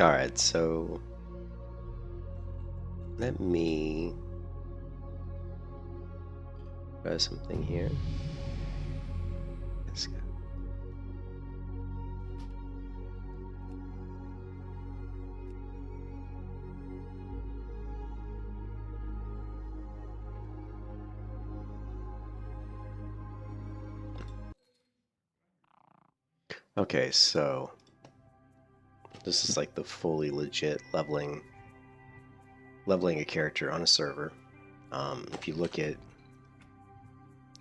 Alright, so let me try something here. Let's go. Okay, so this is like the fully legit leveling a character on a server. If you look at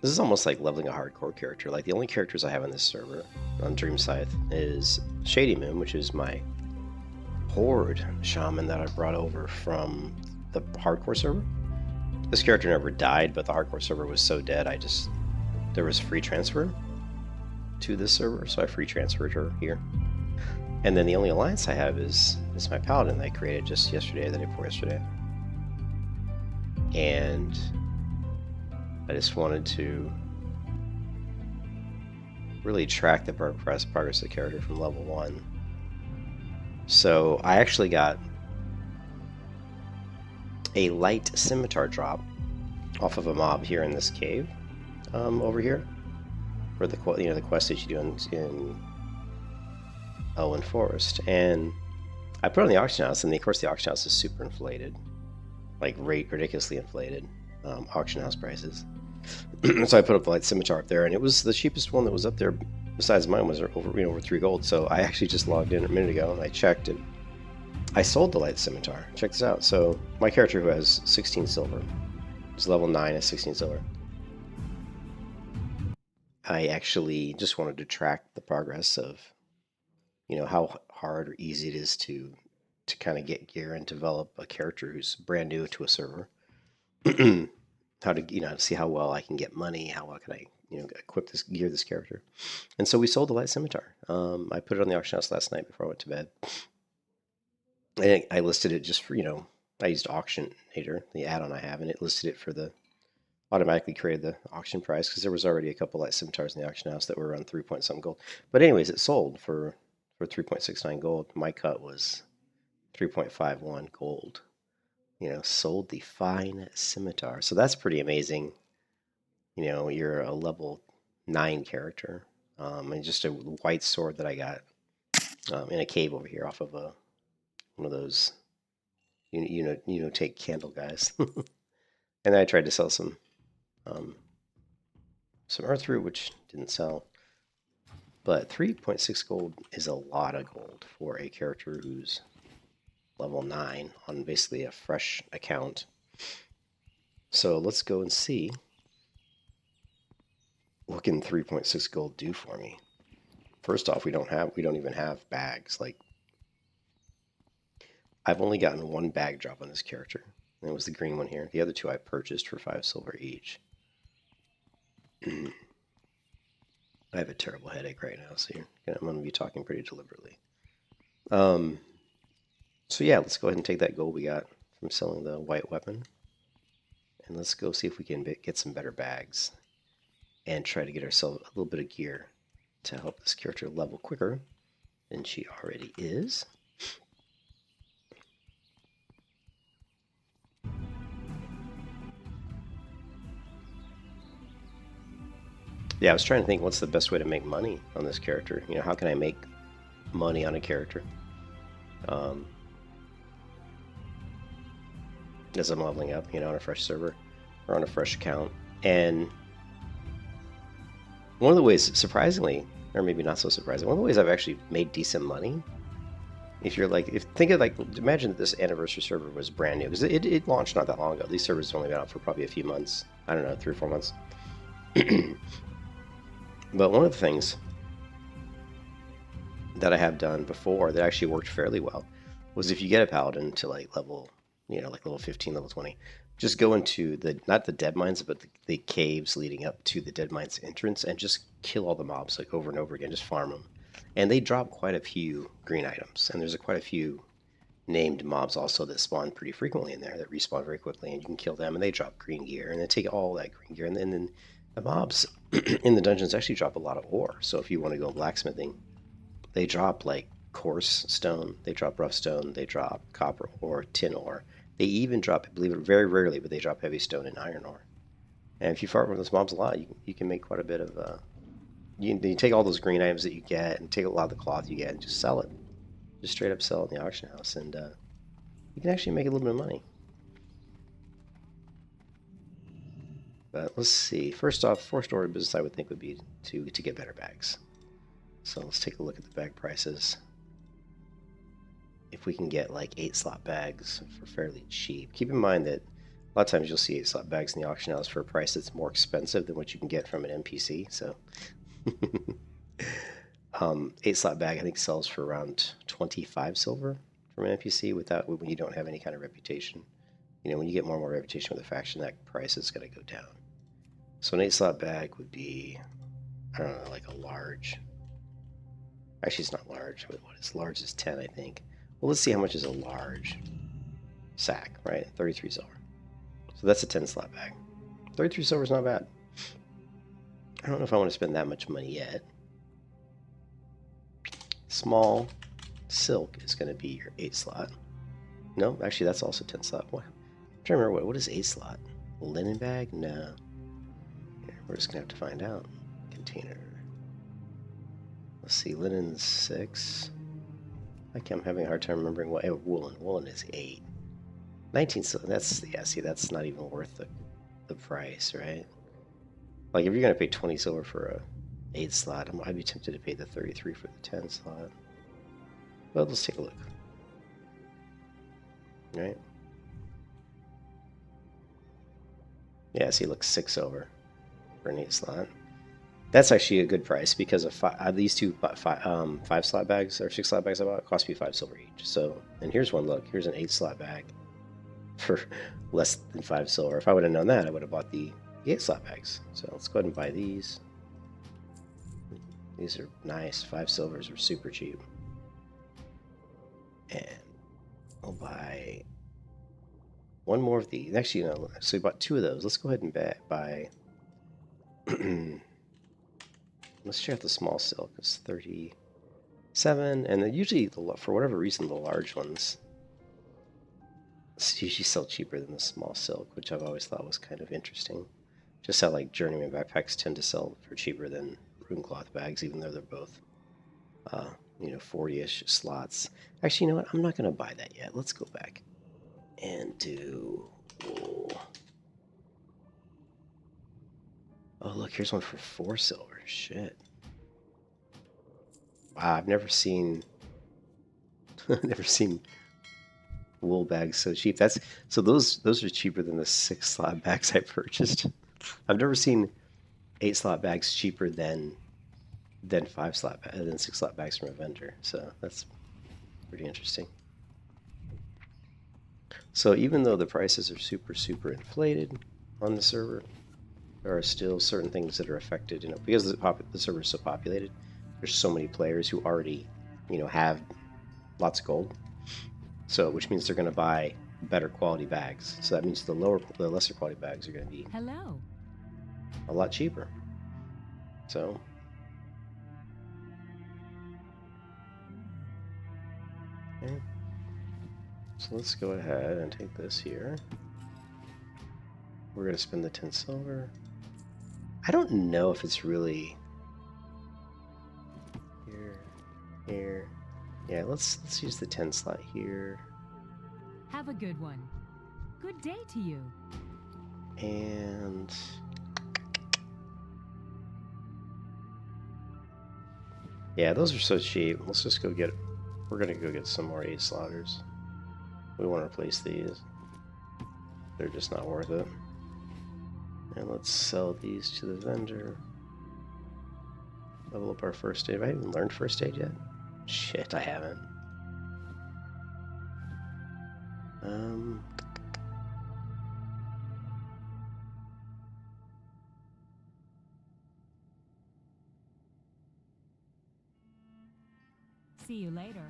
this is almost like leveling a hardcore character. Like the only characters I have on this server on Dreamscythe is Shady Moon, which is my horde shaman that I brought over from the hardcore server. This character never died, but the hardcore server was so dead there was free transfer to this server, so I free transferred her here. And then the only alliance I have is my Paladin that I created just yesterday, the day before yesterday. And I just wanted to really track the progress of the character from level 1. So I actually got a light scimitar drop off of a mob here in this cave over here for the the quest that you do in Elwyn Forest, and I put it on the auction house, and of course the auction house is super inflated, like ridiculously inflated auction house prices. So I put up the light scimitar up there, and it was the cheapest one that was up there besides mine was over 3 gold. So I actually just logged in a minute ago and I checked it. I sold the light scimitar. Check this out. So my character who has 16 silver is level 9 at 16 silver. I actually just wanted to track the progress of, how hard or easy it is to kind of get gear and develop a character who's brand new to a server. How to, see how well I can get money, how well can I, equip gear this character. And so we sold the light scimitar. I put it on the auction house last night before I went to bed. And I listed it just for, I used Auctionator, the add-on I have, and it listed it for automatically created the auction price because there was already a couple light scimitars in the auction house that were around 3-point-something gold. But anyways, it sold for 3.69 gold. My cut was 3.51 gold. Sold the fine scimitar. So that's pretty amazing. You're a level 9 character. And just a white sword that I got in a cave over here off of one of those, take candle guys. And then I tried to sell some earth root, which didn't sell. But 3.6 gold is a lot of gold for a character who's level 9 on basically a fresh account. So let's go and see what can 3.6 gold do for me. First off, we don't even have bags. Like, I've only gotten 1 bag drop on this character, and it was the green one here. The other 2 I purchased for 5 silver each. I have a terrible headache right now, so I'm going to be talking pretty deliberately. So yeah, let's go ahead and take that gold we got from selling the white weapon, and let's go see if we can get some better bags and try to get ourselves a little bit of gear to help this character level quicker than she already is. Yeah, I was trying to think what's the best way to make money on this character. How can I make money on a character? As I'm leveling up, on a fresh server or on a fresh account. And one of the ways, surprisingly, or maybe not so surprising, one of the ways I've actually made decent money, imagine that this anniversary server was brand new, because it launched not that long ago. These servers have only been out for probably a few months. I don't know, 3 or 4 months. But one of the things that I have done before that actually worked fairly well was if you get a paladin to level 15, level 20, just go into not the dead mines, but the caves leading up to the dead mines entrance and just kill all the mobs over and over again, just farm them. And they drop quite a few green items, and there's quite a few named mobs also that spawn pretty frequently in there that respawn very quickly, and you can kill them and they drop green gear, and they take all that green gear, and then the mobs in the dungeons actually drop a lot of ore. So if you want to go blacksmithing, they drop like coarse stone, they drop rough stone, they drop copper ore, tin ore. They even drop, believe it, very rarely, but they drop heavy stone and iron ore. And if you farm with those mobs a lot, you can make quite a bit of. You take all those green items that you get and take a lot of the cloth you get and just sell it. Just straight up sell it in the auction house, and you can actually make a little bit of money. But let's see. First off, first order of business I would think would be to get better bags. So let's take a look at the bag prices. If we can get like 8-slot bags for fairly cheap. Keep in mind that a lot of times you'll see 8-slot bags in the auction house for a price that's more expensive than what you can get from an NPC. So 8-slot bag I think sells for around 25 silver from an NPC without when you don't have any kind of reputation. You know, when you get more and more reputation with a faction, that price is going to go down. So an 8-slot bag would be, I don't know, like a large. Actually, it's not large. What is large is 10, I think. Well, let's see how much is a large sack, right? 33 silver. So that's a 10-slot bag. 33 silver is not bad. I don't know if I want to spend that much money yet. Small silk is going to be your 8-slot. No, actually, that's also 10-slot. What? I'm trying to remember what is 8-slot? Linen bag? No. Here, we're just going to have to find out. Container. Let's see, linen's 6. I'm having a hard time remembering what. Oh, woolen. Woolen is 8. 19. So that's, yeah. See, that's not even worth the price, right? Like if you're gonna pay 20 silver for a 8-slot, I'd be tempted to pay the 33 for the 10-slot. Well, let's take a look. Right? Yeah. See, it looks 6 silver for an 8-slot. That's actually a good price because of these two 5-slot bags or 6-slot bags I bought cost me 5 silver each. So, and here's one. Look, here's an 8-slot bag for less than 5 silver. If I would have known that, I would have bought the 8-slot bags. So let's go ahead and buy these. These are nice. 5 silvers are super cheap. And we'll buy one more of these. Actually, no. So we bought 2 of those. Let's go ahead and buy. Let's check out the small silk. It's 37, and then usually, for whatever reason, the large ones usually sell cheaper than the small silk, which I've always thought was kind of interesting. Just how like journeyman backpacks tend to sell for cheaper than rune cloth bags, even though they're both, 40-ish slots. Actually, you know what? I'm not going to buy that yet. Let's go back and do wool. Oh, look, here's one for 4 silver. Shit. Wow, I've never seen wool bags so cheap. So those are cheaper than the 6-slot bags I purchased. I've never seen 8-slot bags cheaper than 6-slot bags from a vendor. So that's pretty interesting. So even though the prices are super inflated on the server, there are still certain things that are affected, because the server is so populated. There's so many players who already, have lots of gold. So, which means they're going to buy better quality bags. So that means the lesser quality bags are going to be a lot cheaper. So, okay. So let's go ahead and take this here. We're going to spend the 10 silver. I don't know if it's really here. Yeah, let's use the 10 slot here. Have a good one. Good day to you. And yeah, those are so cheap. Let's just go get. We're gonna go get some more 8-slotters. We want to replace these. They're just not worth it. And let's sell these to the vendor. Level up our first aid. Have I even learned first aid yet? Shit, I haven't. See you later.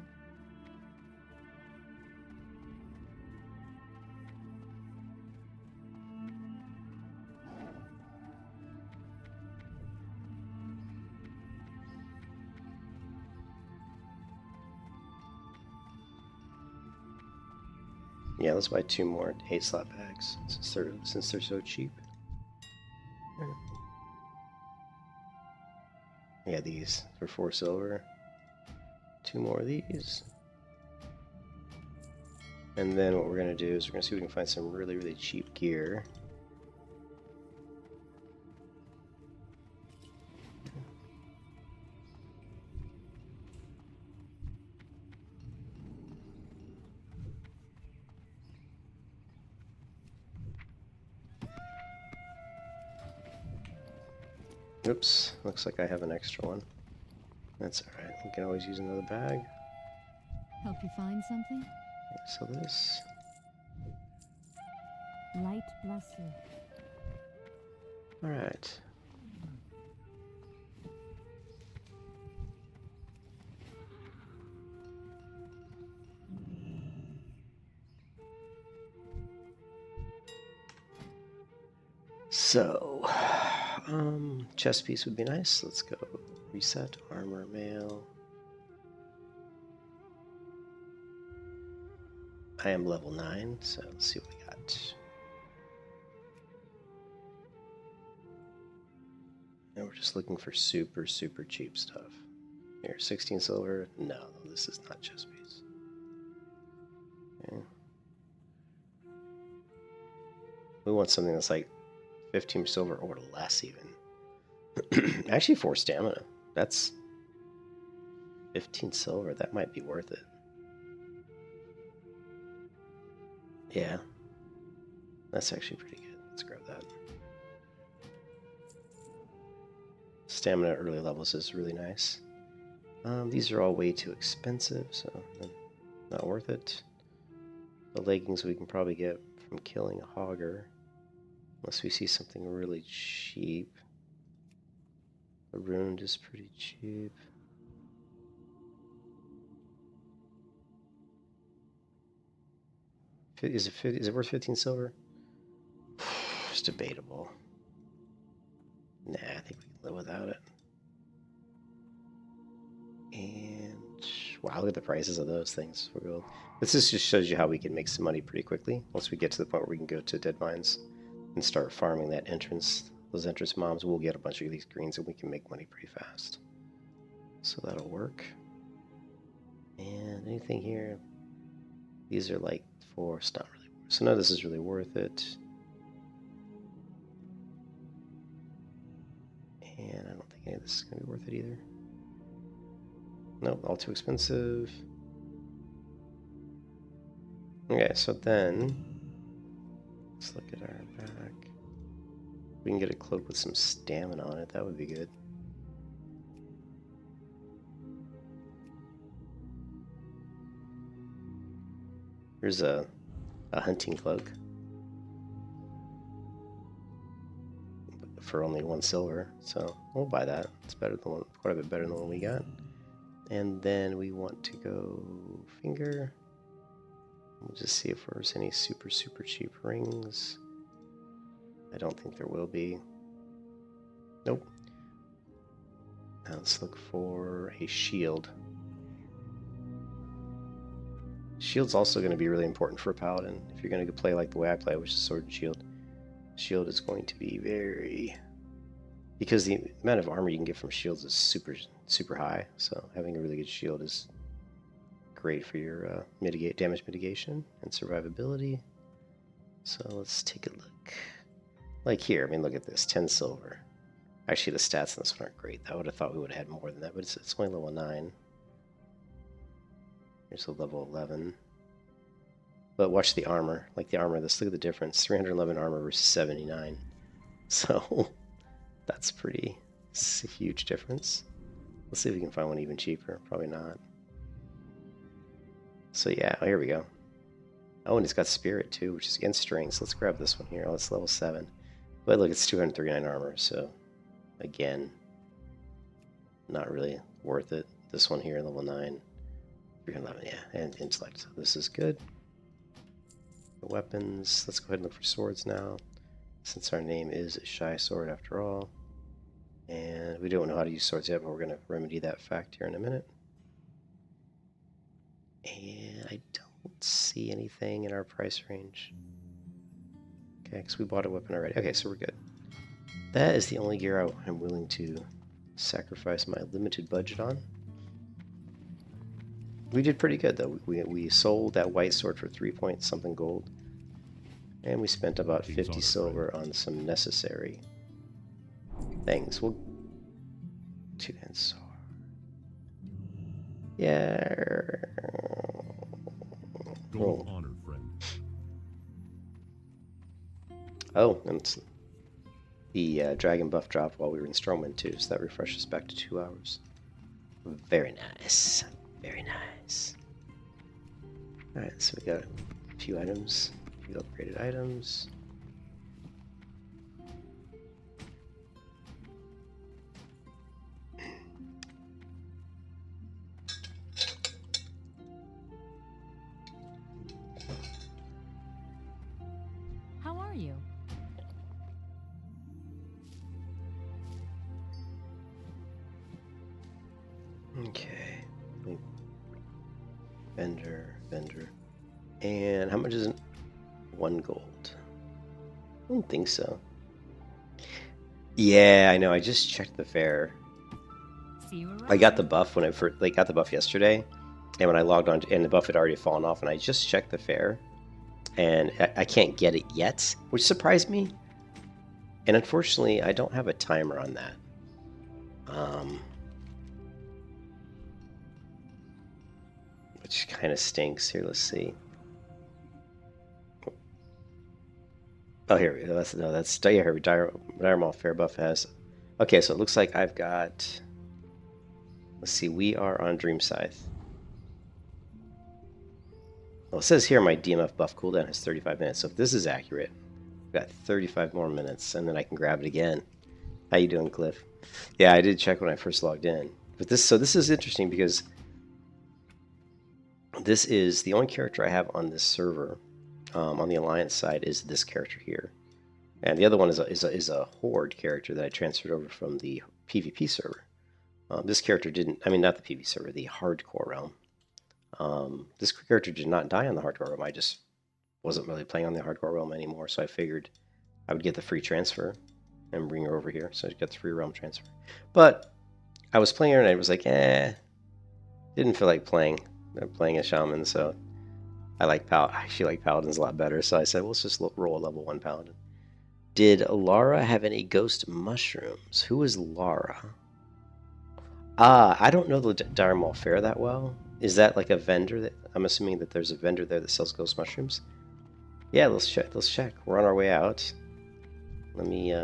Yeah, let's buy 2 more 8-slot bags since they're so cheap. Yeah, these for 4 silver. 2 more of these. And then what we're going to do is we're going to see if we can find some really, really cheap gear. Oops, looks like I have an extra one. That's alright, we can always use another bag. Help you find something? So this. Light bless you. Alright. So, chest piece would be nice. Let's go reset, armor, mail. I am level 9, so let's see what we got. And we're just looking for super, super cheap stuff. Here, 16 silver. No, this is not chest piece. Okay. We want something that's like 15 silver or less even. Actually 4 stamina. That's 15 silver. That might be worth it. Yeah. That's actually pretty good. Let's grab that. Stamina at early levels is really nice. These are all way too expensive, so not worth it. The leggings we can probably get from killing a hogger. Unless we see something really cheap. The ruined is pretty cheap. Is it worth 15 silver? It's debatable. Nah, I think we can live without it. And wow, look at the prices of those things. This just shows you how we can make some money pretty quickly. Once we get to the point where we can go to dead mines and start farming that entrance, those entrance mobs, we'll get a bunch of these greens and we can make money pretty fast. So that'll work. And anything here? These are like 4, it's not really. So none of this is really worth it. And I don't think any of this is going to be worth it either. Nope, all too expensive. Okay, so then let's look at our back. We can get a cloak with some stamina on it. That would be good. Here's a hunting cloak for only 1 silver, so we'll buy that. It's better than quite a bit better than the one we got. And then we want to go finger. We'll just see if there's any super, super cheap rings. I don't think there will be. Nope. Now let's look for a shield. Shield's also going to be really important for a paladin. If you're going to play like the way I play, which is sword and shield, shield is going to be very... Because the amount of armor you can get from shields is super, super high, so having a really good shield is great for your damage mitigation and survivability. So let's take a look. Like here, I mean, look at this, 10 silver. Actually, the stats on this one aren't great. I would have thought we would have had more than that, but it's only level 9. Here's a level 11. But watch the armor. Like the armor, look at the difference. 311 armor versus 79. So that's it's a huge difference. Let's see if we can find one even cheaper. Probably not. So yeah, here we go. Oh, and it's got spirit too, which is against strength. So let's grab this one here. Oh, it's level 7. But look, it's 239 armor, so again, not really worth it. This one here, level 9. 311, yeah, and intellect. So this is good. The weapons, let's go ahead and look for swords now, since our name is Shy Sword after all. And we don't know how to use swords yet, but we're going to remedy that fact here in a minute. And I don't see anything in our price range. Okay, because we bought a weapon already. Okay, so we're good. That is the only gear I'm willing to sacrifice my limited budget on. We did pretty good though. We sold that white sword for 3 point something gold. And we spent about 50 silver on some necessary things. We'll... Two-hand sword. Yeah. Gold honor, friend. Oh, and the dragon buff dropped while we were in Stormwind too, so that refreshes back to 2 hours. Very nice. Very nice. Alright, so we got a few items, a few upgraded items. How are you? Okay. Vendor. And how much is it? 1 gold. I don't think so. Yeah, I know. I just checked the fair. See you around. I got the buff when I first got the buff yesterday, and when I logged on, and the buff had already fallen off, and I just checked the fair, and I can't get it yet, which surprised me. And unfortunately, I don't have a timer on that. Which kind of stinks. Here, let's see. Oh, here we go. That's here. Darkmoon Faire buff has. Okay, so it looks like I've got. Let's see. We are on Dreamscythe. Well, it says here my DMF buff cooldown is 35 minutes. So if this is accurate, I've got 35 more minutes, and then I can grab it again. How you doing, Cliff? Yeah, I did check when I first logged in. But this is interesting because this is the only character I have on this server. On the Alliance side is this character here, and the other one is a Horde character that I transferred over from the PvP server. This character didn't. I mean, not the PvP server, the Hardcore realm. This character did not die on the Hardcore realm. I just wasn't really playing on the Hardcore realm anymore, so I figured I would get the free transfer and bring her over here. So I got the free realm transfer. But I was playing her and I was like, didn't feel like playing. I'm playing a shaman, so I actually like paladins a lot better. So I said, well, let's just roll a level 1 paladin. Did Lara have any ghost mushrooms? Who is Lara? I don't know the Darkmoon Faire that well. Is that like a vendor that I'm assuming that there's a vendor there that sells ghost mushrooms? Yeah, let's check. We're on our way out. Let me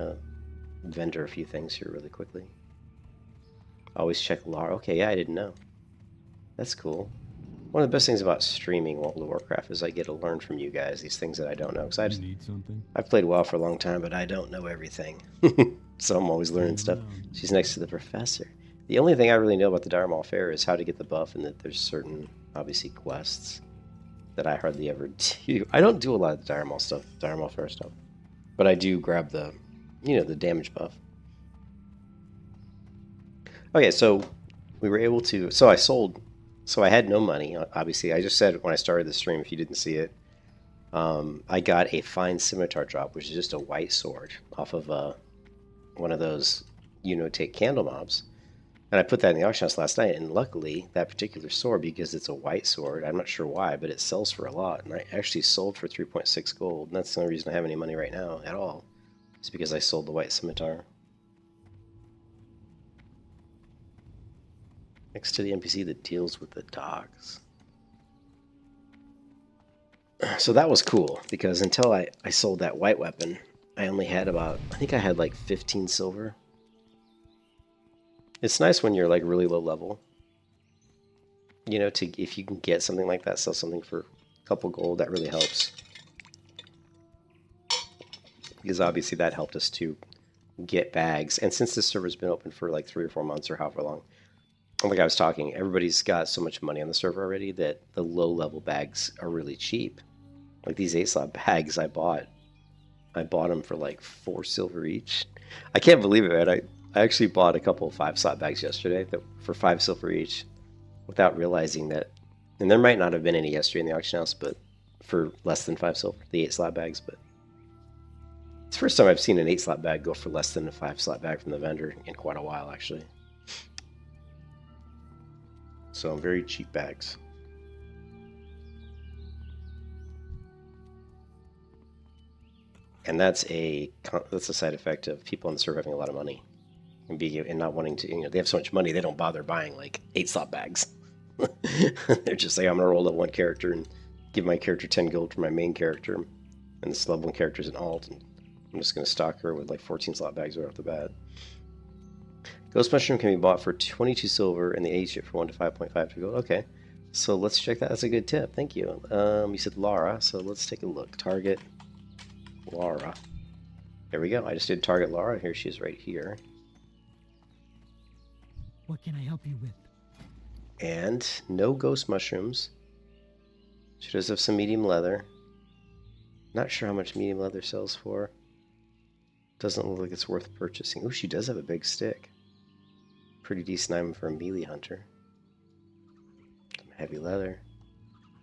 vendor a few things here really quickly. Always check Lara. Okay, yeah, I didn't know. That's cool. One of the best things about streaming World of Warcraft is I get to learn from you guys these things that I don't know. Because I've played WoW for a long time, but I don't know everything. So I'm always learning stuff. She's next to the professor. The only thing I really know about the Darkmoon Faire is how to get the buff, and that there's certain, obviously, quests that I hardly ever do. I don't do a lot of the Darkmoon Faire stuff. But I do grab the, the damage buff. Okay, so we were able to... So I sold... So I had no money, obviously. I just said when I started the stream, if you didn't see it, I got a fine scimitar drop, which is just a white sword off of one of those, take candle mobs. And I put that in the auction house last night, and luckily, that particular sword, because it's a white sword, I'm not sure why, but it sells for a lot. And I actually sold for 3.6 gold, and that's the only reason I have any money right now at all. It's because I sold the white scimitar. Next to the NPC that deals with the dogs. So that was cool, because until I sold that white weapon, I only had about, I think I had like 15 silver. It's nice when you're like really low level. If you can get something like that, sell something for a couple gold, that really helps. Because obviously that helped us to get bags. And since this server's been open for like 3 or 4 months or however long, like I was talking, everybody's got so much money on the server already that the low-level bags are really cheap. Like these 8-slot bags I bought them for like 4 silver each. I can't believe it, man. I actually bought a couple of 5-slot bags yesterday for 5 silver each without realizing that And there might not have been any yesterday in the auction house, but for less than 5 silver, the 8 slot bags. But it's the first time I've seen an 8 slot bag go for less than a 5 slot bag from the vendor in quite a while, actually. So very cheap bags. And that's a side effect of people on the server having a lot of money and not wanting to. You know, they have so much money they don't bother buying like 8 slot bags. They're just like, I'm gonna roll up one character and give my character 10 gold for my main character, and this level 1 character is an alt, and I'm just gonna stock her with like 14 slot bags right off the bat. Ghost mushroom can be bought for 22 silver, and the age ship for 1 to 5.5 to gold. Okay, so let's check that. That's a good tip. Thank you. You said Lara, so let's take a look. Target Lara. There we go. I just did target Lara. Here she is right here. What can I help you with? And no ghost mushrooms. She does have some medium leather. Not sure how much medium leather sells for. Doesn't look like it's worth purchasing. Oh, she does have a big stick. Pretty decent item for a melee hunter. Some heavy leather.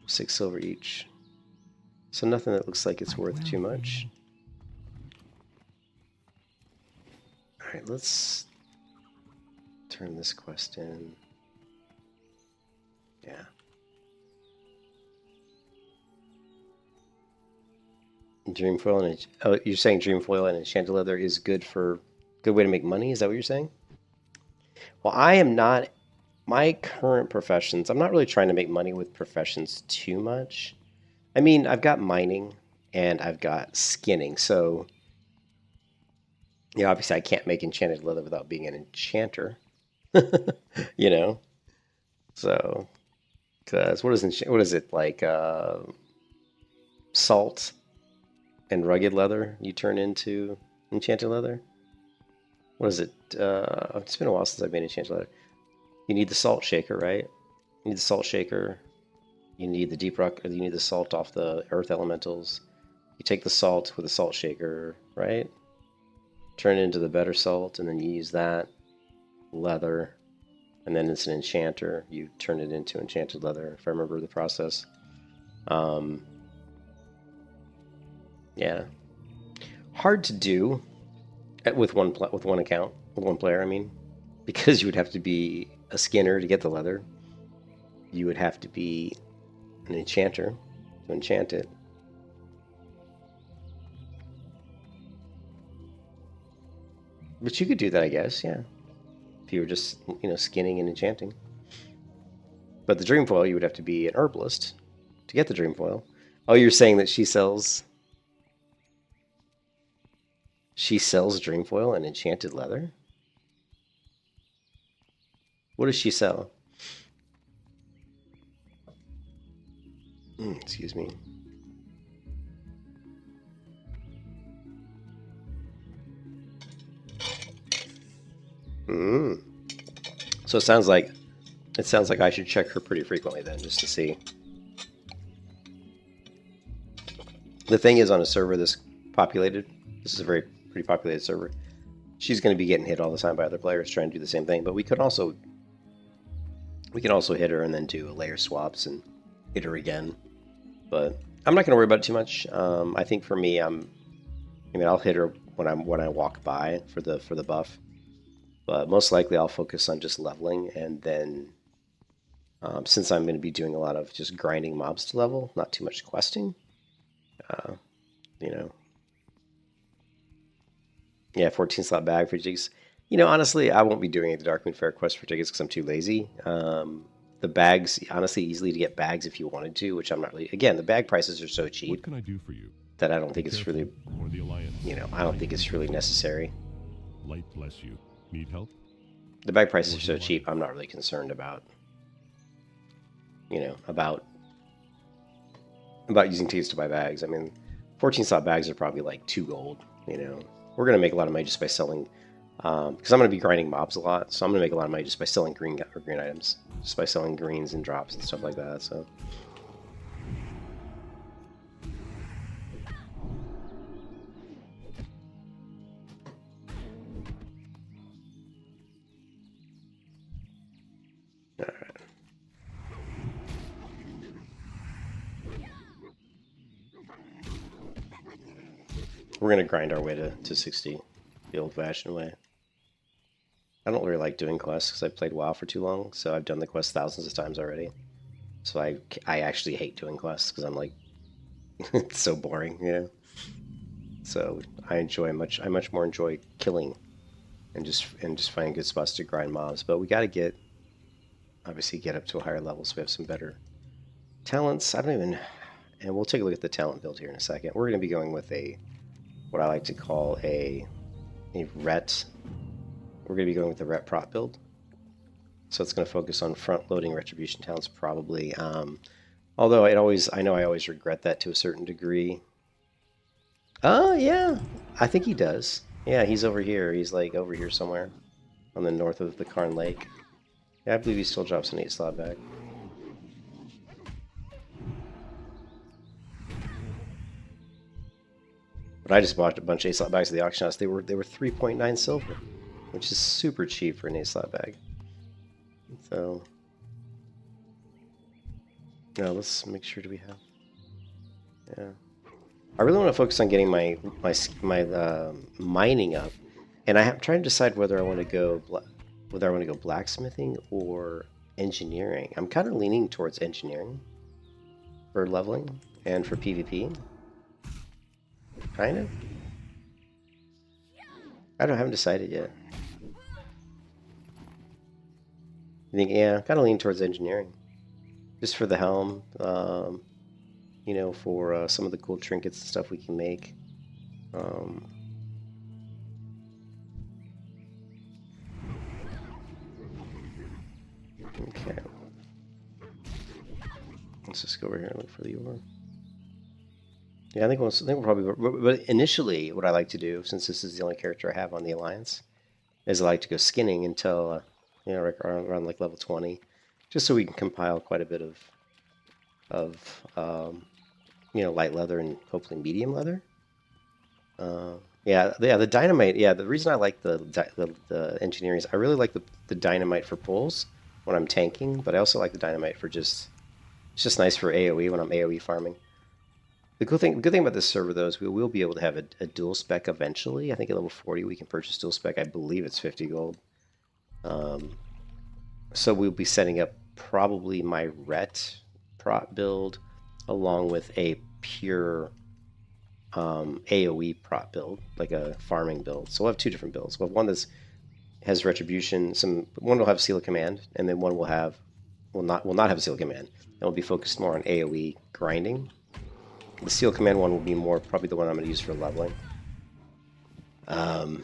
6 silver each. So nothing that looks like it's worth too much. Alright, let's turn this quest in. Yeah. Dreamfoil and oh, you're saying Dreamfoil and enchanted leather is good way to make money? Is that what you're saying? Well, I am not. My current professions, I'm not really trying to make money with professions too much. I mean, I've got mining and I've got skinning, so yeah, obviously I can't make enchanted leather without being an enchanter. You know, so because what is it like? Salt and rugged leather you turn into enchanted leather. What is it? It's been a while since I've made enchanted leather. You need the salt shaker, right? You need the salt shaker. You need the deep rock. You need the salt off the earth elementals. You take the salt with a salt shaker, right? Turn it into the better salt, and then you use that leather, and then it's an enchanter. You turn it into enchanted leather, if I remember the process. Yeah, hard to do with one account, with one player. I mean, because you would have to be a skinner to get the leather. You would have to be an enchanter to enchant it. But you could do that, I guess, yeah. If you were just, you know, skinning and enchanting. But the Dreamfoil, you would have to be an herbalist to get the Dreamfoil. Oh, you're saying that she sells Dreamfoil and enchanted leather? What does she sell? Excuse me. So it sounds like I should check her pretty frequently then, just to see. The thing is, on a server this populated, this is a pretty populated server, she's going to be getting hit all the time by other players trying to do the same thing. But we can also hit her and then do layer swaps and hit her again. But I'm not going to worry about it too much. I think for me, I'll hit her when I walk by for the buff. But most likely I'll focus on just leveling, and then since I'm going to be doing a lot of just grinding mobs to level, not too much questing, you know. Yeah, 14 slot bag for jigs. You know, honestly, I won't be doing the Darkmoon Faire quest for tickets because I'm too lazy. The bags, honestly, easily to get bags if you wanted to, which I'm not really. Again, the bag prices are so cheap. What can I do for you? That I don't think it's really, I don't think it's really necessary. Light bless you. Need help? The bag prices are so cheap, I'm not really concerned about, about using tickets to buy bags. I mean, 14 slot bags are probably like 2 gold, We're going to make a lot of money just by selling, because I'm going to be grinding mobs a lot, so I'm going to make a lot of money just by selling green items, just by selling greens and drops and stuff like that, so. We're going to grind our way to 60 the old-fashioned way. I don't really like doing quests because I've played WoW for too long, so I've done the quest thousands of times already. So I actually hate doing quests because I'm like, it's so boring, you know? So I much more enjoy killing and just finding good spots to grind mobs. But we got to obviously get up to a higher level so we have some better talents. And we'll take a look at the talent build here in a second. We're going to be going with what I like to call a ret. We're going to be going with the ret prop build. So it's going to focus on front-loading retribution talents probably. Although I know I always regret that to a certain degree. Yeah, I think he does. Yeah, he's over here. He's like over here somewhere on the north of the Karn Lake. Yeah, I believe he still drops an 8-slot bag. But I just bought a bunch of 8-slot bags at the auction house. They were 3.9 silver, which is super cheap for an 8-slot bag. So now let's make sure. Do we have? Yeah. I really want to focus on getting my mining up, and I'm trying to decide whether I want to go blacksmithing or engineering. I'm kind of leaning towards engineering for leveling and for PvP. Kind of. I haven't decided yet. I think, yeah, kind of lean towards engineering, just for the helm. You know, for some of the cool trinkets and stuff we can make. Okay. Let's just go over here and look for the ore. Yeah, I think we'll probably. But initially, what I like to do, since this is the only character I have on the Alliance, is I like to go skinning until you know, around like level 20, just so we can compile quite a bit of you know, light leather and hopefully medium leather. Yeah, the dynamite. Yeah, the reason I like the engineering is I really like the dynamite for pulls when I'm tanking, but I also like the dynamite for it's just nice for AoE when I'm AoE farming. The good thing about this server though is we will be able to have a dual spec eventually. I think at level 40 we can purchase dual spec. I believe it's 50 gold. So we'll be setting up probably my ret prop build along with a pure AoE prop build, like a farming build. So we'll have two different builds. We'll have one that has retribution. One will have seal of command, and then one will not have seal of command. And will be focused more on AoE grinding. The seal command one will be more probably the one I'm going to use for leveling. Am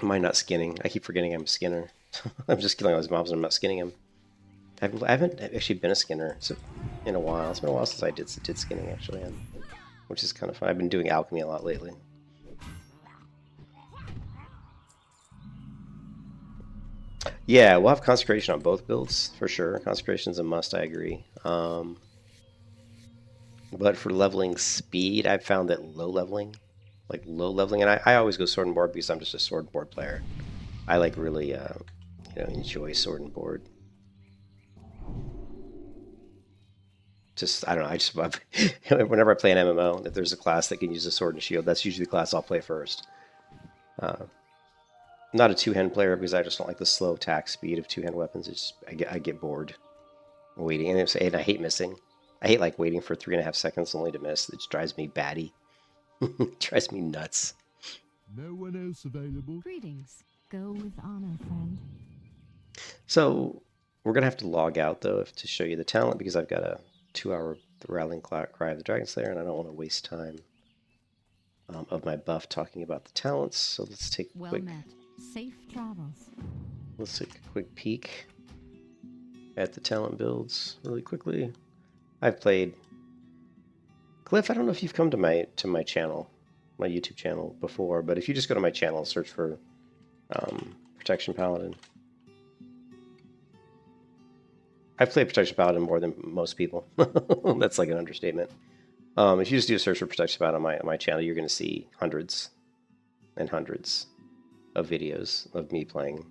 I not skinning? I keep forgetting I'm a skinner. I'm just killing all these mobs and I'm not skinning them. I haven't actually been a skinner in a while. It's been a while since I did skinning actually, which is kind of fun. I've been doing alchemy a lot lately. Yeah, we'll have consecration on both builds for sure. Consecration's a must, I agree. But for leveling speed, I've found that low leveling, and I always go sword and board because I'm just a sword and board player. I like really, you know, enjoy sword and board. I don't know. Whenever I play an MMO, if there's a class that can use a sword and shield, that's usually the class I'll play first. Not a two-hand player because I just don't like the slow attack speed of two-hand weapons. I get bored waiting, and I hate missing. I hate like waiting for 3.5 seconds only to miss. It just drives me batty. It drives me nuts. No one else available. Greetings. Go with honor, friend. So we're gonna have to log out though to show you the talent because I've got a 2-hour rallying cry of the Dragon Slayer, and I don't want to waste time of my buff talking about the talents. So let's take a quick. Met. Safe travels. Let's take a quick peek at the talent builds really quickly. I've played Cliff. I don't know if you've come to my channel, my YouTube channel before, but if you just go to my channel and search for Protection Paladin. I've played Protection Paladin more than most people. That's like an understatement. If you just do a search for Protection Paladin on my channel, you're going to see hundreds and hundreds of videos of me playing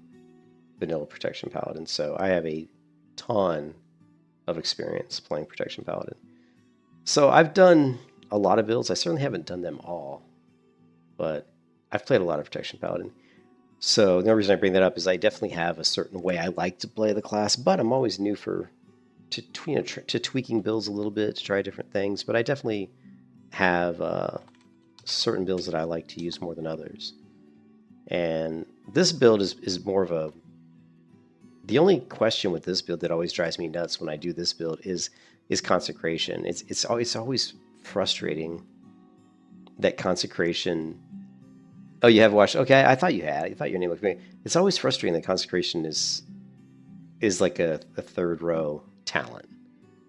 vanilla Protection Paladin. So I have a ton of experience playing Protection Paladin. So I've done a lot of builds. I certainly haven't done them all, but I've played a lot of Protection Paladin. So the only reason I bring that up is I definitely have a certain way I like to play the class, but I'm always new to tweaking builds a little bit, to try different things. But I definitely have certain builds that I like to use more than others. And this build is more of a... The only question with this build that always drives me nuts when I do this build is consecration. It's always frustrating that consecration... Oh, you have watched? Okay, I thought you had. I thought your name looked familiar. It's always frustrating that consecration is like a third row talent.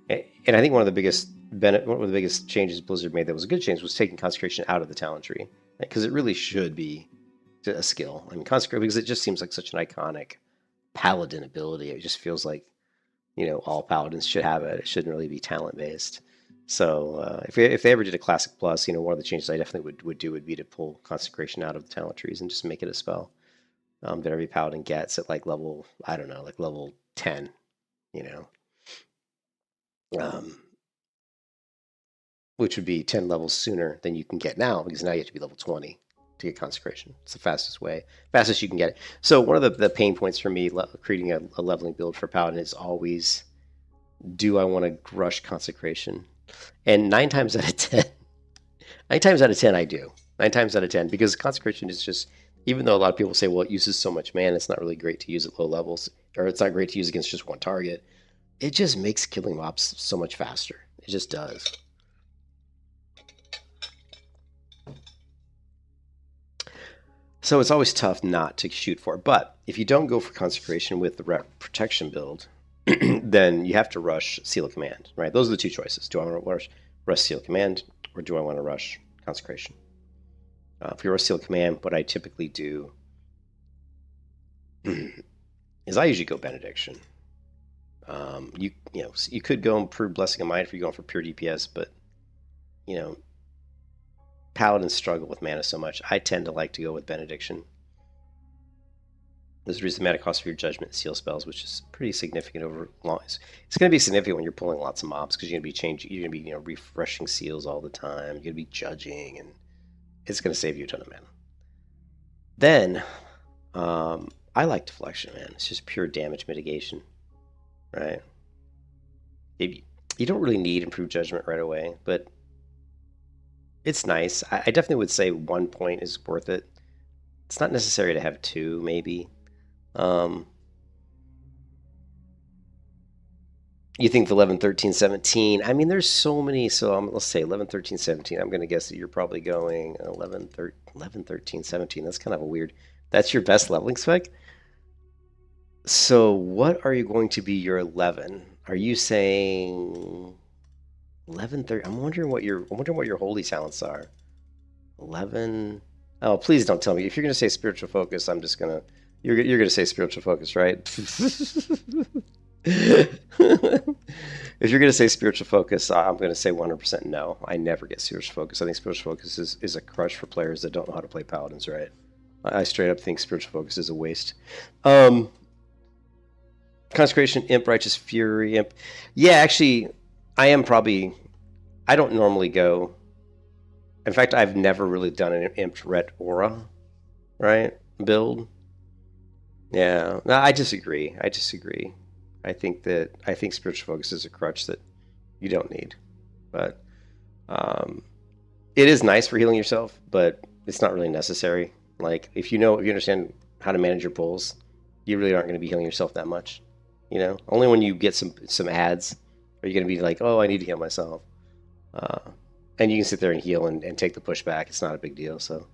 And I think one of the biggest changes Blizzard made that was a good change was taking consecration out of the talent tree, because it really should be a skill. I mean, consecration, because it just seems like such an iconic paladin ability. It just feels like, you know, all paladins should have it. It shouldn't really be talent based. So if they ever did a Classic Plus, you know, one of the changes I definitely would do would be to pull consecration out of the talent trees and just make it a spell that every paladin gets at like level, I don't know, like level 10, you know, which would be 10 levels sooner than you can get now, because now you have to be level 20 to get consecration. It's the fastest you can get it. So one of the pain points for me creating a leveling build for paladin is always, do I want to rush consecration? And 9 times out of 10 I do. 9 times out of 10, because consecration is just, even though a lot of people say, well, it uses so much mana, it's not really great to use at low levels, or it's not great to use against just one target. It just makes killing mobs so much faster. It just does. So it's always tough not to shoot for it. But if you don't go for consecration with the protection build, then you have to rush Seal of Command, right? Those are the two choices. Do I want to rush Seal of Command, or do I want to rush consecration? If you rush Seal of Command, what I typically do is I usually go Benediction. You could go improve Blessing of Mind if you're going for pure DPS, but you know, paladins struggle with mana so much. I tend to like to go with Benediction. This is the mana cost for your Judgment and Seal spells, which is pretty significant over long. It's going to be significant when you're pulling lots of mobs, because you're going to be refreshing seals all the time. You're going to be judging, and it's going to save you a ton of mana. Then I like Deflection, man. It's just pure damage mitigation, right? You don't really need Improved Judgment right away, but it's nice. I definitely would say 1 point is worth it. It's not necessary to have 2, maybe. You think the 11, 13, 17. I mean, there's so many. So let's say 11, 13, 17. I'm going to guess that you're probably going 11, 13, 17. That's kind of a weird. That's your best leveling spec? So what are you going to be your 11? Are you saying 11, 13? I'm wondering what your holy talents are. 11. Oh, please don't tell me. If you're going to say Spiritual Focus, I'm just going to... You're going to say Spiritual Focus, right? If you're going to say Spiritual Focus, I'm going to say 100% no. I never get Spiritual Focus. I think Spiritual Focus is a crutch for players that don't know how to play Paladins right. I straight up think Spiritual Focus is a waste. Consecration, Imp, Righteous Fury, Imp. Yeah, actually, I don't normally go... In fact, I've never really done an Imp Ret Aura, right, build. Yeah, no, I disagree. I think Spiritual Focus is a crutch that you don't need. But it is nice for healing yourself, but it's not really necessary. Like, if you understand how to manage your pulls, you really aren't going to be healing yourself that much. You know, only when you get some ads are you going to be like, oh, I need to heal myself. And you can sit there and heal and take the pushback. It's not a big deal. So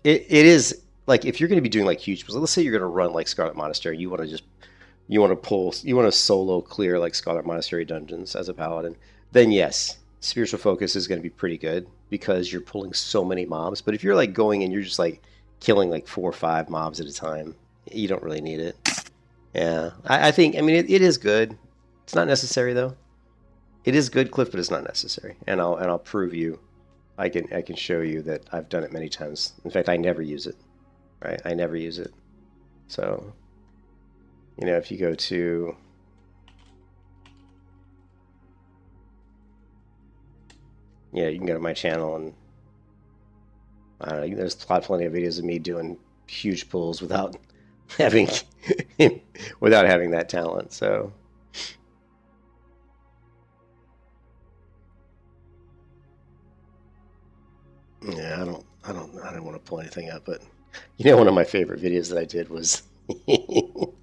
it is like, if you're going to be doing like huge, let's say you're going to run like Scarlet Monastery, you want to solo clear like Scarlet Monastery dungeons as a paladin, then yes, Spiritual Focus is going to be pretty good because you're pulling so many mobs. But if you're like going and you're just like killing like 4 or 5 mobs at a time, you don't really need it. Yeah, I mean, it is good. It's not necessary though. It is good, Cliff, but it's not necessary. And I'll prove you. I can show you that I've done it many times. In fact, I never use it. Right? I never use it. So, you know, if you go to yeah, you can go to my channel and I don't know. There's plenty of videos of me doing huge pulls without having without having that talent. So yeah, I don't want to pull anything up, but you know, one of my favorite videos that I did was do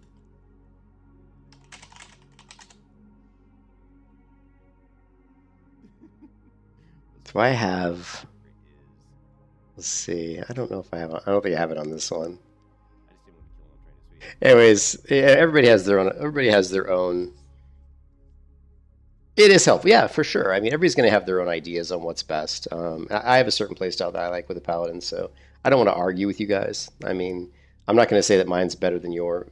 I have? Let's see. I don't know if I have. I don't think I have it on this one. Anyways, yeah, everybody has their own. Everybody has their own. It is helpful, yeah, for sure. I mean, everybody's going to have their own ideas on what's best. I have a certain playstyle that I like with the Paladin, so I don't want to argue with you guys. I mean, I'm not going to say that mine's better than your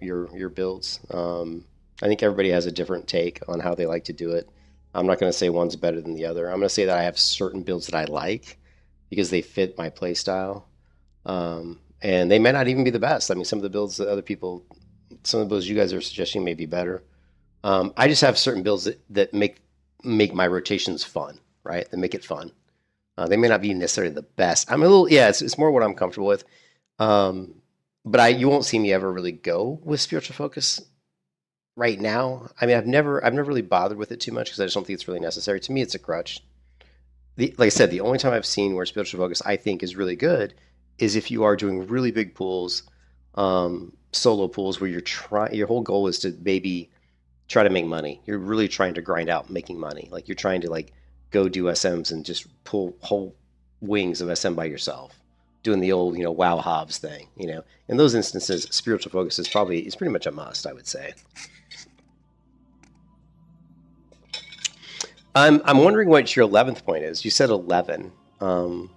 builds. I think everybody has a different take on how they like to do it. I'm not going to say one's better than the other. I'm going to say that I have certain builds that I like because they fit my playstyle, and they may not even be the best. I mean, some of the builds that other people, some of the builds you guys are suggesting may be better. I just have certain builds that make my rotations fun, right? That make it fun. They may not be necessarily the best. I'm a little, yeah, it's more what I'm comfortable with. But you won't see me ever really go with spiritual focus right now. I mean, I've never really bothered with it too much because I just don't think it's really necessary. To me, it's a crutch. Like I said, the only time I've seen where spiritual focus I think is really good is if you are doing really big pools, solo pools where your whole goal is to maybe try to make money. You're really trying to grind out making money. Like you're trying to like go do SMs and just pull whole wings of SM by yourself, doing the old, WoW Hobbs thing, In those instances, spiritual focus is pretty much a must, I would say. I'm wondering what your 11th point is. You said 11. I'm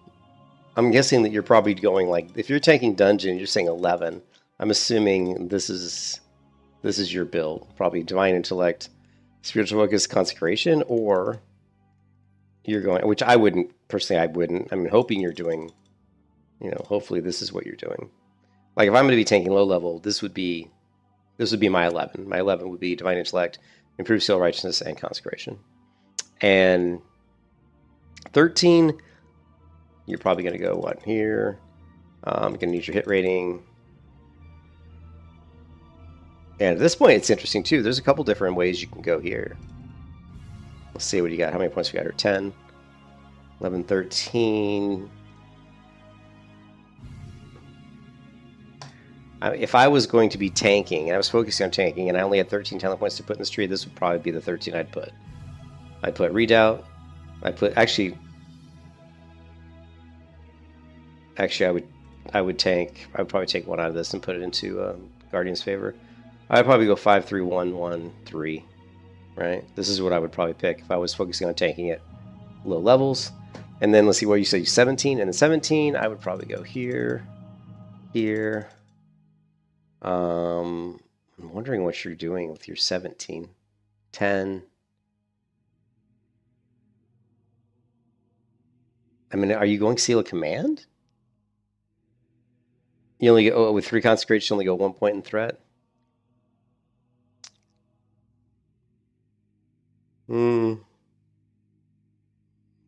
guessing that you're probably going like, if you're taking dungeon, you're saying 11. I'm assuming this is your build, probably divine intellect, spiritual focus, consecration, or you're going, which I wouldn't personally. I wouldn't. I'm hoping you're doing, hopefully this is what you're doing. Like if I'm going to be tanking low level, this would be my 11. My 11 would be divine intellect, improved skill, righteousness, and consecration. And 13, you're probably going to go what here? You're going to need your hit rating. And at this point, it's interesting too. There's a couple different ways you can go here. Let's see what you got. How many points we got here? 10, 11, 13. If I was going to be tanking, and I was focusing on tanking, and I only had 13 talent points to put in this tree, this would probably be the 13 I'd put. I'd put Redoubt. Actually, I would probably take one out of this and put it into Guardian's Favor. I'd probably go 5, 3, 1, 1, 3, right? This is what I would probably pick if I was focusing on tanking at low levels. And then let's see what you say, 17. And then 17, I would probably go here, here. I'm wondering what you're doing with your 17. 10. I mean, are you going Seal of Command? You only go, with 3 consecrations, you only go 1 point in threat?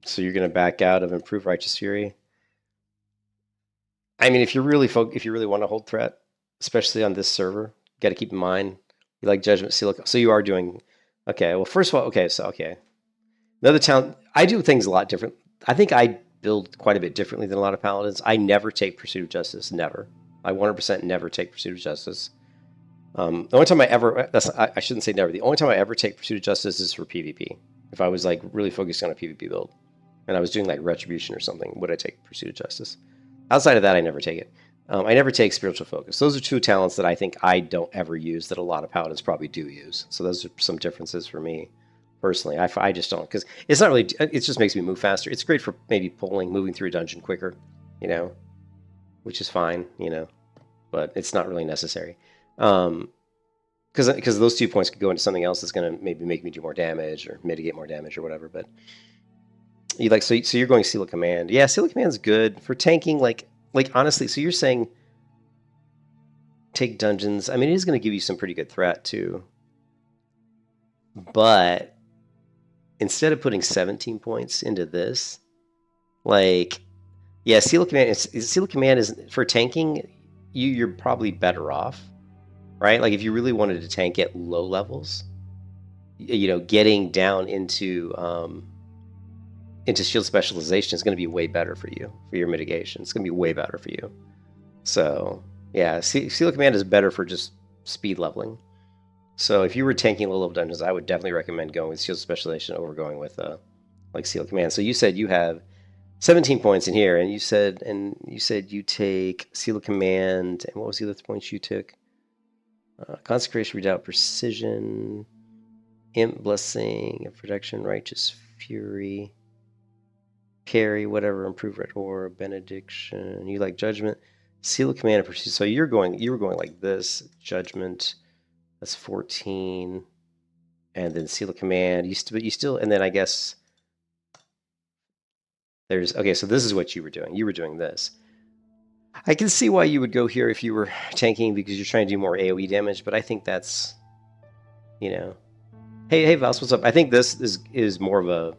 So you're going to back out of Improved Righteous Fury? I mean, if you really want to hold threat, especially on this server, you got to keep in mind you like Judgment Seal. So you are doing okay. Well, first of all, okay. Another talent. I do things a lot different. I think I build quite a bit differently than a lot of paladins. I never take Pursuit of Justice. Never. I 100% never take Pursuit of Justice. The only time I shouldn't say never. The only time I ever take Pursuit of Justice is for PvP. If I was like really focused on a PvP build, and I was doing like Retribution or something, would I take Pursuit of Justice? Outside of that, I never take it. I never take Spiritual Focus. Those are 2 talents that I think I don't ever use that a lot of paladins probably do use. So those are some differences for me personally. I just don't, because it's not really. It just makes me move faster. It's great for maybe moving through a dungeon quicker, which is fine, but it's not really necessary. Because those 2 points could go into something else that's going to maybe make me do more damage or mitigate more damage or whatever. But so you're going Seal of Command. Yeah, Seal of Command's good for tanking. Like honestly, so you're saying take dungeons. I mean, it is going to give you some pretty good threat too. But instead of putting 17 points into this, Like, yeah, Seal of Command. Seal of Command is for tanking. You're probably better off, right? Like if you really wanted to tank at low levels, you know, getting down into shield specialization is going to be way better for you for your mitigation. It's going to be way better for you. So yeah, Seal of Command is better for just speed leveling. So if you were tanking low level dungeons, I would definitely recommend going with shield specialization over going with like Seal of Command. So you said you have 17 points in here, and you said you take Seal of Command, and what was the other points you took? Consecration, Redoubt, Precision, Imp, Blessing, Protection, Righteous Fury, Parry, whatever, Improved Red Aura, Benediction. You like Judgment, Seal of Command, and Precision. So you were going like this: Judgment, that's 14, and then Seal of Command. You still, and then I guess. Okay, so this is what you were doing. You were doing this. I can see why you would go here if you were tanking because you're trying to do more AoE damage, but I think that's, you know. Hey, Vals, what's up? I think this is more of a,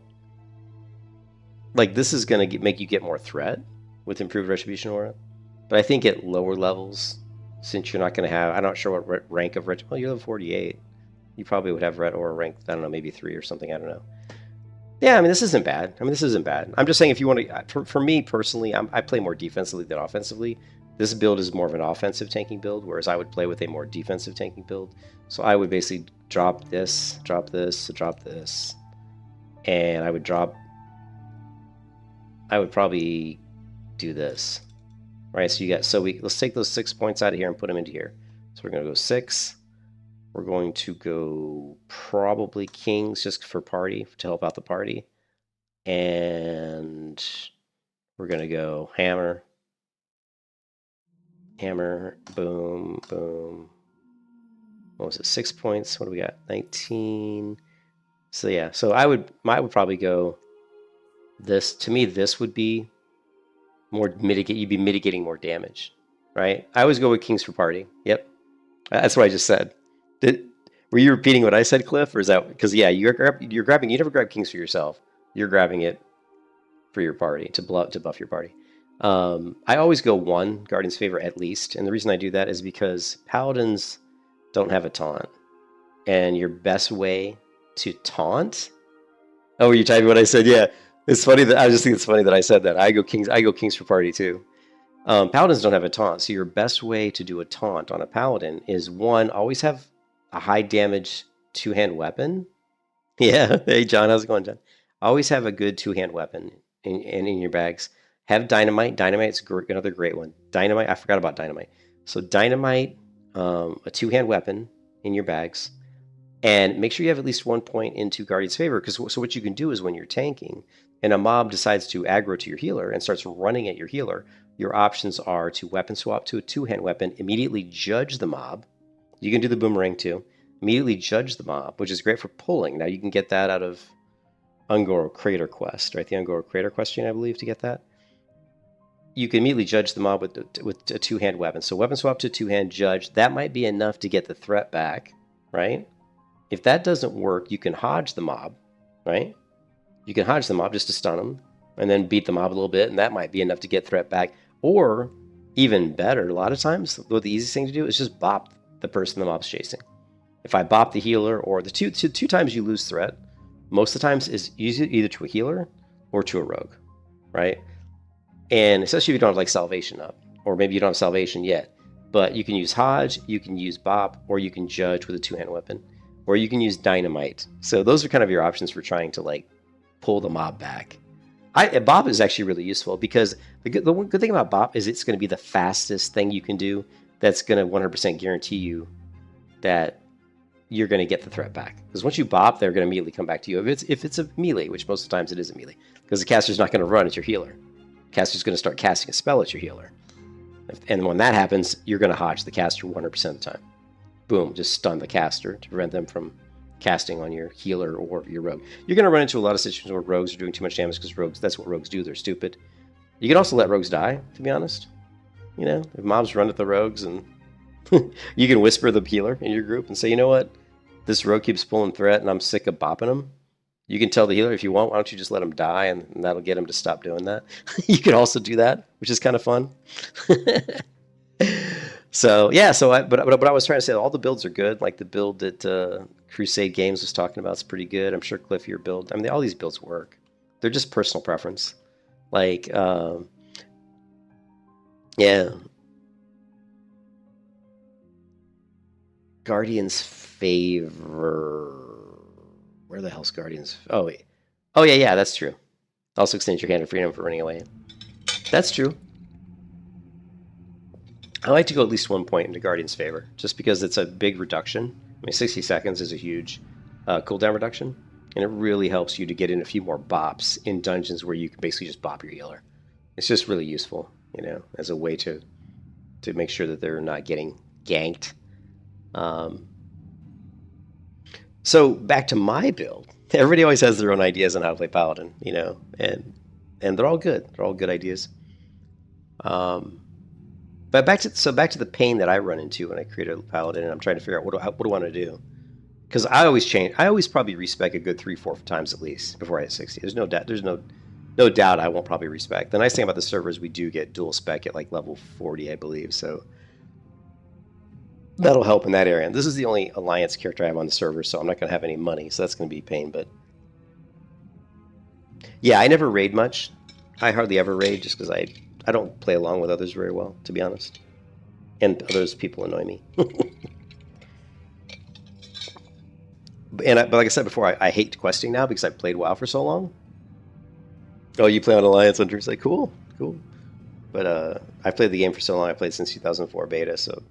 like, this is going to make you get more threat with Improved Retribution Aura, but I think at lower levels, since you're not going to have, I'm not sure what rank of Retribution, well, you're level 48. You probably would have Red Aura rank, I don't know, maybe 3 or something, I don't know. Yeah, I mean, this isn't bad. I'm just saying if you want to... For me, personally, I play more defensively than offensively. This build is more of an offensive tanking build, whereas I would play with a more defensive tanking build. So I would basically drop this, drop this, drop this. And I would probably do this. Right, so you got... let's take those 6 points out of here and put them into here. So we're going to go 6. We're going to go probably Kings just for party, to help out the party. And we're going to go Hammer. Hammer, boom, boom. What was it, 6 points? What do we got? 19. So yeah, so I would probably go this. To me, this would be more mitigate. You'd be mitigating more damage, right? I always go with Kings for party. Yep. That's what I just said. Were you repeating what I said, Cliff, or is that because yeah, you're grabbing? You never grab Kings for yourself. You're grabbing it for your party to buff your party. I always go 1 Guardian's Favor at least, and the reason I do that is because Paladins don't have a taunt, and your best way to taunt. Oh, were you typing what I said? Yeah, it's funny that I just think it's funny that I said that. I go Kings for party too. Paladins don't have a taunt, so your best way to do a taunt on a Paladin is 1, always have a high damage 2-hand weapon. Yeah, hey John, how's it going, John? Always have a good 2-hand weapon in your bags. Have Dynamite. Dynamite's another great one. Dynamite, I forgot about Dynamite. So Dynamite, a 2-hand weapon in your bags, and make sure you have at least 1 point into Guardian's Favor, because so what you can do is when you're tanking and a mob decides to aggro to your healer and starts running at your healer, your options are to weapon swap to a 2-hand weapon, immediately judge the mob. You can do the boomerang too. Immediately judge the mob, which is great for pulling. Now you can get that out of Ungoro Crater Quest, right? The Ungoro Crater Quest, I believe, to get that. You can immediately judge the mob with a 2-hand weapon. So weapon swap to 2-hand judge. That might be enough to get the threat back, right? If that doesn't work, you can hodge the mob, right? You can hodge the mob just to stun them and then beat the mob a little bit, and that might be enough to get threat back. Or even better, a lot of times, the easiest thing to do is just bop the person the mob's chasing. If I bop the healer, or the two times you lose threat, most of the times is either to a healer or to a rogue, right? And especially if you don't have like salvation up, or maybe you don't have salvation yet, but you can use hodge, you can use bop, or you can judge with a 2-hand weapon, or you can use dynamite. So those are kind of your options for trying to like pull the mob back. Bop is actually really useful because the good thing about bop is it's going to be the fastest thing you can do. That's going to 100% guarantee you that you're going to get the threat back. Because once you bop, they're going to immediately come back to you. If it's a melee, which most of the times it is a melee, because the caster's not going to run at your healer. The caster's going to start casting a spell at your healer. And when that happens, you're going to hodge the caster 100% of the time. Boom, just stun the caster to prevent them from casting on your healer or your rogue. You're going to run into a lot of situations where rogues are doing too much damage because that's what rogues do. They're stupid. You can also let rogues die, to be honest. You know, if mobs run at the rogues, and you can whisper the healer in your group and say, you know what, this rogue keeps pulling threat and I'm sick of bopping him. You can tell the healer if you want, why don't you just let him die, and that'll get him to stop doing that. You could also do that, which is kind of fun. So yeah, but I was trying to say all the builds are good. Like the build that Crusade Games was talking about is pretty good. I'm sure Cliff, your build. I mean, all these builds work. They're just personal preference. Like, yeah. Guardian's Favor. Where the hell's Guardian's? Oh wait. Oh yeah, that's true. Also extend your hand of freedom for running away. That's true. I like to go at least 1 point into Guardian's Favor, just because it's a big reduction. I mean, 60 seconds is a huge cooldown reduction, and it really helps you to get in a few more bops in dungeons where you can basically just bop your healer. It's just really useful, you know, as a way to make sure that they're not getting ganked. So back to my build. Everybody always has their own ideas on how to play Paladin, you know, and they're all good. They're all good ideas. But back to the pain that I run into when I create a Paladin, and I'm trying to figure out what do I want to do, because I always change. I always probably respec a good 3-4 times at least before I hit 60. There's no doubt. There's no doubt I won't probably respec. The nice thing about the server is we do get dual spec at like level 40, I believe. So that'll help in that area. And this is the only alliance character I have on the server, so I'm not going to have any money, so that's going to be a pain. But yeah, I never raid much. I hardly ever raid just because I don't play along with others very well, to be honest. And others people annoy me. But like I said before, I hate questing now because I've played WoW for so long. Oh, you play on Alliance on Dreamscythe? Cool. But I've played the game for so long. I played since 2004 beta, so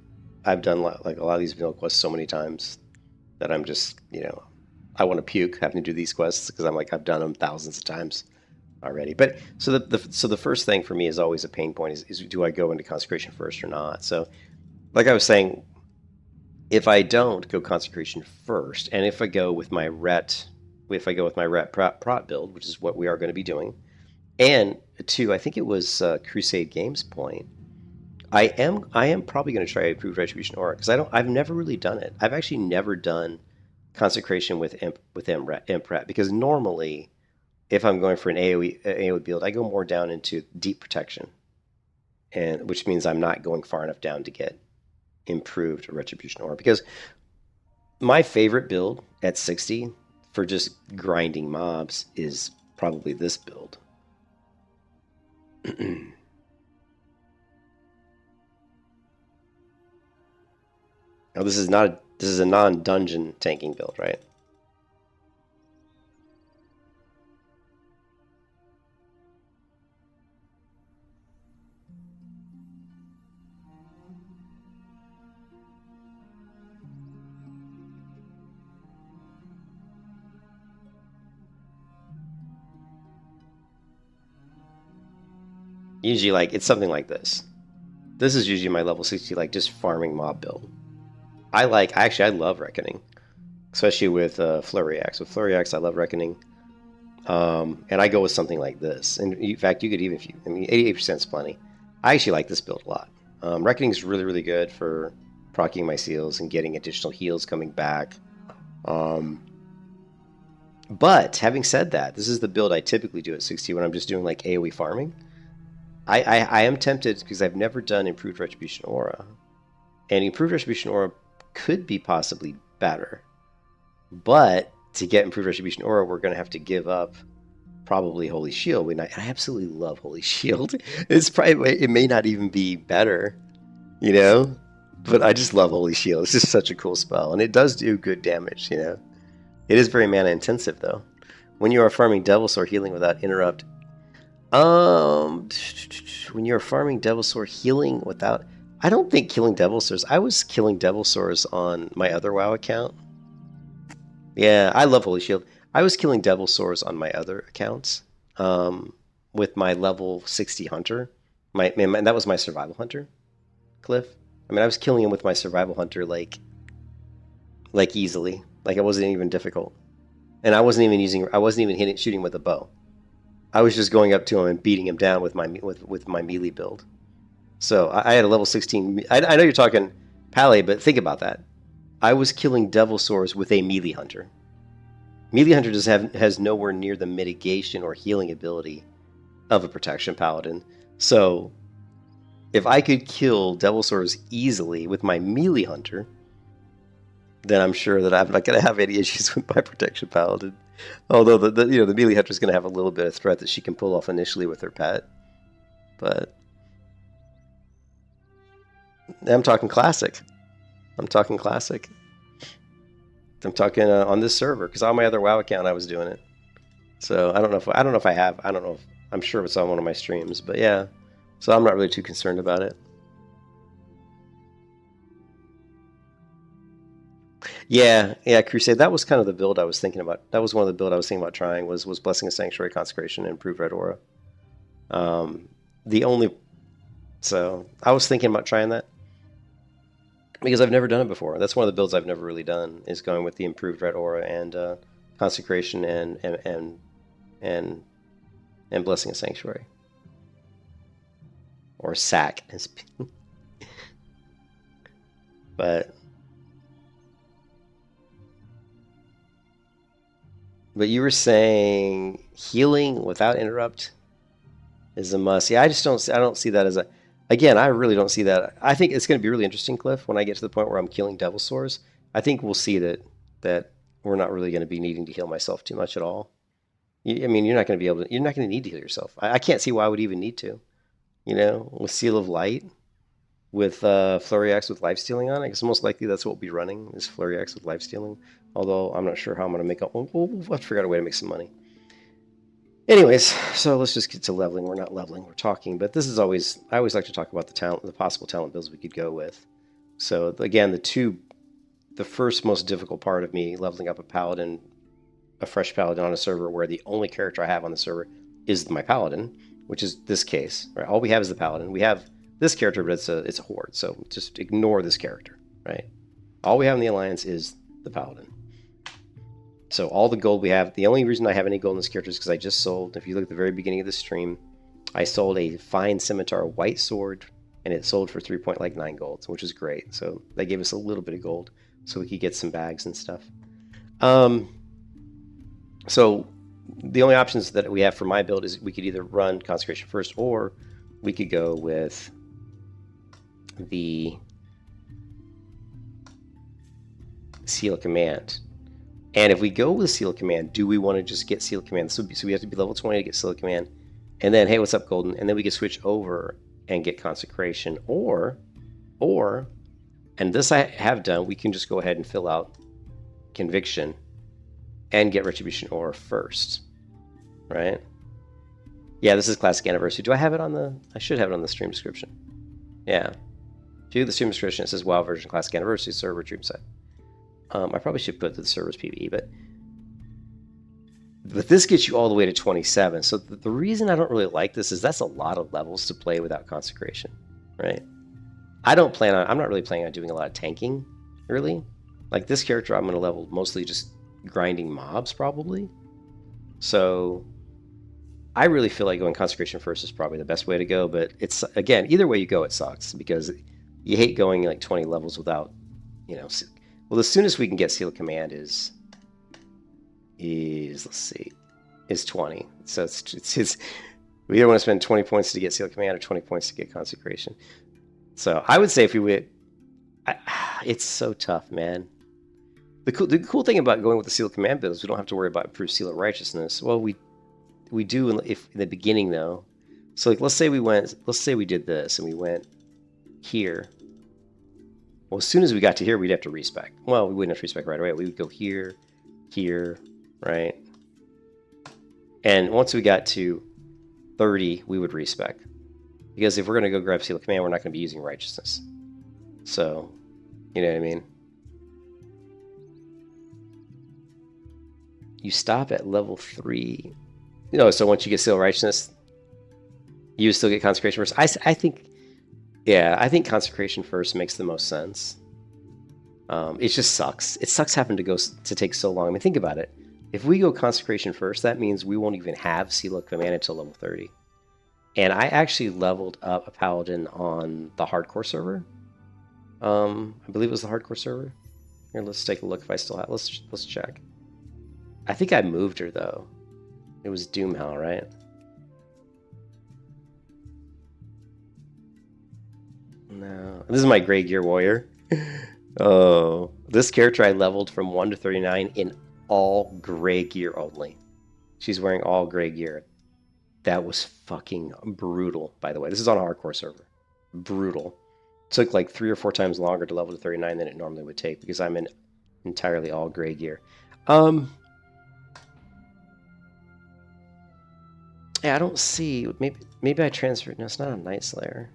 I've done like a lot of these vanilla quests so many times that I'm just, you know, I want to puke having to do these quests because I'm like, I've done them thousands of times already. But so the first thing for me is always a pain point is do I go into consecration first or not? So like I was saying, if I don't go consecration first, and if I go with my ret prot build, which is what we are going to be doing, and to I think it was Crusade Games point, I am probably going to try Improved Retribution Aura because I've never really done it. I've actually never done consecration with Impret because normally if I'm going for an AoE build, I go more down into deep protection, and which means I'm not going far enough down to get improved Retribution Aura, because my favorite build at 60 for just grinding mobs is probably this build. Now this is a non-dungeon tanking build, right? Usually, like, it's something like this. This is usually my level 60, like, just farming mob build. I love Reckoning, especially with Flurry Axe. With Flurry Axe, I love Reckoning, and I go with something like this. And in fact, you could even, 88% is plenty. I actually like this build a lot. Reckoning is really, really good for proccing my seals and getting additional heals coming back. But having said that, this is the build I typically do at 60 when I'm just doing like AoE farming. I am tempted because I've never done Improved Retribution Aura, and Improved Retribution Aura could be possibly better, but to get Improved Retribution Aura, we're going to have to give up probably Holy Shield. And I absolutely love Holy Shield. It may not even be better, you know, but I just love Holy Shield. It's just such a cool spell, and it does do good damage, you know. It is very mana intensive though. When you are farming Devil Sword healing without interrupt, when you're farming Devil Sword healing without, I don't think killing Devil Swords. I was killing Devil Swords on my other WoW account. Yeah, I love Holy Shield. I was killing Devil Swords on my other accounts with my level 60 Hunter. That was my Survival Hunter, Cliff. I mean, I was killing him with my Survival Hunter like easily. Like it wasn't even difficult, and I wasn't even shooting with a bow. I was just going up to him and beating him down with my melee build. So I had a level 16. I know you're talking Pally, but think about that. I was killing Devil Swords with a melee hunter. Melee Hunter has nowhere near the mitigation or healing ability of a Protection Paladin. So if I could kill Devil Swords easily with my Melee Hunter, then I'm sure that I'm not going to have any issues with my Protection Paladin. Although the Melee Hunter is going to have a little bit of threat that she can pull off initially with her pet. But I'm talking classic. I'm talking classic. I'm talking on this server, because on my other WoW account I was doing it. So I don't know if I have. I don't know if I'm sure it's on one of my streams, but yeah. So I'm not really too concerned about it. Yeah, Crusade. That was kind of the build I was thinking about. That was one of the build I was thinking about trying was Blessing of Sanctuary, Consecration, and Improved Red Aura. So I was thinking about trying that because I've never done it before. That's one of the builds I've never really done, is going with the Improved Red Aura and Consecration and Blessing of Sanctuary, or SAC. But you were saying healing without interrupt is a must. Yeah, I don't see that as a. Again, I really don't see that. I think it's going to be really interesting, Cliff, when I get to the point where I'm killing Devil Swords. I think we'll see that we're not really going to be needing to heal myself too much at all. I mean, you're not going to need to heal yourself. I can't see why I would even need to. With Seal of Light, with Flurry Axe with Life Stealing on it, because most likely that's what we'll be running, is Flurry Axe with Life Stealing. Although I'm not sure how I'm going to make up. We'll have to figure out a way to make some money. Anyways, so let's just get to leveling. We're not leveling, we're talking. But I always like to talk about the possible talent builds we could go with. So again, the first most difficult part of me leveling up a fresh Paladin on a server where the only character I have on the server is my Paladin, which is this case. Right? All we have is the Paladin. We have this character, but it's a horde. So just ignore this character, right? All we have in the alliance is the Paladin. So all the gold we have, the only reason I have any gold in this character is because I just sold, if you look at the very beginning of the stream, I sold a Fine Scimitar White Sword, and it sold for 3.9 gold, which is great. So that gave us a little bit of gold so we could get some bags and stuff. So the only options that we have for my build is we could either run Consecration first, or we could go with the Seal of Command. And if we go with Seal of Command, do we want to just get Seal of Command? So we have to be level 20 to get Seal of Command. And then, hey, what's up, Golden? And then we can switch over and get Consecration. Or, and this I have done, we can just go ahead and fill out Conviction and get Retribution Aura first. Right? Yeah, this is Classic Anniversary. Do I have it on the... I should have it on the stream description. Yeah. To the stream description, it says WoW version Classic Anniversary server Dreamscythe. I probably should put the servers PvE, but this gets you all the way to 27. So the reason I don't really like this is that's a lot of levels to play without Consecration, right? I'm not really planning on doing a lot of tanking, really. Like this character, I'm going to level mostly just grinding mobs, probably. So I really feel like going Consecration first is probably the best way to go, but it's, again, either way you go, it sucks, because you hate going like 20 levels without, well, the soonest we can get Seal of Command is let's see, is 20. So it's we either want to spend 20 points to get Seal of Command or 20 points to get Consecration. So I would say if we would, it's so tough, man. The cool thing about going with the Seal of Command build is we don't have to worry about improved Seal of Righteousness. Well, we do in the beginning though. So like let's say we did this and we went here. Well, as soon as we got to here, we'd have to respec. Well, we wouldn't have to respec right away. We would go here, right? And once we got to 30, we would respec. Because if we're going to go grab Seal of Command, we're not going to be using Righteousness. So, you know what I mean? You stop at level 3. So once you get Seal of Righteousness, you still get Consecration first. I think... Yeah, I think Consecration first makes the most sense. It just sucks. It sucks having to take so long. I mean, think about it. If we go Consecration first, that means we won't even have Seal of Command until level 30. And I actually leveled up a Paladin on the hardcore server. I believe it was the hardcore server. Here, let's take a look if I still have. Let's check. I think I moved her though. It was Doomhowl, right? No. This is my Grey Gear Warrior. Oh, this character I leveled from 1 to 39 in all gray gear only. She's wearing all gray gear. That was fucking brutal, by the way. This is on a hardcore server. Brutal. Took like 3 or 4 times longer to level to 39 than it normally would take because I'm in entirely all gray gear. Yeah, I don't see. Maybe I transferred. No, it's not a Night Slayer.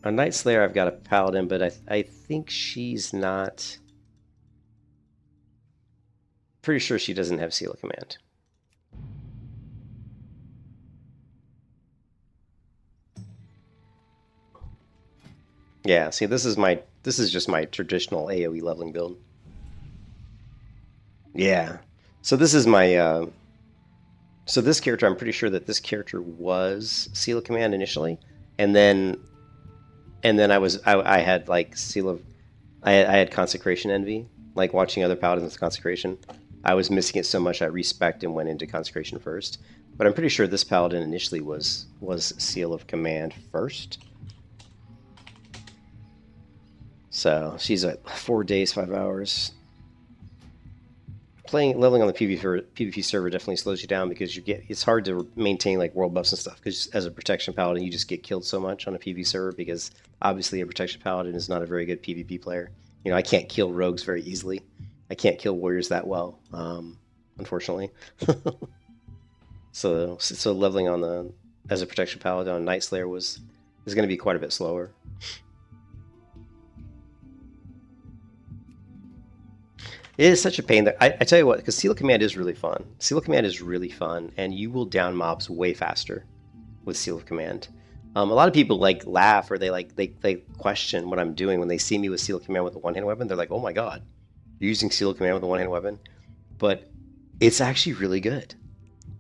On Night Slayer, I've got a Paladin, but I think she's not. Pretty sure she doesn't have Seal of Command. Yeah, see, this is just my traditional AoE leveling build. Yeah. So this is my so this character, I'm pretty sure that this character was Seal of Command initially, and then I had like I had Consecration Envy, like watching other Paladins with Consecration. I was missing it so much I respec'd and went into Consecration first. But I'm pretty sure this Paladin initially was Seal of Command first. So she's at 4 days, 5 hours. Leveling on the PvP server definitely slows you down because it's hard to maintain like world buffs and stuff because as a protection paladin you just get killed so much on a PvP server because obviously a protection paladin is not a very good PvP player. You know, I can't kill rogues very easily. I can't kill warriors that well, unfortunately. So leveling on as a protection paladin on Night Slayer is going to be quite a bit slower. It is such a pain that I tell you what, because Seal of Command is really fun. Seal of Command is really fun, and you will down mobs way faster with Seal of Command. A lot of people like laugh or they question what I'm doing when they see me with Seal of Command with a one-hand weapon. They're like, "Oh my god, you're using Seal of Command with a one-hand weapon?" But it's actually really good.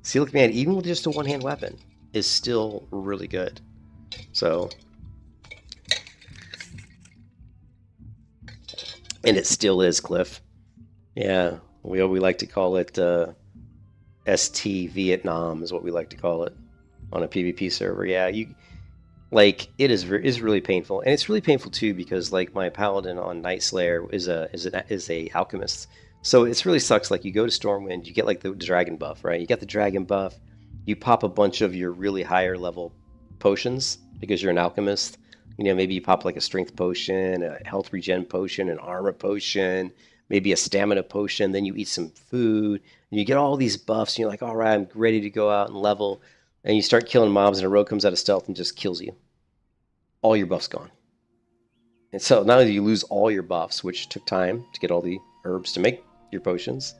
Seal of Command, even with just a one-hand weapon, is still really good. So, and it still is, Cliff. Yeah, we like to call it ST Vietnam is what we like to call it on a PvP server. Yeah, it is really painful, and it's really painful too because like my paladin on Night Slayer is a alchemist, so it really sucks. Like you go to Stormwind, you get like the dragon buff, right? You get the dragon buff, you pop a bunch of your really higher level potions because you're an alchemist. You know, maybe you pop like a strength potion, a health regen potion, an armor potion, maybe a stamina potion, then you eat some food, and you get all these buffs, and you're like, all right, I'm ready to go out and level, and you start killing mobs, and a rogue comes out of stealth and just kills you. All your buffs gone. And so not only do you lose all your buffs, which took time to get all the herbs to make your potions,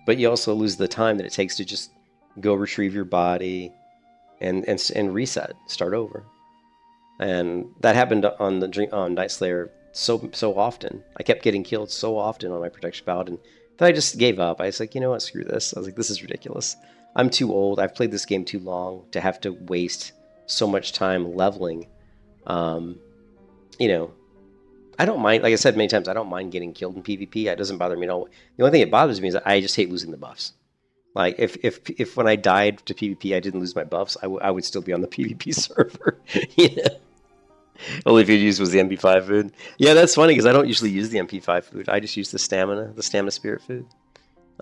but you also lose the time that it takes to just go retrieve your body and reset, start over. And that happened on Night Slayer so often. I kept getting killed so often on my protection paladin that I just gave up. I was like, you know what, screw this. I was like, this is ridiculous. I'm too old. I've played this game too long to have to waste so much time leveling. You know, I don't mind, like I said many times, I don't mind getting killed in PvP. It doesn't bother me at all. The only thing that bothers me is that I just hate losing the buffs. Like, if when I died to PvP I didn't lose my buffs, I would still be on the PvP server. Yeah. Only food used was the MP5 food. Yeah, that's funny because I don't usually use the MP5 food. I just use the stamina spirit food.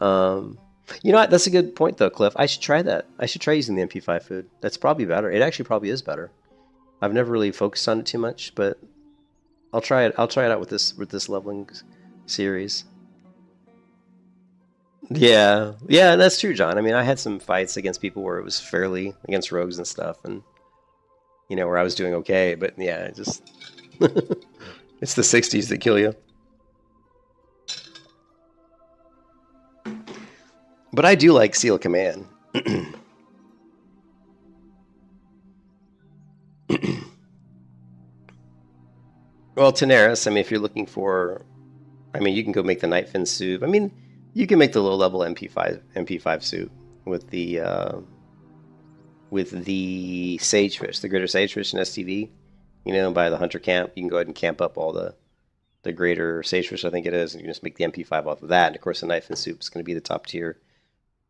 You know what? That's a good point though, Cliff. I should try that. I should try using the MP5 food. That's probably better. It actually probably is better. I've never really focused on it too much, but I'll try it. I'll try it out with this leveling series. Yeah, yeah, that's true, John. I mean, I had some fights against people where it was fairly against rogues and stuff, and you know, where I was doing okay, but yeah, it just it's the 60s that kill you. But I do like Seal Command. Well, Tenaris, I mean, if you're looking for, I mean, you can go make the Nightfin suit. I mean, you can make the low-level MP5 suit with the Sagefish, the Greater Sagefish and STV, you know, by the Hunter camp. You can go ahead and camp up all the the greater sagefish, I think it is, and you just make the MP5 off of that. And of course, the knife and soup is going to be the top tier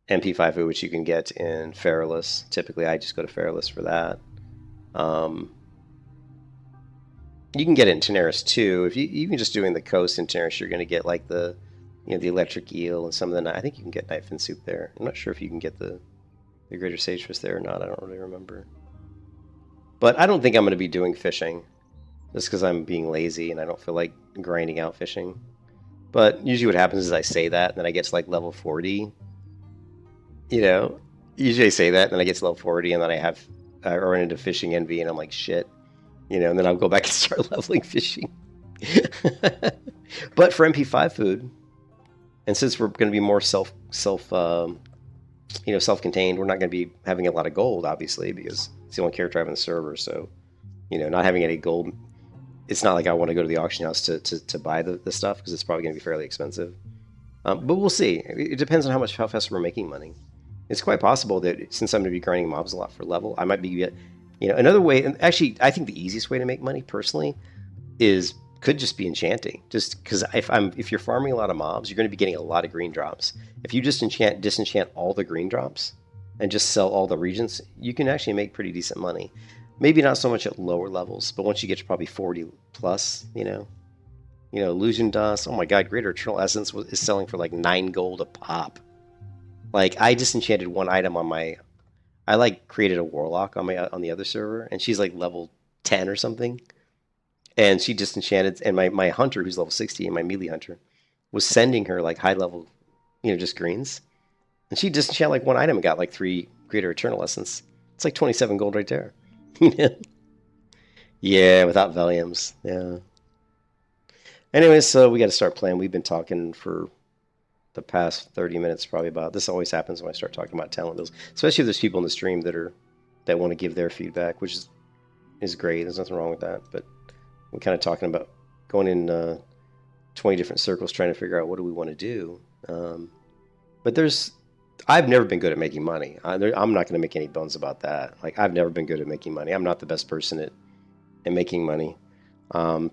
MP5 food, which you can get in Feralus. Typically, I just go to Feralus for that. You can get it in Tenaris too. If you even just doing the coast in Tenaris, you're going to get like the, the electric eel and some of the. I think you can get knife and soup there. I'm not sure if you can get the greater sagefish there or not. I don't really remember. But I don't think I'm going to be doing fishing, just because I'm being lazy and I don't feel like grinding out fishing. But usually what happens is I say that, and then I get to like level 40. Usually I say that, and then I get to level 40, and then I run into fishing envy, and I'm like, shit. And then I'll go back and start leveling fishing. But for MP5 food, and since we're going to be more self-contained, we're not going to be having a lot of gold, obviously, because it's the only character I have in the server. So, not having any gold, it's not like I want to go to the auction house to buy the stuff, because it's probably going to be fairly expensive. But we'll see. It depends on how fast we're making money. It's quite possible that since I'm going to be grinding mobs a lot for level, I might be, another way. And actually, I think the easiest way to make money personally could just be enchanting. Just because if you're farming a lot of mobs, you're going to be getting a lot of green drops. If you just disenchant all the green drops and just sell all the regions, you can actually make pretty decent money. Maybe not so much at lower levels, but once you get to probably 40 plus, illusion dust. Oh my god, Greater Eternal Essence is selling for like 9 gold a pop. Like, I disenchanted one item on my. I created a warlock on the other server, and she's like level 10 or something. And she disenchanted, and my hunter, who's level 60, and my melee hunter, was sending her like high level, just greens. And she disenchanted like one item and got like 3 Greater Eternal Essence. It's like 27 gold right there. Yeah, without Valiums. Yeah. Anyways, so we got to start playing. We've been talking for the past 30 minutes probably about. This always happens when I start talking about talent builds, especially if there's people in the stream that want to give their feedback, which is great. There's nothing wrong with that. But we're kind of talking about going in 20 different circles trying to figure out what do we want to do. But I've never been good at making money. I'm not going to make any bones about that. Like, I've never been good at making money. I'm not the best person at making money.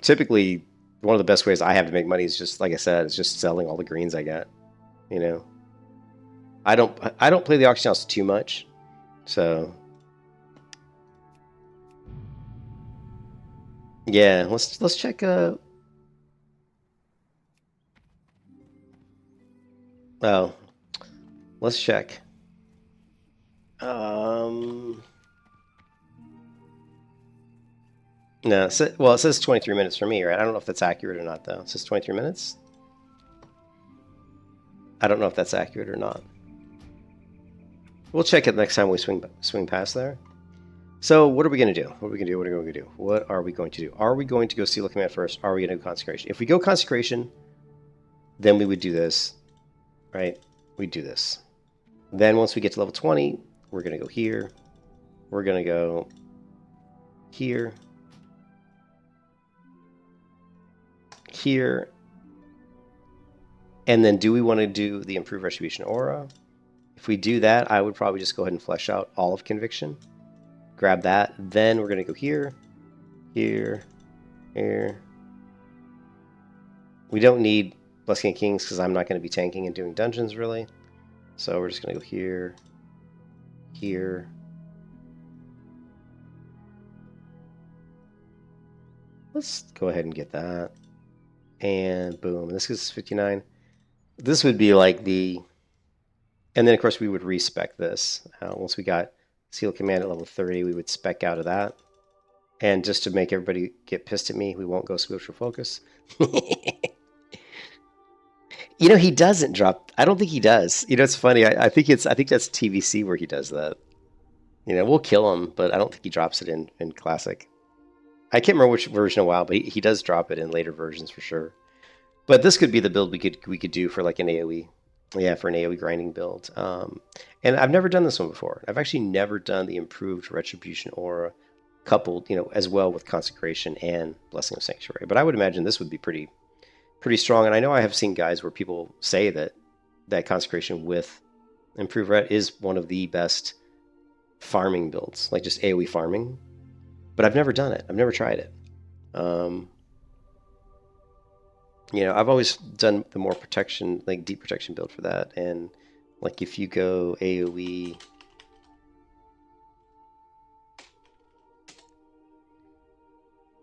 Typically, one of the best ways I have to make money is just, like I said, is just selling all the greens I got. I don't play the auction house too much, so yeah. Let's check. Let's check. No, it says 23 minutes for me, right? I don't know if that's accurate or not, though. It says 23 minutes. I don't know if that's accurate or not. We'll check it next time we swing past there. So what are we going to do? What are we going to do? What are we going to do? What are we going to do? Are we going to go Seal of Command first? Are we going to do Consecration? If we go Consecration, then we would do this, right? We'd do this. Then once we get to level 20, we're going to go here. We're going to go here. Here. And then do we want to do the Improved Retribution Aura? If we do that, I would probably just go ahead and flesh out all of Conviction. Grab that. Then we're going to go here, here, here. We don't need Blessing of Kings because I'm not going to be tanking and doing dungeons, really. So we're just going to go here, here. Let's go ahead and get that. And boom. This is 59. This would be like the... And then, of course, we would respec this. Once we got Seal Command at level 30, we would spec out of that. And just to make everybody get pissed at me, we won't go Spiritual Focus. He doesn't drop... I don't think he does. It's funny. I think that's TVC where he does that. We'll kill him, but I don't think he drops it in Classic. I can't remember which version of WoW, but he does drop it in later versions for sure. But this could be the build we could do for like an AoE. Yeah, for an AoE grinding build. And I've never done this one before. I've actually never done the Improved Retribution Aura coupled, as well with Consecration and Blessing of Sanctuary. But I would imagine this would be pretty strong. And I know I have seen guys where people say that Consecration with Improved Ret is one of the best farming builds, like just AoE farming. But I've never done it. I've never tried it. You know, I've always done the more protection, like deep protection build for that. And like if you go AoE,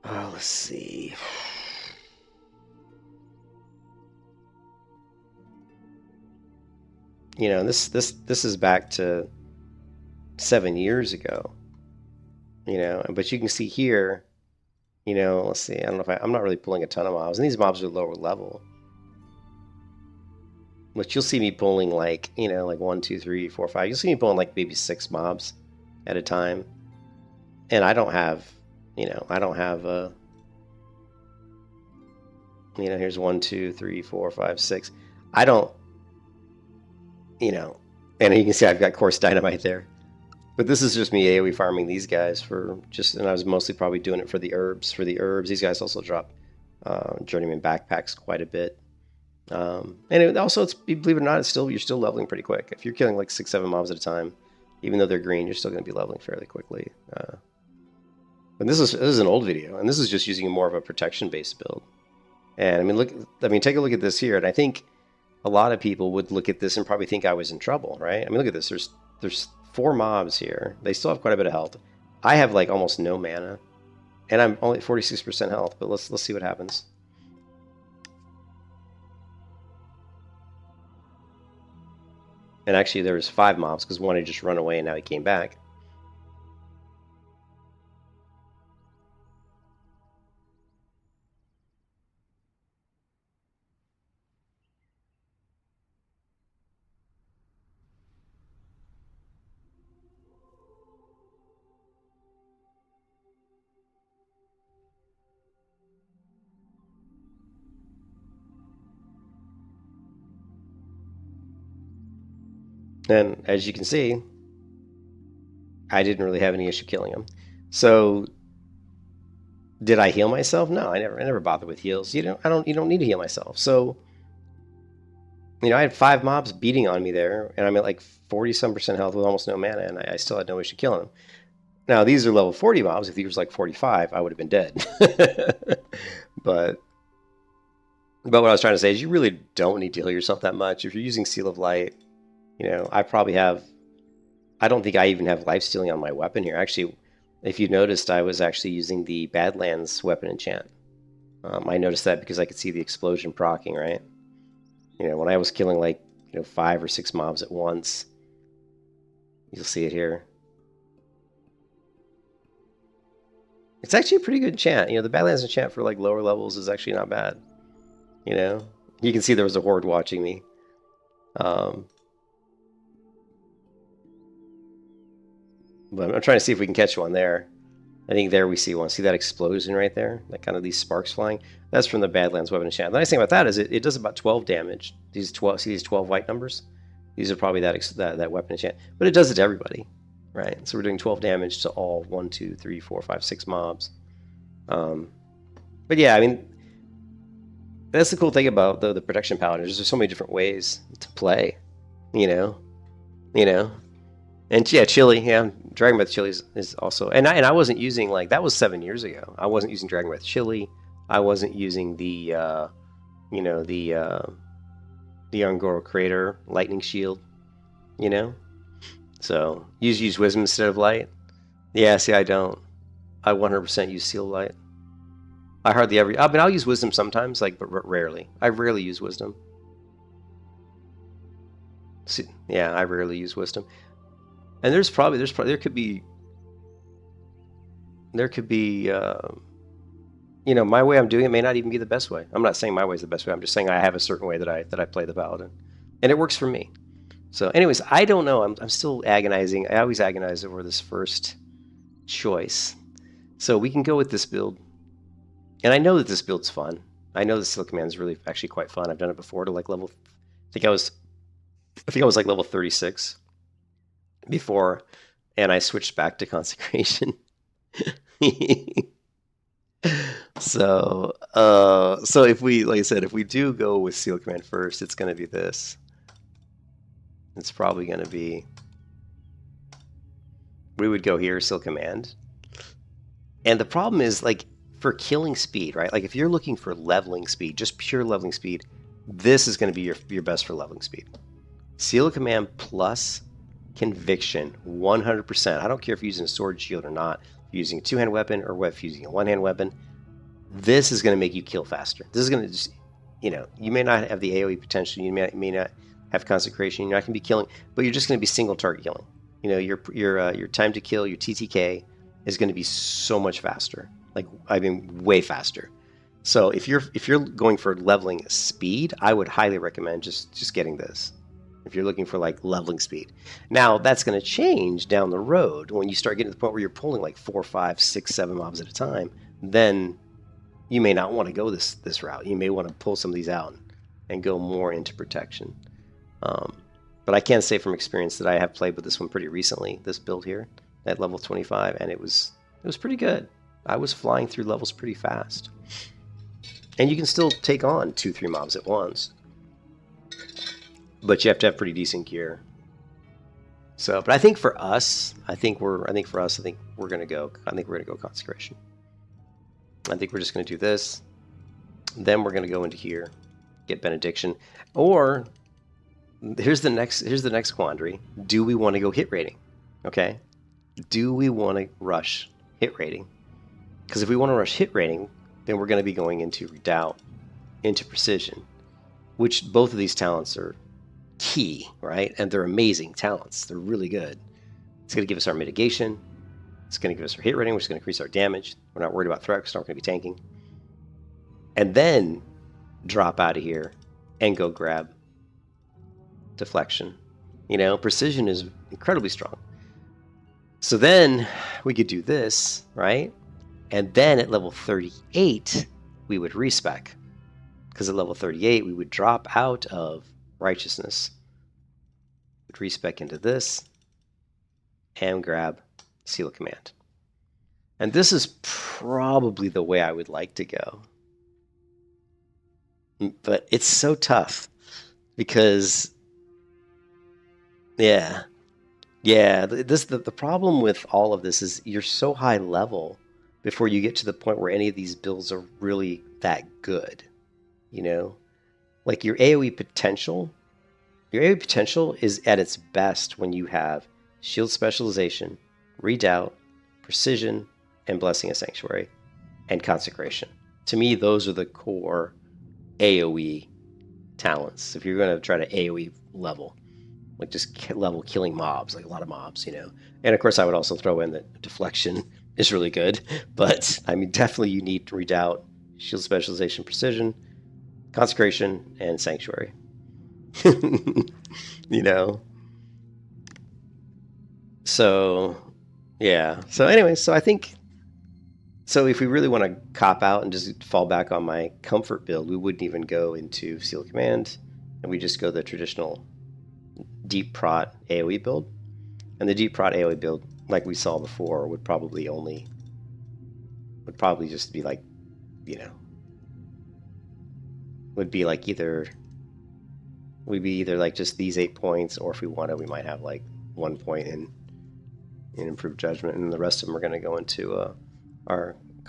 oh, let's see. You know, this is back to 7 years ago. You know, but you can see here, you know, let's see. I don't know if I'm not really pulling a ton of mobs, and these mobs are lower level. Which you'll see me pulling like, you know, like 1, 2, 3, 4, 5. You'll see me pulling like maybe 6 mobs at a time. And I don't have, you know, I don't have a, you know, here's 1, 2, 3, 4, 5, 6. I don't, you know, and you can see I've got coarse dynamite there. But this is just me AoE farming these guys for just, and I was mostly probably doing it for the herbs. For the herbs, these guys also drop journeyman backpacks quite a bit. And it also, it's, believe it or not, it's still, you're still leveling pretty quick. If you're killing like 6, 7 mobs at a time, even though they're green, you're still going to be leveling fairly quickly. But this is an old video, and this is just using more of a protection-based build. And I mean, look, I mean, take a look at this here, and I think a lot of people would look at this and probably think I was in trouble, right? I mean, look at this. There's 4 mobs here. They still have quite a bit of health. I have like almost no mana, and I'm only at 46% health. But let's see what happens. And actually, there was 5 mobs because one had just run away and now he came back. And as you can see, I didn't really have any issue killing him. So did I heal myself? No, I never bothered with heals. You don't need to heal myself. So, you know, I had 5 mobs beating on me there, and I'm at like 40-some% health with almost no mana, and I still had no issue killing them. Now, these are level 40 mobs. If these were like 45, I would have been dead. But what I was trying to say is you really don't need to heal yourself that much. If you're using Seal of Light, you know, I don't think I even have life stealing on my weapon here. Actually, if you noticed, I was actually using the Badlands weapon enchant. I noticed that because I could see the explosion proccing, right? You know, when I was killing like, you know, 5 or 6 mobs at once, you'll see it here. It's actually a pretty good enchant. You know, the Badlands enchant for like lower levels is actually not bad. You know, you can see there was a horde watching me. But I'm trying to see if we can catch one there. I think there we see one. See that explosion right there? Like kind of these sparks flying? That's from the Badlands weapon enchant. The nice thing about that is it does about 12 damage. These 12, see these 12 white numbers? These are probably that weapon enchant. But it does it to everybody, right? So we're doing 12 damage to all 1, 2, 3, 4, 5, 6 mobs. But yeah, I mean, that's the cool thing about the protection paladin. There's so many different ways to play, you know. And yeah, Chili, yeah, Dragon Breath Chili is also, and I wasn't using, like, that was 7 years ago. I wasn't using Dragon Breath Chili. I wasn't using the, you know, the Angoro Crater Lightning Shield, you know. So use Wisdom instead of Light. Yeah, see, I don't. I 100% use Seal Light. I hardly ever. I mean, I'll use Wisdom sometimes, like, but rarely. I rarely use Wisdom. See, yeah, I rarely use Wisdom. And there could be, you know, my way I'm doing it may not even be the best way. I'm not saying my way is the best way. I'm just saying I have a certain way that I play the Paladin, and it works for me. So, anyways, I don't know. I'm still agonizing. I always agonize over this first choice. So we can go with this build, and I know that this build's fun. I know the Seal Command is really actually quite fun. I've done it before to like level. I think I was like level 36. Before, and I switched back to consecration. So if we, like I said, if we do go with Seal Command first, it's going to be this. It's probably going to be, we would go here, Seal Command. And the problem is, like, for killing speed, right? Like if you're looking for leveling speed, just pure leveling speed, this is going to be your best for leveling speed. Seal of Command plus Conviction, 100%. I don't care if you're using a sword shield or not, if you're using a two-hand weapon or if you're using a one-hand weapon. This is going to make you kill faster. This is going to just, you know, you may not have the AoE potential, you may not have consecration, you're not going to be killing, but you're just going to be single target killing. You know, your time to kill, your TTK is going to be so much faster. Like, I mean, way faster. So if you're going for leveling speed, I would highly recommend just getting this. If you're looking for like leveling speed. Now that's going to change down the road when you start getting to the point where you're pulling like 4, 5, 6, 7 mobs at a time. Then you may not want to go this route. You may want to pull some of these out and go more into protection. But I can say from experience that I have played with this one pretty recently, this build here at level 25, and it was pretty good. I was flying through levels pretty fast. And you can still take on 2, 3 mobs at once. But you have to have pretty decent gear. So, but I think for us, I think we're gonna go consecration. I think we're just gonna do this. Then we're gonna go into here, get benediction. Or here's the next quandary. Do we want to go hit rating? Okay. Do we want to rush hit rating? Because if we want to rush hit rating, then we're going to be going into redoubt, into precision, which both of these talents are key, right? And they're amazing talents. They're really good. It's going to give us our mitigation. It's going to give us our hit rating, which is going to increase our damage. We're not worried about threat because we're not going to be tanking. And then drop out of here and go grab deflection. You know, precision is incredibly strong. So then we could do this, right? And then at level 38, we would respec. Because at level 38, we would drop out of righteousness. We'd respec into this and grab Seal of Command. And this is probably the way I would like to go. But it's so tough because, yeah, the problem with all of this is you're so high level before you get to the point where any of these builds are really that good, you know? Like your AoE potential is at its best when you have shield specialization, redoubt, precision, and blessing of sanctuary, and consecration. To me, those are the core AoE talents. If you're going to try to AoE level, like just level killing mobs, like a lot of mobs, you know? And of course, I would also throw in that deflection is really good, but I mean, definitely you need redoubt, shield specialization, precision, consecration, and sanctuary. You know? So, yeah. So anyway, so I think, so if we really want to cop out and just fall back on my comfort build, we wouldn't even go into Seal of Command, and we just go the traditional deep prot AoE build. And the deep prot AoE build, like we saw before, would probably just be like, you know, would be either like just these 8 points, or if we wanted, we might have like 1 point in improved judgment, and the rest of them are going to go into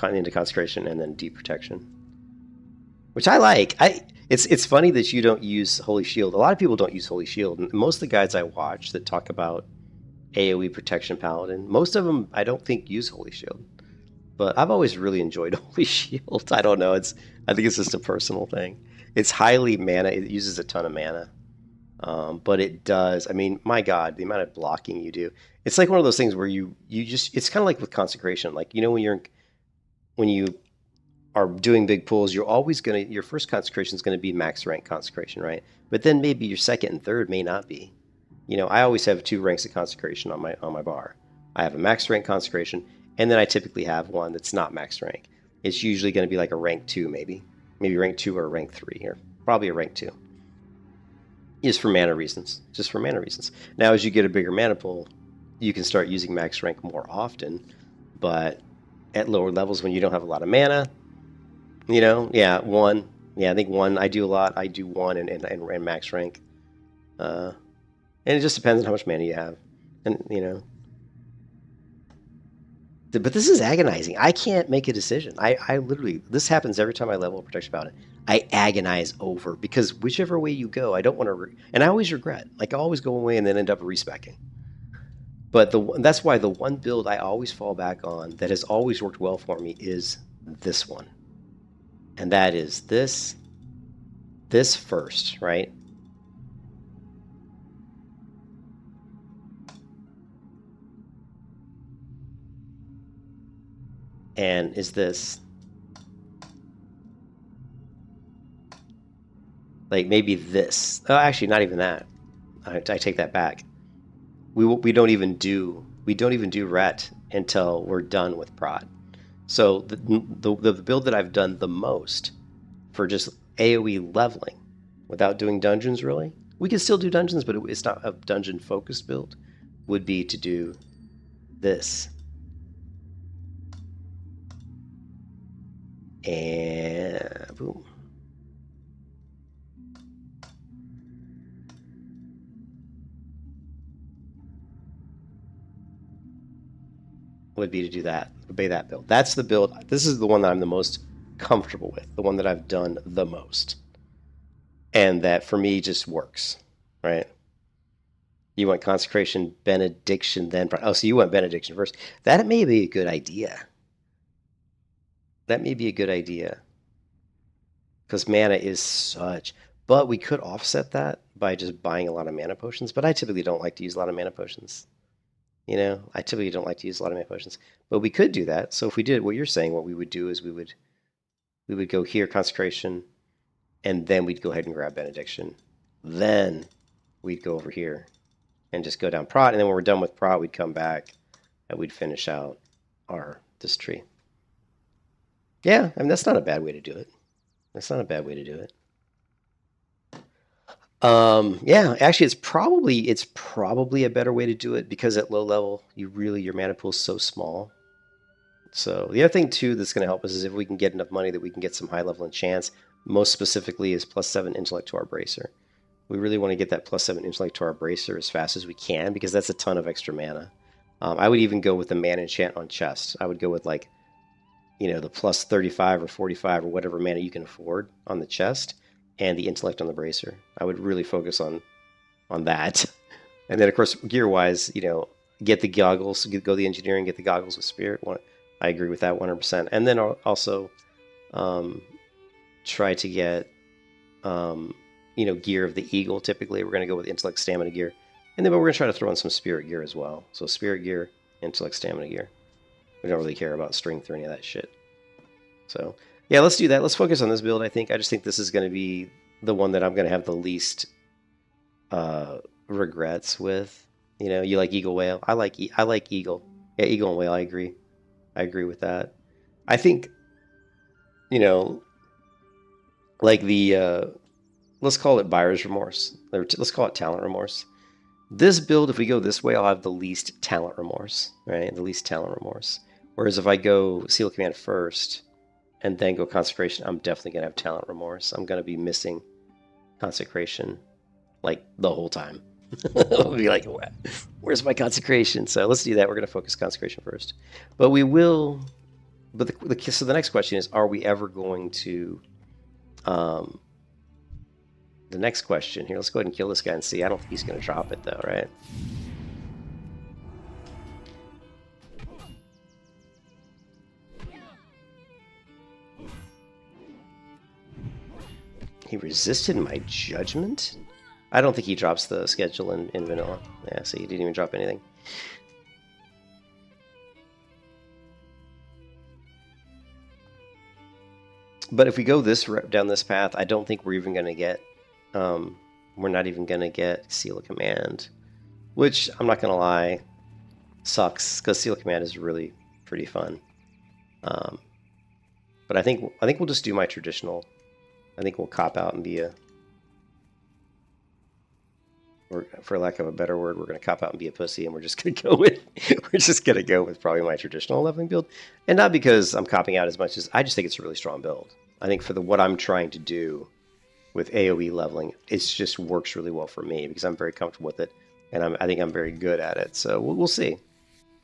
into consecration and then deep protection, which I like. It's funny that you don't use Holy Shield. A lot of people don't use Holy Shield, and most of the guides I watch that talk about AoE protection Paladin, most of them I don't think use Holy Shield. But I've always really enjoyed Holy Shield. I don't know. I think it's just a personal thing. It's highly mana. It uses a ton of mana. But it does. I mean, my God, the amount of blocking you do. It's like one of those things where you just, it's kind of like with consecration. Like, you know, when you are doing big pulls, you're always going to, your first consecration is going to be max rank consecration, right? But then maybe your second and third may not be. You know, I always have 2 ranks of consecration on my bar. I have a max rank consecration, and then I typically have one that's not max rank. It's usually going to be like a rank 2, maybe rank 2 or rank 3, or probably a rank 2. Just for mana reasons. Now, as you get a bigger mana pool, you can start using max rank more often, but at lower levels when you don't have a lot of mana, you know, yeah, 1. Yeah, I think 1 I do a lot. I do 1 and max rank. And it just depends on how much mana you have. And, you know. But this is agonizing. I can't make a decision. I literally, this happens every time I level a protection paladin. I agonize over, because whichever way you go, I don't want to, and I always regret. Like I always go away and then end up respecking. But that's why the one build I always fall back on that has always worked well for me is this one. And that is this first, right? And is this like maybe this? Oh, actually, not even that. I take that back. We don't even do ret until we're done with prod. So the build that I've done the most for just AoE leveling without doing dungeons, really, we can still do dungeons, but it's not a dungeon focused build, would be to do this. And boom. Would be to do that, obey that build. That's the build. This is the one that I'm the most comfortable with, the one that I've done the most, and that for me just works, right? You want consecration, benediction, then so you want benediction first. That may be a good idea. That may be a good idea, because mana is such. But we could offset that by just buying a lot of mana potions. But I typically don't like to use a lot of mana potions. You know, I typically don't like to use a lot of mana potions, but we could do that. So if we did what you're saying, what we would do is we would go here, consecration, and then we'd go ahead and grab benediction. Then we'd go over here and just go down prot, and then when we're done with prot, we'd come back and we'd finish out this tree. Yeah, I mean that's not a bad way to do it. That's not a bad way to do it. Yeah, actually, it's probably a better way to do it, because at low level, your mana pool is so small. So the other thing too that's going to help us is if we can get enough money that we can get some high level enchants. Most specifically, is +7 intellect to our bracer. We really want to get that +7 intellect to our bracer as fast as we can, because that's a ton of extra mana. I would even go with the mana enchant on chest. I would go with like, the +35 or 45 or whatever mana you can afford on the chest, and the intellect on the bracer. I would really focus on that. And then, of course, gear-wise, get the goggles, go the engineering, get the goggles with spirit. I agree with that 100%. And then also try to get, gear of the eagle. Typically, we're going to go with intellect, stamina gear. And then we're going to try to throw in some spirit gear as well. So spirit gear, intellect, stamina gear. We don't really care about strength or any of that shit. So yeah, let's do that. Let's focus on this build, I think. I just think this is going to be the one that I'm going to have the least regrets with. You like Eagle Whale. I like Eagle. Yeah, Eagle and Whale, I agree. I agree with that. I think, like the, let's call it buyer's remorse. Let's call it talent remorse. This build, if we go this way, I'll have the least talent remorse, right? The least talent remorse. Whereas if I go Seal of Command first, and then go consecration, I'm definitely going to have talent remorse. I'm going to be missing consecration like the whole time. I'll be like, where's my consecration? So let's do that. We're going to focus consecration first. But we will, so the next question is, are we ever going to, the next question here, let's go ahead and kill this guy and see. I don't think he's going to drop it though, right? He resisted my judgment? I don't think he drops the schedule in vanilla. Yeah, so he didn't even drop anything. But if we go down this path, I don't think we're even going to get, we're not even going to get Seal of Command, which I'm not going to lie, sucks, because Seal of Command is really pretty fun. But I think we'll just do my traditional. I think we'll cop out and be a, or for lack of a better word, we're going to cop out and be a pussy, and we're just going to go with probably my traditional leveling build. And not because I'm copping out as much as, I just think it's a really strong build. I think for what I'm trying to do with AoE leveling, it just works really well for me, because I'm very comfortable with it, and I think I'm very good at it. So we'll see.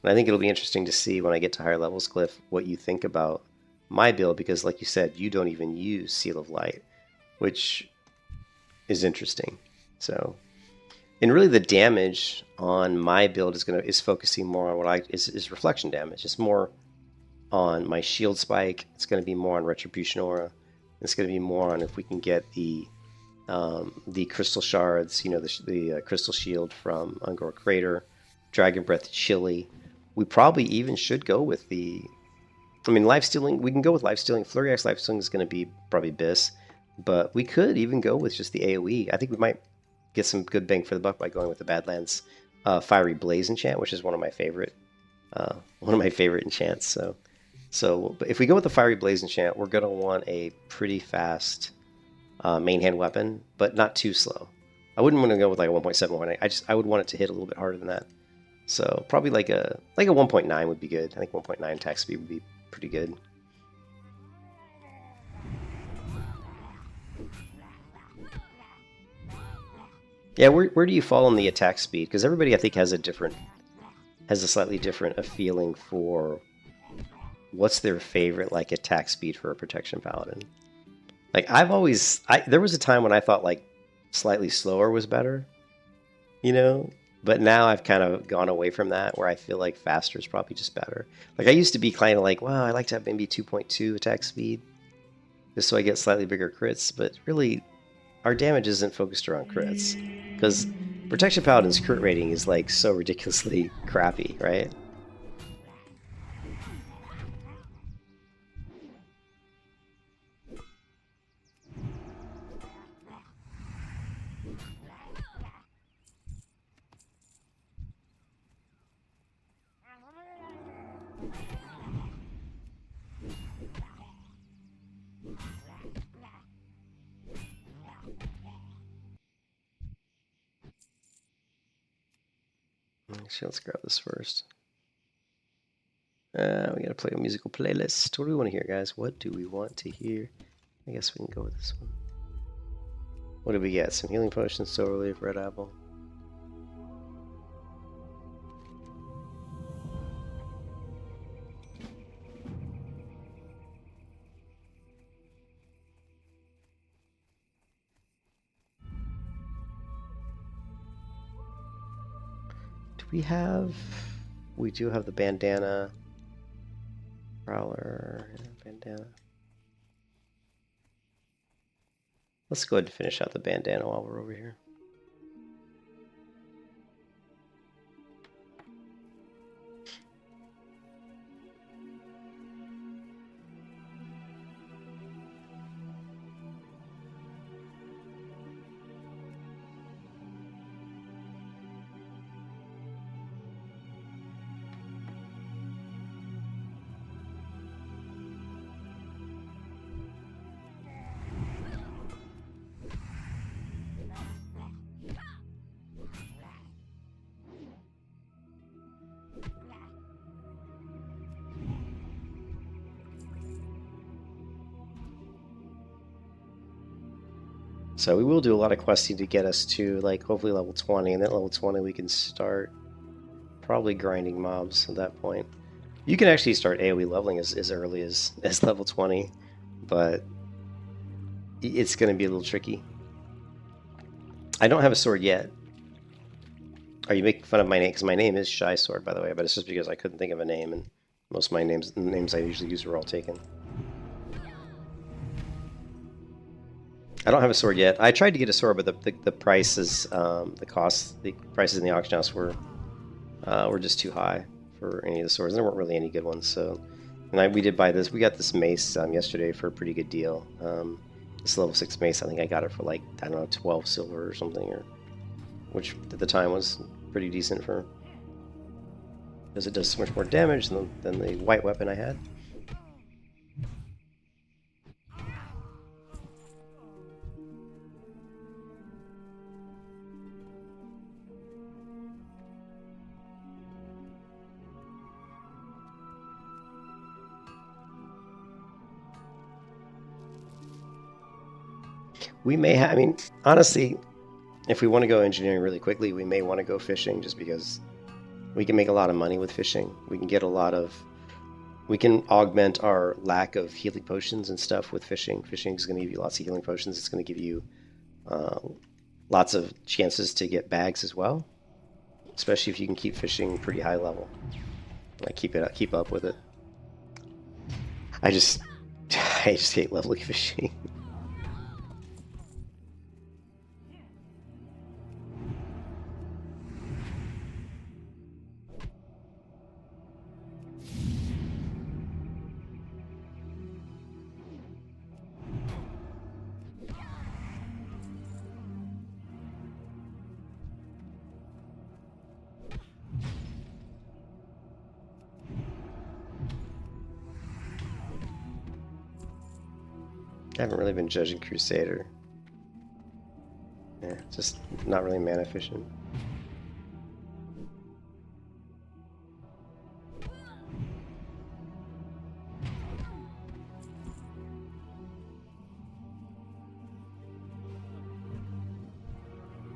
And I think it'll be interesting to see when I get to higher levels, Cliff, what you think about my build, because like you said, you don't even use Seal of Light, which is interesting. So, and really the damage on my build is focusing more on what is reflection damage. It's more on my shield spike. It's going to be more on retribution aura. It's going to be more on if we can get the crystal shards, you know, the crystal shield from Ungor Crater, Dragon Breath Chili. We probably even should go with the, I mean, life stealing. We can go with life stealing. Flurry Axe life stealing is going to be probably Biss, but we could even go with just the AOE. I think we might get some good bang for the buck by going with the Badlands Fiery Blaze enchant, which is one of my favorite enchants. So if we go with the Fiery Blaze enchant, we're going to want a pretty fast main hand weapon, but not too slow. I wouldn't want to go with like a 1.71. I would want it to hit a little bit harder than that. So probably like a 1.9 would be good. I think 1.9 attack speed would be pretty good. Yeah, where do you fall on the attack speed? Because everybody I think has a slightly different feeling for what's their favorite like attack speed for a protection paladin. Like there was a time when I thought like slightly slower was better, you know, but now I've kind of gone away from that where I feel like faster is probably just better. Like I used to be kind of like, wow, I like to have maybe 2.2 attack speed just so I get slightly bigger crits, but really our damage isn't focused around crits because protection paladin's crit rating is like so ridiculously crappy, right? Actually, let's grab this first. We gotta play a musical playlist. What do we want to hear, guys? What do we want to hear? I guess we can go with this one. What did we get? Some healing potions, soul relief, red apple. We do have the bandana. Prowler, bandana. Let's go ahead and finish out the bandana while we're over here. So we will do a lot of questing to get us to like hopefully level 20, and then at level 20 we can start probably grinding mobs at that point. You can actually start AoE leveling as early as level 20, but it's going to be a little tricky. I don't have a sword yet. Are you making fun of my name? Because my name is Shy Sword, by the way, but it's just because I couldn't think of a name, and most of my names I usually use are all taken. I don't have a sword yet. I tried to get a sword, but the prices, the prices in the auction house were just too high for any of the swords. There weren't really any good ones. So, and we did buy this. We got this mace yesterday for a pretty good deal. This level 6 mace, I think I got it for like, I don't know, 12 silver or something, which at the time was pretty decent for, because it does so much more damage than the white weapon I had. We may have, I mean, honestly, if we want to go engineering really quickly, we may want to go fishing just because We can make a lot of money with fishing. We can get a lot of... We can augment our lack of healing potions and stuff with fishing. Fishing is going to give you lots of healing potions. It's going to give you lots of chances to get bags as well, especially if you can keep fishing pretty high level. Like keep up with it. I just hate leveling fishing. I haven't really been judging Crusader. Yeah, just not really mana efficient.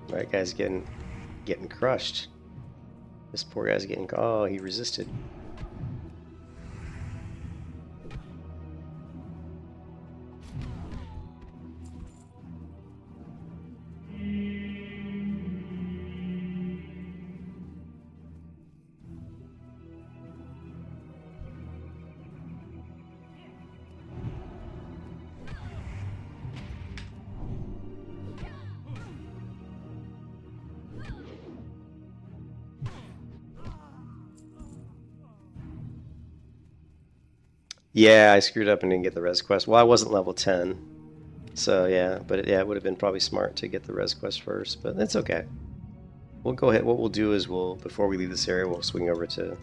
That guy's getting crushed. This poor guy's getting... Oh, he resisted. Yeah, I screwed up and didn't get the res quest. Well, I wasn't level 10. So yeah, but it would have been probably smart to get the res quest first, but that's okay. We'll go ahead. What we'll do is before we leave this area, we'll swing over to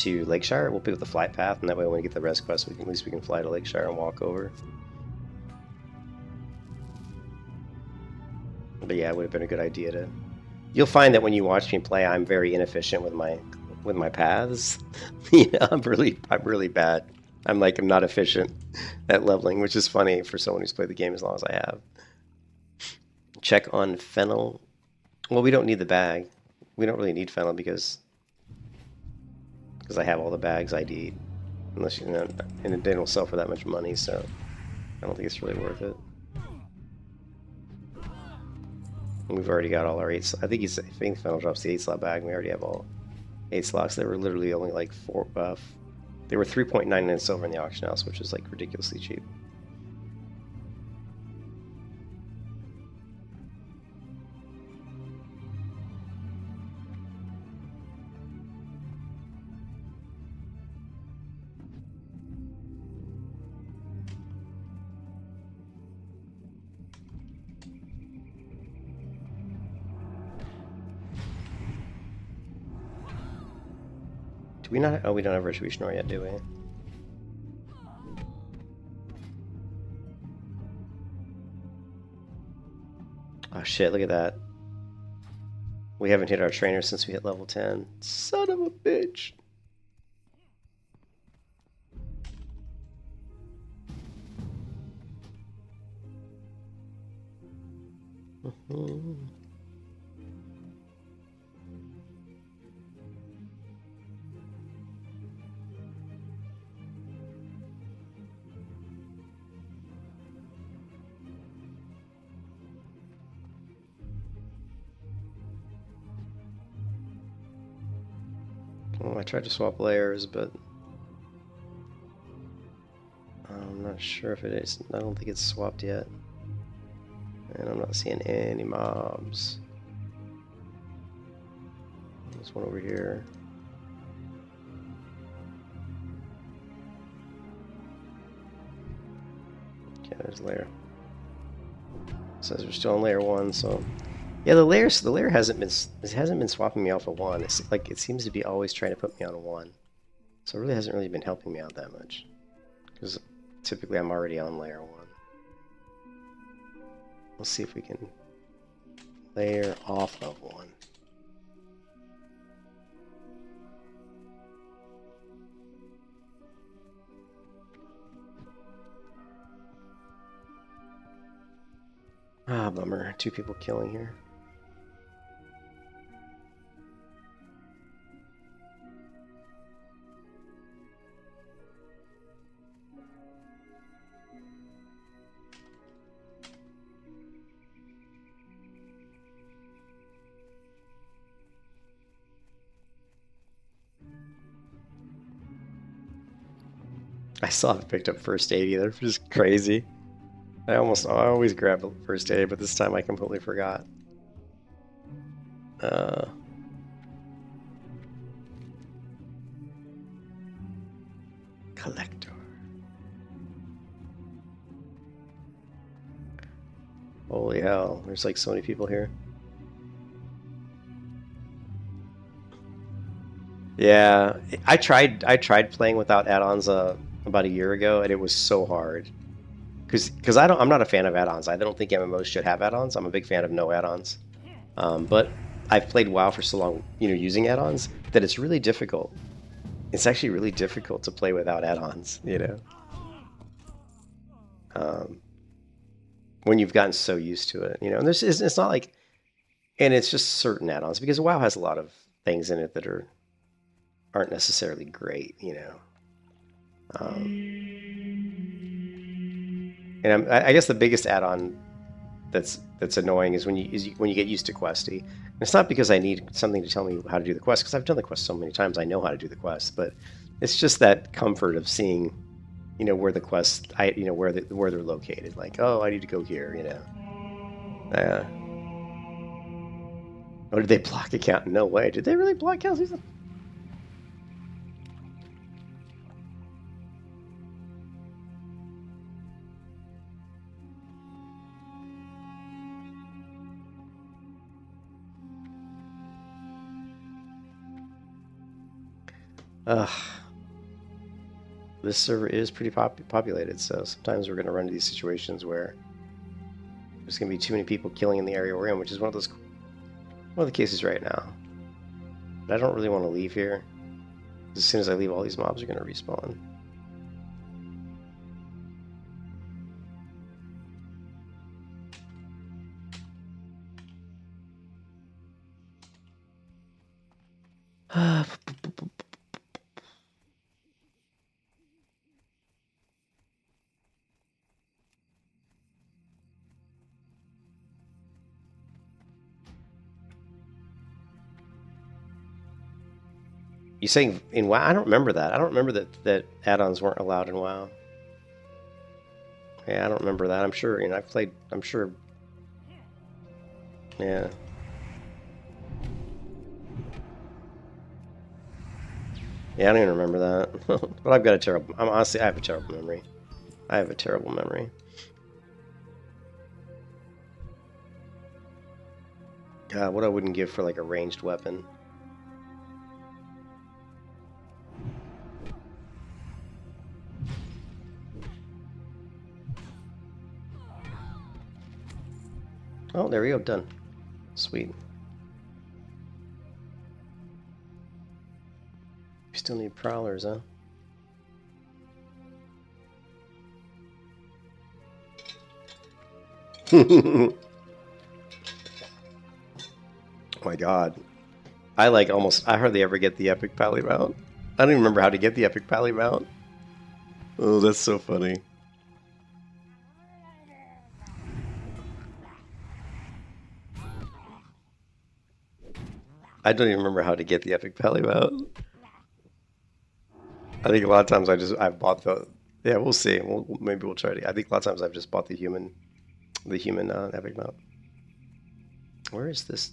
Lakeshire. We'll pick up the flight path, and that way when we get the res quest, at least we can fly to Lakeshire and walk over. But yeah, it would have been a good idea to... You'll find that when you watch me play, I'm very inefficient with my paths. You know, I'm really bad. I'm not efficient at leveling, which is funny for someone who's played the game as long as I have. Check on Fennel. Well, we don't need the bag. We don't really need Fennel because I have all the bags I need. Unless, you know, and they don't sell for that much money, so I don't think it's really worth it. And we've already got all our 8 slots. I think Fennel drops the 8 slot bag, and we already have all 8 slots. They were literally only like 4 buff. They were 3.99 silver in the auction house, which is like ridiculously cheap. Do we not? Oh, we don't have Retribution Ore yet, do we? Oh shit, look at that. We haven't hit our trainer since we hit level 10. Son of a bitch. Oh, I tried to swap layers, but I'm not sure if it is. I don't think it's swapped yet. And I'm not seeing any mobs. There's one over here. Okay, there's layer. It says we're still on layer 1, so yeah, the layer hasn't been swapping me off of 1. It's like it seems to be always trying to put me on a 1. So it really hasn't really been helping me out that much. Because typically I'm already on layer 1. Let's see if we can layer off of 1. Ah, bummer. 2 people killing here. I still haven't picked up first aid either, which is crazy. I always grab first aid, but this time I completely forgot. Collector. Holy hell, there's like so many people here. Yeah, I tried playing without add-ons about a year ago, and it was so hard. Because I'm not a fan of add-ons. I don't think MMOs should have add-ons. I'm a big fan of no add-ons. But I've played WoW for so long, using add-ons, that it's really difficult. It's actually really difficult to play without add-ons, when you've gotten so used to it, And it's not like, and it's just certain add-ons, because WoW has a lot of things in it that aren't necessarily great, And I guess the biggest add-on that's annoying is when you get used to Questy. And it's not because I need something to tell me how to do the quest, because I've done the quest so many times, I know how to do the quest. But it's just that comfort of seeing, where the quest, where they're located. Like, oh, I need to go here, Oh, did they block account? No way. Did they really block account season? This server is pretty populated, so sometimes we're going to run into these situations where there's going to be too many people killing in the area we're in, which is one of the cases right now. But I don't really want to leave here. As soon as I leave, all these mobs are going to respawn. You saying in WoW? I don't remember that. I don't remember that add-ons weren't allowed in WoW. Yeah, I don't remember that. I'm sure, I've played, I'm sure. Yeah. Yeah, I don't even remember that. But I've got a terrible, honestly, I have a terrible memory. I have a terrible memory. God, what I wouldn't give for like a ranged weapon. Oh, there we go, done. Sweet. We still need prowlers, huh? Oh my god. I hardly ever get the epic pally mount. I don't even remember how to get the epic pally mount. Oh, that's so funny. I don't even remember how to get the epic pally mount. I think a lot of times I've bought the, yeah, we'll see. Maybe we'll try to. I think a lot of times I've just bought the human epic mount. Where is this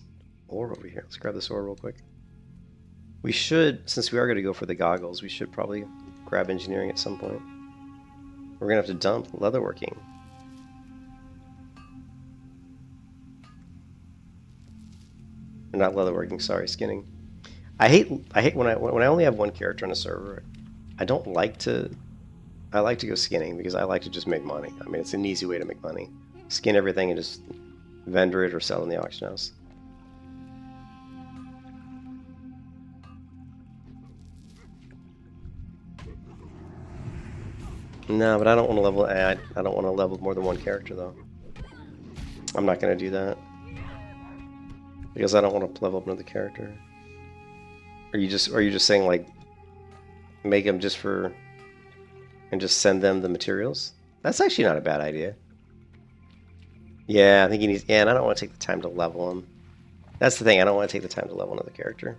ore over here? Let's grab this ore real quick. We should, since we are going to go for the goggles, we should probably grab engineering at some point. We're going to have to dump leatherworking. Not leatherworking, sorry, skinning. I hate when I only have one character on a server. I like to go skinning because I like to just make money. I mean, it's an easy way to make money. Skin everything and just vendor it or sell in the auction house. No, but I don't want to level. I don't want to level more than one character though. I'm not going to do that because I don't want to level up another character. Are you just saying like make them just for and just send them the materials? That's actually not a bad idea. Yeah, I think he needs. Yeah, and I don't want to take the time to level him. That's the thing. I don't want to take the time to level another character.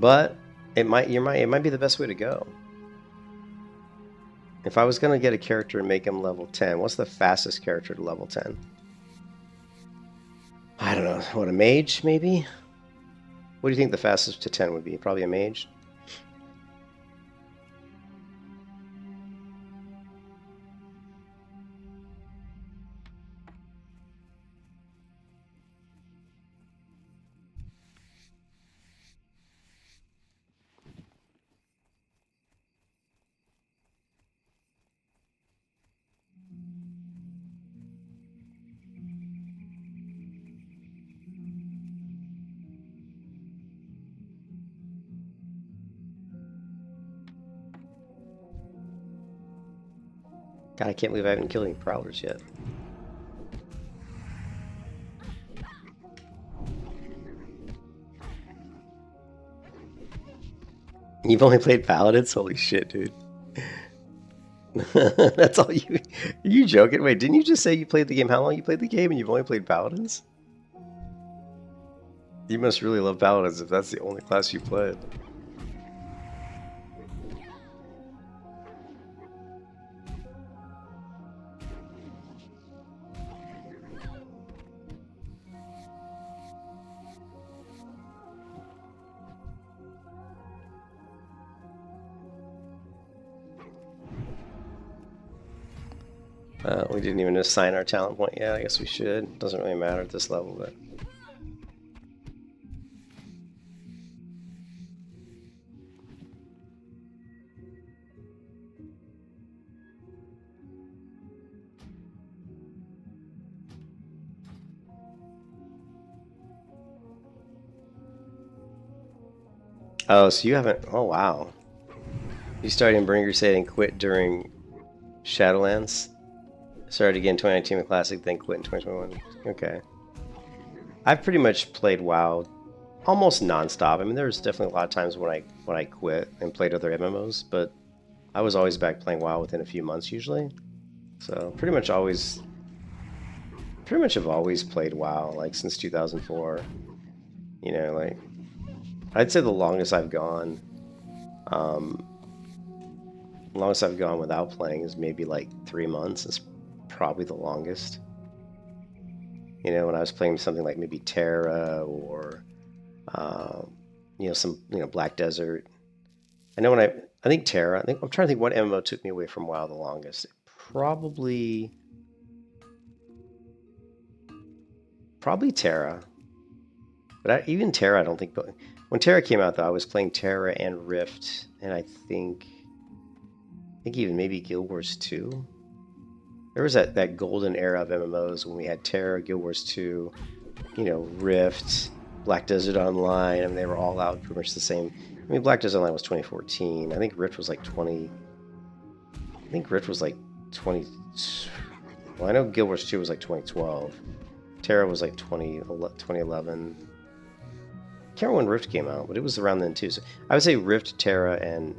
But it might be the best way to go. If I was gonna get a character and make him level 10, what's the fastest character to level 10? I don't know. What, a mage maybe? What do you think the fastest to 10 would be? Probably a mage. God, I can't believe I haven't killed any prowlers yet. You've only played paladins? Holy shit, dude. That's all you... Are you joking? Wait, didn't you just say you played the game? How long you played the game and you've only played paladins? You must really love paladins if that's the only class you played. We didn't even assign our talent point yet. I guess we should. Doesn't really matter at this level, but... Oh, so you haven't... Oh, wow. You started in Burning Crusade and quit during Shadowlands? Started again in 2019 with Classic, then quit in 2021. Okay. I've pretty much played WoW almost non-stop. I mean, there's definitely a lot of times when I quit and played other MMOs, but I was always back playing WoW within a few months usually. So pretty much have always played WoW, like since 2004. You know, like I'd say the longest I've gone without playing is maybe like 3 months. It's probably the longest. You know, when I was playing something like maybe Terra or some Black Desert. I know I think Terra. I'm trying to think what MMO took me away from WoW the longest. Probably Terra. But even Terra, I don't think. When Terra came out, though, I was playing Terra and Rift, and I think even maybe Guild Wars 2. There was that golden era of MMOs when we had Terra, Guild Wars 2, Rift, Black Desert Online. I mean, they were all out pretty much the same. I mean, Black Desert Online was 2014. I think Rift was like 20. I think Rift was like 20. Well, I know Guild Wars 2 was like 2012. Terra was like 2011. I can't remember when Rift came out, but it was around then too. So I would say Rift, Terra, and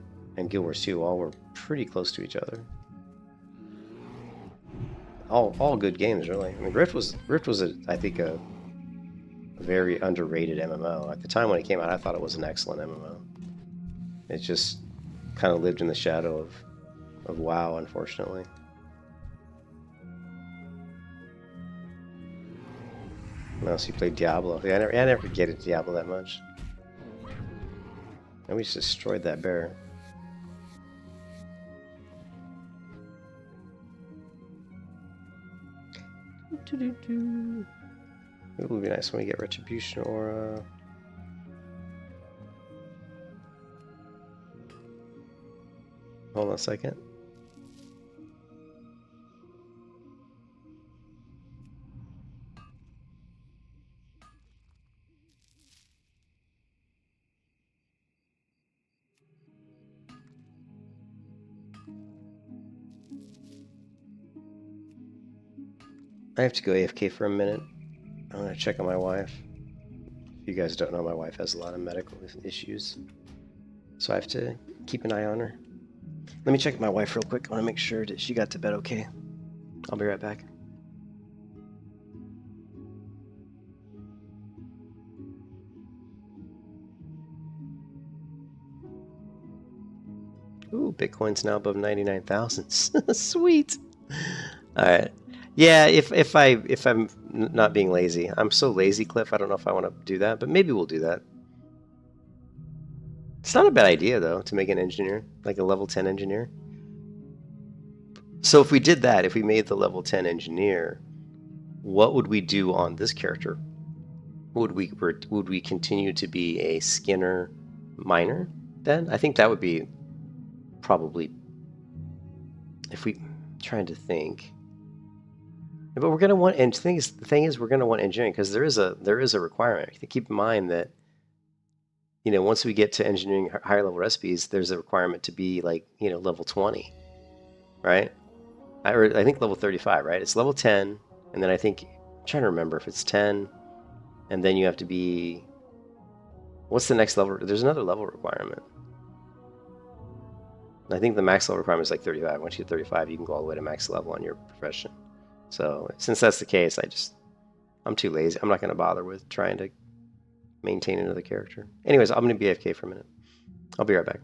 Guild Wars 2 all were pretty close to each other. All good games, really. I mean, Rift was I think a very underrated MMO. At the time when it came out, I thought it was an excellent MMO. It just kind of lived in the shadow of WoW, unfortunately. What else? You played Diablo. Yeah, I never get into Diablo that much. And we just destroyed that bear. It would be nice when we get Retribution or hold on a second. I have to go AFK for a minute. I'm gonna check on my wife. If you guys don't know, my wife has a lot of medical issues, so I have to keep an eye on her. Let me check my wife real quick. I want to make sure that she got to bed okay. I'll be right back. Ooh, Bitcoin's now above 99,000. Sweet. All right. Yeah, if I'm not being lazy, I'm so lazy, Cliff. I don't know if I want to do that, but maybe we'll do that. It's not a bad idea though to make an engineer, like a level 10 engineer. So if we did that, if we made the level 10 engineer, what would we do on this character? Would we continue to be a Skinner miner then? I think that would be probably, if we trying to think. But we're gonna want, and the thing is we're gonna want engineering because there is a requirement. Keep in mind that, you know, once we get to engineering higher level recipes, there's a requirement to be like, you know, level 20, right? I think level 35, right? It's level 10, and then I think, I'm trying to remember if it's 10, and then you have to be, what's the next level? There's another level requirement. I think the max level requirement is like 35. Once you hit 35, you can go all the way to max level on your profession. So since that's the case, I'm too lazy. I'm not going to bother with trying to maintain another character. Anyways, I'm going to be AFK for a minute. I'll be right back.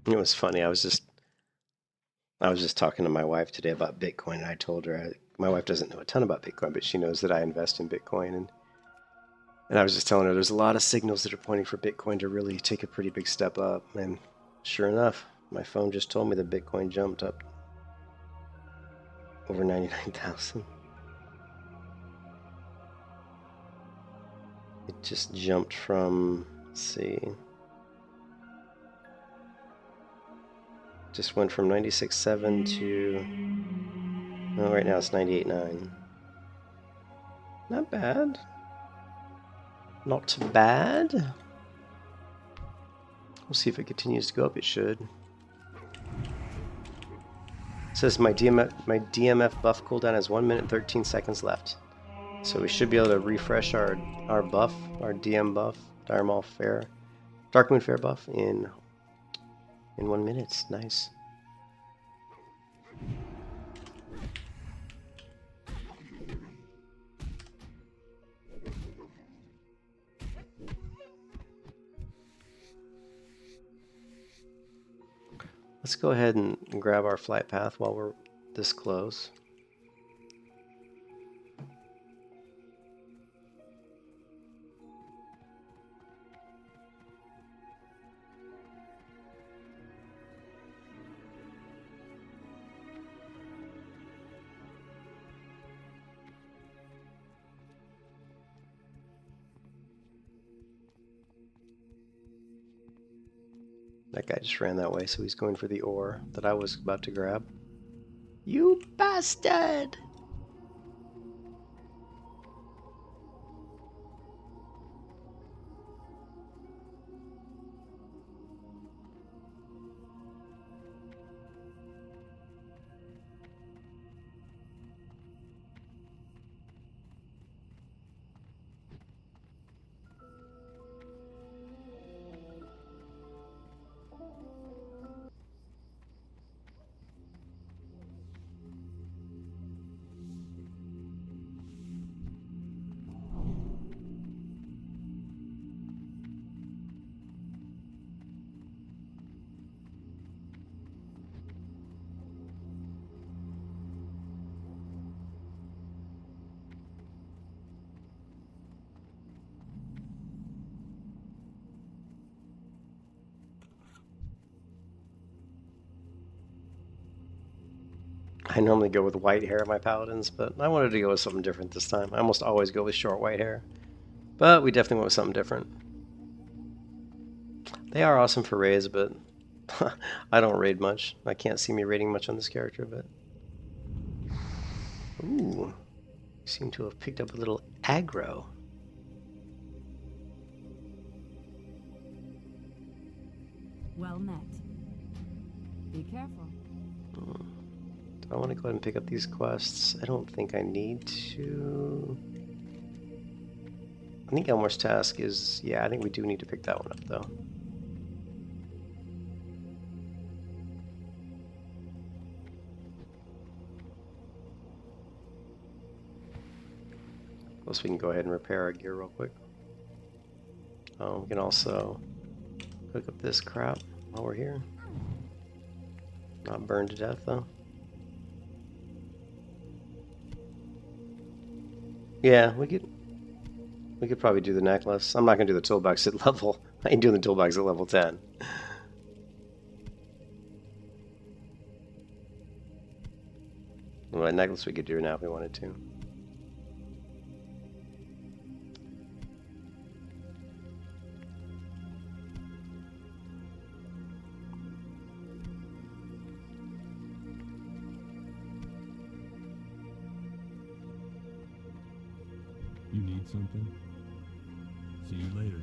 It was funny. I was just talking to my wife today about Bitcoin, and I told her my wife doesn't know a ton about Bitcoin, but she knows that I invest in Bitcoin, and I was just telling her there's a lot of signals that are pointing for Bitcoin to really take a pretty big step up, and sure enough, my phone just told me that Bitcoin jumped up over 99,000. It just jumped from, let's see, just went from 96.7 to, well, right now it's 98.9. Not bad. Not bad. We'll see if it continues to go up. It should. It says my DMF buff cooldown has 1 minute and 13 seconds left. So we should be able to refresh our buff, our DM buff, Darkmoon Faire buff in 1 minute. Nice. Let's go ahead and grab our flight path while we're this close. That guy just ran that way, so he's going for the ore that I was about to grab. You bastard! I normally go with white hair in my paladins, but I wanted to go with something different this time. I almost always go with short white hair, but we definitely went with something different. They are awesome for raids, but I don't raid much. I can't see me raiding much on this character, but... Ooh, seem to have picked up a little aggro. Well met. Be careful. Do I want to go ahead and pick up these quests? I don't think I need to. I think Elmore's task is... Yeah, I think we do need to pick that one up, though. Plus we can go ahead and repair our gear real quick. We can also hook up this crap while we're here. Not burned to death, though. Yeah, we could probably do the necklace. I'm not gonna do the toolbox at level. I ain't doing the toolbox at level 10. Well, a necklace we could do now if we wanted to. You need something? See you later.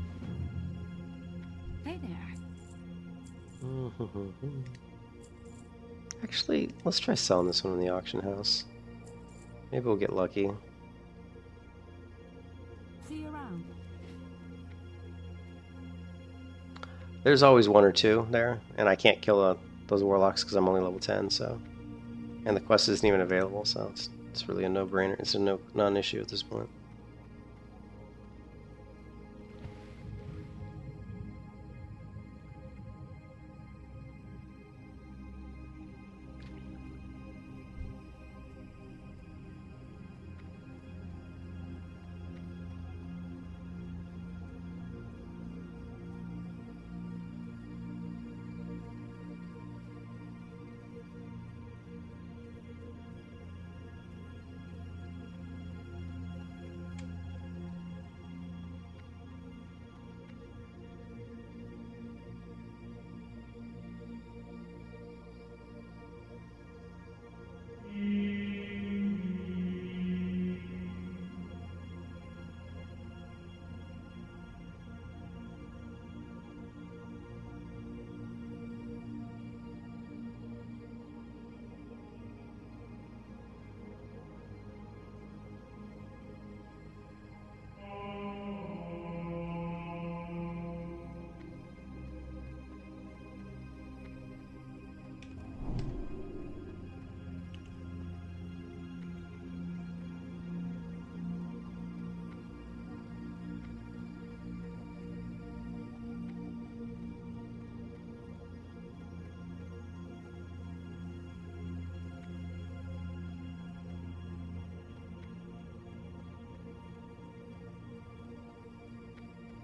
Hey there. Actually, let's try selling this one in the auction house. Maybe we'll get lucky. See you around. There's always one or two there, and I can't kill those warlocks because I'm only level 10, so... And the quest isn't even available, so it's really a no-brainer. It's a non-issue at this point.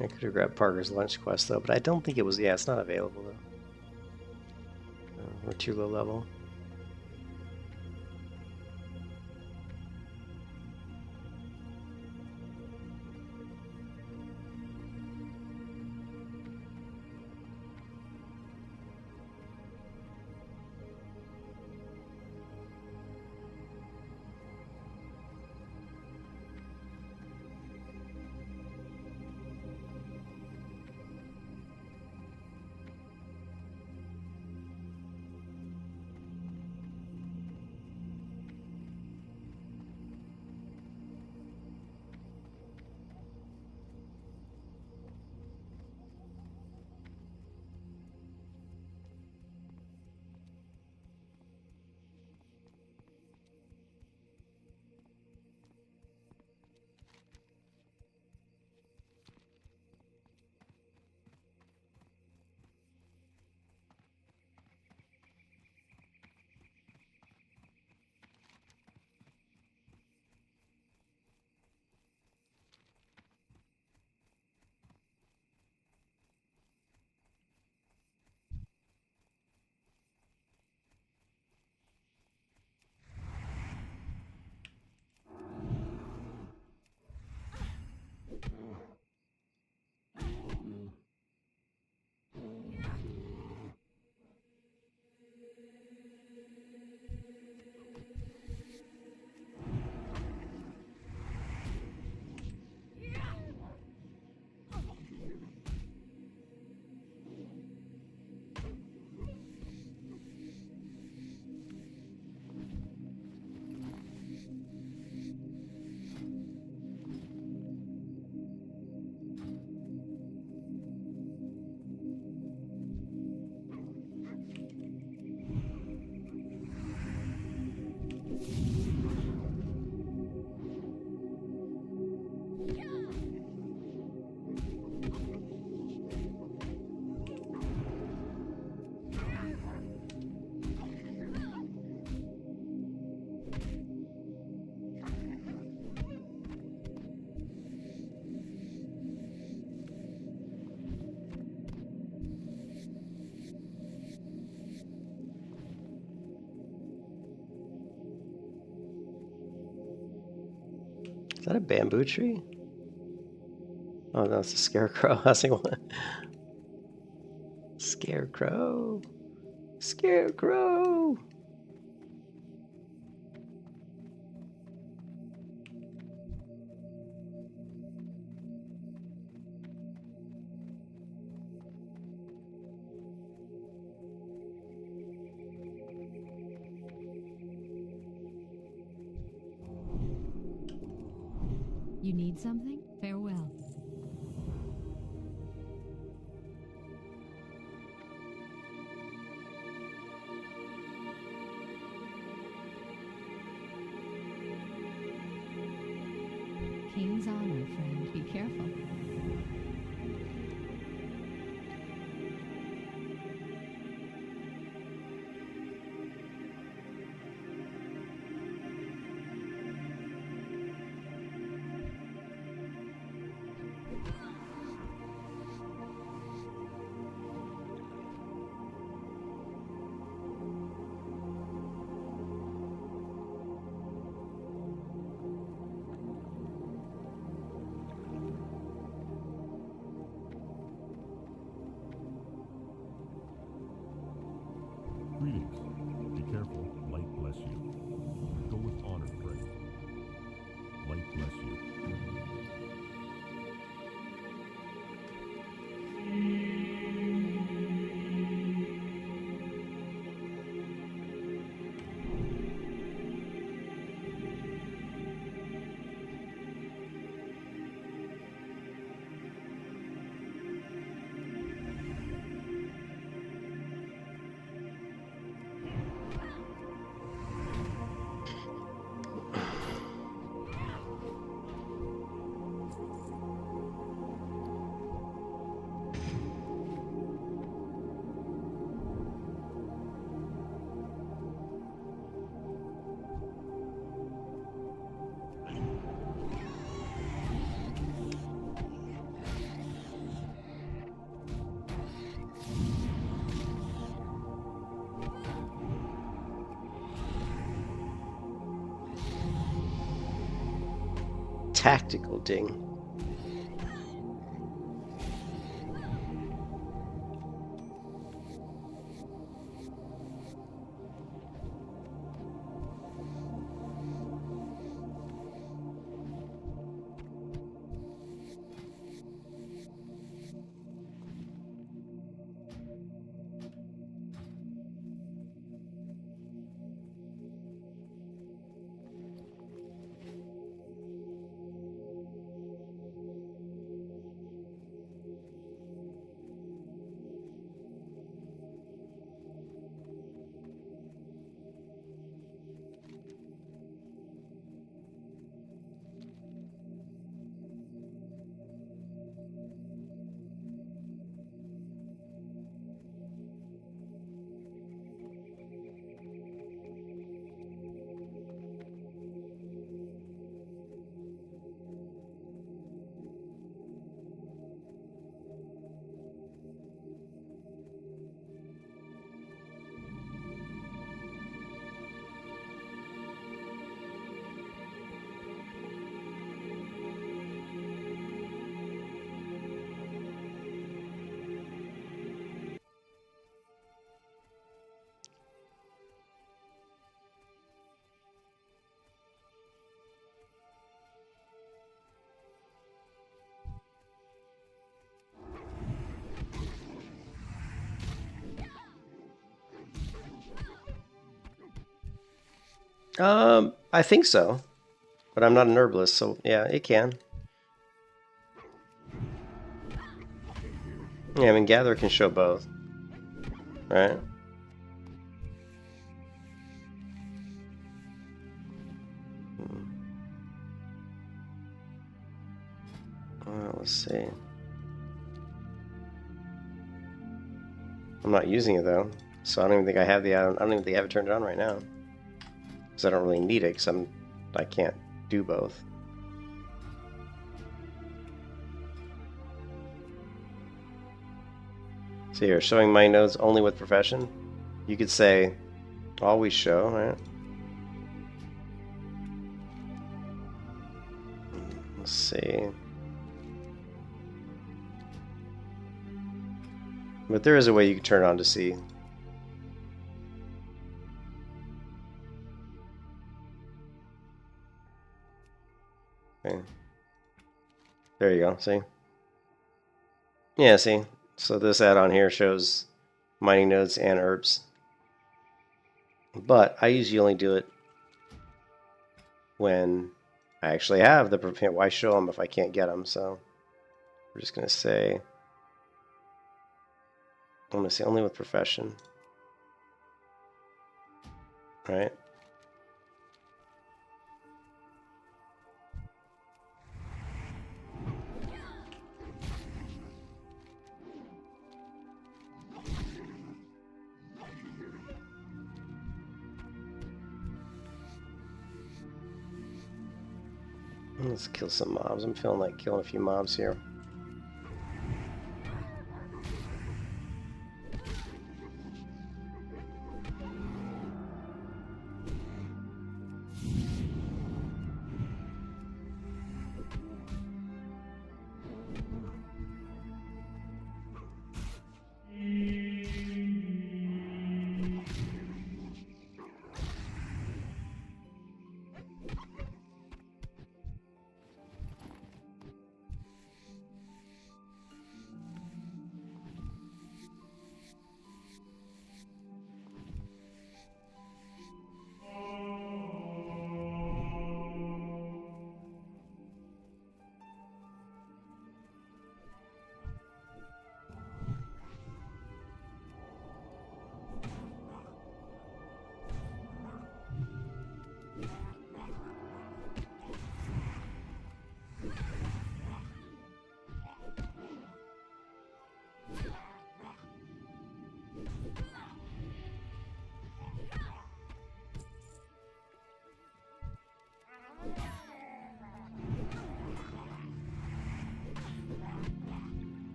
I could have grabbed Parker's lunch quest though, but I don't think it was. Yeah, it's not available though. We're too low level. that a bamboo tree? Oh no, it's a scarecrow. I was like, what? Scarecrow. Scarecrow. You need something? Farewell. King's honor, friend. Be careful. Greetings. Be careful. Light bless you. Go with honor, friend. Light bless you. Tactical ding. I think so, but I'm not an herbalist, so yeah, it can. Yeah, I mean, gather can show both, right? Let's see. I'm not using it though, so I don't even think I have the. I don't even think I have it turned on right now, because I don't really need it, because I can't do both. So here, showing my nodes only with profession. You could say, always show, right? But there is a way you can turn it on to see. Okay. There you go, see? Yeah, see? So this add-on here shows mining nodes and herbs. But I usually only do it when I actually have the... Why show them if I can't get them? So we're just going to say... I'm going to say only with profession. Right? Let's kill some mobs. I'm feeling like killing a few mobs here.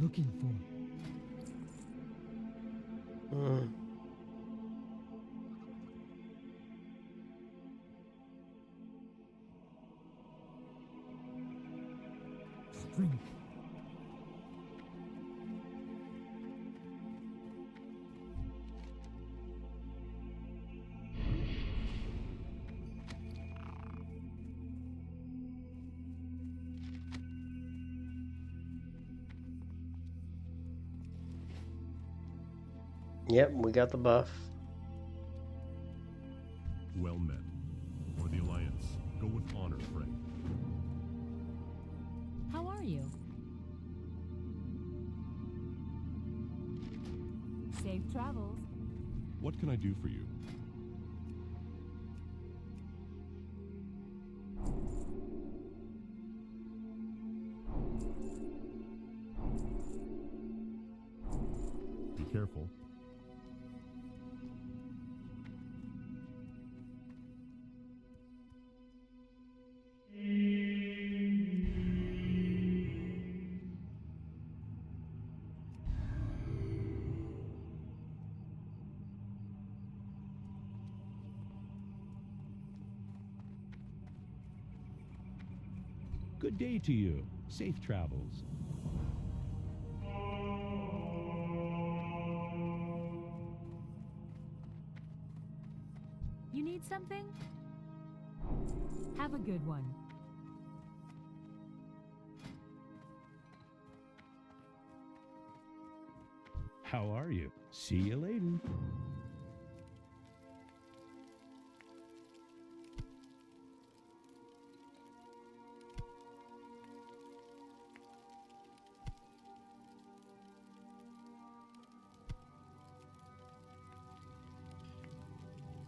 looking for? Strength. Yep, we got the buff. Well met. For the Alliance, go with honor, friend. How are you? Safe travels. What can I do for you? Be careful. Good day to you. Safe travels. You need something? Have a good one. How are you? See you later.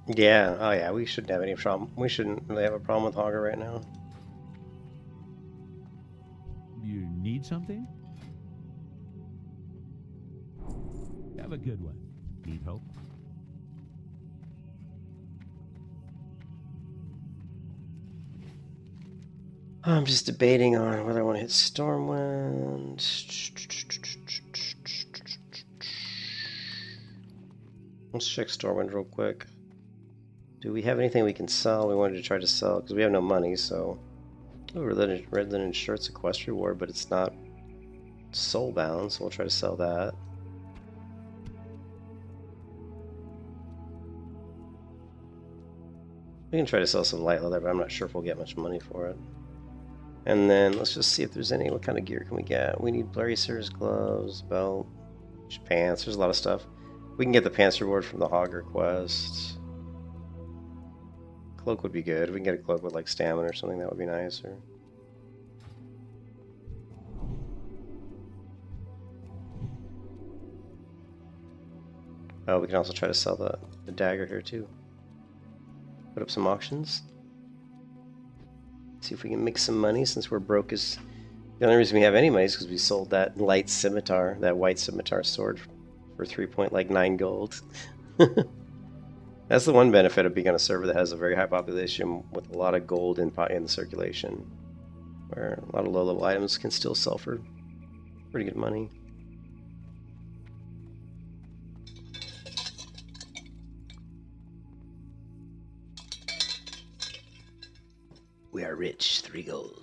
Yeah, oh yeah, we shouldn't have any problem. We shouldn't really have a problem with Hogger right now. You need something? Have a good one. Need help? I'm just debating on whether I want to hit Stormwind. Let's check Stormwind real quick. Do we have anything we can sell? We wanted to try to sell because we have no money, so... Oh, Red Linen Shirt's a quest reward, but it's not soulbound, so we'll try to sell that. We can try to sell some light leather, but I'm not sure if we'll get much money for it. And then let's just see if there's any. What kind of gear can we get? We need bracers, gloves, belt, pants. There's a lot of stuff. We can get the pants reward from the Hogger quest. Cloak would be good. We can get a cloak with like stamina or something. That would be nice. Or oh, we can also try to sell the dagger here too. Put up some auctions. See if we can make some money since we're broke as... The only reason we have any money is because we sold that light scimitar, that white scimitar sword for 3.9 gold. That's the one benefit of being on a server that has a very high population with a lot of gold in the circulation, where a lot of low-level items can still sell for pretty good money. We are rich, 3 gold.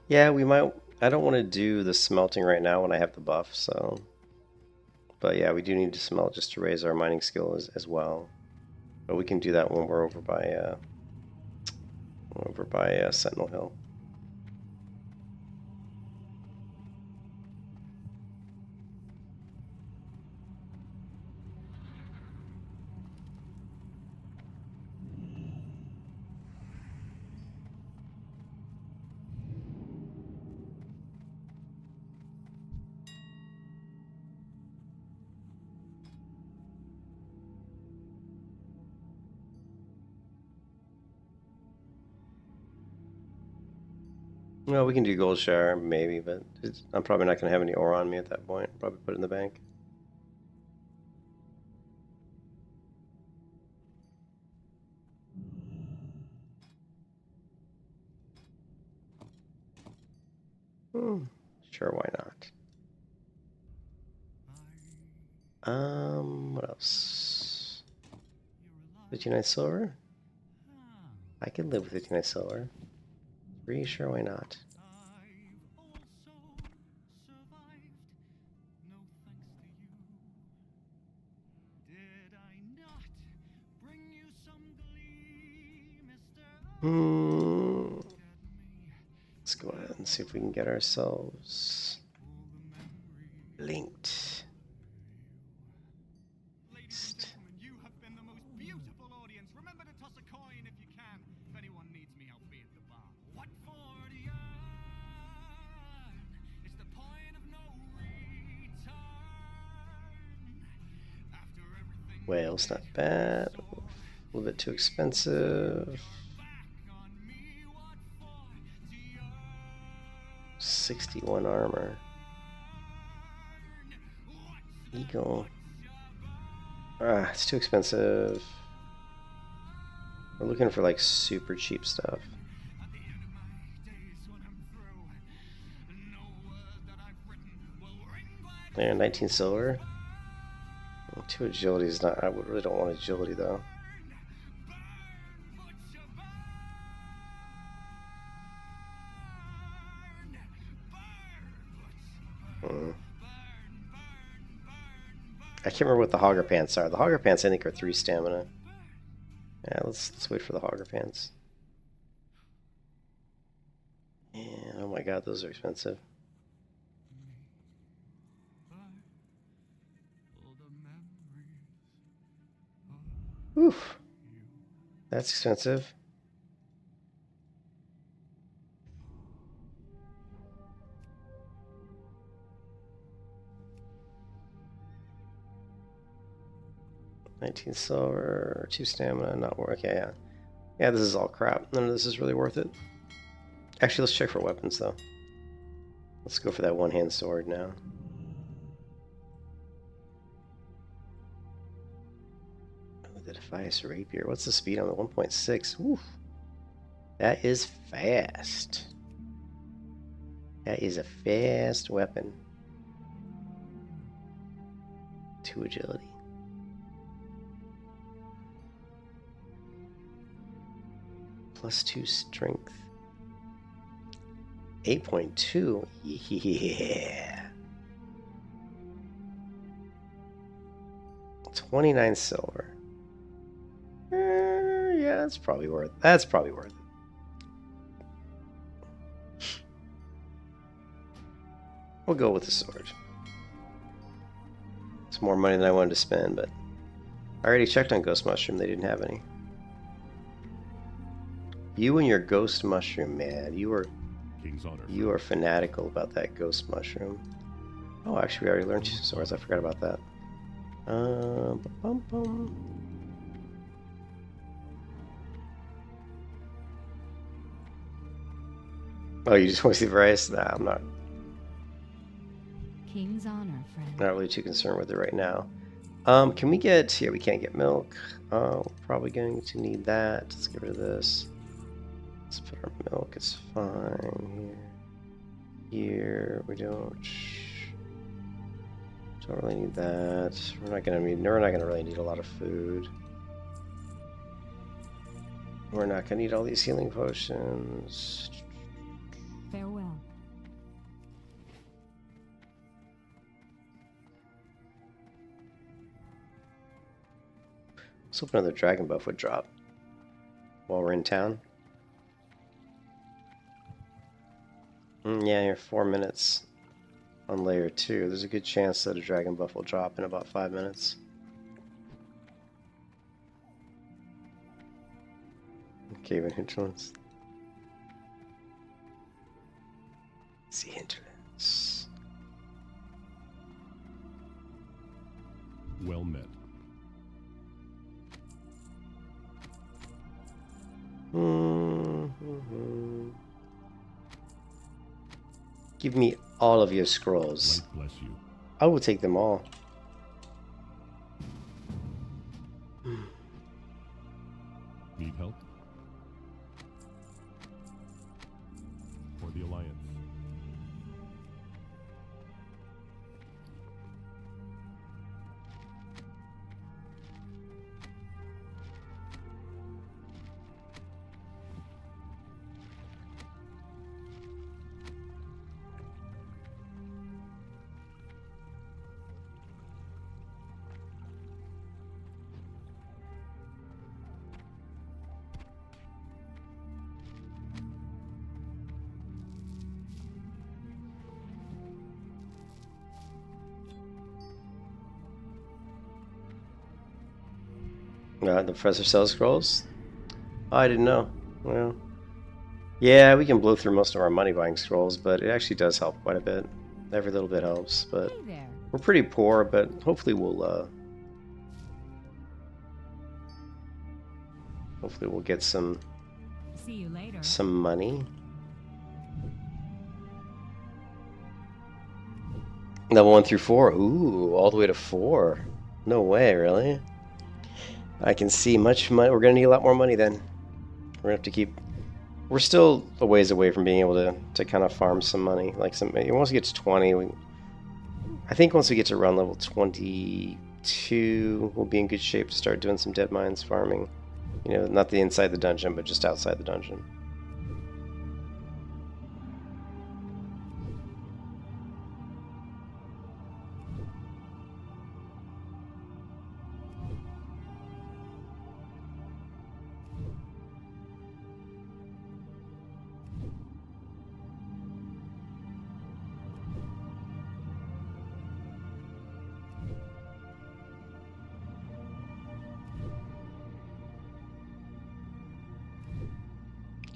Yeah, we might... I don't want to do the smelting right now when I have the buff, so... But yeah, we do need to smelt just to raise our mining skill as well. But we can do that when we're over by Sentinel Hill. Well, we can do gold share, maybe, but I'm probably not going to have any ore on me at that point. Probably put it in the bank. Sure, why not? What else? 59 silver? I can live with 59 silver. 3, sure, why not? Let's go ahead and see if we can get ourselves linked. You have been the most beautiful audience. Remember to toss a coin if you can. If anyone needs me, I'll be at the bar. What for the earn? It's the point of no return. After everything. Whale's not bad. A little bit too expensive. 61 armor. Eagle. Ah, it's too expensive. We're looking for like super cheap stuff. There, 19 silver. 2 agility is not. I really don't want agility though. I can't remember what the hogger pants are. The hogger pants I think are 3 stamina. Yeah, let's wait for the hogger pants. And oh my god, those are expensive. Oof. That's expensive. $19 silver, 2 stamina, not worth. Okay, yeah. Yeah, this is all crap. None of this is really worth it. Actually, let's check for weapons, though. Let's go for that one-hand sword now. The Defias Rapier. What's the speed on the 1.6? Oof. That is fast. That is a fast weapon. 2 agility. +2 strength. 8.2. Yeah. 29 silver. Yeah, that's probably worth. That's probably worth it. We'll go with the sword. It's more money than I wanted to spend, but I already checked on Ghost Mushroom. They didn't have any. You and your Ghost Mushroom, man. You are fanatical about that Ghost Mushroom. Oh, actually, we already learned 2 swords. I forgot about that. Oh, you just want to see the price? Nah, I'm not. King's honor, friend. Not really too concerned with it right now. Can we get here? We can't get milk. We're probably going to need that. Let's get rid of this. Let's put our milk. It's fine here. We don't really need that. We're not gonna really need a lot of food. We're not gonna need all these healing potions. Farewell. Let's hope another dragon buff would drop while we're in town. Yeah, you're 4 minutes on layer 2. There's a good chance that a dragon buff will drop in about 5 minutes. Cave and hinterlands. See hinterlands. Well met. Give me all of your scrolls. Light bless you. I will take them all. Need help? For the Alliance. The Professor sells scrolls? Oh, I didn't know. Well, yeah, we can blow through most of our money buying scrolls, but it actually does help quite a bit. Every little bit helps, but Hey there. we're pretty poor, but hopefully we'll get some See you later. money. Level 1 through 4. Ooh, all the way to 4. No way, really? I can see much money. We're going to need a lot more money then. We're going to have to keep... We're still a ways away from being able to kind of farm some money. Like once we get to 20, I think once we get to around level 22, we'll be in good shape to start doing some dead mines farming. You know, not the inside the dungeon, but just outside the dungeon.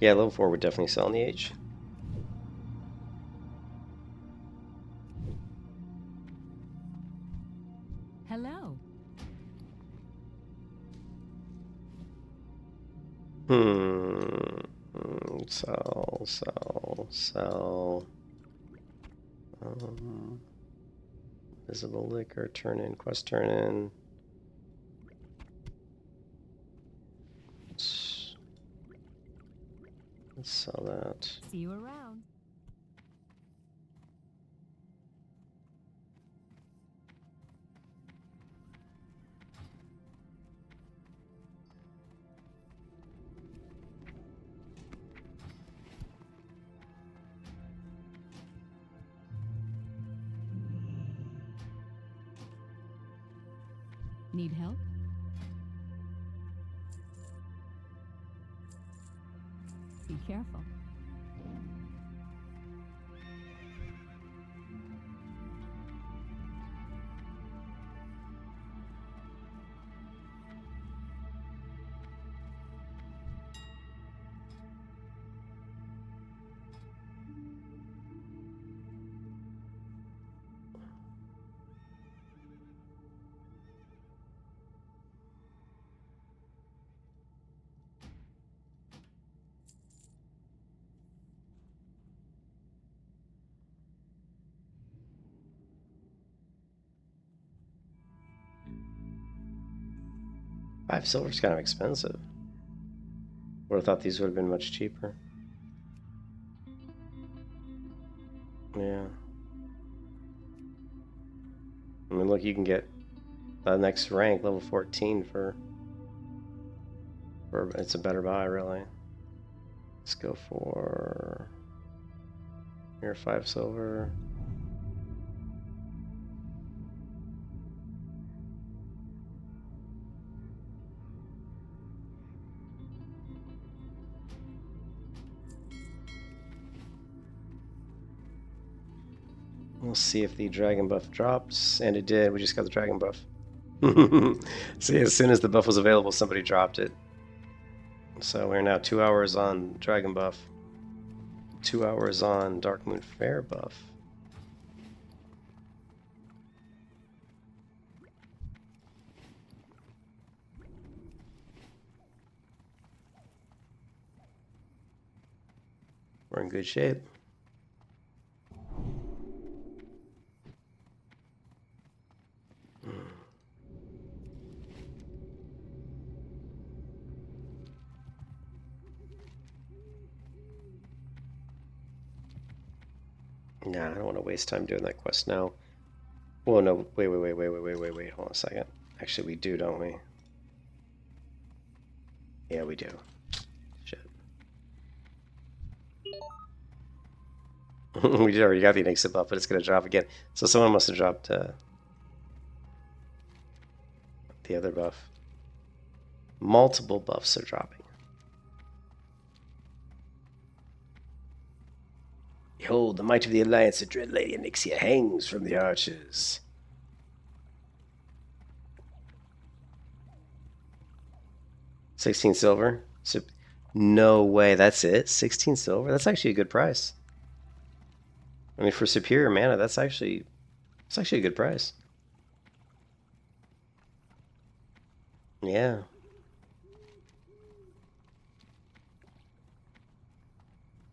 Yeah, level 4 would definitely sell in the age. Hello. Sell. Visible liquor, turn in, quest turn in. Let's sell that. See you around. Need help? Be careful. $5 silver's kind of expensive. Would have thought these would have been much cheaper. Yeah. I mean, look, you can get the next rank, level 14, for it's a better buy, really. Let's go for here, 5 silver. We'll see if the dragon buff drops, and it did. We just got the dragon buff. See, as soon as the buff was available, somebody dropped it. So we're now 2 hours on dragon buff, 2 hours on Darkmoon Faire buff. We're in good shape. Nah, I don't want to waste time doing that quest now. Well, no, wait, hold on a second. Actually, we do, don't we? Yeah, we do. Shit. We already got the Inixa buff, but it's going to drop again. So someone must have dropped the other buff. Multiple buffs are dropping. Behold, the might of the Alliance, the dread Lady Anixia hangs from the arches. $16 silver? No way, that's it? 16 silver? That's actually a good price. I mean, for superior mana, that's actually a good price. Yeah.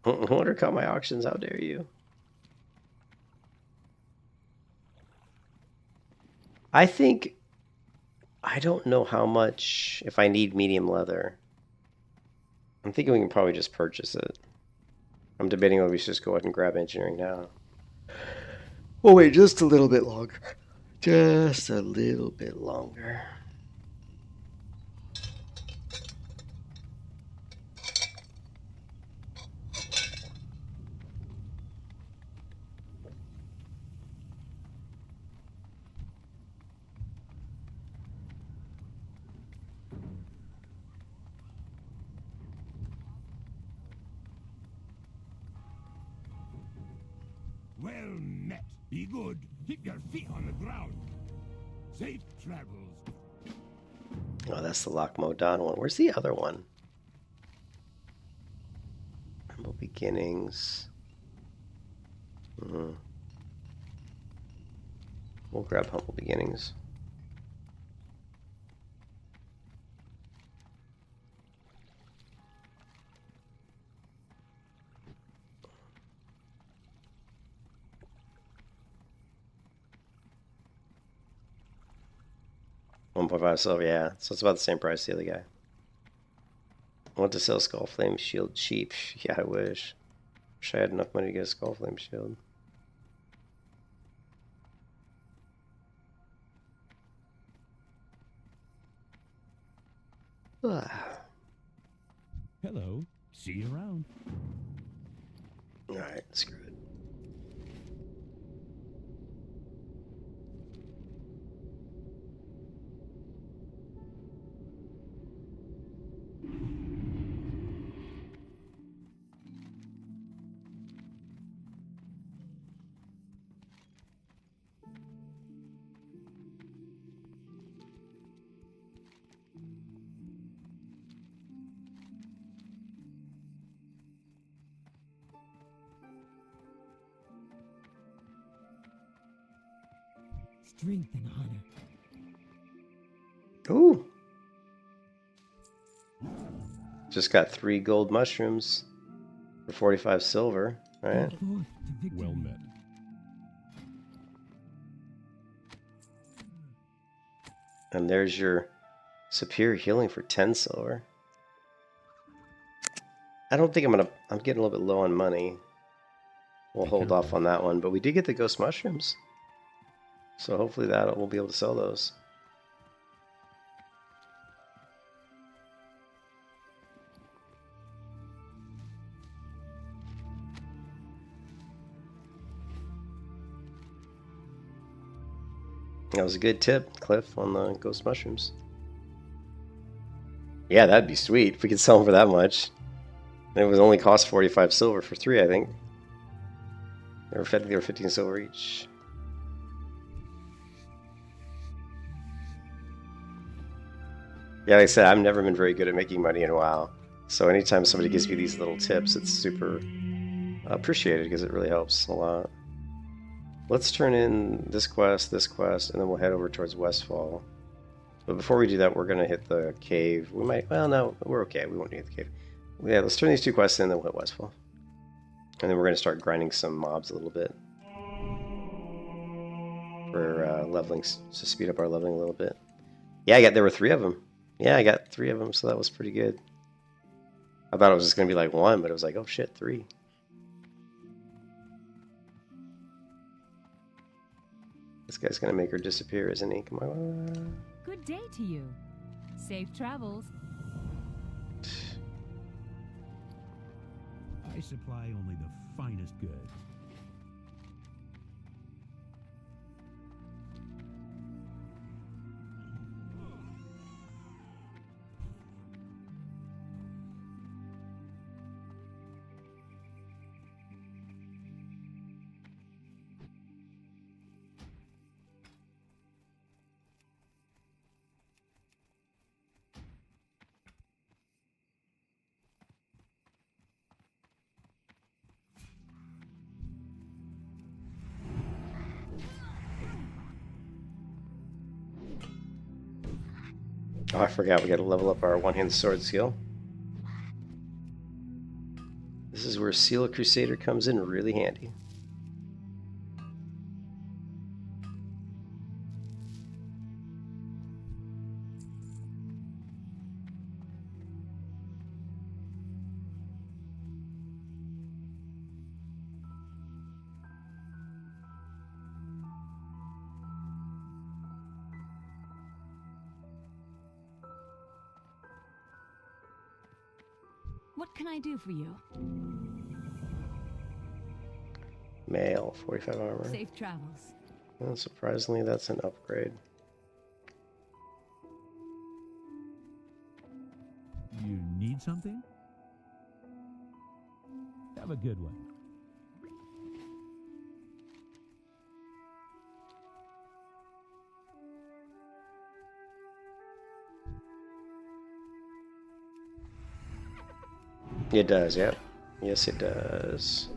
Water caught my auctions, how dare you? I think, I don't know how much, if I need medium leather. I'm thinking we can probably just purchase it. I'm debating whether we should just go ahead and grab engineering now. Well, wait, just a little bit longer. Just a little bit longer. Well met. Be good. Keep your feet on the ground. Safe travels. Oh, that's the Lochmodon one. Where's the other one? Humble Beginnings. We'll grab Humble Beginnings. $1.5 silver, yeah. So it's about the same price as the other guy. I want to sell Skullflame Shield cheap. Yeah, I wish. Wish I had enough money to get a Skullflame Shield. Hello. See you around. Alright, screw it. Strength and honor. Ooh. Just got 3 gold mushrooms for 45 silver. Alright. Forth to victory. Well met. And there's your superior healing for 10 silver. I don't think I'm getting a little bit low on money. We'll hold off on that one, but we did get the ghost mushrooms. So hopefully we'll be able to sell those. That was a good tip, Cliff, on the ghost mushrooms. Yeah, that'd be sweet if we could sell them for that much. And it would only cost 45 silver for 3, I think. They were 15 silver each. Yeah, like I said, I've never been very good at making money in WoW. So anytime somebody gives me these little tips, it's super appreciated because it really helps a lot. Let's turn in this quest, and then we'll head over towards Westfall. But before we do that, we're going to hit the cave. We might, well, no, we're okay. We won't hit the cave. Yeah, let's turn these 2 quests in, and then we'll hit Westfall. And then we're going to start grinding some mobs a little bit. For leveling, to speed up our leveling a little bit. Yeah, there were 3 of them. Yeah, I got 3 of them, so that was pretty good. I thought it was just going to be like 1, but it was like, oh shit, 3. This guy's gonna make her disappear, isn't he? Come on. Good day to you. Safe travels. I supply only the finest goods. Oh, I forgot we gotta level up our one-handed sword skill. This is where Seal Crusader comes in really handy. What can I do for you? Mail, 45 armor. Safe travels. Well, surprisingly, that's an upgrade. You need something? Have a good one. It does, yeah. Yes, it does.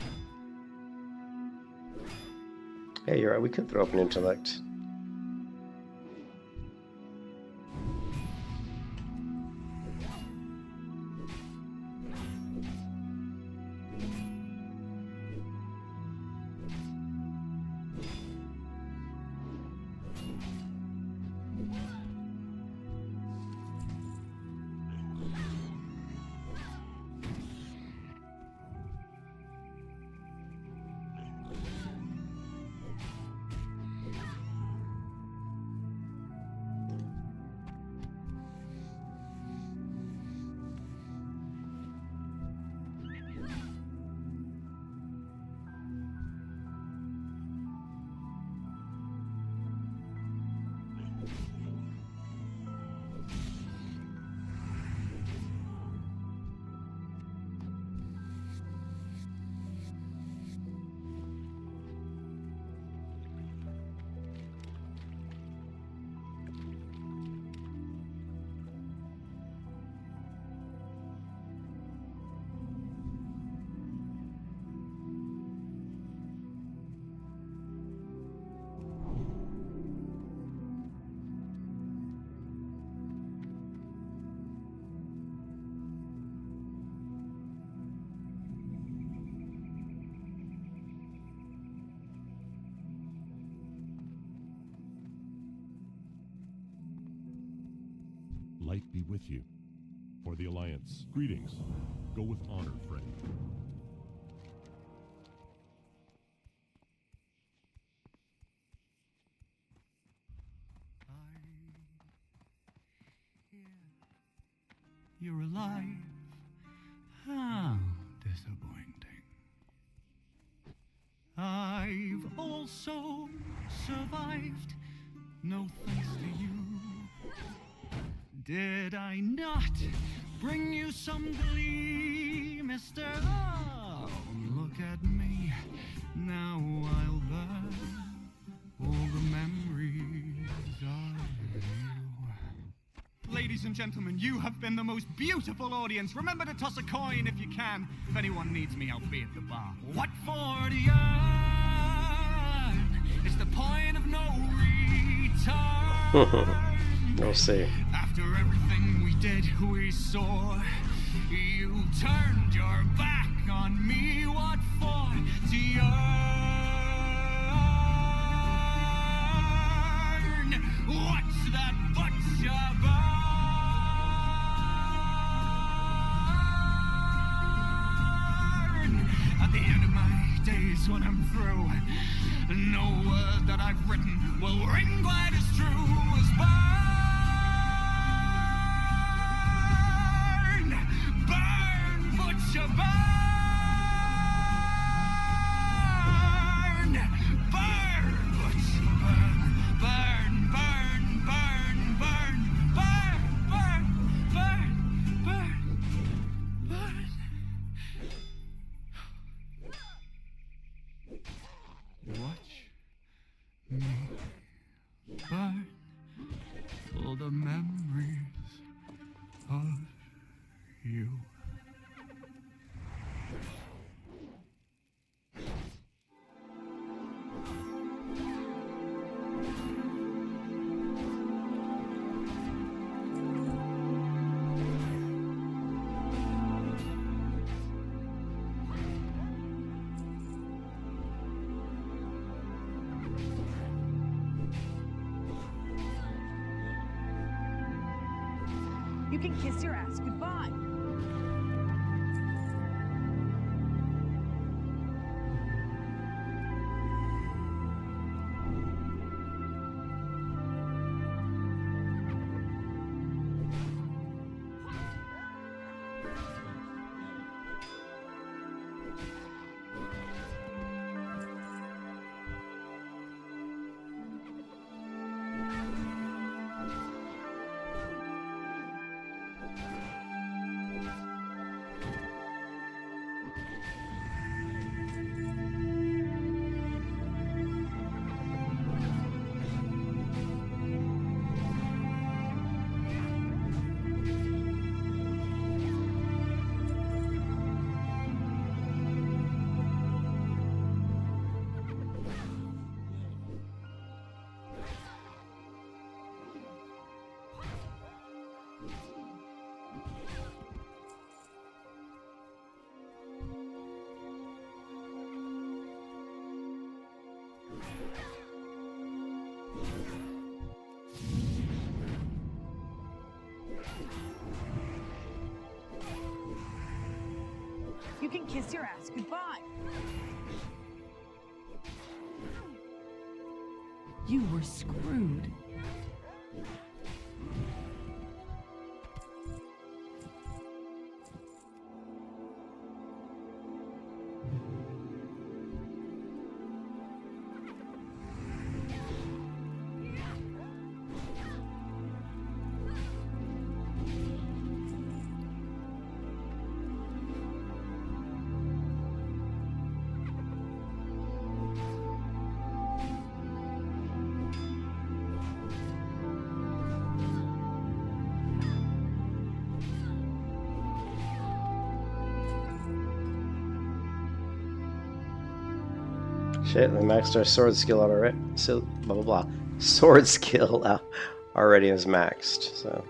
Hey, you're right. We could throw up an intellect. Light be with you. For the Alliance, greetings. Go with honor, friend. You're alive. How disappointing. I've also survived. No thanks to you. Did I not bring you some glee, mister? Oh, look at me. Now I'll burn all the memories of you. Ladies and gentlemen, you have been the most beautiful audience. Remember to toss a coin if you can. If anyone needs me, I'll be at the bar. What for the earn? It's the point of no return. We'll see. After everything we did, we saw, you turned your back on me. What for? To yearn. What's that butcher burn? At the end of my days when I'm through. No word that I've written will ring quite as true as burn, burn, butcher, burn, burn, butcher, burn, burn, burn, burn, burn, burn, burn, burn, burn, burn. Watch me burn all the memories of you. You can kiss your ass goodbye. You can kiss your ass goodbye. You were screwed. Shit, we maxed our sword skill out already. So, blah blah blah. Sword skill already is maxed, so.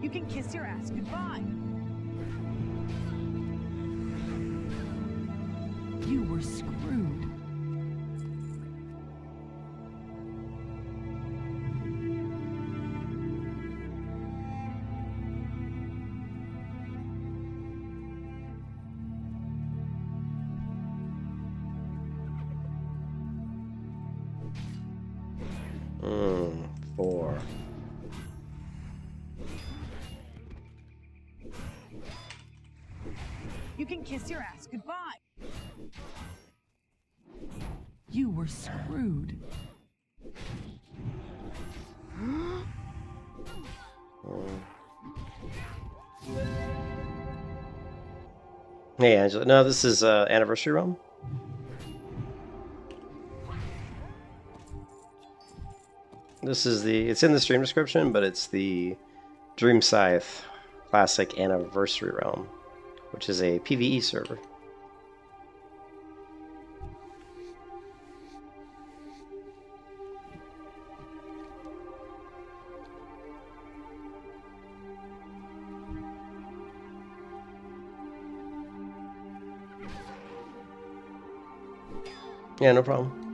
You can kiss your ass goodbye. You were screwed. Four. You can kiss your ass goodbye. You were screwed. Hey Angela, no, this is Anniversary Realm. This is it's in the stream description, but it's the Dreamscythe Classic Anniversary Realm, which is a PvE server. Yeah, no problem.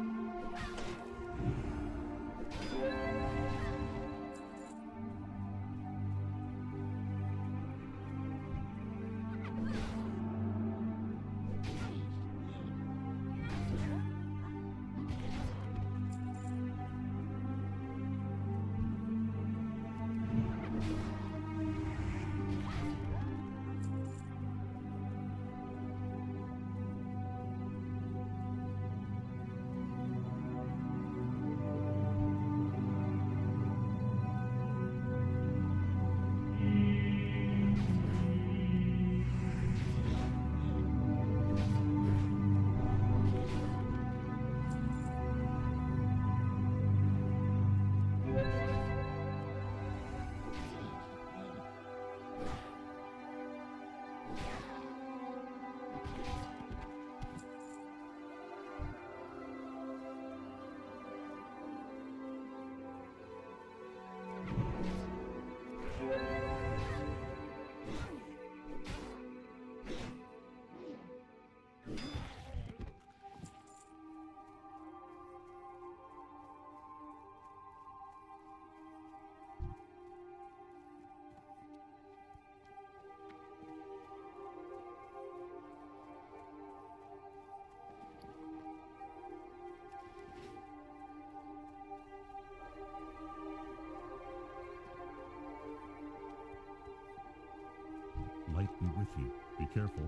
Light be with you. Be careful.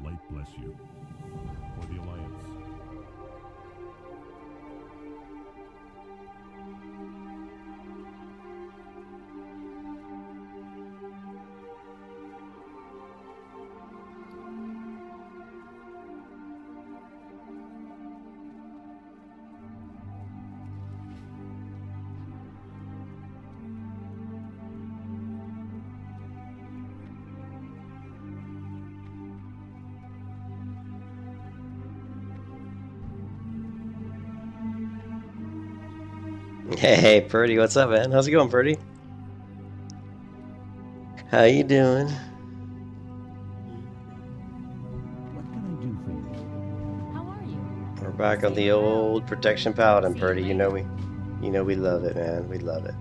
Light bless you. For the Alliance. Hey, Purdy, what's up, man? How's it going, Purdy? How you doing? What can I do for you? How are you? We're back on the old protection Paladin, Purdy. You know we love it, man. We love it.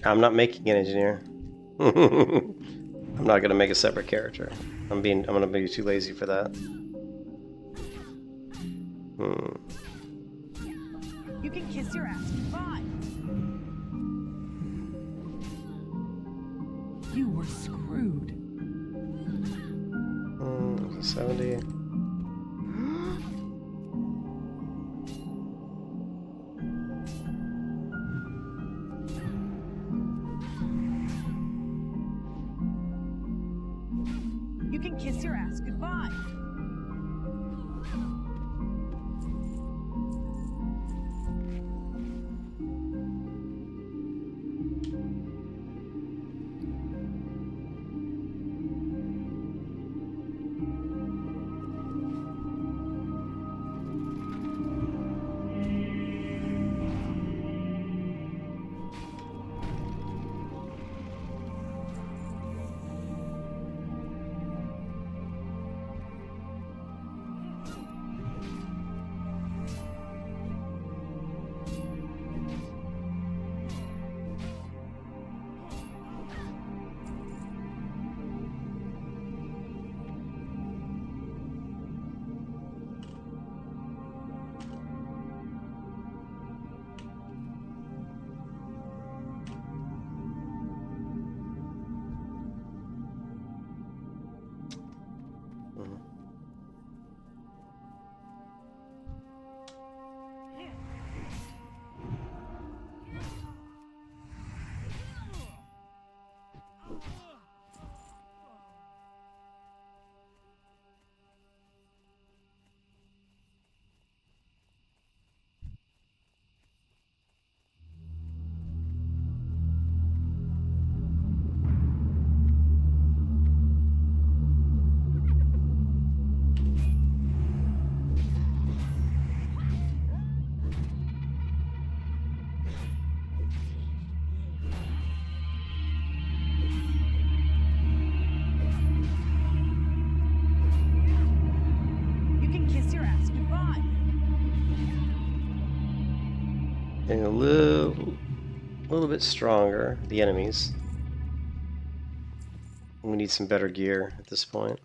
I'm not making an engineer. I'm not gonna make a separate character. I'm gonna be too lazy for that. You can kiss your ass goodbye. You were screwed. 70. You can kiss your ass goodbye. You can kiss your ass goodbye. Getting a little bit stronger, the enemies. We need some better gear at this point.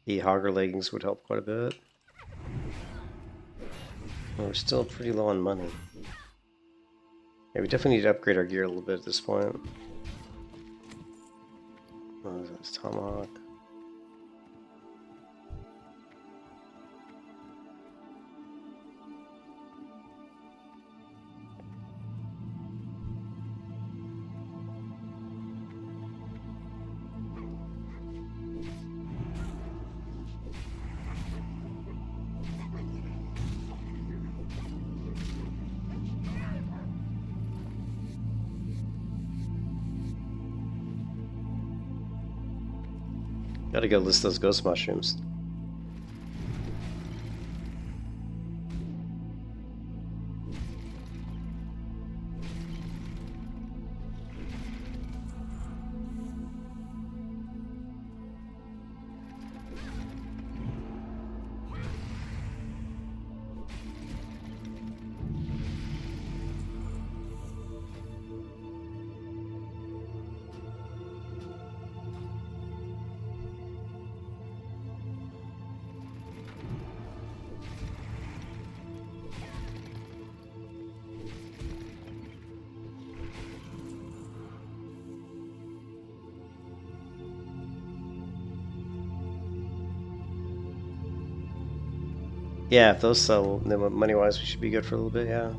The hogger leggings would help quite a bit. We're still pretty low on money. Yeah, we definitely need to upgrade our gear a little bit at this point. What is this? Tomahawk. Gotta go list those ghost mushrooms. Yeah, if those sell, then money-wise, we should be good for a little bit, yeah.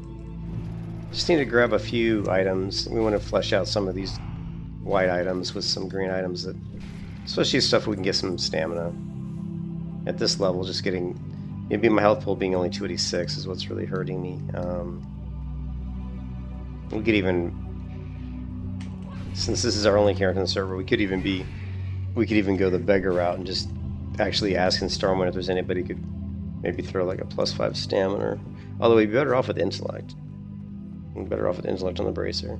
Just need to grab a few items. We want to flesh out some of these white items with some green items, that, especially stuff we can get some stamina. At this level, just getting, maybe my health pool being only 286 is what's really hurting me. We could even, since this is our only character in the server, we could even go the beggar route and just actually ask in Stormwind if there's anybody who could maybe throw like a +5 stamina. Although we'd be better off with intellect. We'd be better off with intellect on the bracer.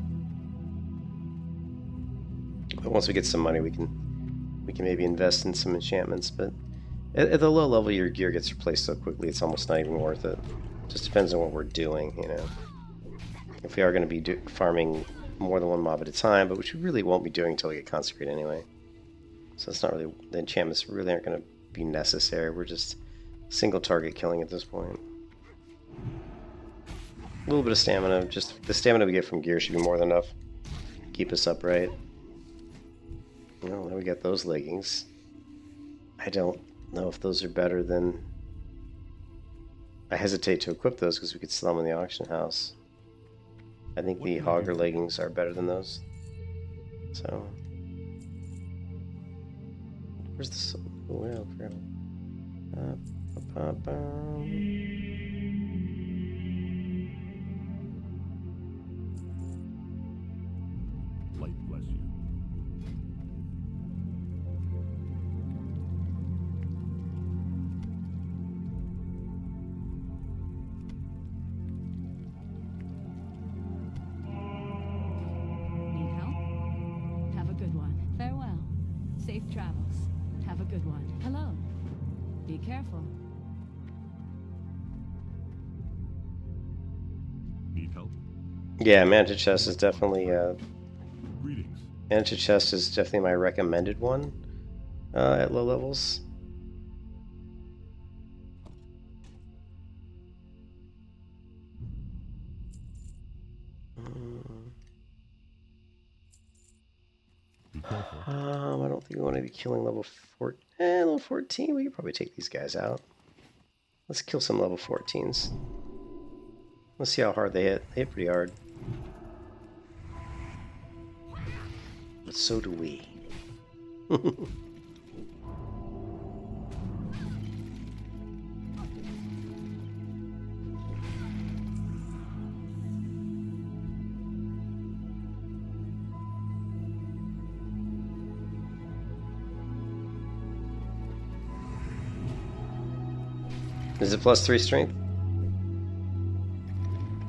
But once we get some money, we can maybe invest in some enchantments. But at the low level, your gear gets replaced so quickly, it's almost not even worth it. Just depends on what we're doing, you know. If we are going to be farming more than one mob at a time, but which we really won't be doing until we get consecrate anyway. So it's not really, the enchantments really aren't going to be necessary. We're just single target killing at this point. little bit of stamina. Just the stamina we get from gear should be more than enough. Keep us upright. Well, now we got those leggings. I don't know if those are better than... I hesitate to equip those because we could sell them in the auction house. I think the Hogger leggings are better than those. So... Where's the... Oh, yeah, I forgot. Light bless you. Need help? Have a good one. Farewell. Safe travels. Have a good one. Hello. Be careful. Need help? Yeah, Manta Chest is definitely... Greetings. Manta Chest is definitely my recommended one at low levels. Be careful. I don't think we want to be killing level 14. Level 14, we could probably take these guys out. Let's kill some level 14s. Let's see how hard they hit. They hit pretty hard. But so do we. Is it +3 strength?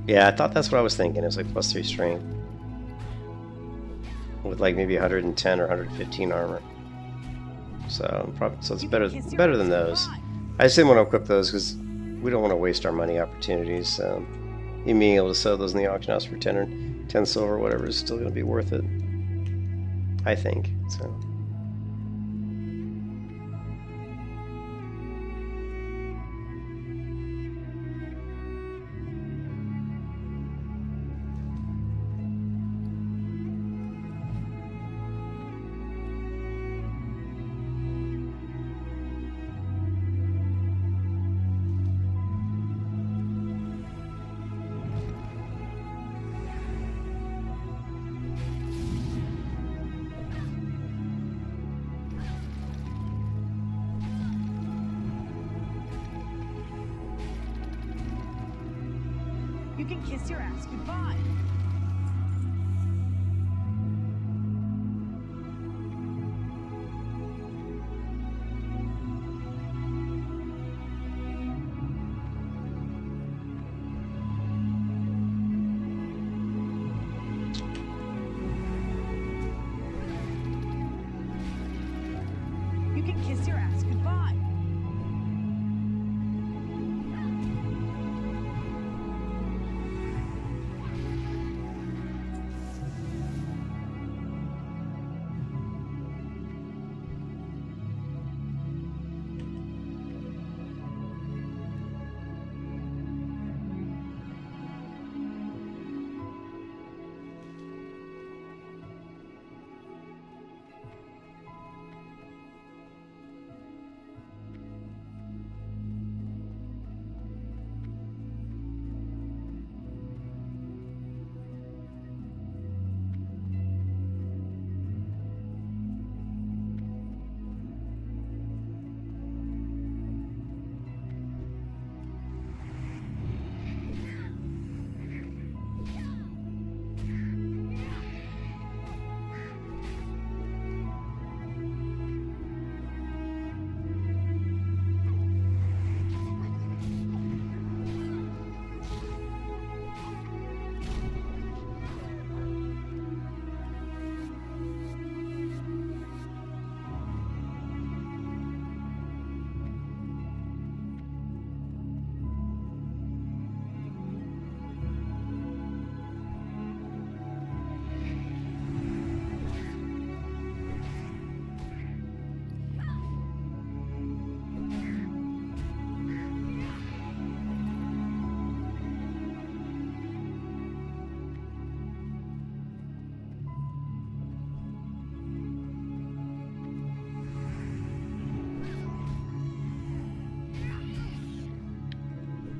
Yeah, I thought that's what I was thinking. It was like +3 strength. With like maybe 110 or 115 armor. So probably, so it's better than those. I just didn't want to equip those because we don't want to waste our money opportunities. So even being able to sell those in the auction house for 10 or 10 silver, or whatever, is still going to be worth it. I think so. You can kiss your ass goodbye. You can kiss your ass goodbye.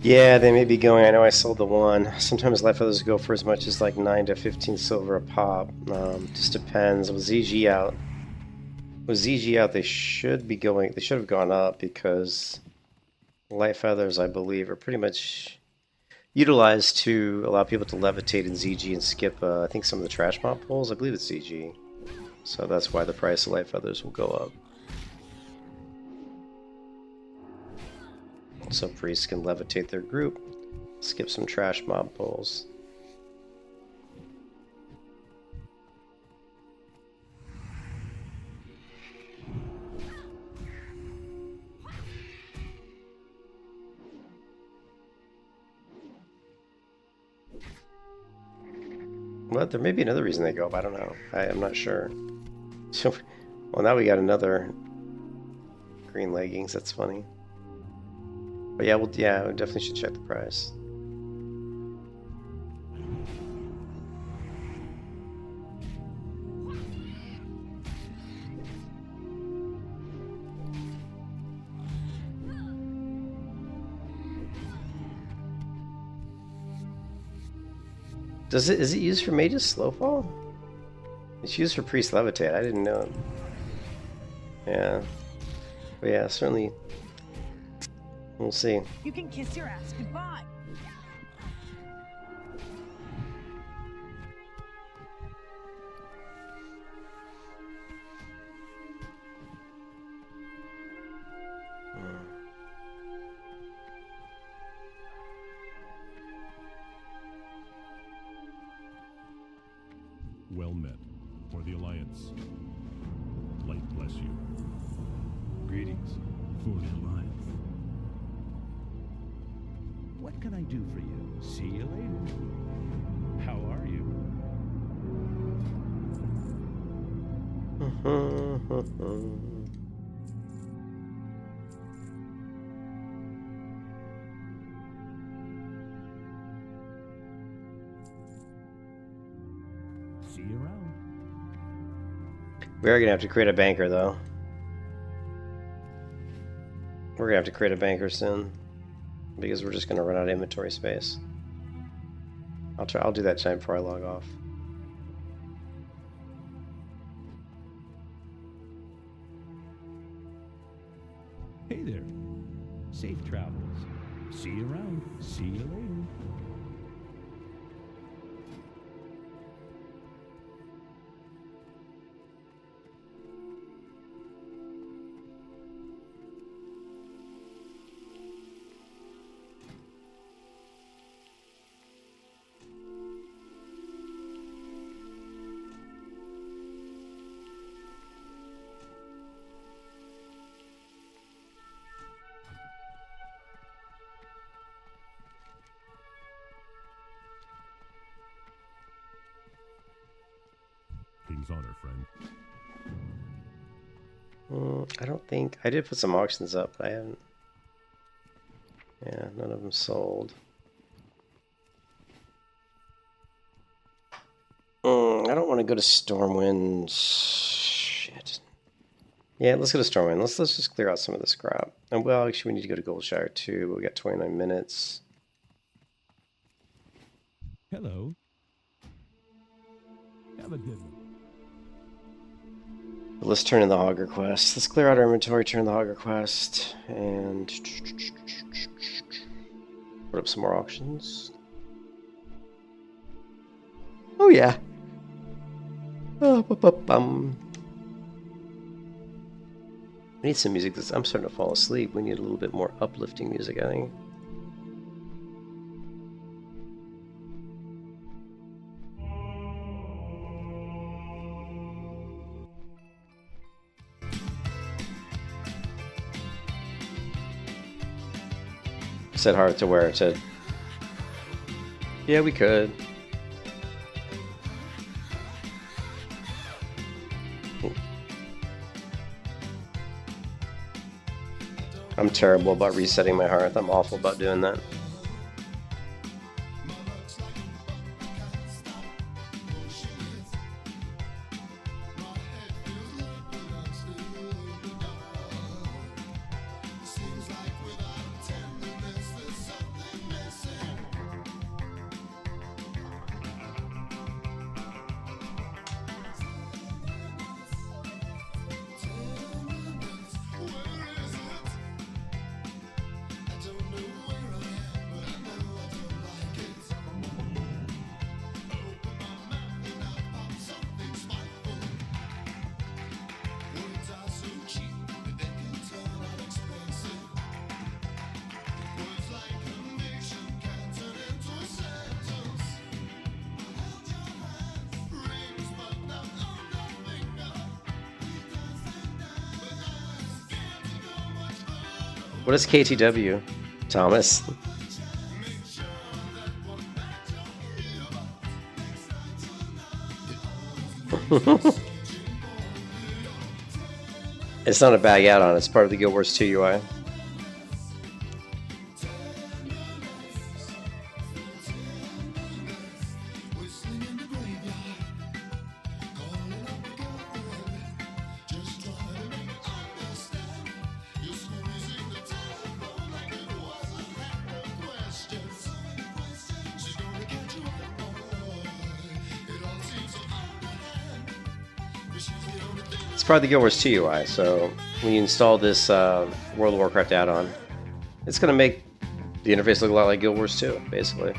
Yeah, they may be going. I know I sold the one. Sometimes light feathers go for as much as like 9 to 15 silver a pop. Just depends. With ZG out, they should be going. They should have gone up because light feathers, I believe, are pretty much utilized to allow people to levitate in ZG and skip. I think some of the trash mob pulls. I believe it's ZG, so that's why the price of light feathers will go up. So priests can levitate their group, skip some trash mob pulls. Well, there may be another reason they go up. I don't know. I'm not sure. So, well, now we got another green leggings. That's funny. But yeah, we definitely should check the price. Is it used for mages slowfall? It's used for priest levitate. I didn't know. Yeah. But yeah, certainly. We'll see. You can kiss your ass goodbye. Well met. For the Alliance. Light bless you. Greetings. For the Alliance. What can I do for you? See you later. How are you? See you around. We're gonna have to create a banker, though. We're gonna have to create a banker soon, because we're just gonna run out of inventory space. I'll do that tonight before I log off. Hey there. Safe travels. See you around. See you later. King's honor, friend. I don't think I did put some auctions up, but I haven't. Yeah, none of them sold. I don't want to go to Stormwind. Shit. Yeah, let's go to Stormwind. Let's just clear out some of this crap. And well, actually, we need to go to Goldshire too. But we got 29 minutes. Hello. Have a good one. Let's turn in the Hogger quest. Let's clear out our inventory, turn in the Hogger quest, and put up some more auctions. Oh yeah. We need some music. I'm starting to fall asleep. We need a little bit more uplifting music, I think. Said hard to wear. It said, yeah, we could. I'm terrible about resetting my hearth. I'm awful about doing that. What is KTW, Thomas? It's not a bag add-on. It's part of the Guild Wars 2 UI. It's part of the Guild Wars 2 UI, so when you install this World of Warcraft add-on, it's going to make the interface look a lot like Guild Wars 2, basically.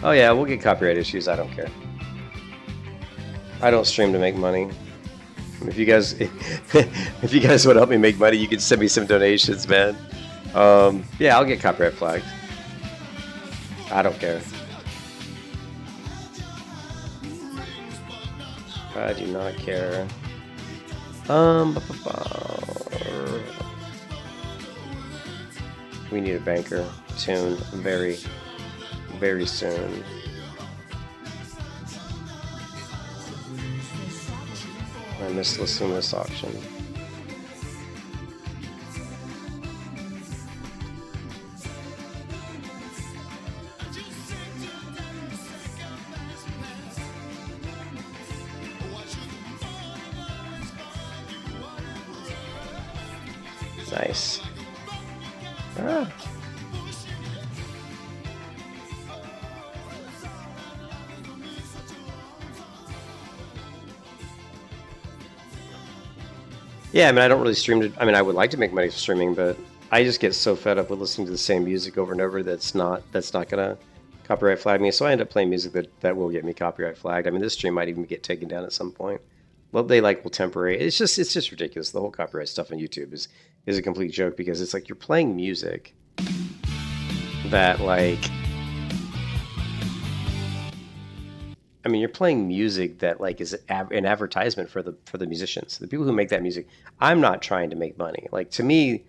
Oh yeah, we'll get copyright issues, I don't care. I don't stream to make money. If you guys if you guys want to help me make money, you can send me some donations, man. Yeah, I'll get copyright flagged. I don't care. I do not care. We need a banker soon, very soon. I missed listening to this auction. Nice. Ah. Yeah, I mean, I don't really stream to. I mean, I would like to make money from streaming, but I just get so fed up with listening to the same music over and over that's not gonna copyright flag me. So I end up playing music that will get me copyright flagged. I mean, this stream might even get taken down at some point. Well, they will temporary. It's just ridiculous. The whole copyright stuff on YouTube is a complete joke because it's like you're playing music that I mean, you're playing music that is an advertisement for the musicians, the people who make that music. I'm not trying to make money. To me,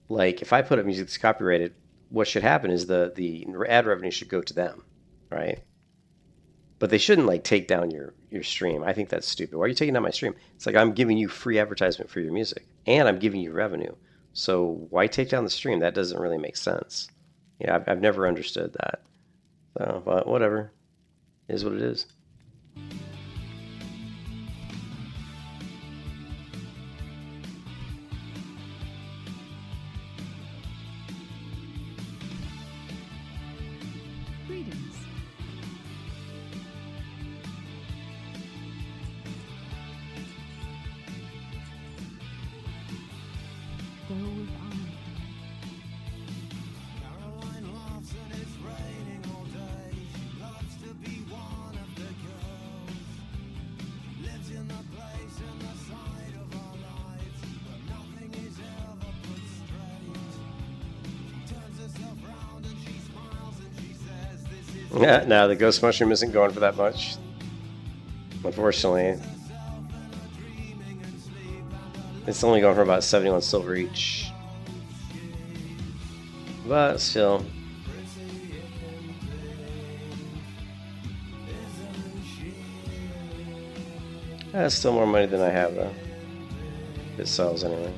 if I put up music that's copyrighted, what should happen is the ad revenue should go to them, right? But they shouldn't take down your stream. I think that's stupid. Why are you taking down my stream? It's like I'm giving you free advertisement for your music, and I'm giving you revenue. So why take down the stream? That doesn't really make sense. Yeah, I've never understood that. So, but whatever. It is what it is. Greetings. Go with honor. Yeah, no, the ghost mushroom isn't going for that much, unfortunately. It's only going for about 71 silver each, but still. That's still more money than I have, though. If it sells anyway.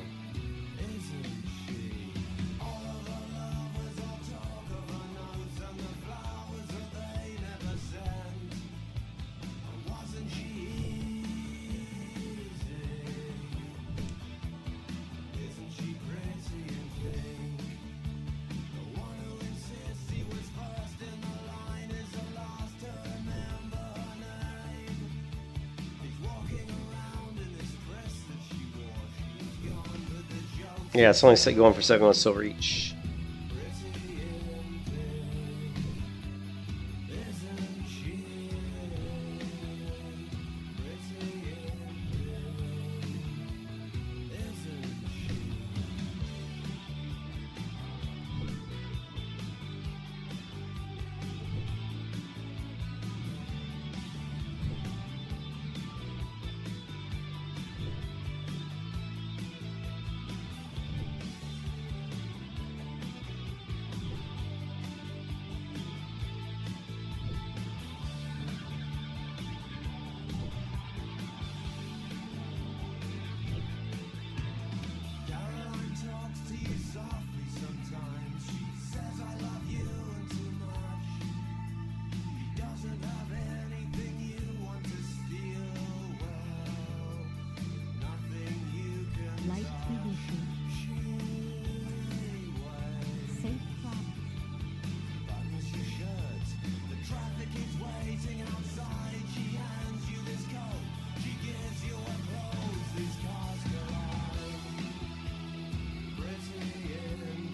Yeah, it's only going for 71 silver each.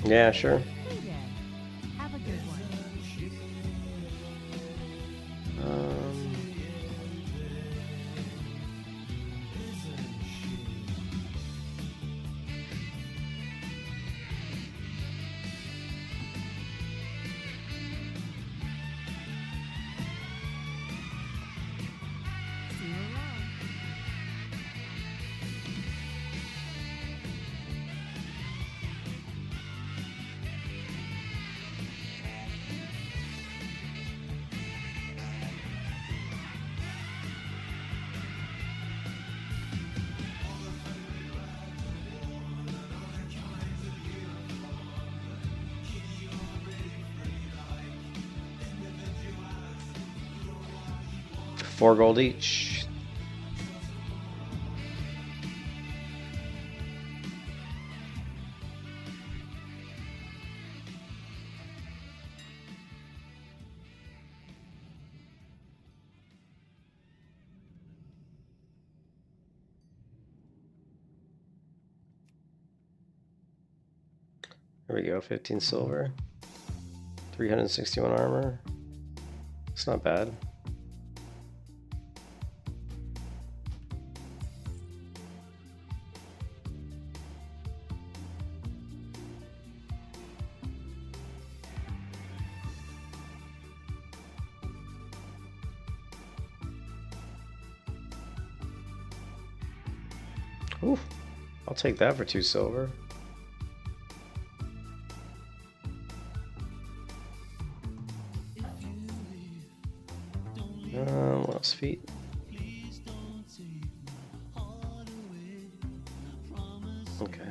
Yeah, sure. Hey there. Have a good one. See you around. $4 gold each. There we go, 15 silver, 361 armor. It's not bad. Ooh, I'll take that for 2 silver. What else? Feet. Okay.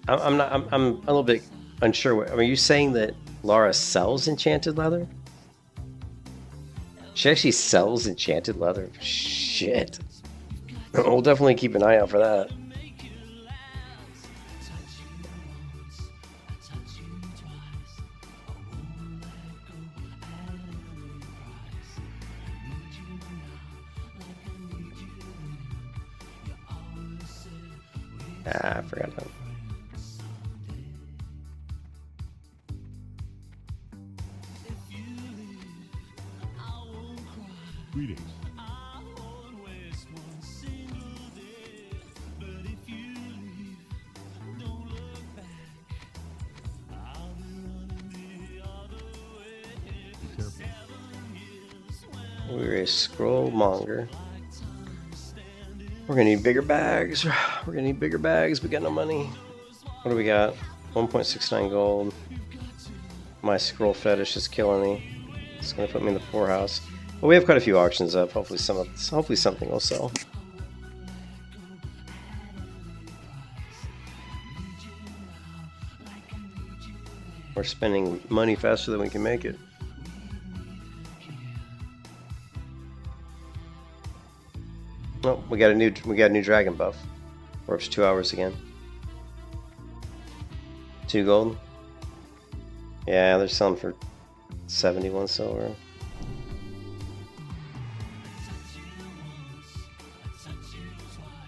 I'm a little bit unsure. Are you saying that Lara sells enchanted leather? She actually sells enchanted leather? Shit. We'll definitely keep an eye out for that. Ah, I forgot that. Greetings. Be careful. We're a scroll monger. We're gonna need bigger bags. We're gonna need bigger bags. We got no money. What do we got? 1.69 gold. My scroll fetish is killing me. It's gonna put me in the poorhouse. But we have quite a few auctions up. Hopefully something will sell. We're spending money faster than we can make it. Oh, we got a new dragon buff. We're up to 2 hours again. 2 gold. Yeah, they're selling for 71 silver.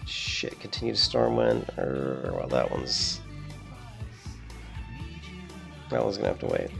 Shit, continue to Stormwind. Well, that one's gonna have to wait.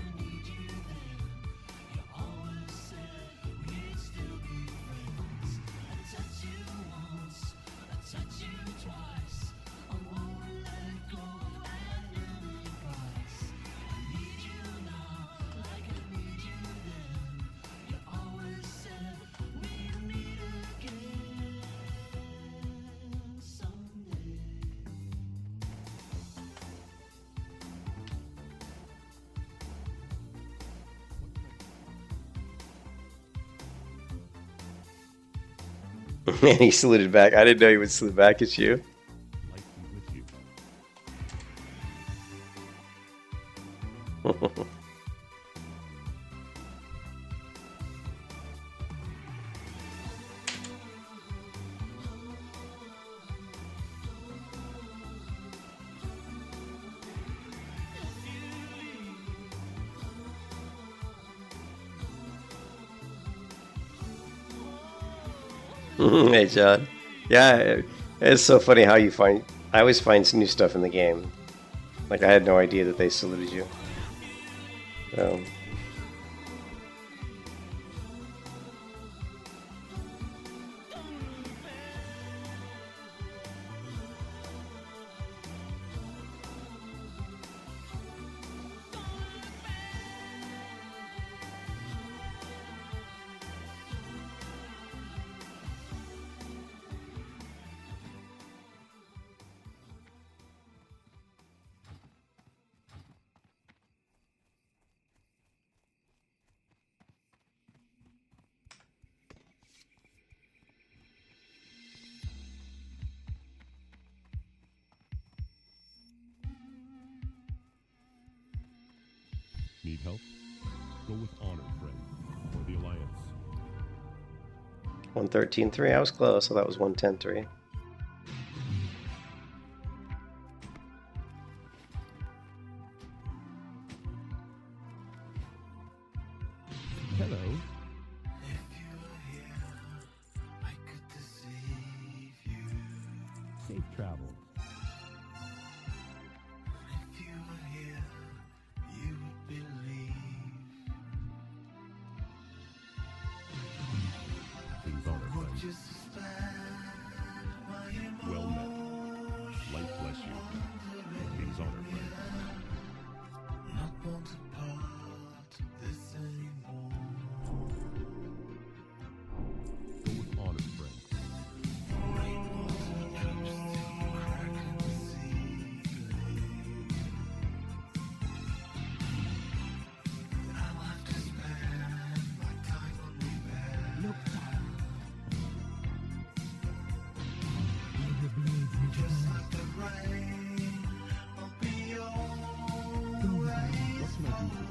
And he saluted back. I didn't know he would salute back at you. Life be with you. Hey, John. Yeah, it's so funny how you find. I always find new stuff in the game. Like, I had no idea that they saluted you. So. Need help? Go with honor, friend. For the Alliance. 113.3. I was close, so that was 110.3. Hello. Safe travels. King's honor, friend. Well met. Light bless you. King's honor, friend. Go with honor, friend. Look, darling. What's my duty?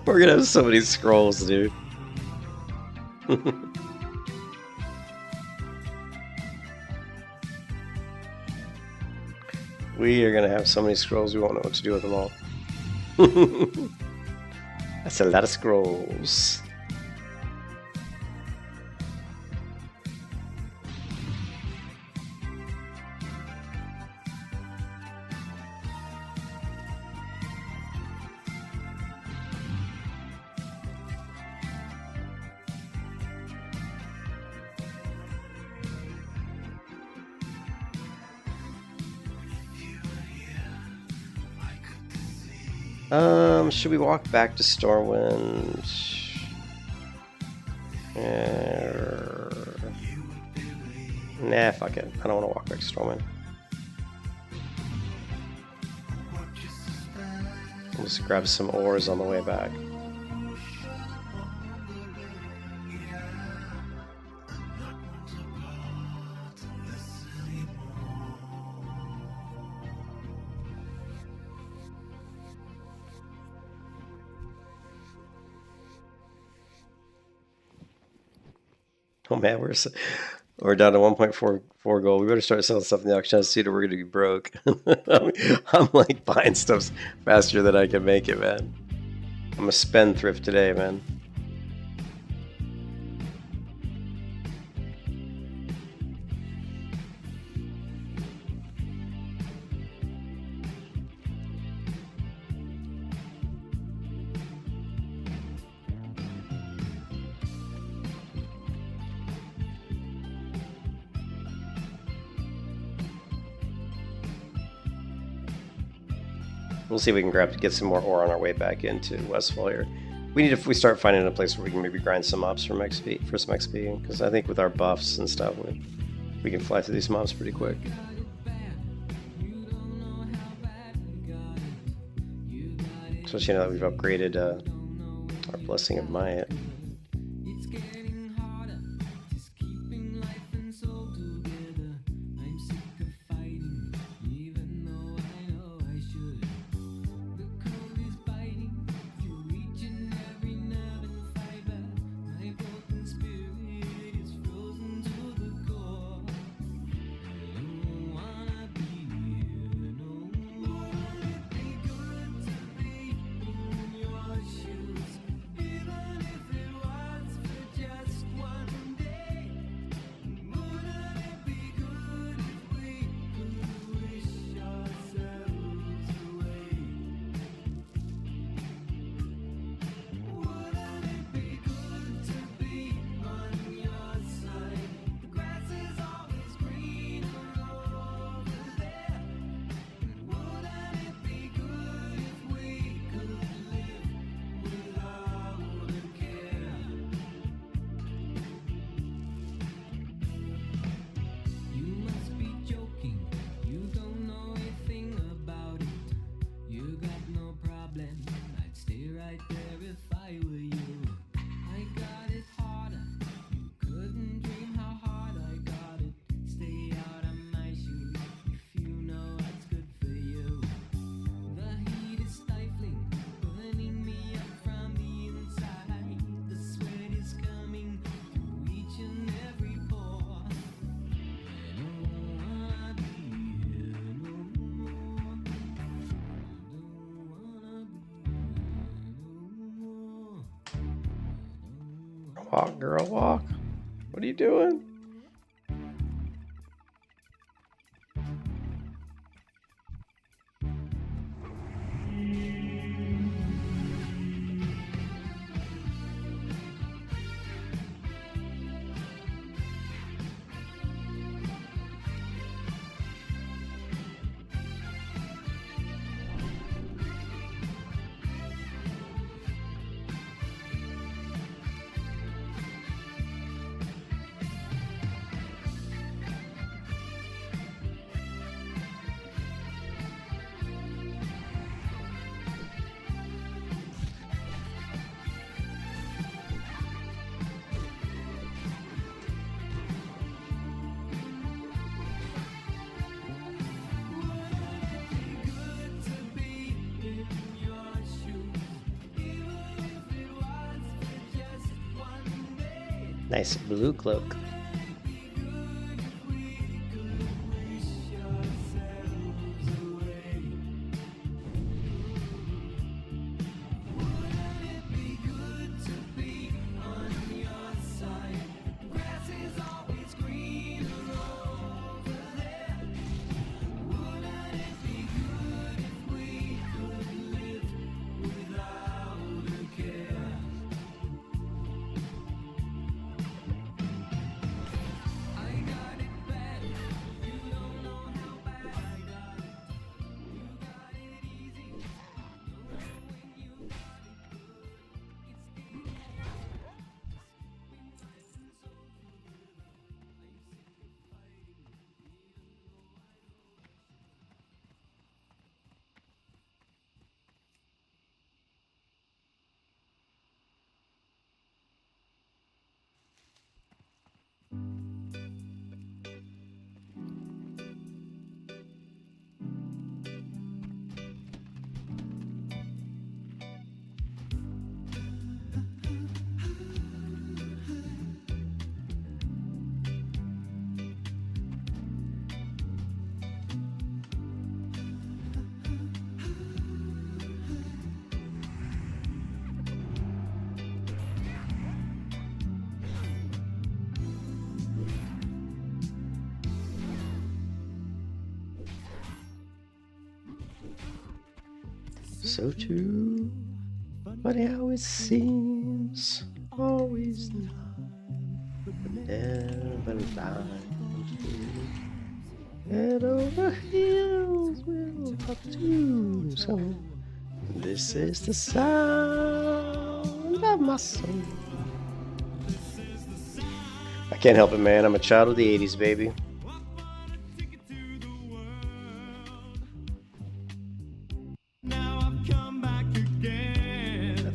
We're gonna have so many scrolls, dude. We are gonna have so many scrolls we won't know what to do with them all. That's a lot of scrolls. Should we walk back to Stormwind? Nah, fuck it. I don't want to walk back to Stormwind. I'll just grab some ores on the way back. Oh man, we're down to 1.44 gold. We better start selling stuff in the auction house soon, or we're gonna be broke. I'm like buying stuff faster than I can make it, man. I'm a spendthrift today, man. We'll see if we can get some more ore on our way back into Westfall here. We need if we start finding a place where we can maybe grind some mobs for some XP, because I think with our buffs and stuff, we can fly through these mobs pretty quick. Especially now that we've upgraded our Blessing of Might. Walk, girl, walk. What are you doing? Nice blue cloak. So true, funny how it seems, always never lies. Head over heels, we'll up to some. This is the sound of my soul. I can't help it, man. I'm a child of the 80s, baby.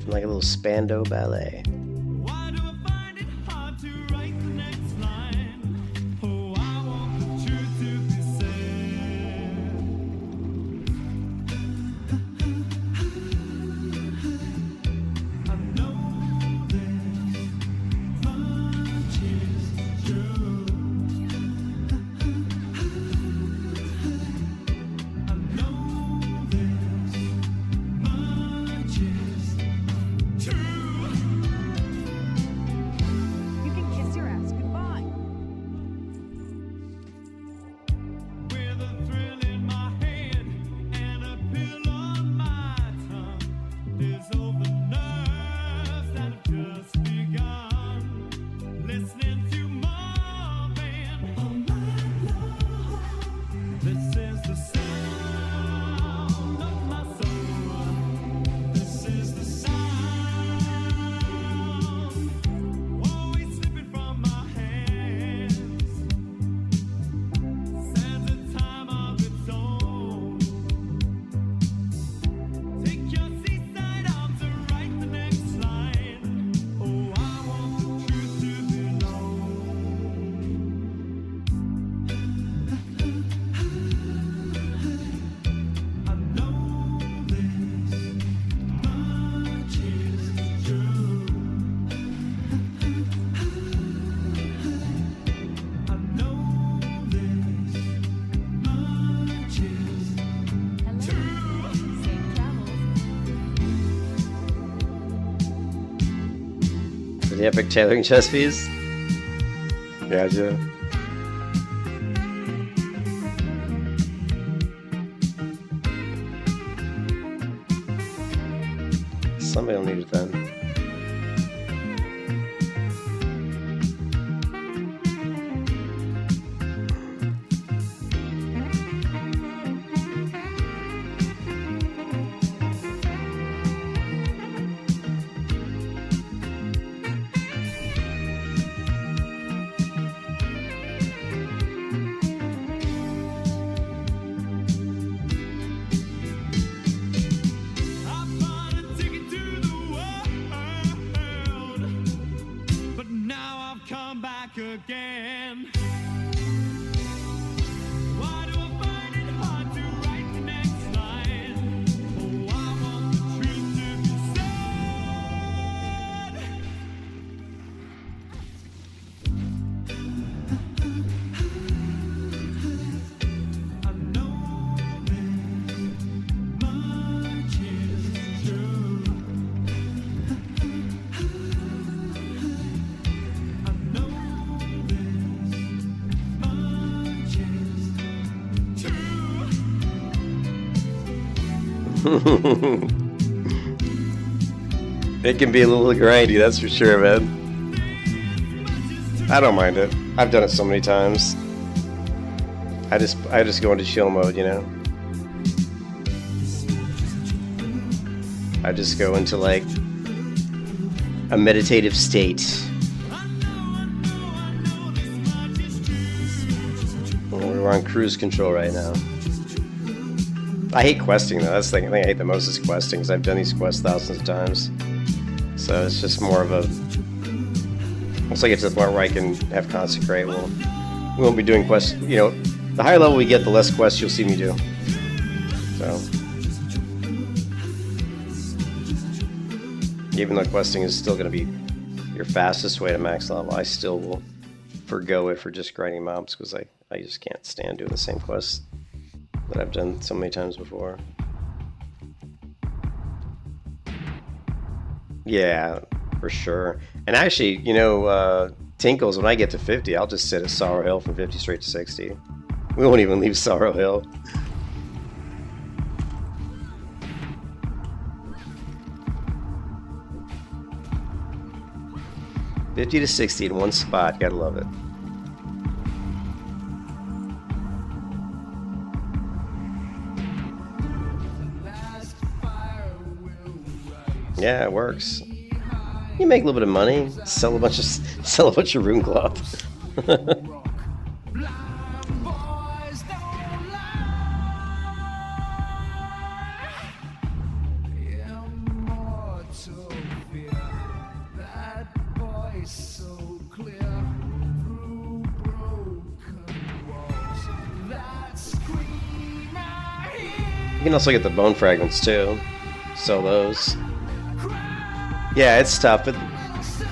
Like a little Spando ballet. Why do I find it hard to write the next line? Oh, I want the truth to be said. I know this much is true. I know this much is true. The epic tailoring chest piece? Gotcha. Somebody will need it then. Again. Why do I find it hard to write the next line? Oh, I want the truth to be said. I know this much is true. I know. It can be a little grindy, that's for sure, man. I don't mind it. I've done it so many times. I just go into chill mode, you know. I just go into like a meditative state. We're on cruise control right now. I hate questing though. That's the thing I hate the most is questing, because I've done these quests thousands of times. So it's just more of a... Once I get to the point where I can have consecrate, we won't be doing quests. You know, the higher level we get, the less quests you'll see me do. So... Even though questing is still going to be your fastest way to max level, I still will forgo it for just grinding mobs, because I just can't stand doing the same quests that I've done so many times before. Yeah, for sure. And actually, you know, Tinkles, when I get to 50, I'll just sit at Sorrow Hill from 50 straight to 60. We won't even leave Sorrow Hill. $50 to $60 in one spot, gotta love it. Yeah, it works. You make a little bit of money, sell a bunch of rune cloth. You can also get the bone fragments too. Sell those. Yeah, it's tough, but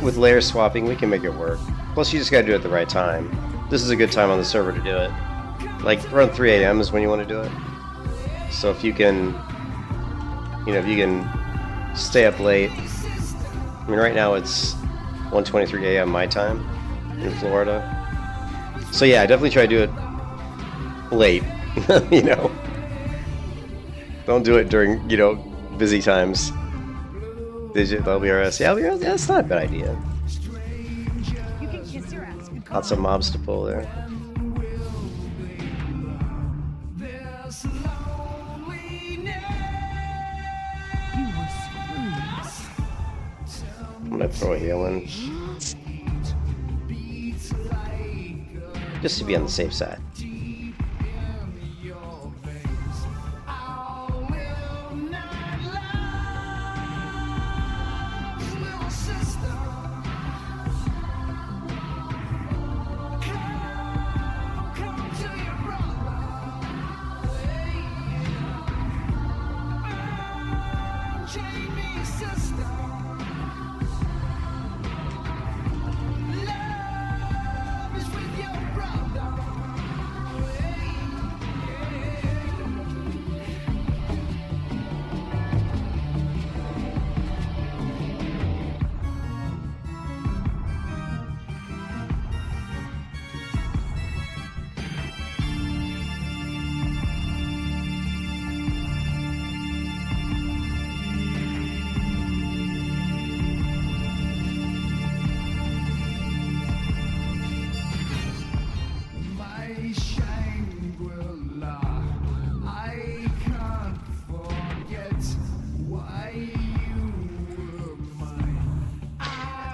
with layer swapping, we can make it work. Plus, you just gotta do it at the right time. This is a good time on the server to do it. Like, around 3 a.m. is when you want to do it. So if you can, you know, if you can stay up late. I mean, right now it's 1:23 a.m. my time in Florida. So yeah, I definitely try to do it late, you know. Don't do it during, you know, busy times. LBRS. Yeah, LBRS, that's not a bad idea. You can kiss your ass. Lots of mobs to pull there. I'm gonna throw a heal in. Just to be on the safe side.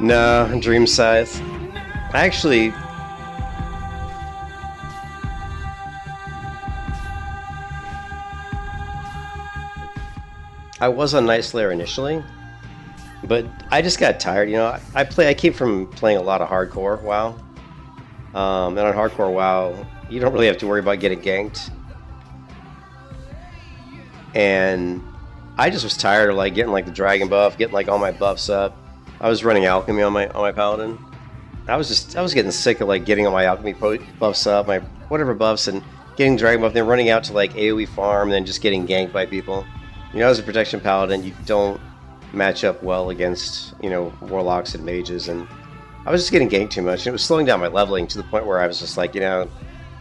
No, Dreamscythe. Actually, I was on Night Slayer initially, but I just got tired. You know, I came from playing a lot of hardcore WoW, and on hardcore WoW, you don't really have to worry about getting ganked. And I just was tired of like getting like the dragon buff, getting like all my buffs up. I was running alchemy on my paladin. I was getting sick of like getting all my alchemy buffs up, my whatever buffs, and getting dragon buff, then running out to like AoE farm, and then just getting ganked by people. You know, as a protection paladin, you don't match up well against, you know, warlocks and mages, and I was just getting ganked too much. And it was slowing down my leveling to the point where I was just like, you know,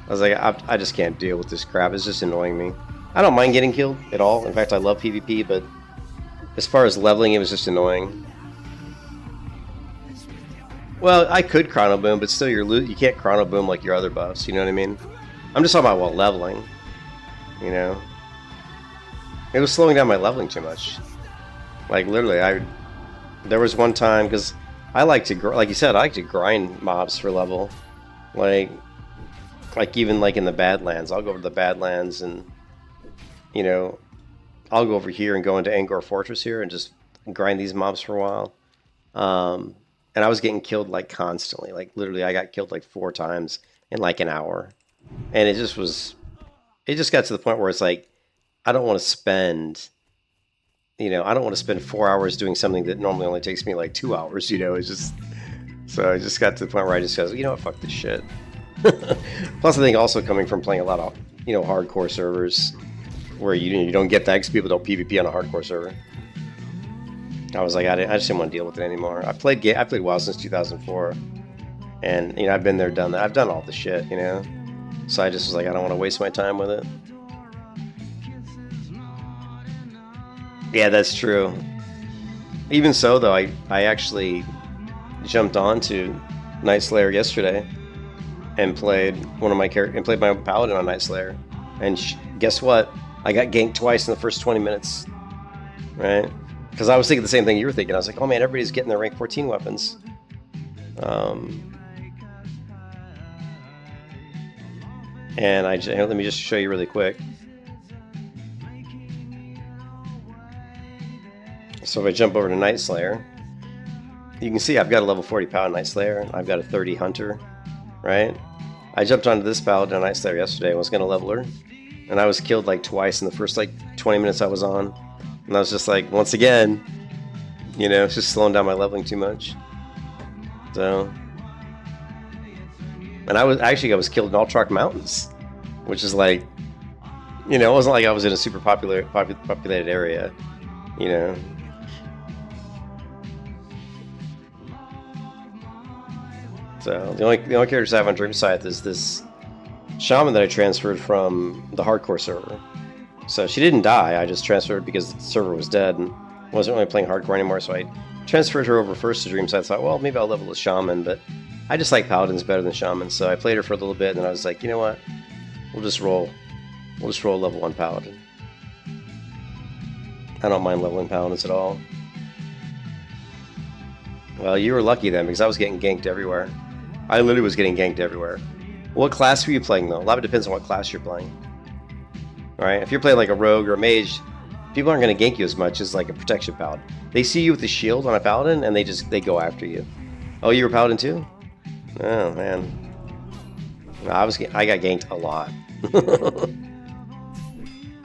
I was like, I just can't deal with this crap. It's just annoying me. I don't mind getting killed at all. In fact, I love PvP, but as far as leveling, it was just annoying. Well, I could chrono boom, but still, you can't chrono boom like your other buffs. You know what I mean? I'm just talking about while leveling. You know, it was slowing down my leveling too much. Like literally, there was one time because I like to, like you said, I like to grind mobs for level. Like even like in the Badlands, I'll go over to the Badlands and, you know, I'll go over here and go into Angkor Fortress here and just grind these mobs for a while. And I was getting killed like constantly. Like literally, I got killed like 4 times in like an hour. And it just got to the point where it's like, I don't want to spend, you know, I don't want to spend 4 hours doing something that normally only takes me like 2 hours, you know. It's just, so I just got to the point where I just goes, you know what, fuck this shit. Plus, I think also coming from playing a lot of, you know, hardcore servers where you don't get that because people don't PvP on a hardcore server. I was like, I just didn't want to deal with it anymore. I played WoW since 2004, and you know, I've been there, done that. I've done all the shit, you know. So I just was like, I don't want to waste my time with it. Yeah, that's true. Even so, though, I actually jumped on to Night Slayer yesterday and played my paladin on Night Slayer, and guess what? I got ganked twice in the first 20 minutes, right? Because I was thinking the same thing you were thinking. I was like, oh man, everybody's getting their rank 14 weapons. And let me just show you really quick. So if I jump over to Night Slayer, you can see I've got a level 40 Paladin Night Slayer. I've got a 30 Hunter, right? I jumped onto this Paladin Night Slayer yesterday and was going to level her. And I was killed like twice in the first like 20 minutes I was on. And I was just like, once again, you know, it's just slowing down my leveling too much. So, and I was killed in Altrock Mountains, which is like, you know, it wasn't like I was in a super populated area, you know. So the only characters I have on Dreamscythe is this shaman that I transferred from the hardcore server. So she didn't die, I just transferred because the server was dead and wasn't really playing hardcore anymore, so I transferred her over first to Dreamscythe. I thought, well, maybe I'll level a shaman, but I just like paladins better than shamans, so I played her for a little bit, and then I was like, you know what? We'll just roll level 1 paladin. I don't mind leveling paladins at all. Well, you were lucky then, because I was getting ganked everywhere. I literally was getting ganked everywhere. What class were you playing, though? A lot of it depends on what class you're playing. Alright, if you're playing like a rogue or a mage, people aren't going to gank you as much as like a protection paladin. They see you with the shield on a paladin, and they go after you. Oh, you were paladin too? Oh, man. No, I got ganked a lot.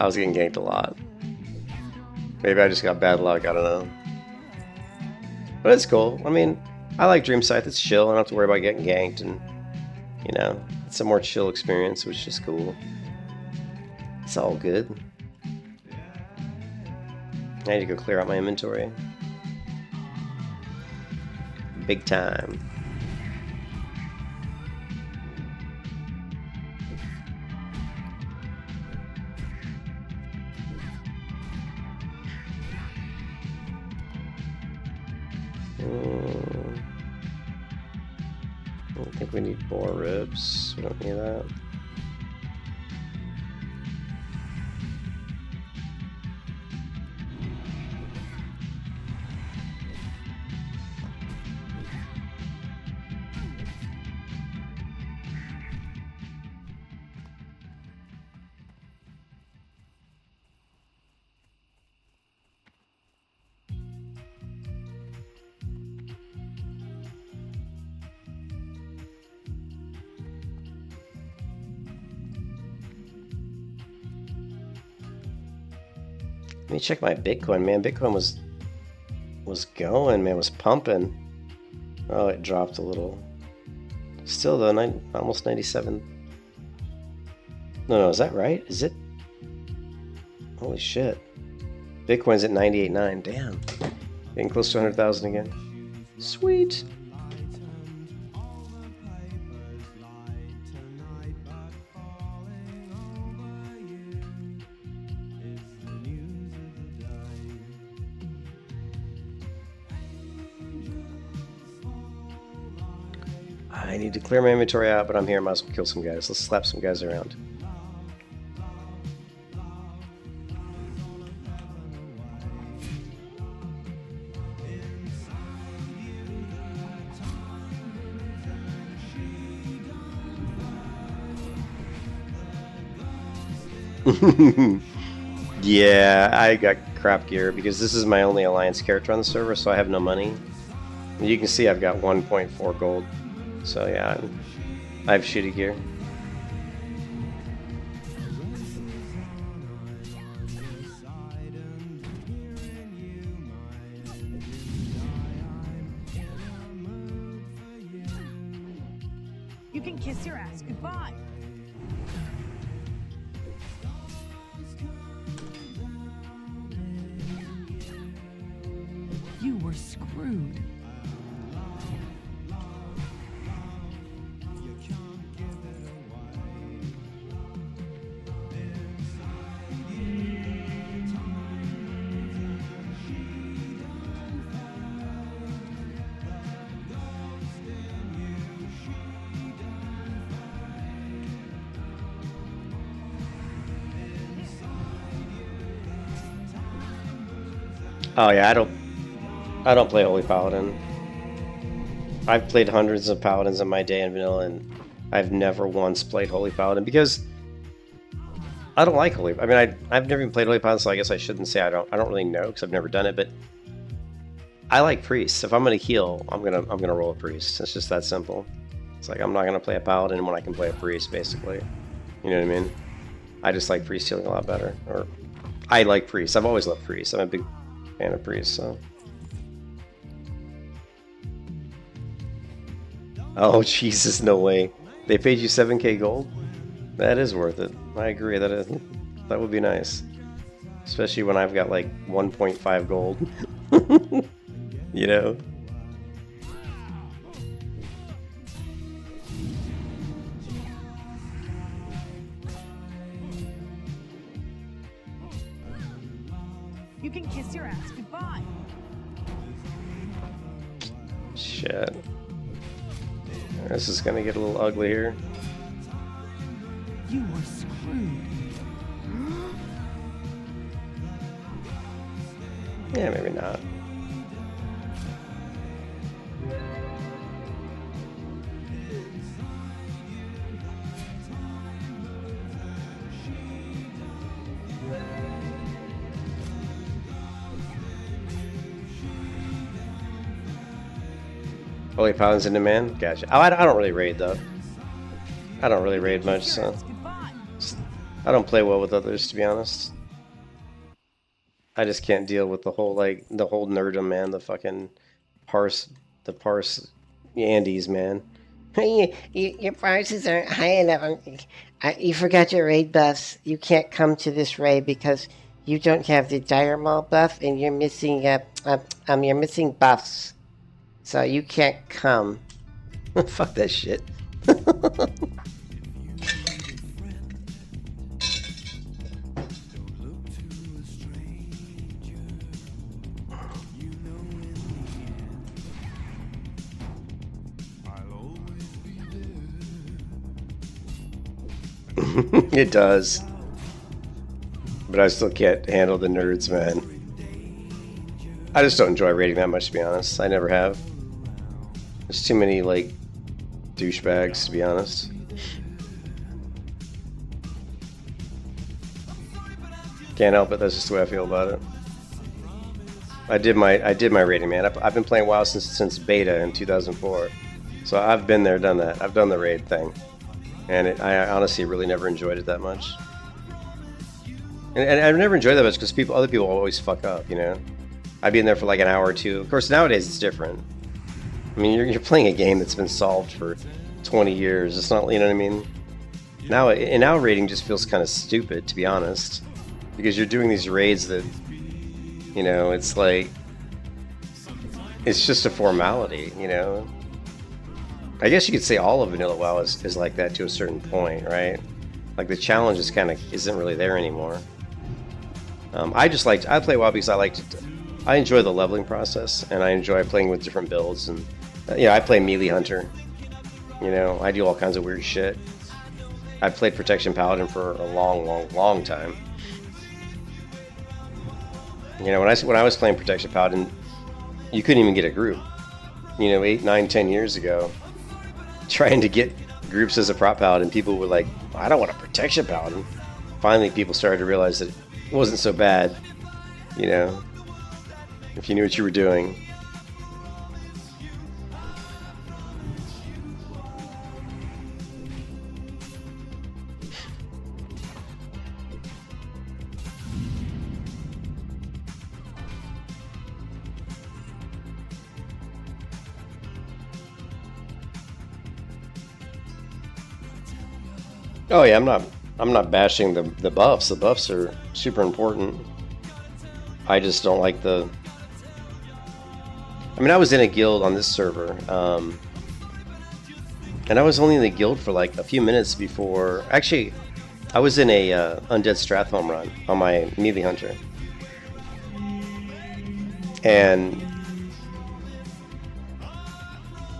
I was getting ganked a lot. Maybe I just got bad luck, I don't know. But it's cool. I mean, I like Dreamscythe. It's chill. I don't have to worry about getting ganked, and you know, it's a more chill experience, which is cool. It's all good. I need to go clear out my inventory. Big time. I don't think we need boar ribs. We don't need that. Let me check my Bitcoin, man. Bitcoin was going, man, was pumping. Oh, it dropped a little. Still though, almost 97. No, is that right? Is it? Holy shit. Bitcoin's at 98.9. Damn. Getting close to 100,000 again. Sweet. I need to clear my inventory out, but I'm here. I might as well kill some guys. Let's slap some guys around. Yeah, I got crap gear because this is my only alliance character on the server, so I have no money. And you can see I've got 1.4 gold. So yeah, I have shitty gear. You can kiss your ass goodbye. You were screwed. Oh yeah, I don't play Holy Paladin. I've played hundreds of Paladins in my day in vanilla, and I've never once played Holy Paladin because I don't like Holy. I mean, I've never even played Holy Paladin, so I guess I shouldn't say I don't really know because I've never done it. But I like priests. If I'm gonna heal, I'm gonna roll a priest. It's just that simple. It's like I'm not gonna play a Paladin when I can play a priest, basically. You know what I mean? I just like priest healing a lot better. Or I like priests. I've always loved priests. I'm a big fan of priests, so. Oh Jesus, no way. They paid you 7k gold? That is worth it. I agree, that would be nice. Especially when I've got like 1.5 gold. You know? You can kiss your ass goodbye. Shit. This is gonna get a little ugly here. You were screwed. Yeah, maybe not. Holy Paladin's in demand? Gotcha. Oh, I don't really raid though. I don't really raid much, so I don't play well with others, to be honest. I just can't deal with the whole nerdum, man. The fucking parse Andes, man. Your prices aren't high enough. You forgot your raid buffs. You can't come to this raid because you don't have the dire maul buff, and you're missing you're missing buffs. So you can't come. Fuck that shit. It does. But I still can't handle the nerds, man. I just don't enjoy raiding that much, to be honest. I never have. There's too many, like, douchebags, to be honest. Can't help it, that's just the way I feel about it. I did my raiding, man. I've been playing WoW since beta in 2004. So I've been there, done that. I've done the raid thing. And I honestly really never enjoyed it that much. And I've never enjoyed that much because other people always fuck up, you know? I'd be in there for like an hour or two. Of course, nowadays it's different. I mean, you're playing a game that's been solved for 20 years. It's not, you know what I mean? Now raiding just feels kind of stupid, to be honest. Because you're doing these raids that, you know, it's like... It's just a formality, you know? I guess you could say all of Vanilla WoW is like that to a certain point, right? Like the challenge is kind of isn't really there anymore. I play WoW because I enjoy the leveling process, and I enjoy playing with different builds, and you know, I play melee hunter. You know, I do all kinds of weird shit. I played Protection Paladin for a long time. You know, when I was playing Protection Paladin, you couldn't even get a group. You know, 8, 9, 10 years ago, trying to get groups as a prop paladin, people were like, I don't want a Protection Paladin. Finally, people started to realize that it wasn't so bad, you know, if you knew what you were doing. Oh yeah, I'm not bashing the buffs. The buffs are super important. I just don't like the... I mean, I was in a guild on this server, and I was only in the guild for like a few minutes before... Actually, I was in a Undead Stratholme run on my melee hunter. And...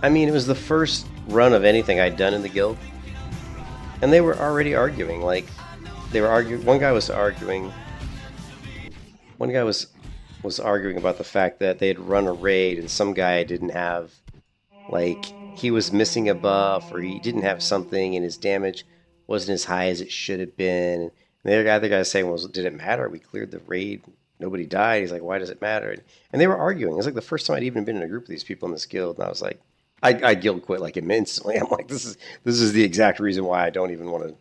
I mean, it was the first run of anything I'd done in the guild. And they were already arguing, like, they were arguing, one guy was arguing about the fact that they had run a raid and some guy didn't have, like, he was missing a buff or he didn't have something and his damage wasn't as high as it should have been. And the other guy was saying, well, did it matter? We cleared the raid, nobody died. He's like, why does it matter? And they were arguing. It was like the first time I'd even been in a group of these people in this guild, and I was like, I guild quit like instantly. I'm like, this is the exact reason why I don't even want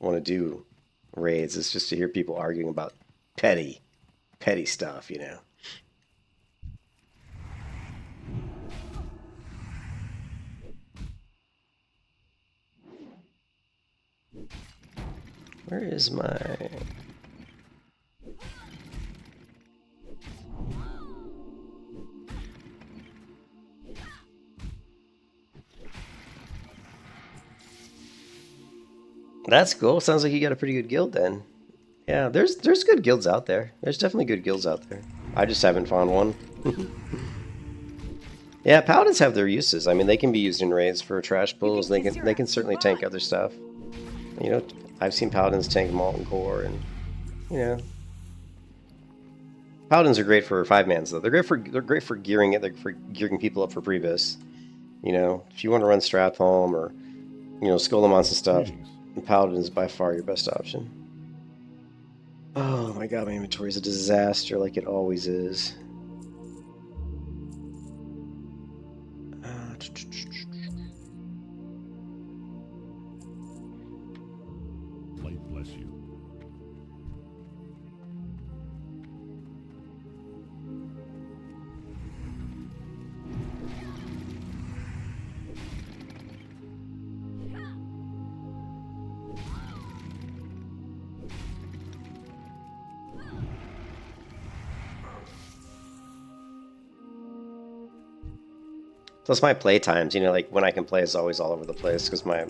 to do raids. It's just to hear people arguing about petty stuff, you know. Where is my... That's cool. Sounds like you got a pretty good guild then. Yeah, there's good guilds out there. There's definitely good guilds out there. I just haven't found one. Yeah, paladins have their uses. I mean, they can be used in raids for trash pulls. They can certainly tank other stuff. You know, I've seen paladins tank molten core, and you know, paladins are great for 5-mans though. They're great for gearing it. They're for gearing people up for Priebus. You know, if you want to run Stratholme or Skolamons and stuff. Paladin is by far your best option. Oh my god, my inventory is a disaster like it always is. Light bless you. Plus my play times, you know, like when I can play is always all over the place because my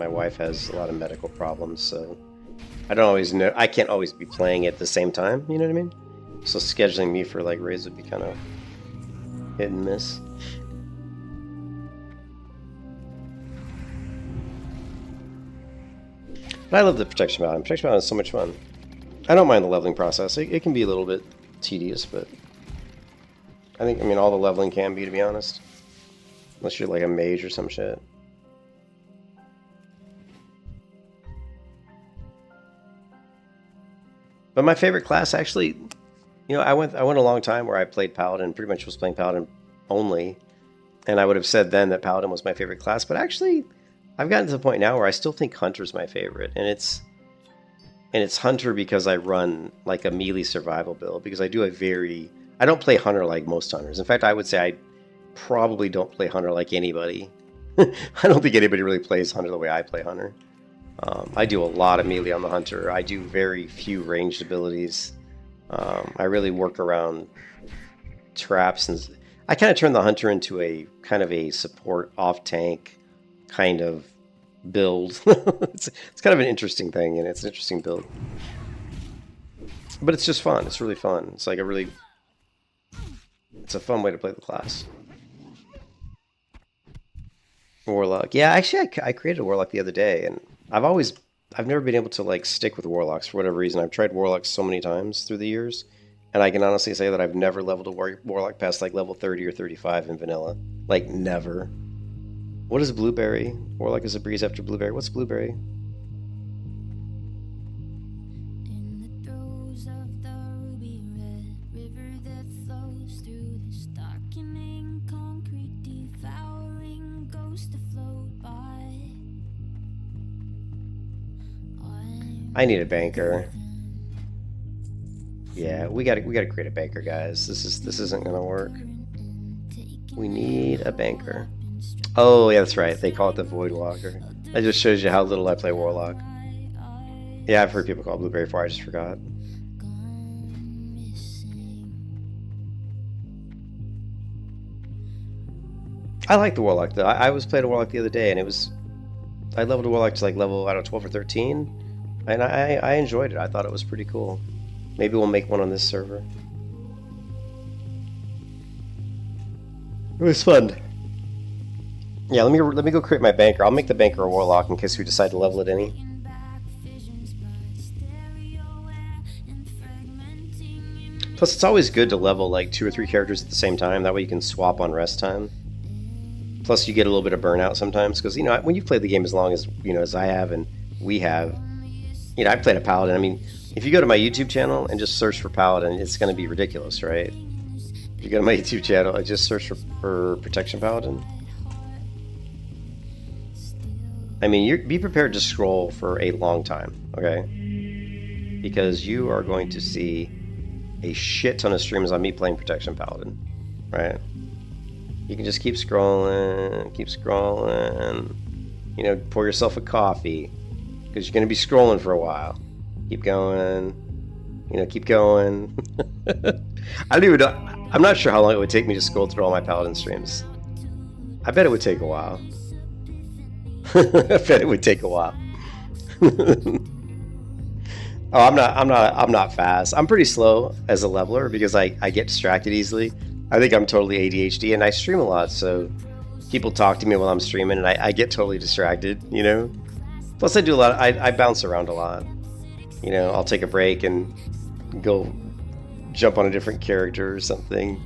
wife has a lot of medical problems, so I don't always know. I can't always be playing at the same time, you know what I mean? So scheduling me for like raids would be kind of hit and miss. But I love the Protection Paladin. Protection Paladin is so much fun. I don't mind the leveling process. It can be a little bit tedious, but I mean, all the leveling can be, to be honest. Unless you're like a mage or some shit. But my favorite class, actually, you know, I went a long time where I played Paladin, pretty much was playing Paladin only. And I would have said then that Paladin was my favorite class. But actually, I've gotten to the point now where I still think Hunter's my favorite. And And it's Hunter because I run like a melee survival build, because I don't play Hunter like most Hunters. In fact, I would say I probably don't play Hunter like anybody. I don't think anybody really plays Hunter the way I play Hunter. I do a lot of melee on the Hunter. I do very few ranged abilities. I really work around traps, and I kind of turn the Hunter into a kind of a support off-tank kind of build. It's kind of an interesting thing, and it's an interesting build. But it's just fun. It's really fun. It's like it's a fun way to play the class. Warlock. Yeah, actually, I created a Warlock the other day, and I've never been able to like stick with Warlocks for whatever reason. I've tried Warlocks so many times through the years, and I can honestly say that I've never leveled a Warlock past like level 30 or 35 in vanilla. Like, never. What is Blueberry? Warlock is a breeze after Blueberry. What's Blueberry? I need a banker. Yeah, we gotta create a banker, guys. This isn't gonna work. We need a banker. Oh yeah, that's right. They call it the Void Walker. That just shows you how little I play Warlock. Yeah, I've heard people call it Blueberry Fire. I just forgot. I like the Warlock though. I was playing a Warlock the other day, and I leveled a Warlock to like level, I don't know, 12 or 13. And I enjoyed it. I thought it was pretty cool. Maybe we'll make one on this server. It was fun. Yeah, let me go create my banker. I'll make the banker a Warlock in case we decide to level it any. Plus, it's always good to level like 2 or 3 characters at the same time. That way you can swap on rest time. Plus, you get a little bit of burnout sometimes, because when you play the game as long as as I have and we have. I played a Paladin. I mean, if you go to my YouTube channel and just search for Paladin, it's going to be ridiculous, right? If you go to my YouTube channel and just search for Protection Paladin. I mean, be prepared to scroll for a long time, okay? Because you are going to see a shit ton of streams on me playing Protection Paladin, right? You can just keep scrolling, pour yourself a coffee. Because you're going to be scrolling for a while. Keep going. Keep going. I don't even know. I'm not sure how long it would take me to scroll through all my Paladin streams. I bet it would take a while. I bet it would take a while. Oh, I'm not fast. I'm pretty slow as a leveler because I get distracted easily. I think I'm totally ADHD, and I stream a lot, so people talk to me while I'm streaming, and I get totally distracted, Plus, I do a lot. I bounce around a lot. I'll take a break and go jump on a different character or something.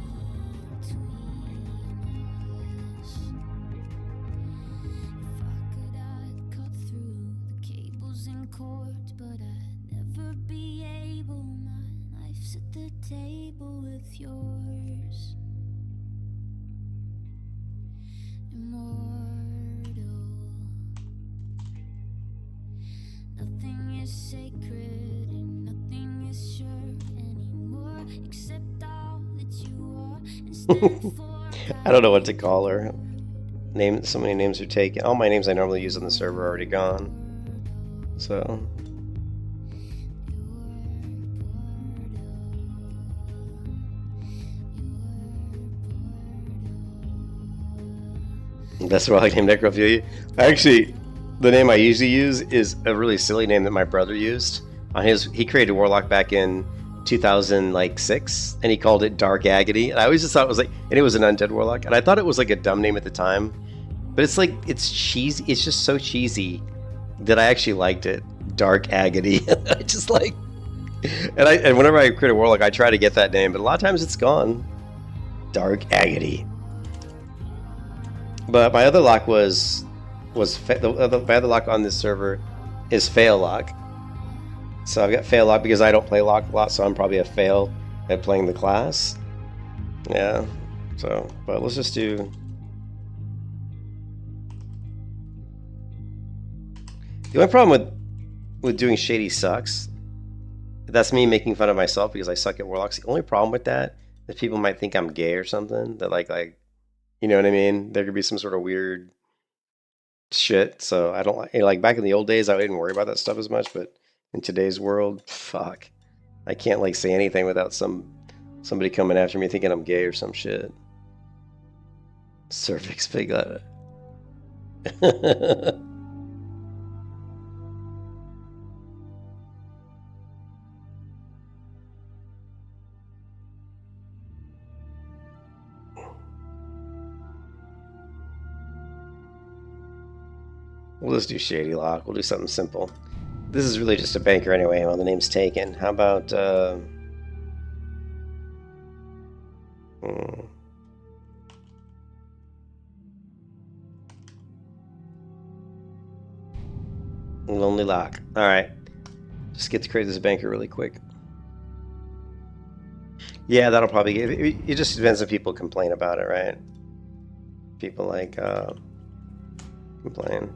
I don't know what to call her. So many names are taken. All my names I normally use on the server are already gone. So that's why I named Necrophilia. Actually, the name I usually use is a really silly name that my brother used on his. He created Warlock back in 2006, and he called it Dark Agony. And I always just thought it was like, and it was an undead Warlock, and I thought it was like a dumb name at the time, but it's cheesy. It's just so cheesy that I actually liked it. Dark Agony. I just like, and whenever I create a Warlock, I try to get that name, but a lot of times it's gone. Dark Agony. But my other lock my other lock on this server is Fail Lock. So I've got Fail Lock because I don't play Lock a lot, so I'm probably a fail at playing the class. Yeah. So, but let's just do. The only problem with doing Shady Sucks that's me making fun of myself because I suck at warlocks. The only problem with that is people might think I'm gay or something. That like you know what I mean? There could be some sort of weird shit. So I don't like back in the old days I didn't worry about that stuff as much, but in today's world, fuck. I can't like say anything without somebody coming after me thinking I'm gay or some shit. Cervix big. We'll just do Shady Lock. We'll do something simple. This is really just a banker anyway. Well, the name's taken. How about Lonely Lock. All right. Just get to create this banker really quick. Yeah, that'll probably get it. Just depends if people complain about it, right? People like complain.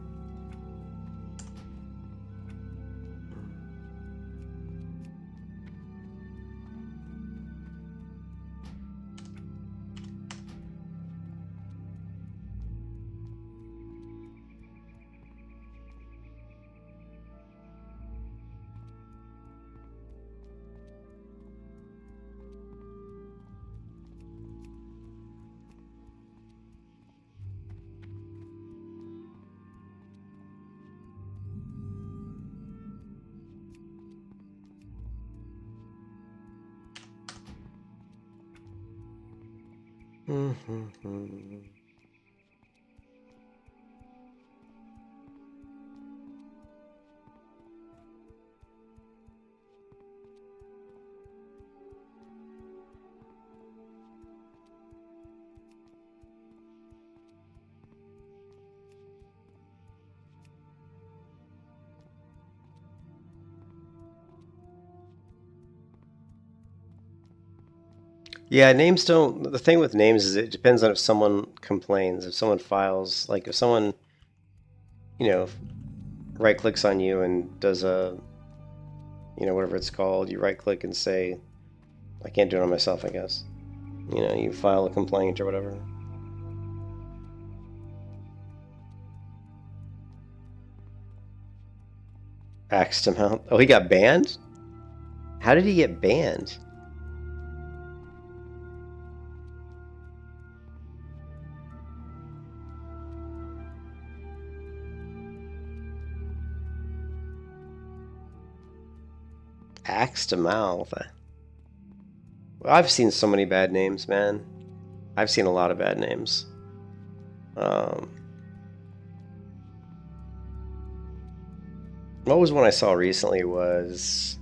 Yeah, names don't. The thing with names is it depends on if someone complains, if someone files, like if someone, you know, right clicks on you and does a, you know, whatever it's called, you right click and say, I can't do it on myself, I guess. You know, you file a complaint or whatever. Axed him out. Oh, he got banned? How did he get banned? Axe to mouth. Well, I've seen so many bad names, man. I've seen a lot of bad names. What was one I saw recently was...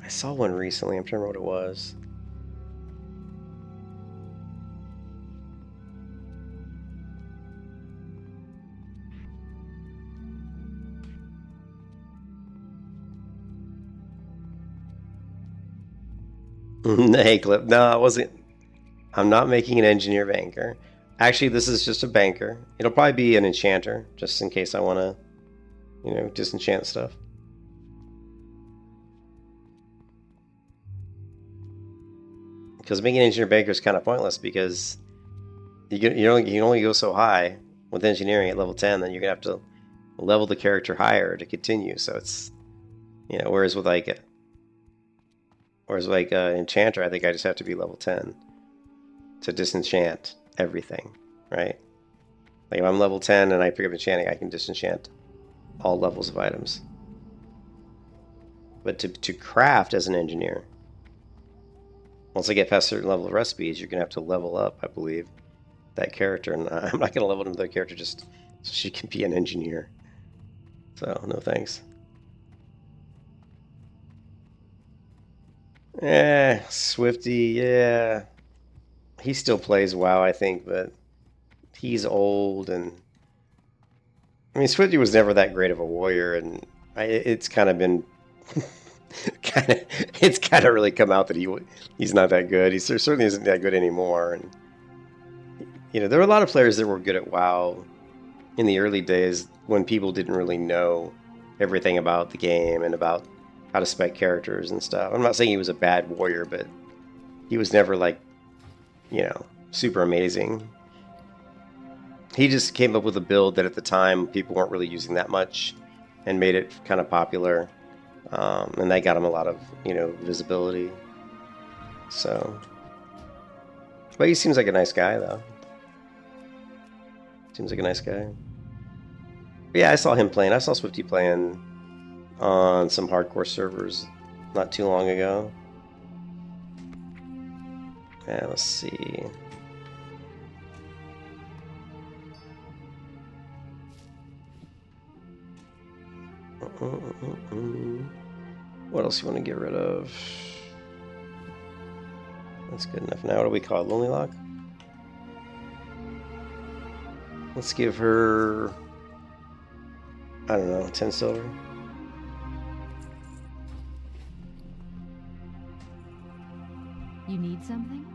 I saw one recently, I'm trying to remember what it was. Hey, Clip. No, it wasn't. I'm not making an engineer banker. Actually, this is just a banker. It'll probably be an enchanter, just in case I want to, you know, disenchant stuff. Because making an engineer banker is kind of pointless you can only go so high with engineering at level 10. Then you're gonna have to level the character higher to continue. So it's, you know, whereas with like enchanter, I think I just have to be level 10 to disenchant everything, right? Like if I'm level 10 and I pick up enchanting, I can disenchant all levels of items. But to craft as an engineer, once I get past a certain level of recipes, you're gonna have to level up, I believe, that character. And I'm not gonna level another character just so she can be an engineer. So no thanks. Swifty, yeah. He still plays WoW, I think, but he's old, and I mean, Swifty was never that great of a warrior, and it's kind of been it's kind of really come out that he's not that good. He certainly isn't that good anymore, and you know, there were a lot of players that were good at WoW in the early days when people didn't really know everything about the game and about how to spec characters and stuff. I'm not saying he was a bad warrior, but he was never like, you know, super amazing. He just came up with a build that at the time people weren't really using that much and made it kind of popular. And that got him a lot of, you know, visibility. So, but he seems like a nice guy though. Seems like a nice guy. But yeah, I saw him playing. I saw Swifty playing on some hardcore servers not too long ago. Yeah, let's see. What else you want to get rid of? That's good enough. Now, what do we call it? Lonely Lock? Let's give her, I don't know, 10 silver. You need something?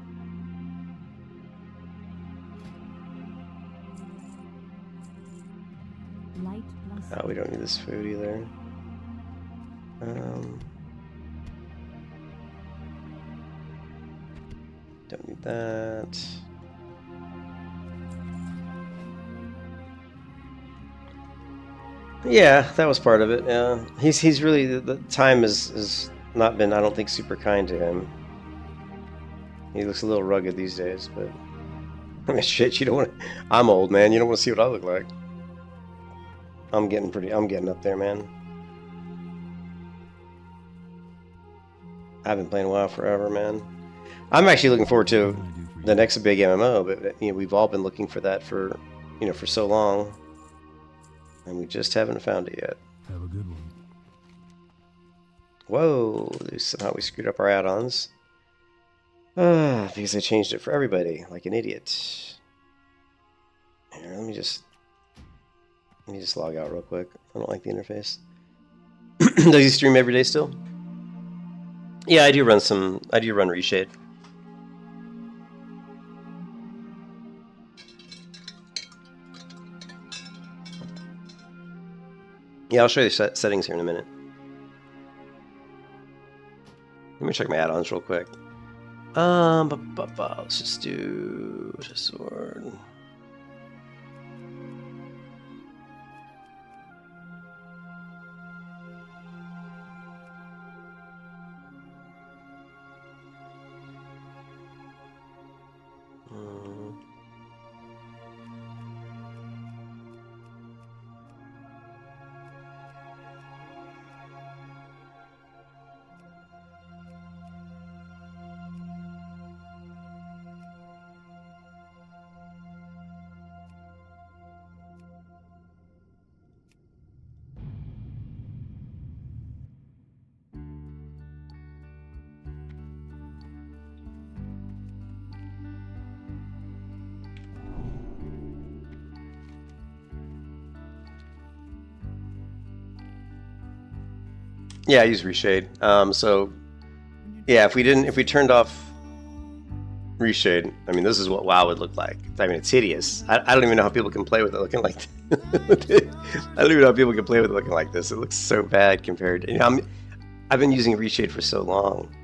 Light plus. Oh, we don't need this food either. Don't need that. Yeah, that was part of it. Yeah, he's really the time has not been, I don't think, super kind to him. He looks a little rugged these days, but I mean, shit, you don't want to. I'm old, man. You don't want to see what I look like. I'm getting up there, man. I've been playing WoW forever, man. I'm actually looking forward to the next big MMO, but you know, we've all been looking for that for, you know, for so long, and we just haven't found it yet. Have a good one. Whoa! Somehow we screwed up our add-ons. Because I changed it for everybody, like an idiot. Here, let me just log out real quick. I don't like the interface. Does he stream every day still? Yeah, I do run Reshade. Yeah, I'll show you the settings here in a minute. Let me check my add-ons real quick. Let's just do the sword. Yeah, I use Reshade. So yeah, if we turned off Reshade, I mean, this is what WoW would look like. I mean, it's hideous. I don't even know how people can play with it looking like this. I don't even know how people can play with it looking like this. It looks so bad compared to, you know, I've been using Reshade for so long.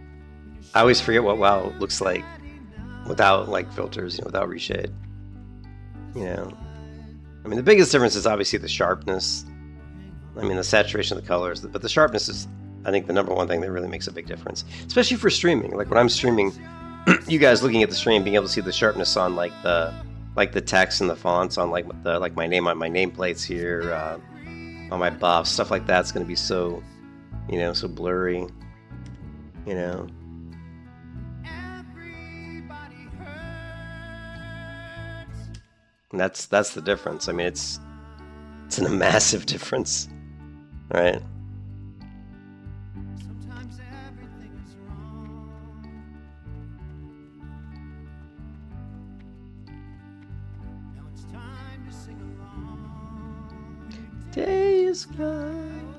I always forget what WoW looks like without like filters, you know, without Reshade. You know, I mean, the biggest difference is obviously the sharpness. I mean, the saturation of the colors, but the sharpness is, I think, the number one thing that really makes a big difference, especially for streaming. Like when I'm streaming, you guys looking at the stream, being able to see the sharpness on like the text and the fonts on like my name on my nameplates here, on my buffs, stuff like that's going to be so, you know, so blurry, you know. And that's the difference. I mean, it's a massive difference. Right. Sometimes everything is wrong. Now it's time to sing along. Day is gone.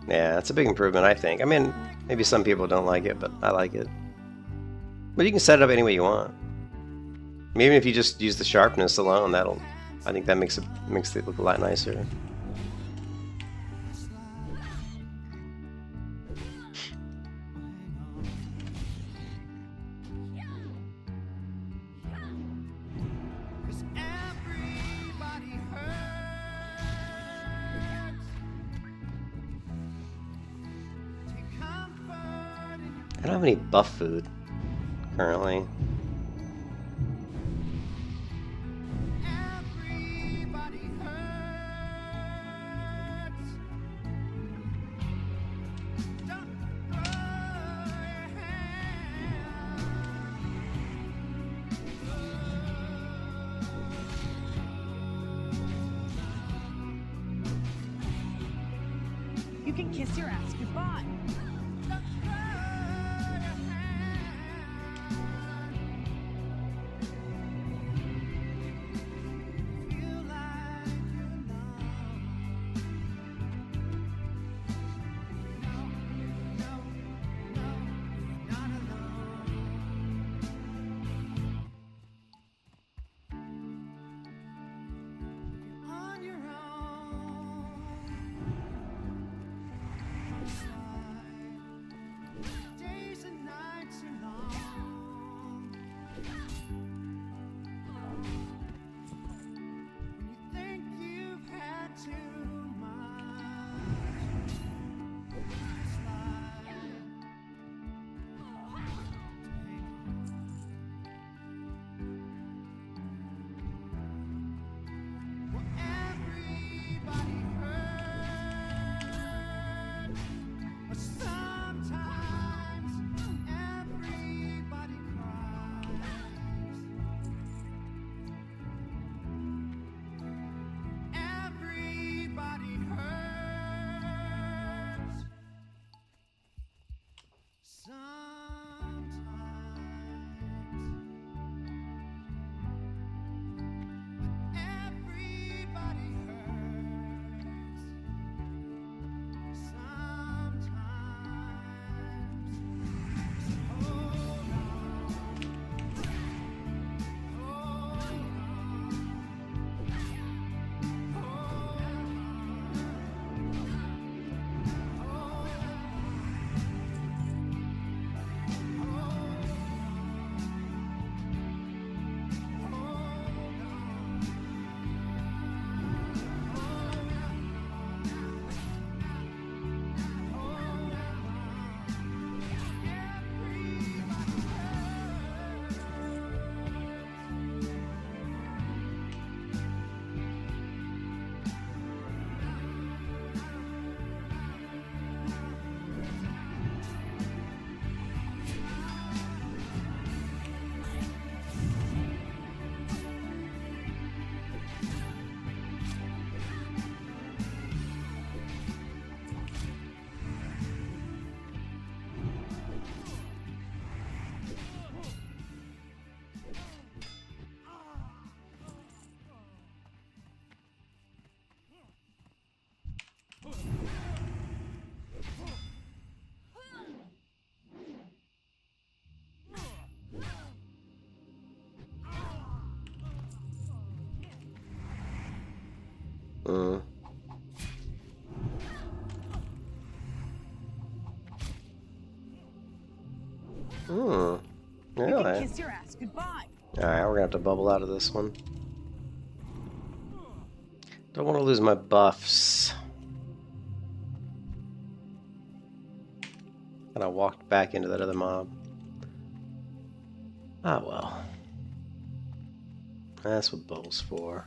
Yeah, it's a big improvement, I think. I mean, maybe some people don't like it, but I like it. But you can set it up any way you want. Maybe if you just use the sharpness alone, I think that makes it look a lot nicer. I don't have any buff food currently. You can kiss your ass goodbye. Mm. You can Really? kiss your ass goodbye. Alright, we're gonna have to bubble out of this one. Don't want to lose my buffs. And I walked back into that other mob. Ah well. That's what bubble's for.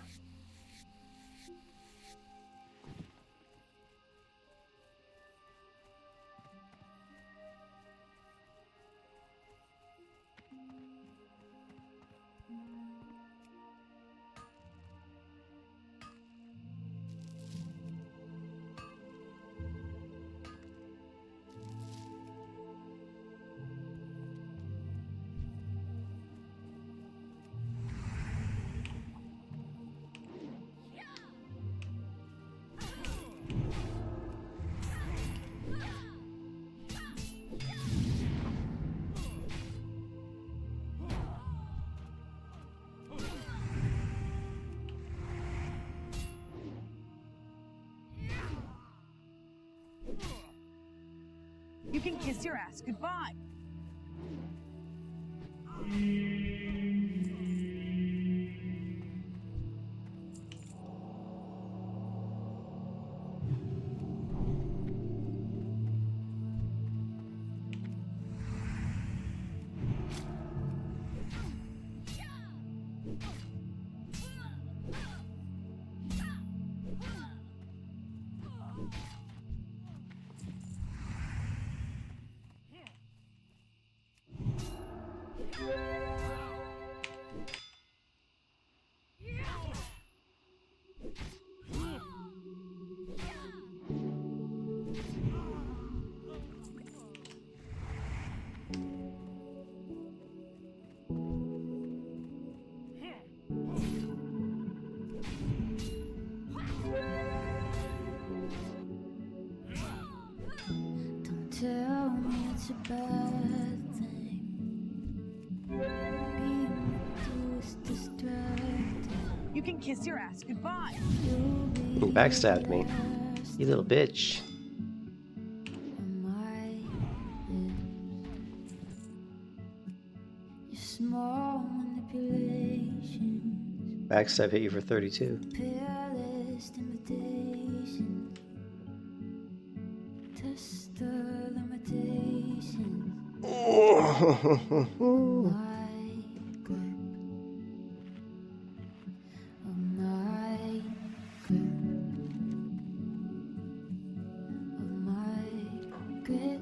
You can kiss your ass goodbye. Don't tell me it's a bad thing. Being with you is distracting. You can kiss your ass goodbye. You backstabbed me. You little bitch. Small manipulations. Backstab hit you for 32. Peerless imitation. Test the limitations. My grip. Of my grip. Of my grip.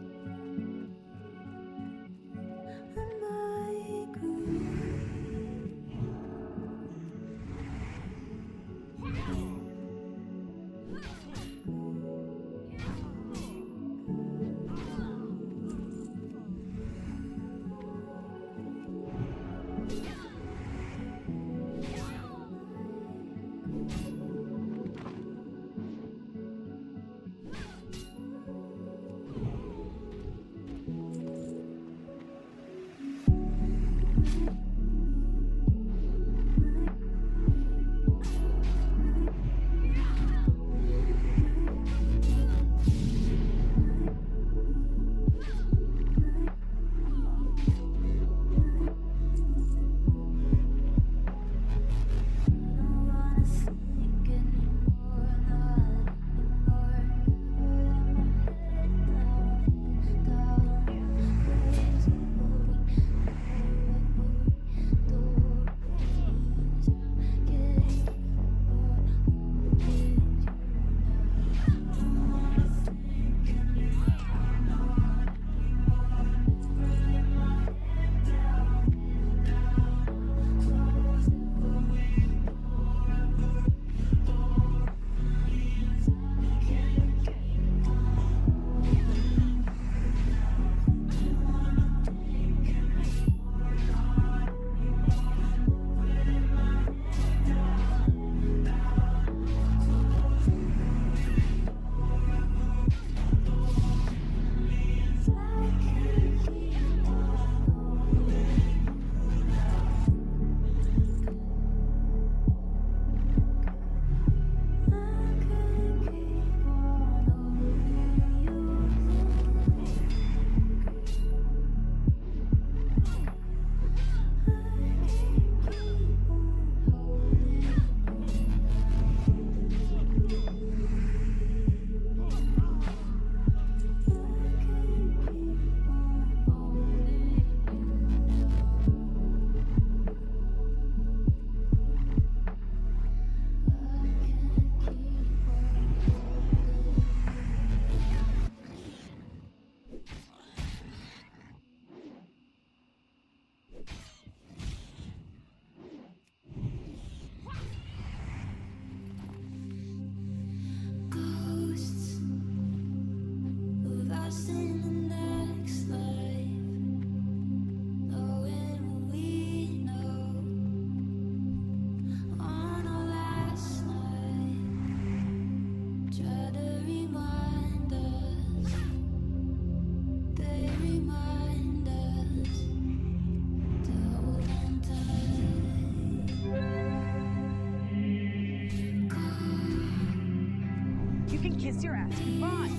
You can kiss your ass goodbye.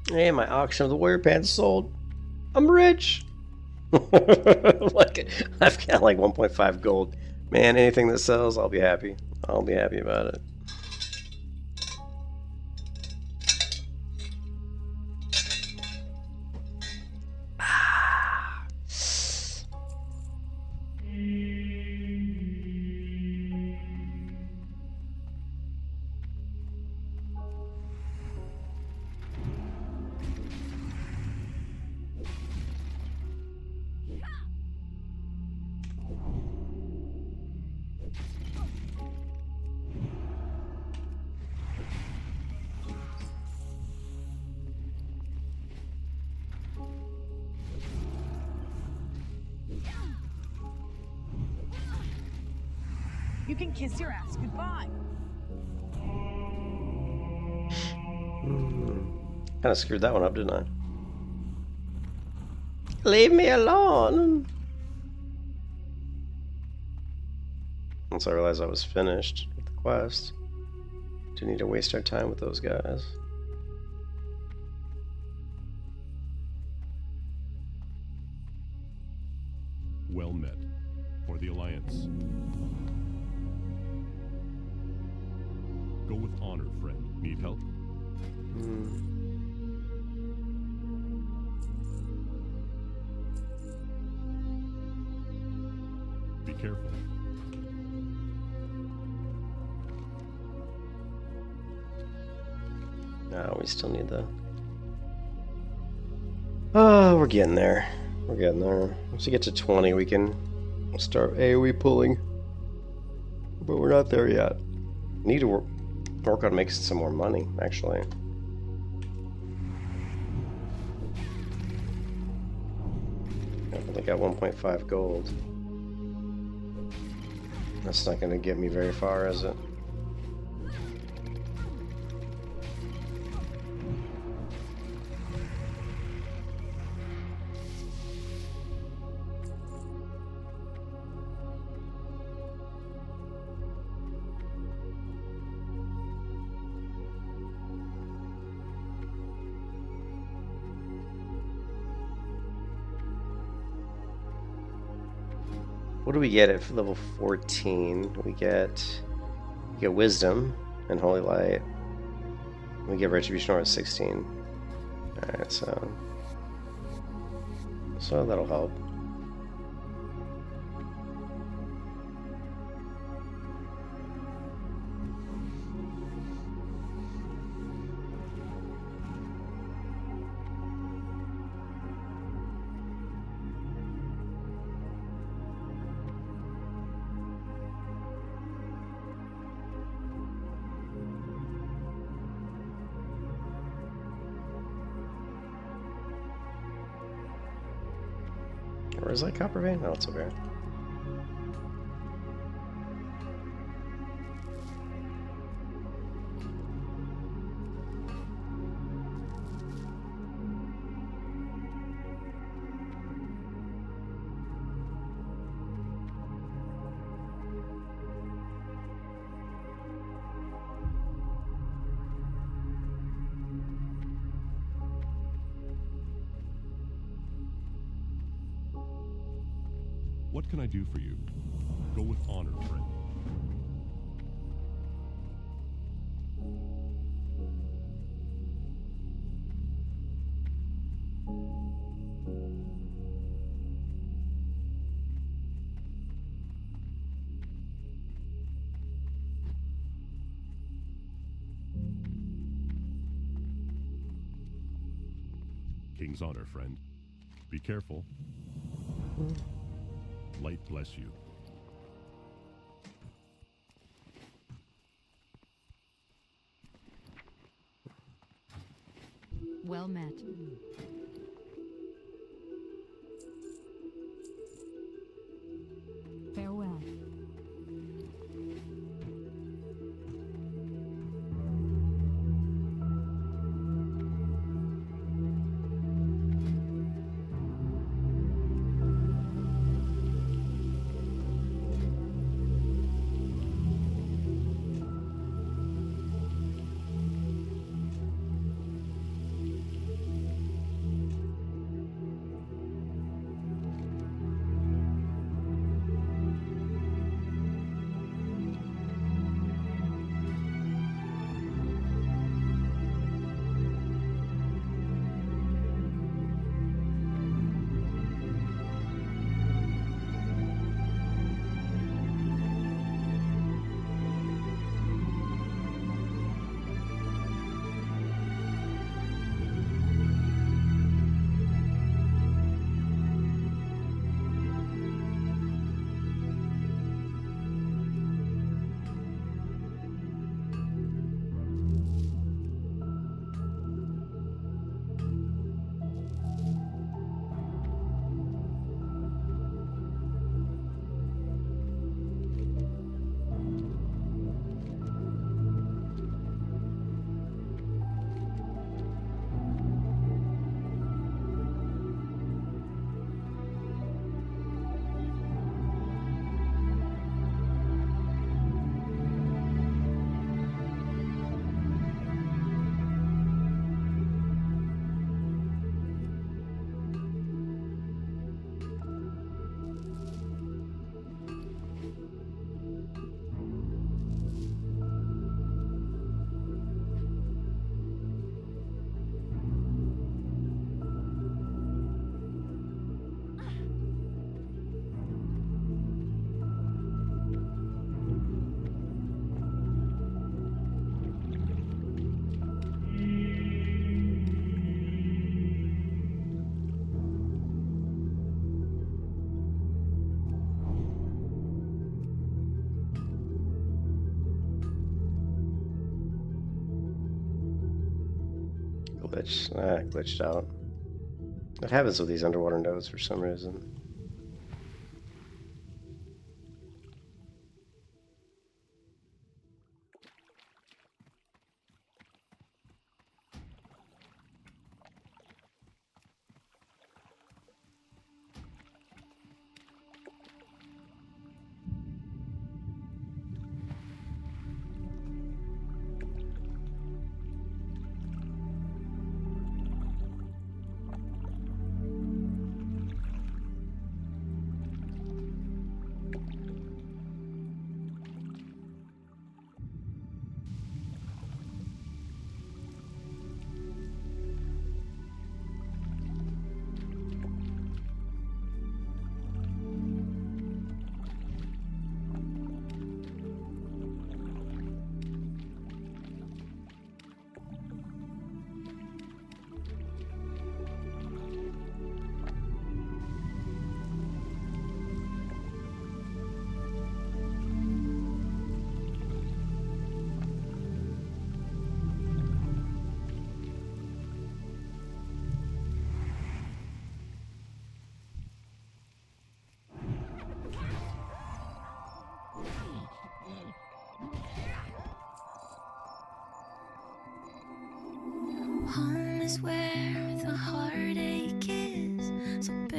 Hey, my auction of the warrior pants sold. I'm rich. Like, I've got like 1.5 gold. Man, anything that sells, I'll be happy. I'll be happy about it. You can kiss your ass goodbye. Kind of screwed that one up, didn't I? Leave me alone. Once I realized I was finished with the quest, didn't need to waste our time with those guys. Well met. For the Alliance. Go with honor, friend. Need help? Be careful. No, we still need the... Oh, we're getting there. We're getting there. Once we get to 20, we can start AoE pulling. But we're not there yet. Need to work on making some more money, actually. I've only got 1.5 gold. That's not going to get me very far, is it? What do we get at level 14? We get Wisdom and Holy Light. We get Retribution at 16. Alright, so that'll help. Or is that copper vein? No, it's over here. What can I do for you? Go with honor, friend. King's honor, friend. Be careful. Light bless you. Well met. Farewell. Glitched out. That happens with these underwater nodes for some reason.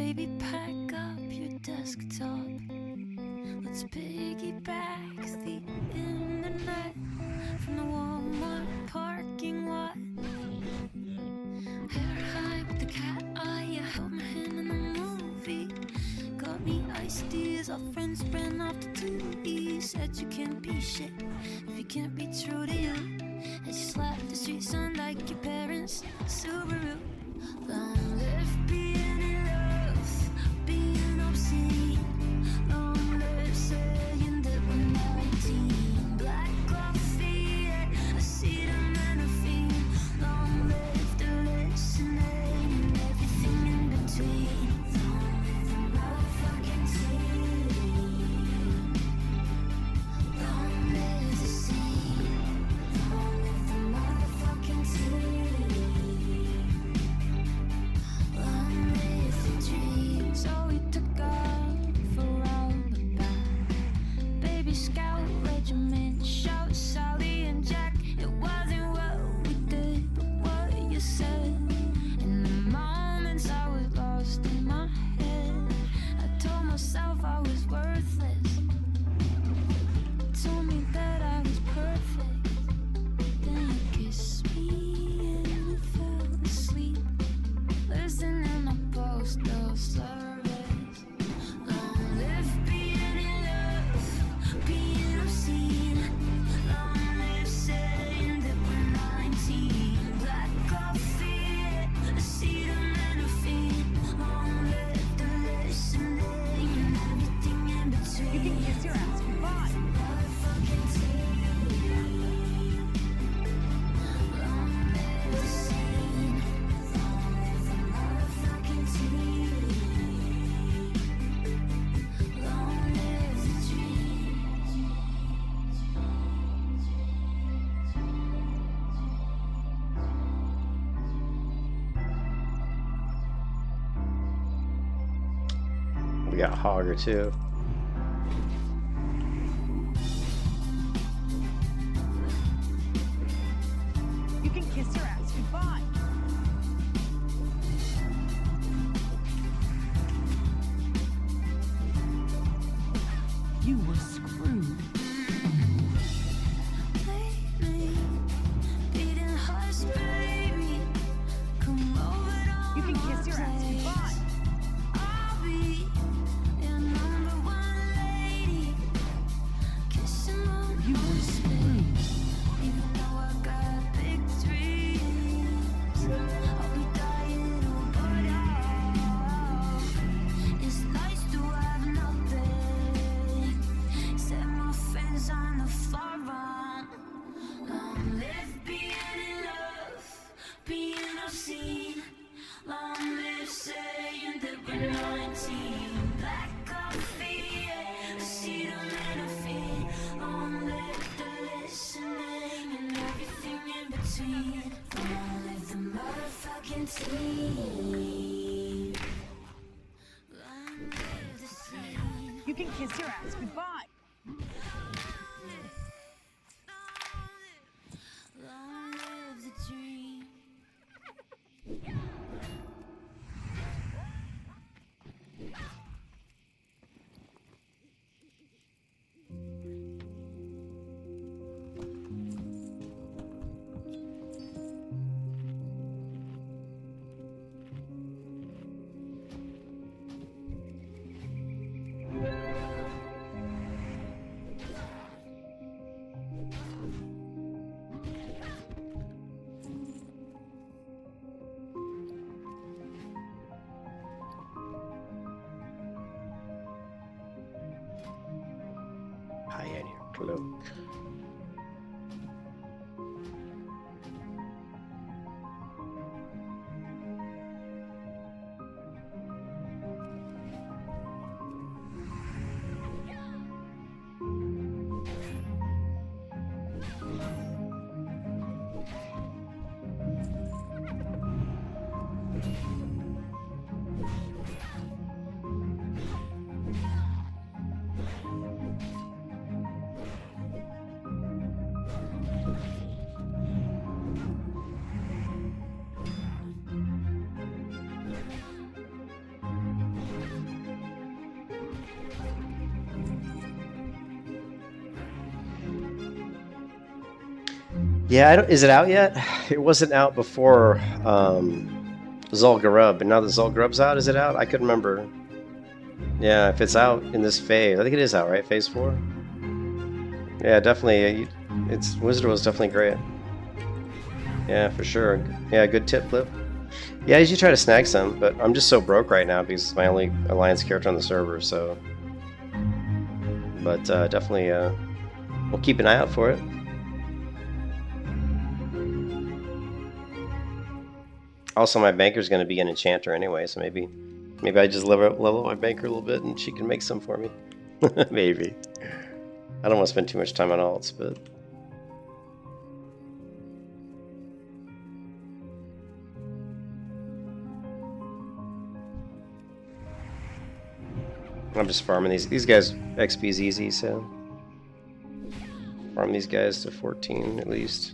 Baby, pack up your desktop. Let's piggyback the internet from the Walmart parking lot. Hair high with the cat eye, I held my hand in the movie. Got me iced teas, our friends ran off to 2E. Said you can't be shit if you can't be true to you. I slapped the street sign like your parents' Subaru. Long live being in love, being obscene. Long live saying that we're 19. Black coffee, acetaminophen. Long live the listening and everything in between. Long live the motherfucking team. Long live the scene. Long live the motherfucking team. Long live the dream. So we took off around the back. Baby Scout Regiment, shout Sally and Jack. It wasn't what we did, but what you said. In the moments I was lost in my head, I told myself I was worthless. Told me that I was perfect. Then you kissed me and we fell asleep, listening to postal service. Long live being in love, being obscene. Long live saying that we're 19. Black coffee, acetaminophen. Long live the listening and everything in between. You can kiss your ass goodbye. Motherfucking team. Long live the scene. Long live the motherfucking team. Long live the dream. We got Hogger too. You can kiss your ass goodbye. You were screwed. Lately, beating hearts, baby. Come over to You can my kiss your ass place. goodbye. I'll be your number one lady. Kissing on You my were screwed. face. Even though I got big dreams, I'll be dying over off. It's nice to have nothing. Set my friends on the forum. Long live being in love, being obscene. Long live saying that we're 19. Black coffee, acetaminophen. Long live the listening and everything in between. Long live the motherfucking team. Long live the scene. You can kiss your ass goodbye. Long live the dream. Pioneer Cloak. Yeah, I don't, is it out yet? It wasn't out before Zul'Gurub, but now that Zul'Gurub's out, is it out? I couldn't remember. Yeah, if it's out in this phase, I think it is out, right? Phase 4? Yeah, definitely. It's Wizard was definitely great. Yeah, for sure. Yeah, good tip, Flip. Yeah, I usually try to snag some, but I'm just so broke right now because it's my only Alliance character on the server, so... But definitely, we'll keep an eye out for it. Also, my banker's going to be an enchanter anyway, so maybe I just level my banker a little bit and she can make some for me. Maybe. I don't want to spend too much time on alts, but... I'm just farming these guys. XP is easy, so farm these guys to 14 at least.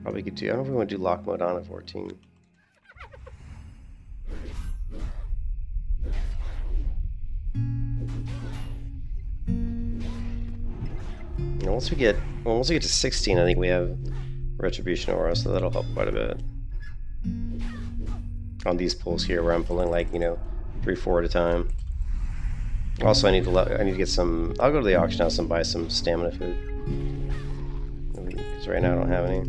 Probably could do. I don't know if we want to do lock mode on at 14. And once we get to 16, I think we have Retribution Aura, so that'll help quite a bit. On these pulls here, where I'm pulling like 3-4 at a time. Also, I need to get some. I'll go to the auction house and buy some stamina food because right now I don't have any.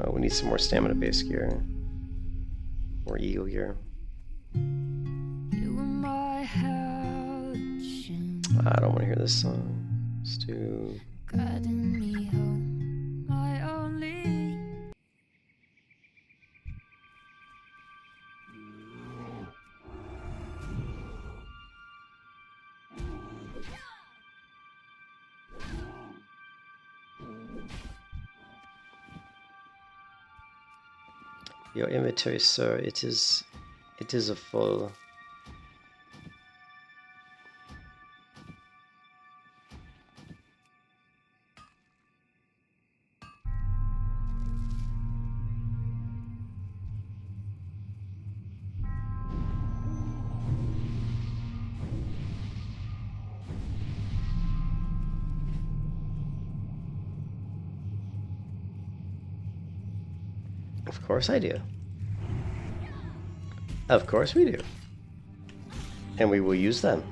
We need some more stamina based gear, more eagle gear. I don't want to hear this song. Stu. Guiding me home, my only. Your inventory, sir, it is a full. Of course I do. Of course we do. And we will use them.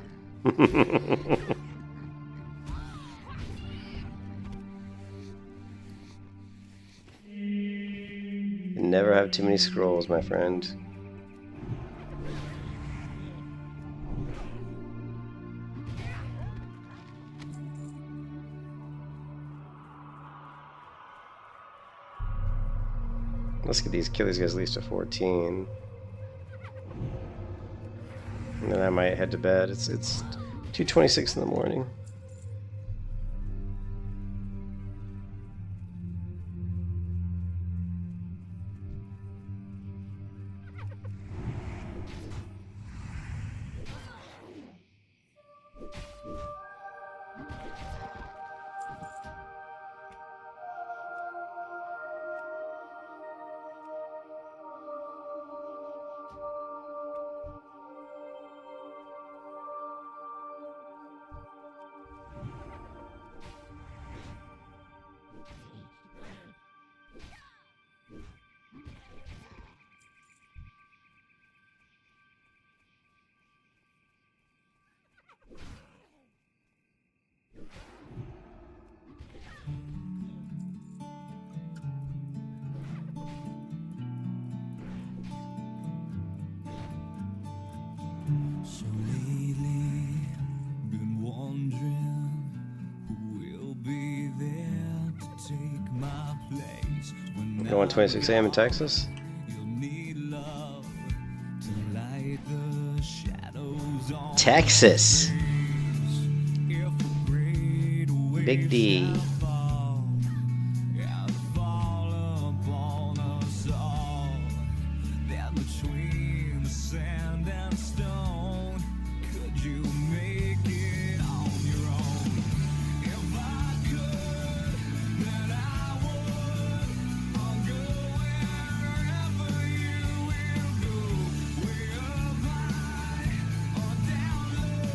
You never have too many scrolls, my friend. Let's get kill these guys at least to 14. And then I might head to bed. It's 2:26 in the morning. So lately, been wondering who will be there to take my place. I'm going 26 a.m. in Texas. You'll need love to light the shadows on Texas. if a great wave Big D. fall upon us all. That between the sand and stone, could you make it on your own? If I could, then I would. I'll go wherever you will go. Way up high or down low,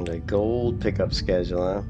The gold pickup schedule, huh?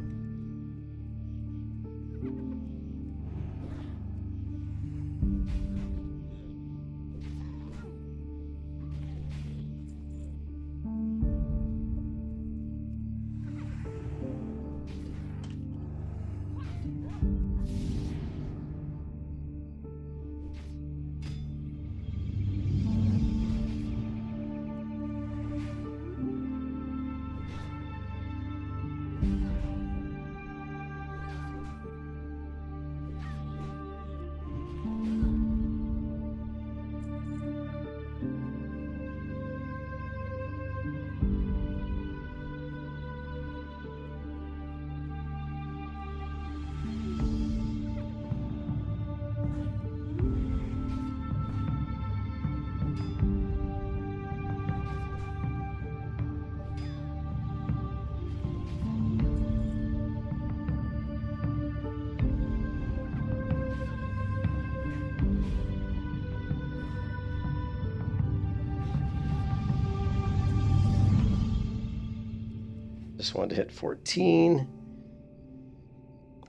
Just wanted to hit 14.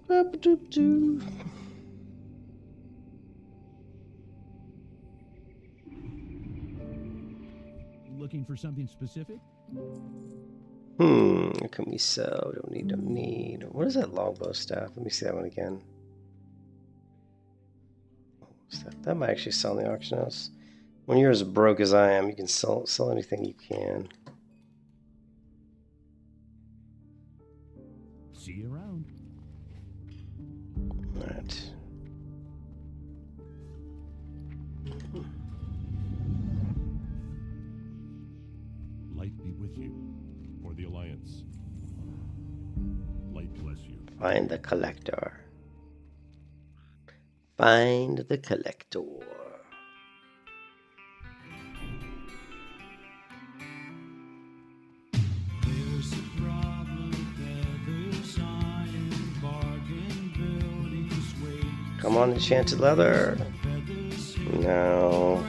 Up-a-doop-doo. Looking for something specific? What can we sell? Don't need. What is that longbow staff? Let me see that one again. That might actually sell in the auction house. When you're as broke as I am, you can sell anything you can. See you around. Alright. Light be with you, for the Alliance. Light bless you. Find the collector. Find the collector. There's a problem with feathers on bargain buildings wait. Come on, enchanted leather. No.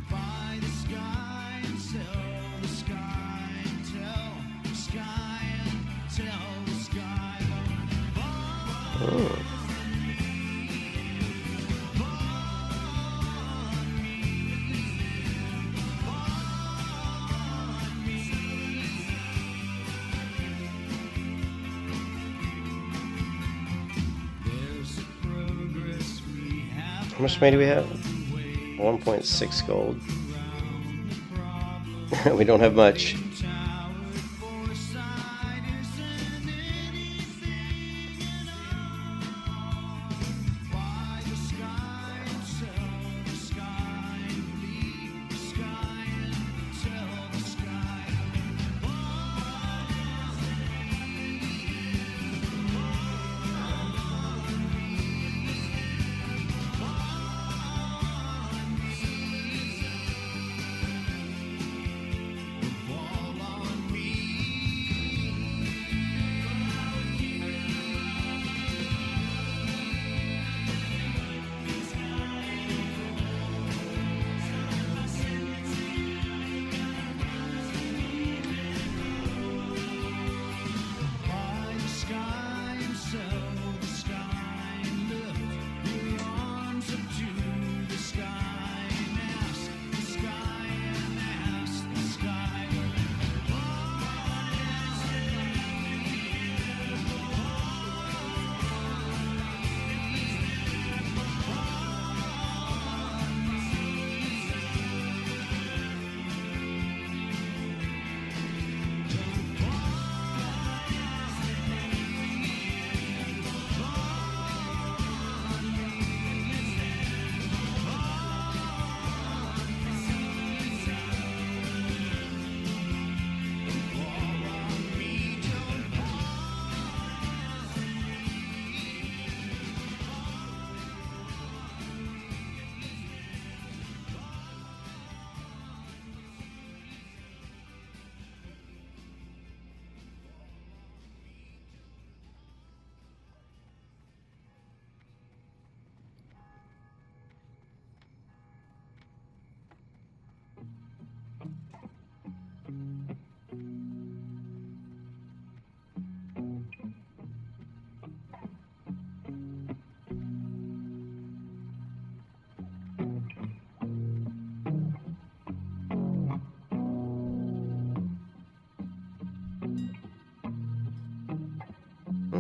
Buy the sky and sell the sky and tell the sky and tell the sky. There's progress we have. How much money do we have? 1.6 gold. We don't have much. Fall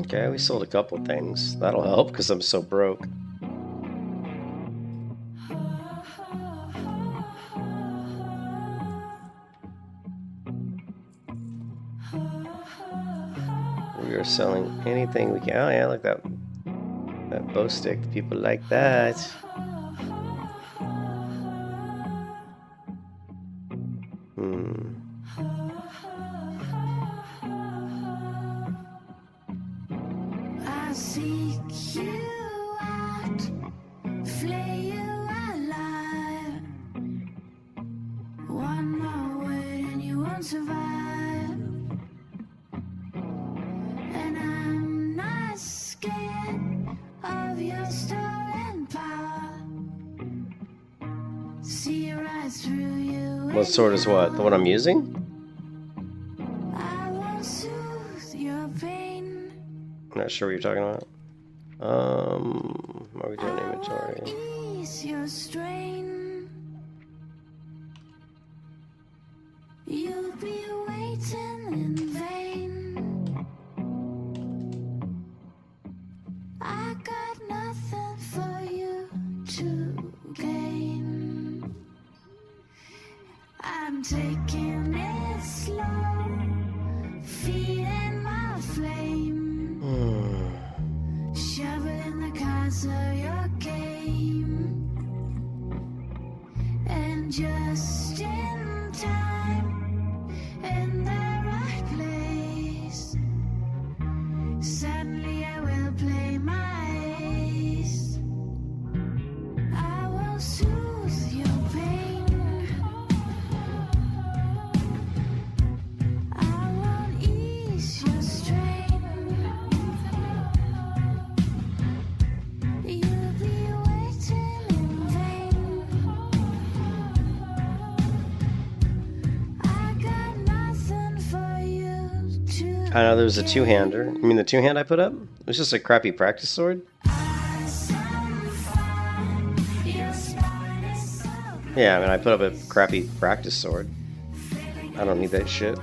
Okay, we sold a couple things. That'll help because I'm so broke. We are selling anything we can. Oh yeah, look that bow stick. People like that. I seek you out, flay you alive. One more word and you won't survive. And I'm not scared of your stolen power. See right through you. What sword is what? The one I'm using? I will soothe your pain. I'm not sure what you're talking about. What are we doing inventory? Ease your strain. You'll be waiting in vain. I got nothing for you to gain. I'm taking it slow, feeding my flame. Shoveling the cards of your game. And just in time, in the right place, suddenly I will play my ace. I will soothe your pain. I will ease your strain. You'll be waiting in vain. I got nothing for you to. I know there was a two-hander. You mean the two-hand I put up? It was just a crappy practice sword? Yeah, I mean I put up a crappy practice sword. I don't need that shit.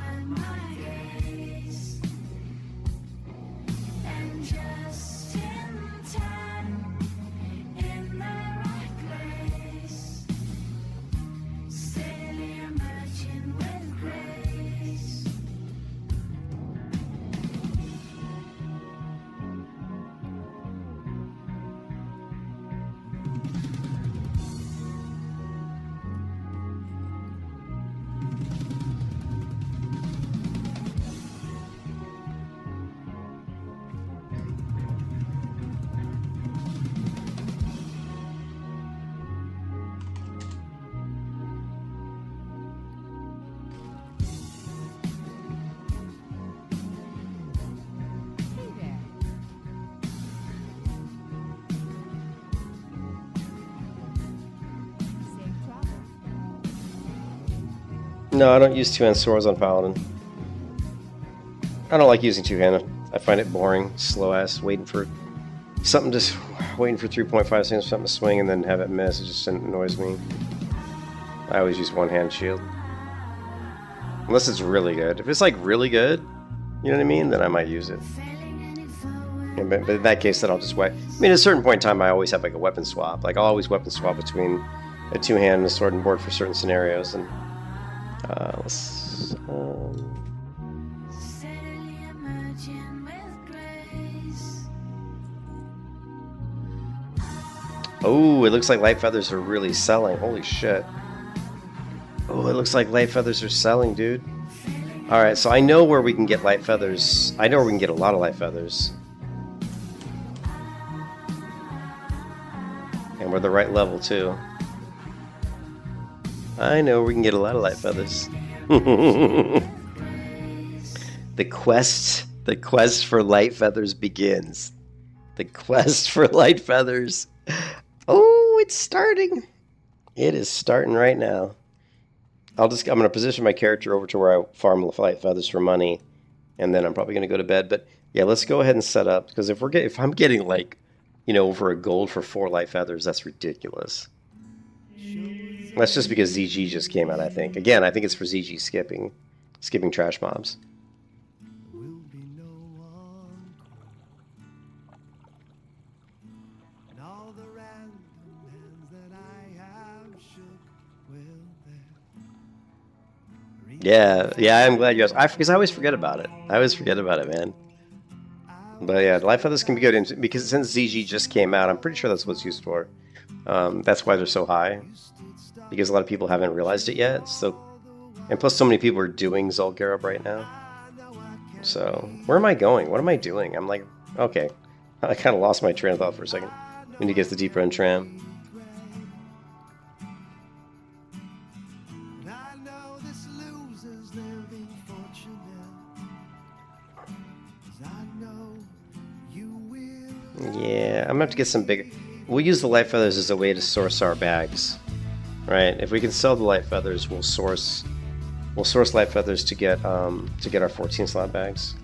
No, I don't use two-hand swords on Paladin. I don't like using two-handed. I find it boring, slow-ass, waiting for something, just waiting for 3.5 seconds for something to swing and then have it miss. It just annoys me. I always use one-hand shield. Unless it's really good. If it's like really good, you know what I mean, then I might use it. But in that case, then I'll just wait. I mean, at a certain point in time, I always have like a weapon swap. Like I'll always weapon swap between a two-hand and a sword and board for certain scenarios. And let's. Oh, it looks like light feathers are really selling. Holy shit. Oh, it looks like light feathers are selling, dude. Alright, so I know where we can get light feathers. I know where we can get a lot of light feathers. And we're the right level, too. I know we can get a lot of light feathers. The quest for light feathers begins. The quest for light feathers. Oh, it's starting. It is starting right now. I'm going to position my character over to where I farm light feathers for money, and then I'm probably going to go to bed. But yeah, let's go ahead and set up, because if I'm getting like, you know, over a gold for 4 light feathers, that's ridiculous. That's just because ZG just came out, I think. Again, I think it's for ZG skipping trash mobs. Yeah, I'm glad you asked. Because I always forget about it. I always forget about it, man. But yeah, life feathers can be good, and because since ZG just came out, I'm pretty sure that's what it's used for. That's why they're so high, because a lot of people haven't realized it yet. So, and plus, so many people are doing Zul'Gurub right now. So, where am I going? What am I doing? I'm like, okay, I kind of lost my train of thought for a second. We need to get the deep run tram. Yeah, I'm gonna have to get some big. We'll use the light feathers as a way to source our bags, right? If we can sell the light feathers, we'll source light feathers to get our 14 slot bags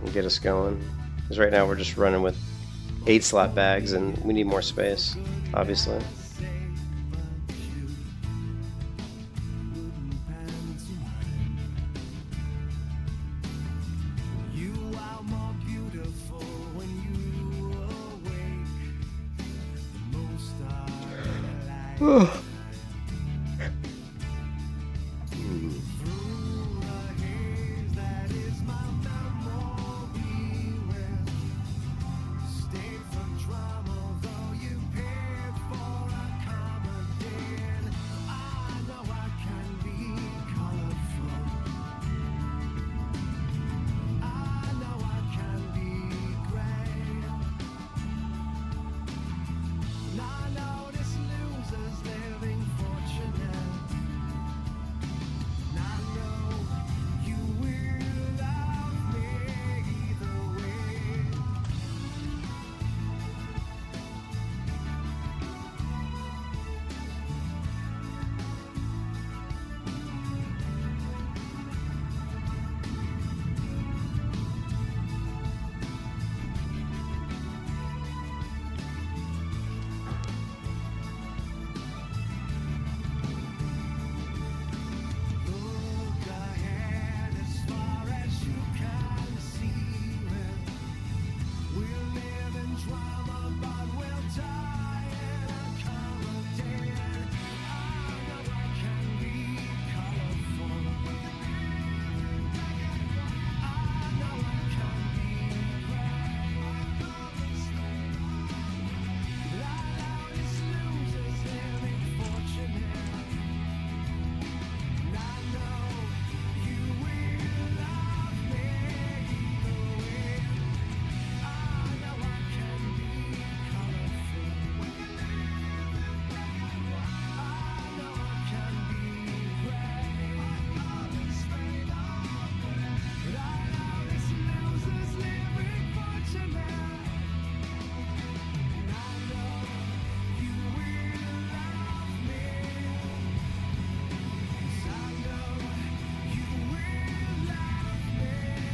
and get us going. Because right now we're just running with 8 slot bags, and we need more space, obviously.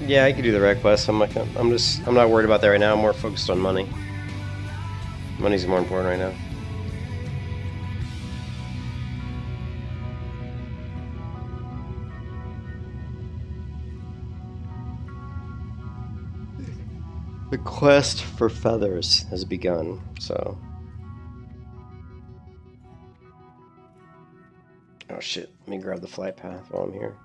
Yeah, I could do the rec quest. I'm not worried about that right now. I'm more focused on money. Money's more important right now. The quest for feathers has begun, so. Oh shit, let me grab the flight path while I'm here.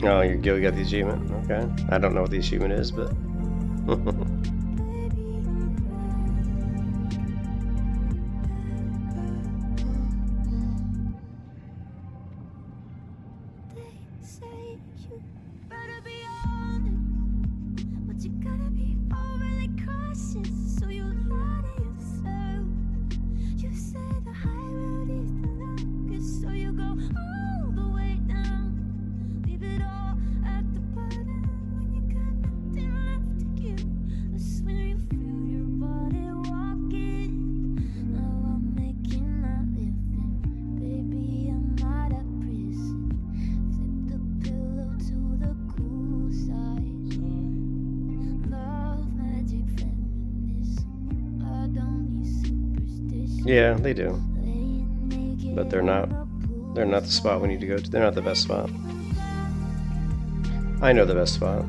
Oh, you got the achievement? Okay. I don't know what the achievement is, but... Say you better be on it, but you gotta be overly cautious, so you lie to yourself. You say the high road is the longest, so you go all the way down. Leave it all at the bottom when you got nothing left to give. That's when you feel your body walking. Now I'm making my living, baby. I'm out of prison. Flip the pillow to the cool side. Love, magic, feminism. I don't need superstition. Yeah, they do. But they're not the spot we need to go to. They're not the best spot. I know the best spot.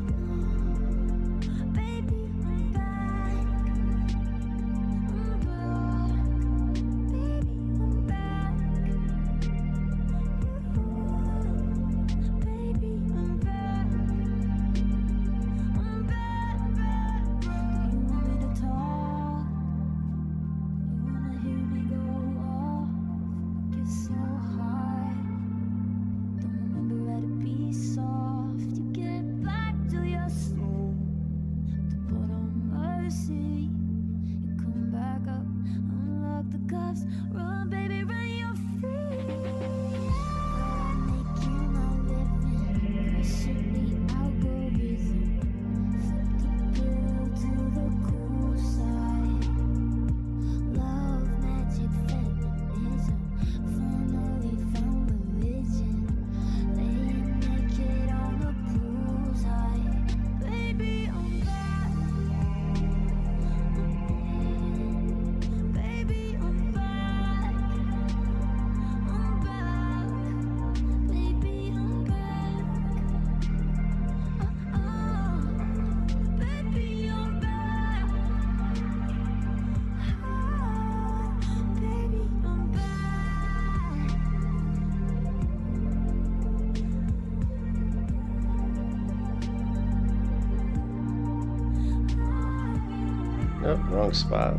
Oh, wrong spot.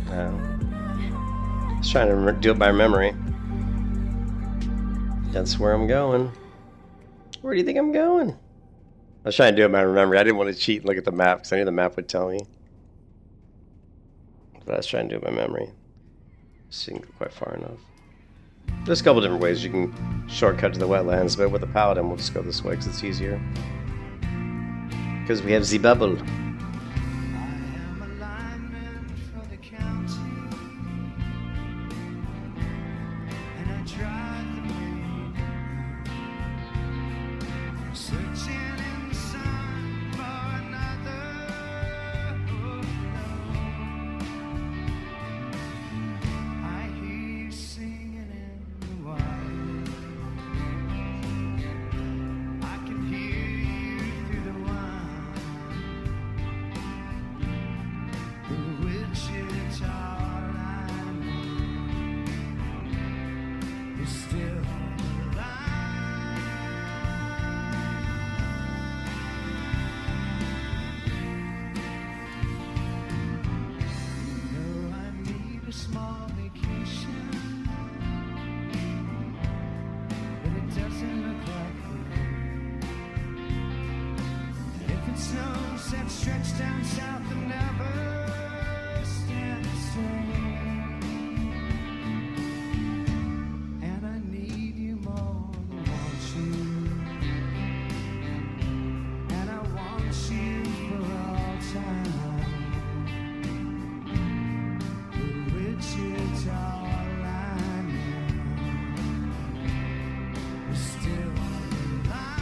I was trying to do it by memory. That's where I'm going. Where do you think I'm going? I was trying to do it by memory. I didn't want to cheat and look at the map because I knew the map would tell me. But I was trying to do it by memory. Just didn't go quite far enough. There's a couple different ways you can shortcut to the wetlands, but with the Paladin, we'll just go this way because it's easier. Because we have the bubble. Stretch down south and never stand still. And I need you more than I want you. And I want you for all time. The Wichita line now is still alive.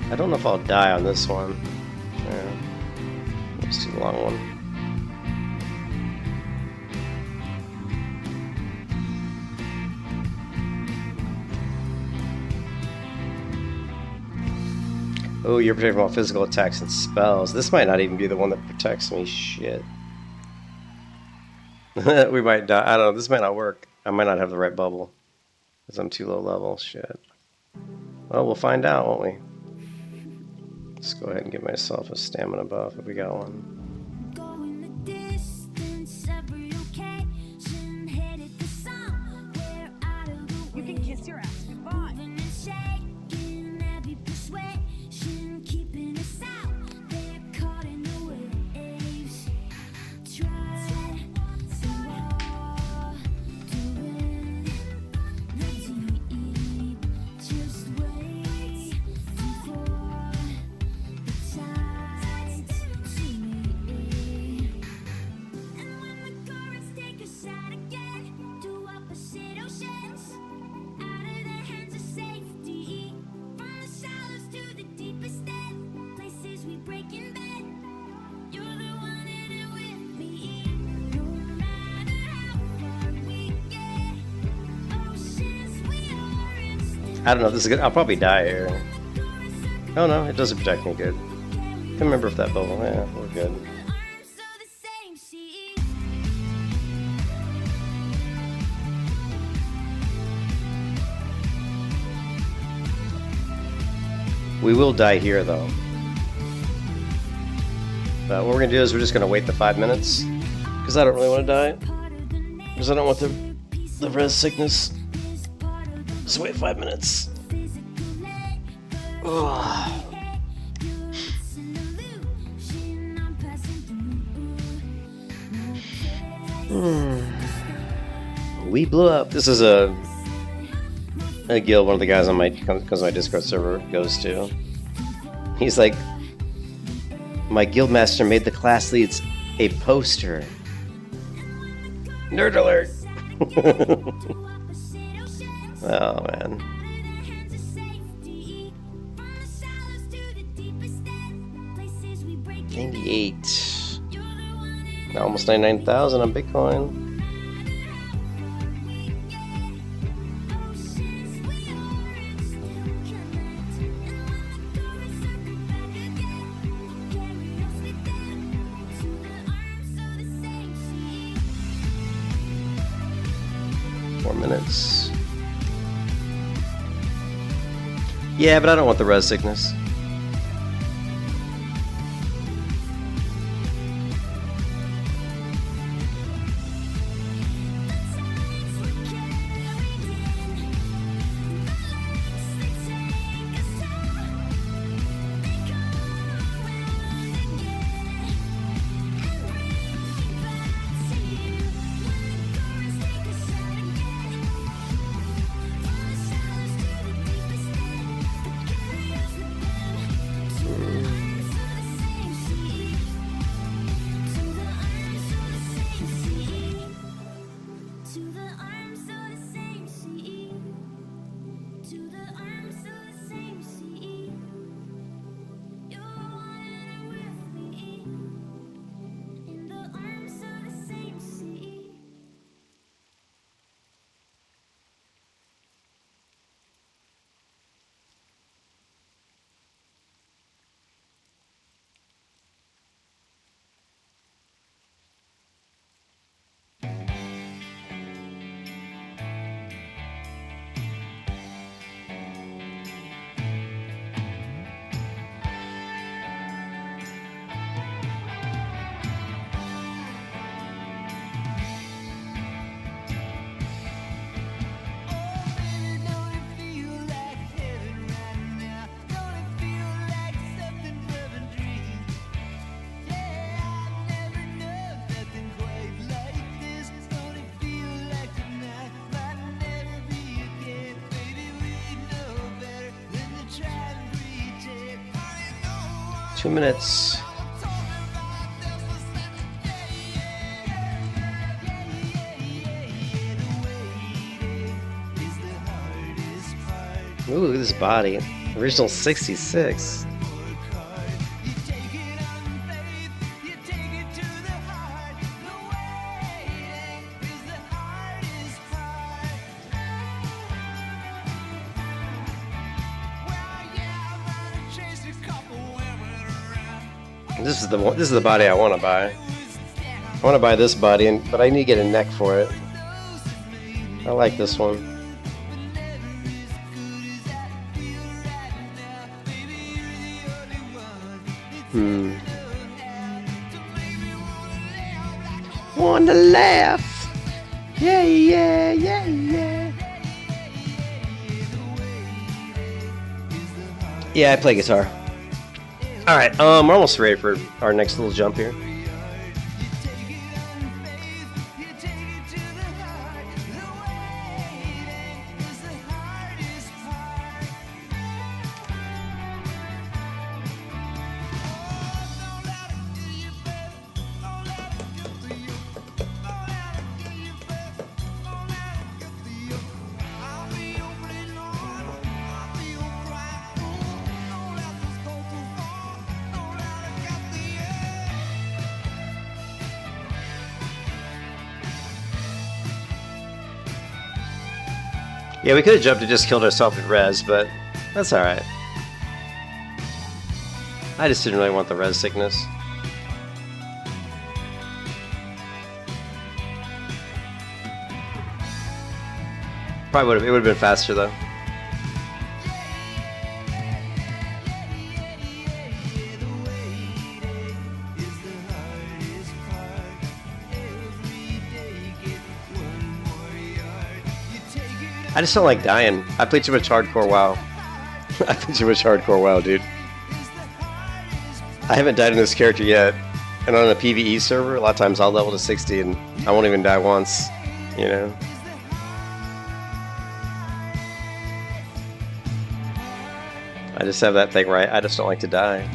I don't know if I'll die on this one. Yeah. Let's do the long one. Oh, you're protected from all physical attacks and spells. This might not even be the one that protects me. Shit. We might die. I don't know. This might not work. I might not have the right bubble. Because I'm too low level. Shit. Well, we'll find out, won't we? Let's go ahead and give myself a stamina buff if we got one. You can kiss your ass goodbye. I don't know if this is good. I'll probably die here. Oh no, it doesn't protect me good. Can't remember if that bubble. Yeah, we're good. We will die here though. But what we're gonna do is we're just gonna wait the 5 minutes because I don't really want to die because I don't want the res sickness. Just wait 5 minutes. Oh. We blew up. This is a guild one of the guys on my Discord server goes to. He's like, my guild master made the class leads a poster. Nerd alert. Oh man. $98. Now almost 99,000 on Bitcoin. Minutes. Yeah, but I don't want the res sickness. Two minutes. Ooh, look at this body. Original 66. This is the body I want to buy. I want to buy this body, but I need to get a neck for it. I like this one. Wanna laugh? Yeah, yeah, yeah, yeah. Yeah, I play guitar. Alright, we're almost ready for our next little jump here. Yeah, we could have jumped and just killed ourselves with res, but that's alright. I just didn't really want the res sickness. Probably would have, it would have been faster though. I just don't like dying. I play too much hardcore WoW. I play too much hardcore WoW, dude. I haven't died in this character yet. And on a PvE server, a lot of times I'll level to 60 and I won't even die once, you know? I just have that thing right. I just don't like to die.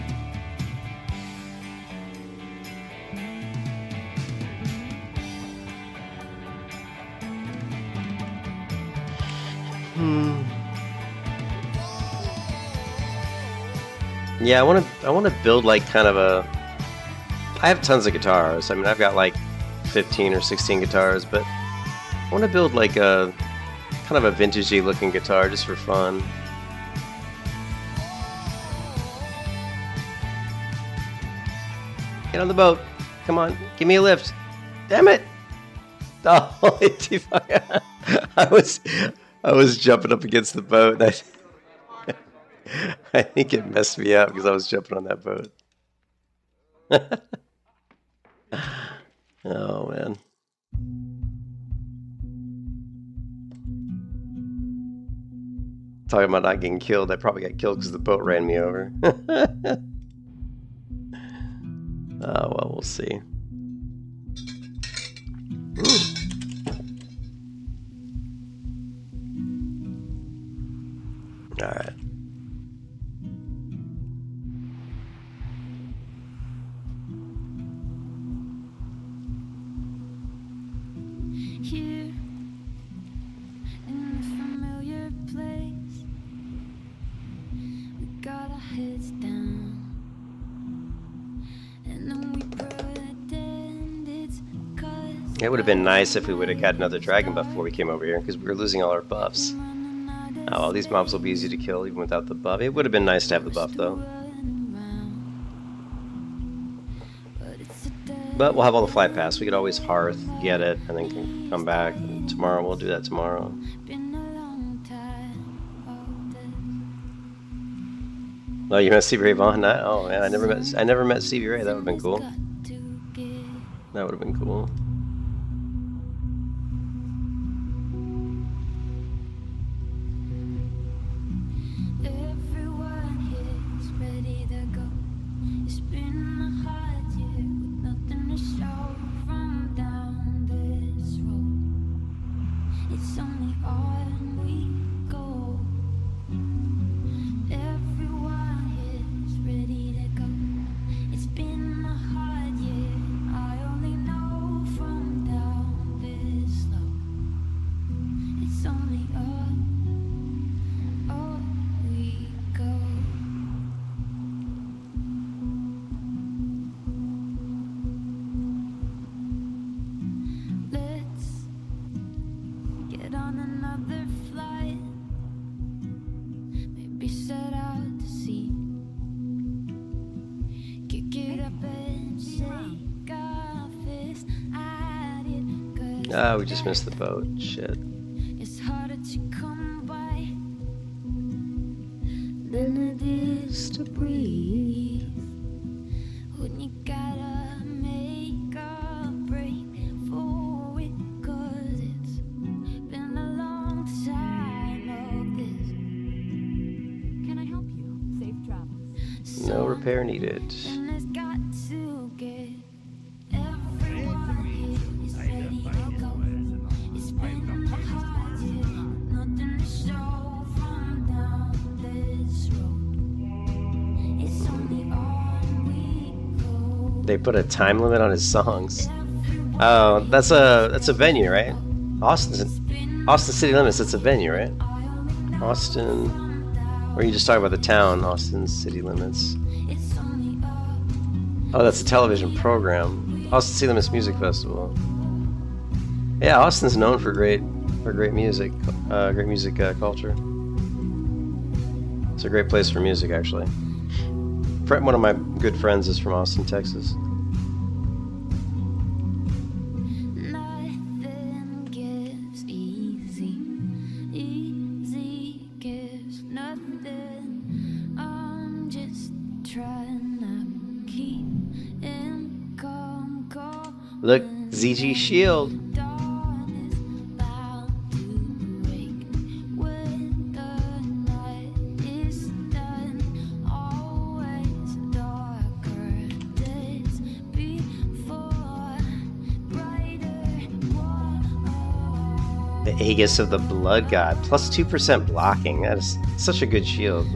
Yeah, I want to build like kind of a. I have tons of guitars. I mean, I've got like 15 or 16 guitars, but I want to build like a kind of a vintagey looking guitar just for fun. Get on the boat. Come on, give me a lift. Damn it! Oh, I was jumping up against the boat. And I think it messed me up because I was jumping on that boat. Oh, man. Talking about not getting killed, I probably got killed because the boat ran me over. Oh, well, we'll see. Ooh. All right. Here in a familiar place, we got our heads down, and then we pretend it's 'cause It would have been nice if we would have got another dragon buff before we came over here, because we were losing all our buffs. Oh, well, these mobs will be easy to kill even without the buff. It would have been nice to have the buff, though. But we'll have all the flight pass. We could always hearth, get it, and then come back. And tomorrow, we'll do that tomorrow. Oh, you met Stevie Ray Vaughan? Oh man, I never met Stevie Ray. That would have been cool. That would have been cool. Ah, we just missed the boat. Shit. It's harder to come by than it is to breathe. When you gotta make a break for it, 'cause it's been a long time of this. Can I help you? Safe travels. No repair needed. And it's got to get everyone here is ready to go. It's been a hard year, nothing to show from down this road. It's only on we go. They put a time limit on his songs. Oh, that's a venue, right? Austin City Limits. That's a venue, right? Austin. Or you just talk about the town, Austin City Limits. Oh, that's a television program. Austin City Limits Music Festival. Yeah, Austin's known for great music, culture. It's a great place for music, actually. One of my good friends is from Austin, Texas. Nothing gives easy, easy gives nothing. I'm just trying to keep in calm. Look, ZG Shield. The Aegis of the Blood God. Plus 2% blocking. That is such a good shield.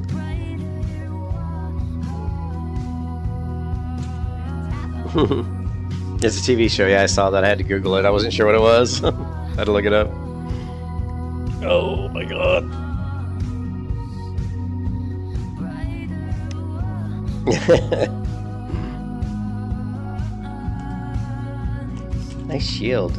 It's a TV show. Yeah, I saw that. I had to Google it. I wasn't sure what it was. I had to look it up. Oh my god. Nice shield.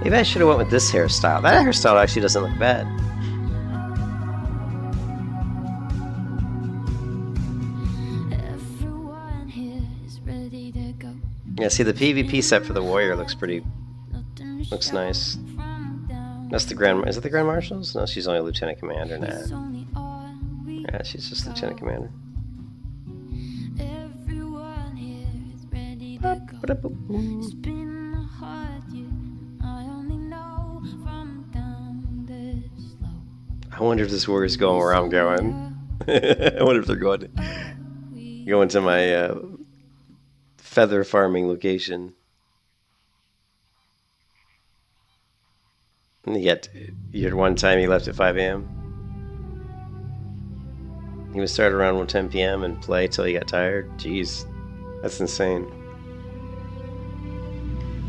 Maybe I should have went with this hairstyle. That hairstyle actually doesn't look bad. Everyone here is ready to go. Yeah, see the PvP set for the warrior looks nice. That's the Grand. Is it the Grand Marshals? No, she's only Lieutenant Commander now. Yeah, she's just Lieutenant Commander. Everyone here is ready to go. It's been a hard year. I only know from down this slope. I wonder if this warrior's going where I'm going. I wonder if they're going to my feather farming location. And yet, you had one time he left at 5 a.m. He would start around 10 p.m. and play till he got tired. Jeez, that's insane.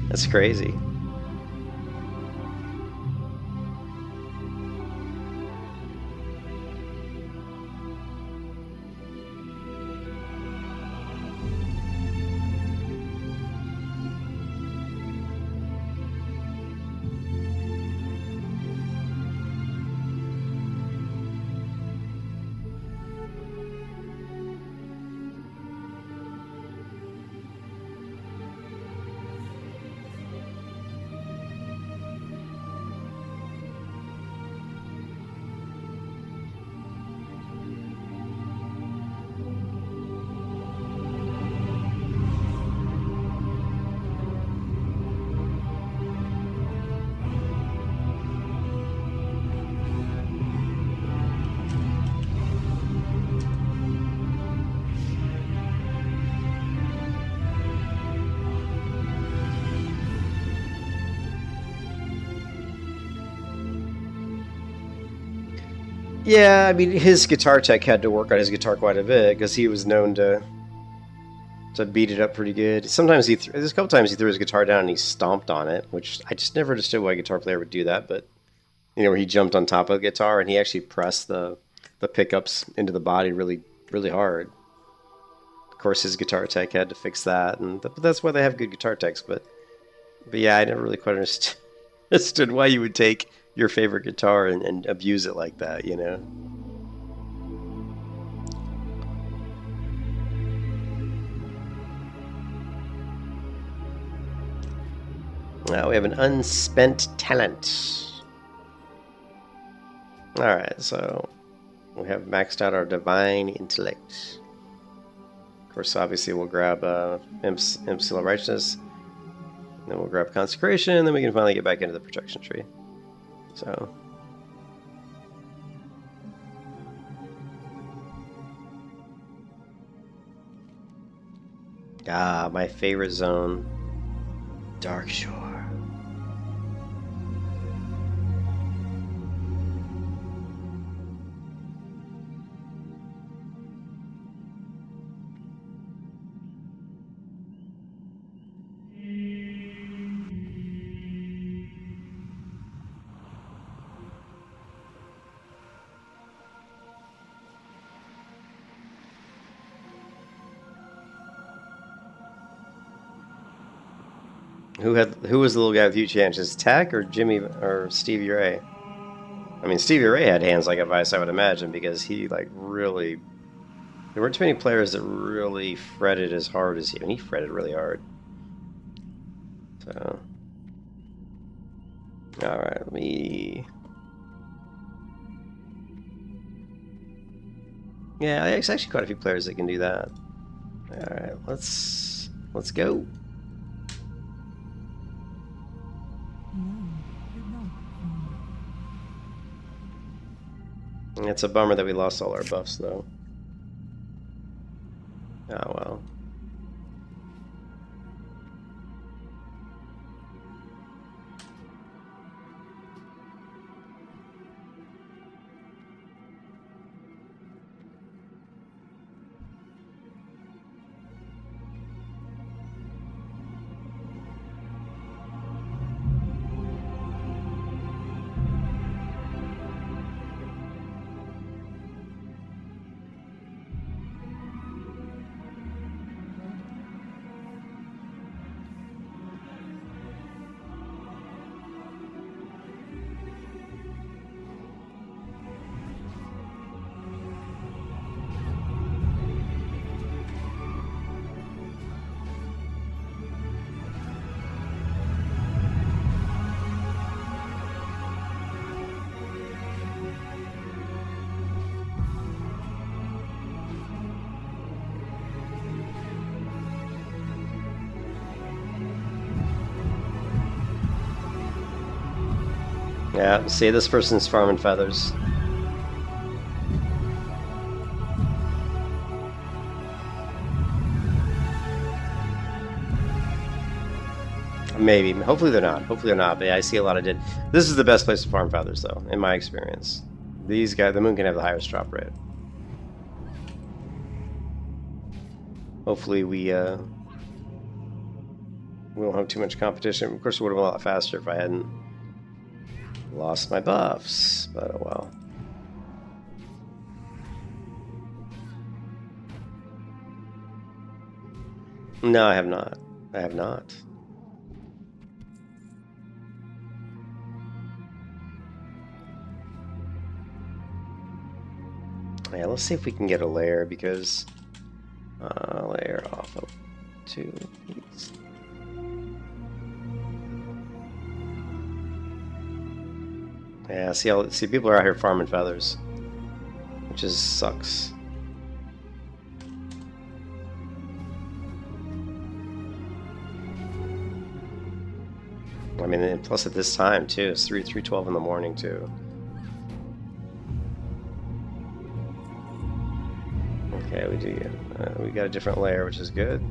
That's crazy. Yeah, I mean, his guitar tech had to work on his guitar quite a bit because he was known to beat it up pretty good. Sometimes there's a couple times he threw his guitar down and he stomped on it, which I just never understood why a guitar player would do that. But you know, where he jumped on top of the guitar and he actually pressed the the pickups into the body really, really hard. Of course, his guitar tech had to fix that, and but that's why they have good guitar techs. But yeah, I never really quite understood why you would take your favorite guitar and abuse it like that, you know? Now we have an unspent talent. Alright, so we have maxed out our divine intellect. Of course, obviously we'll grab Imp Seal of Righteousness. Then we'll grab Consecration, and then we can finally get back into the protection tree. So. Ah, my favorite zone. Dark Shore. Who was the little guy with huge hands? Is it Tack or Jimmy or Stevie Ray? I mean, Stevie Ray had hands like a vice, I would imagine, because he like really. There weren't too many players that really fretted as hard as he, and he fretted really hard. So, all right, let me. Yeah, there's actually quite a few players that can do that. All right, let's go. It's a bummer that we lost all our buffs, though. Oh well. Yeah, see, this person's farming feathers. Maybe. Hopefully they're not. Hopefully they're not, but yeah, I see a lot of dead. This is the best place to farm feathers, though, in my experience. These guys, the moon can have the highest drop rate. Hopefully we won't have too much competition. Of course, it would have been a lot faster if I hadn't lost my buffs, but oh well. No, I have not. I have not. Yeah, let's see if we can get a layer, because layer off of 2. Yeah, see, people are out here farming feathers, which sucks. I mean, and plus at this time too, it's 3:12 in the morning too. Okay, we got a different layer, which is good.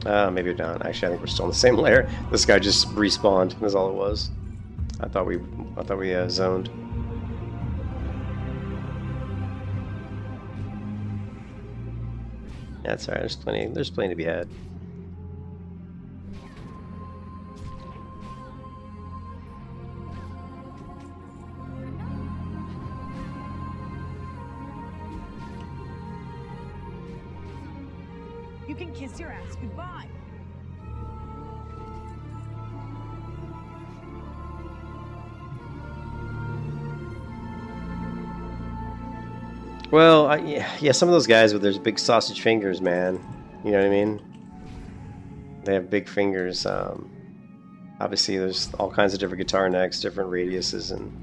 Maybe we're not. Actually, I think we're still in the same layer. This guy just respawned. That's all it was. I thought we zoned. That's alright. There's plenty to be had. You can kiss your ass goodbye. Well, yeah, some of those guys with their big sausage fingers, man. You know what I mean? They have big fingers. Obviously, there's all kinds of different guitar necks, different radiuses, and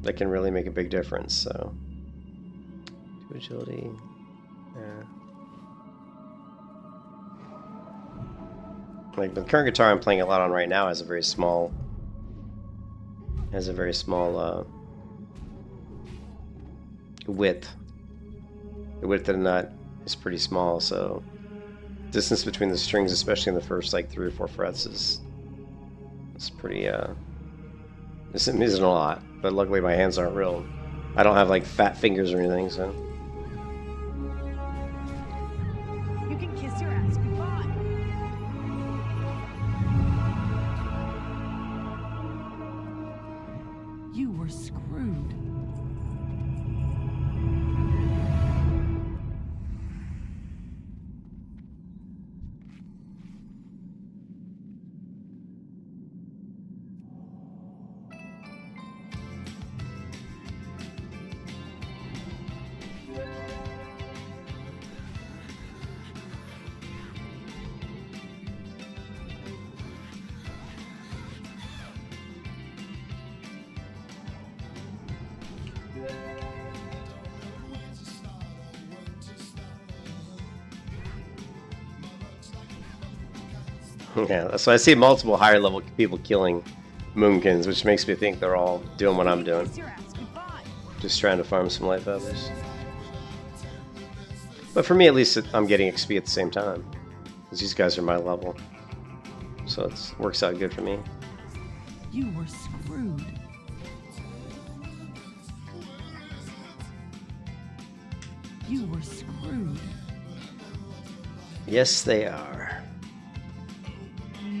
that can really make a big difference. So, 2 agility. Yeah. Like the current guitar I'm playing a lot on right now has a very small. Width. The width of the nut is pretty small, so distance between the strings, especially in the first like 3 or 4 frets, is pretty isn't a lot. But luckily my hands aren't real. I don't have like fat fingers or anything, so. You can kiss your ass goodbye. You were screwed. Yeah, so I see multiple higher level people killing Moonkins, which makes me think they're all doing what I'm doing. Just trying to farm some light feathers. But for me, at least, I'm getting XP at the same time. Because these guys are my level. So it works out good for me. You were screwed. You were screwed. Yes, they are.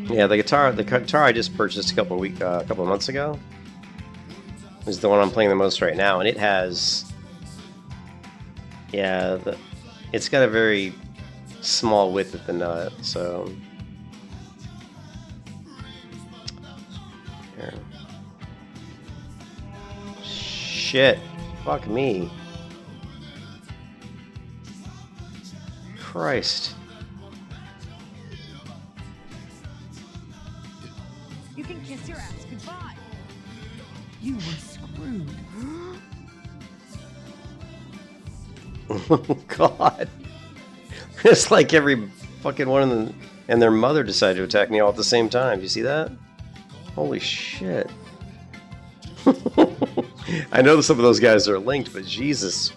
Yeah, the guitar I just purchased a couple of months ago is the one I'm playing the most right now, and it has, yeah, it's got a very small width at the nut, so. Here. Shit, fuck me. Christ. You can kiss your ass goodbye. You were screwed. Oh God. It's like every fucking one of them and their mother decided to attack me all at the same time. You see that? Holy shit. I know some of those guys are linked, but Jesus.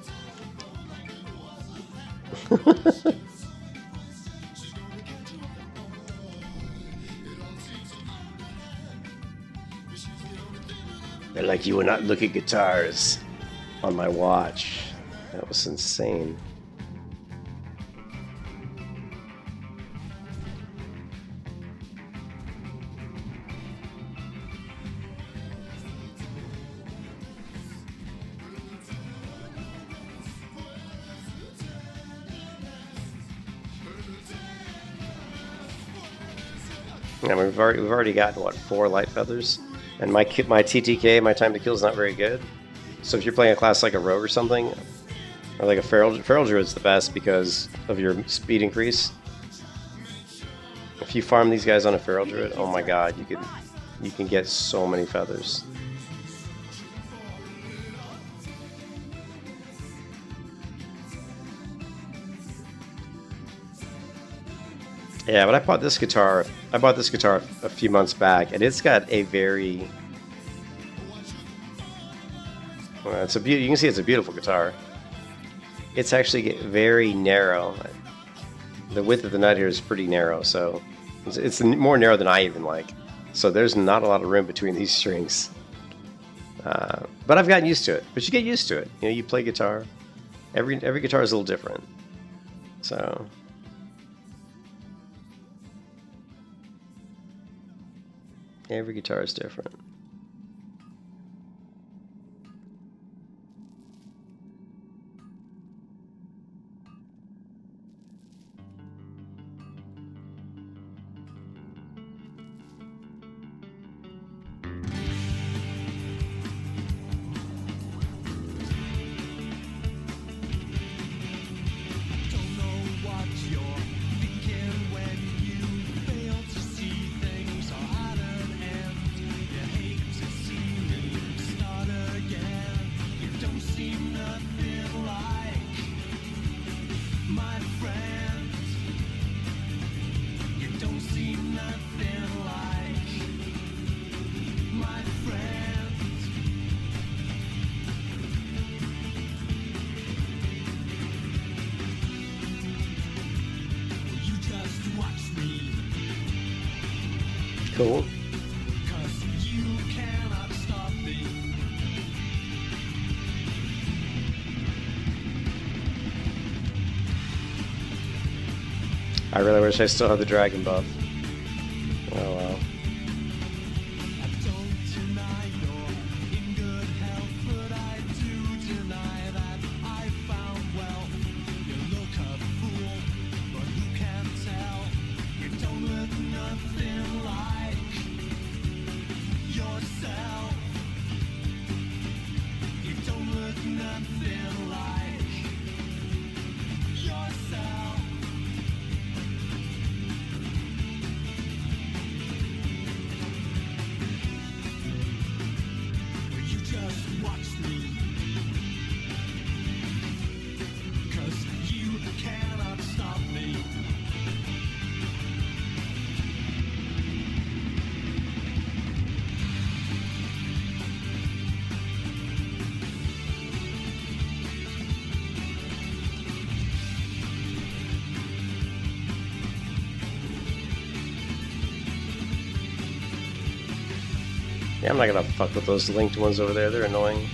They're like, you will not look at guitars on my watch. That was insane. Yeah, we've already gotten what, 4 light feathers, and my TTK, my time to kill, is not very good. So if you're playing a class like a rogue or something, or like a feral druid's the best because of your speed increase. If you farm these guys on a feral druid, oh my god, you can get so many feathers. Yeah, but I bought this guitar a few months back, and it's got a very you can see it's a beautiful guitar. It's actually very narrow. The width of the nut here is pretty narrow, so it's more narrow than I even like. So there's not a lot of room between these strings. But I've gotten used to it. But you get used to it. You know, you play guitar. Every guitar is a little different. So. Every guitar is different. Cool. You cannot stop me. I really wish I still had the dragon buff. Oh well. I don't deny you're in good health, but I do deny that I found wealth. You look a fool, but who can tell? You don't look nothing like yourself. You don't look nothing like yourself. You just watch me, 'cause you cannot stop me. Yeah, I'm not gonna fuck with those linked ones over there. They're annoying.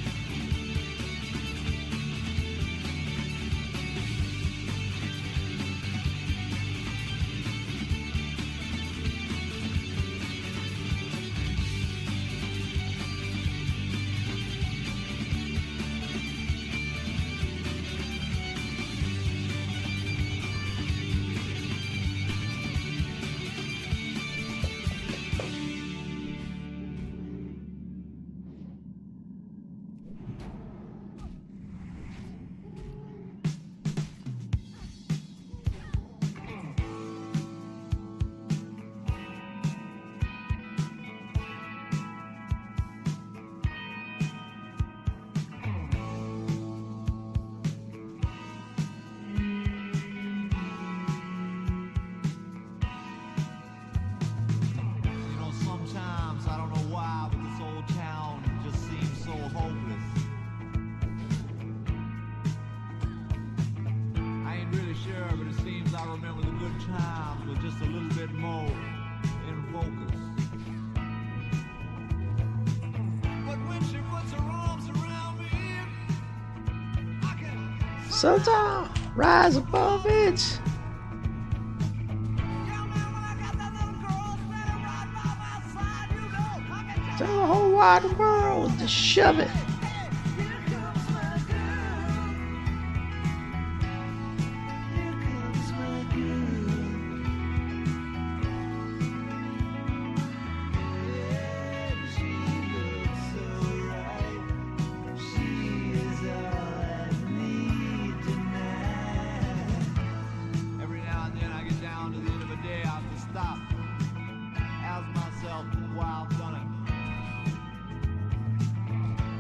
You know, sometimes I don't know why, but this old town just seems so hopeless. I ain't really sure, but it seems I remember the good times with just a little bit more in focus. But when she puts her arms around me, I can Santa, rise above it. Tell the whole wide world to shove it. Every now and then I get down to the end of a day, I have to stop, ask myself why I've done it.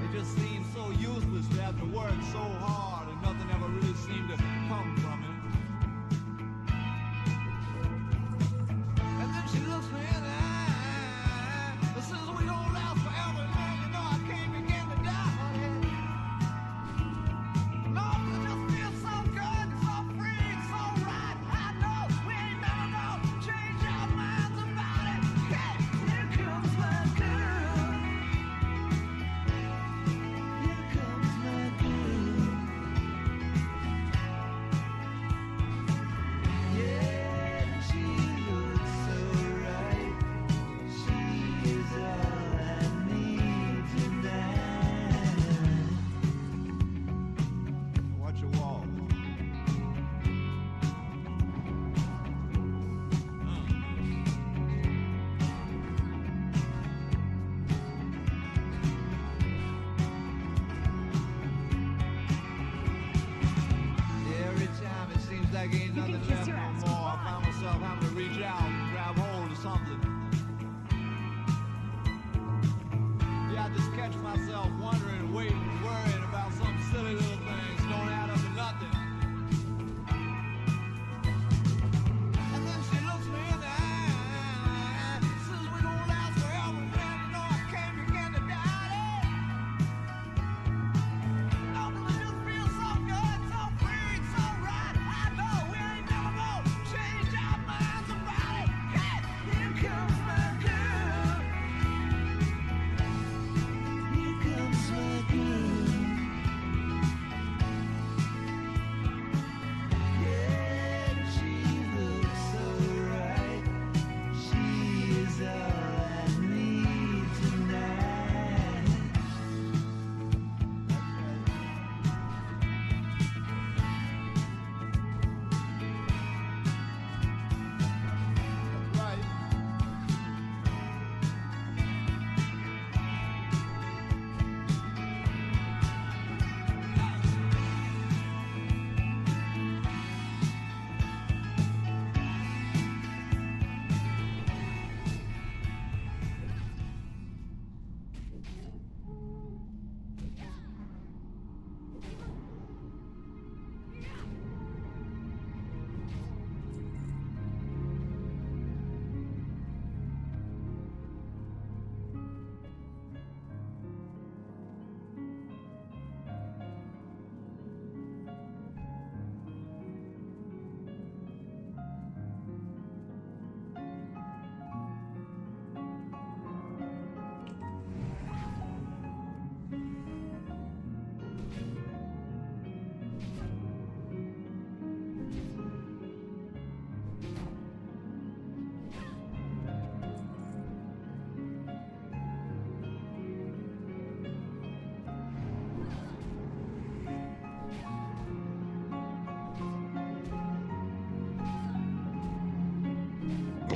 It just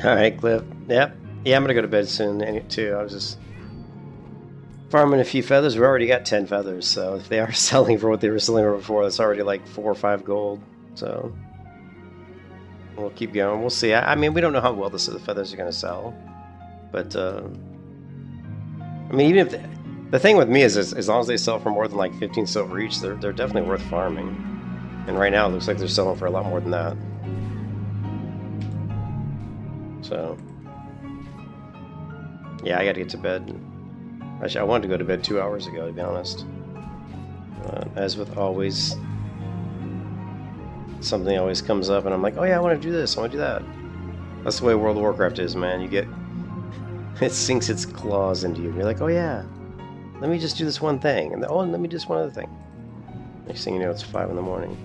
All right, Cliff. Yep. Yeah, I'm gonna go to bed soon too. I was just farming a few feathers. We already got 10 feathers, so if they are selling for what they were selling for before, that's already like 4 or 5 gold. So we'll keep going. We'll see. I mean, we don't know how well the feathers are gonna sell, but I mean, even if the thing with me is as long as they sell for more than like 15 silver each, they're definitely worth farming. And right now, it looks like they're selling for a lot more than that. So, yeah, I gotta get to bed. Actually, I wanted to go to bed 2 hours ago, to be honest. As with always, something always comes up, and I'm like, oh yeah, I want to do this, I want to do that. That's the way World of Warcraft is, man. You get... it sinks its claws into you. You're like, oh yeah, let me just do this one thing. And oh, let me do this one other thing. Next thing you know, it's 5 in the morning.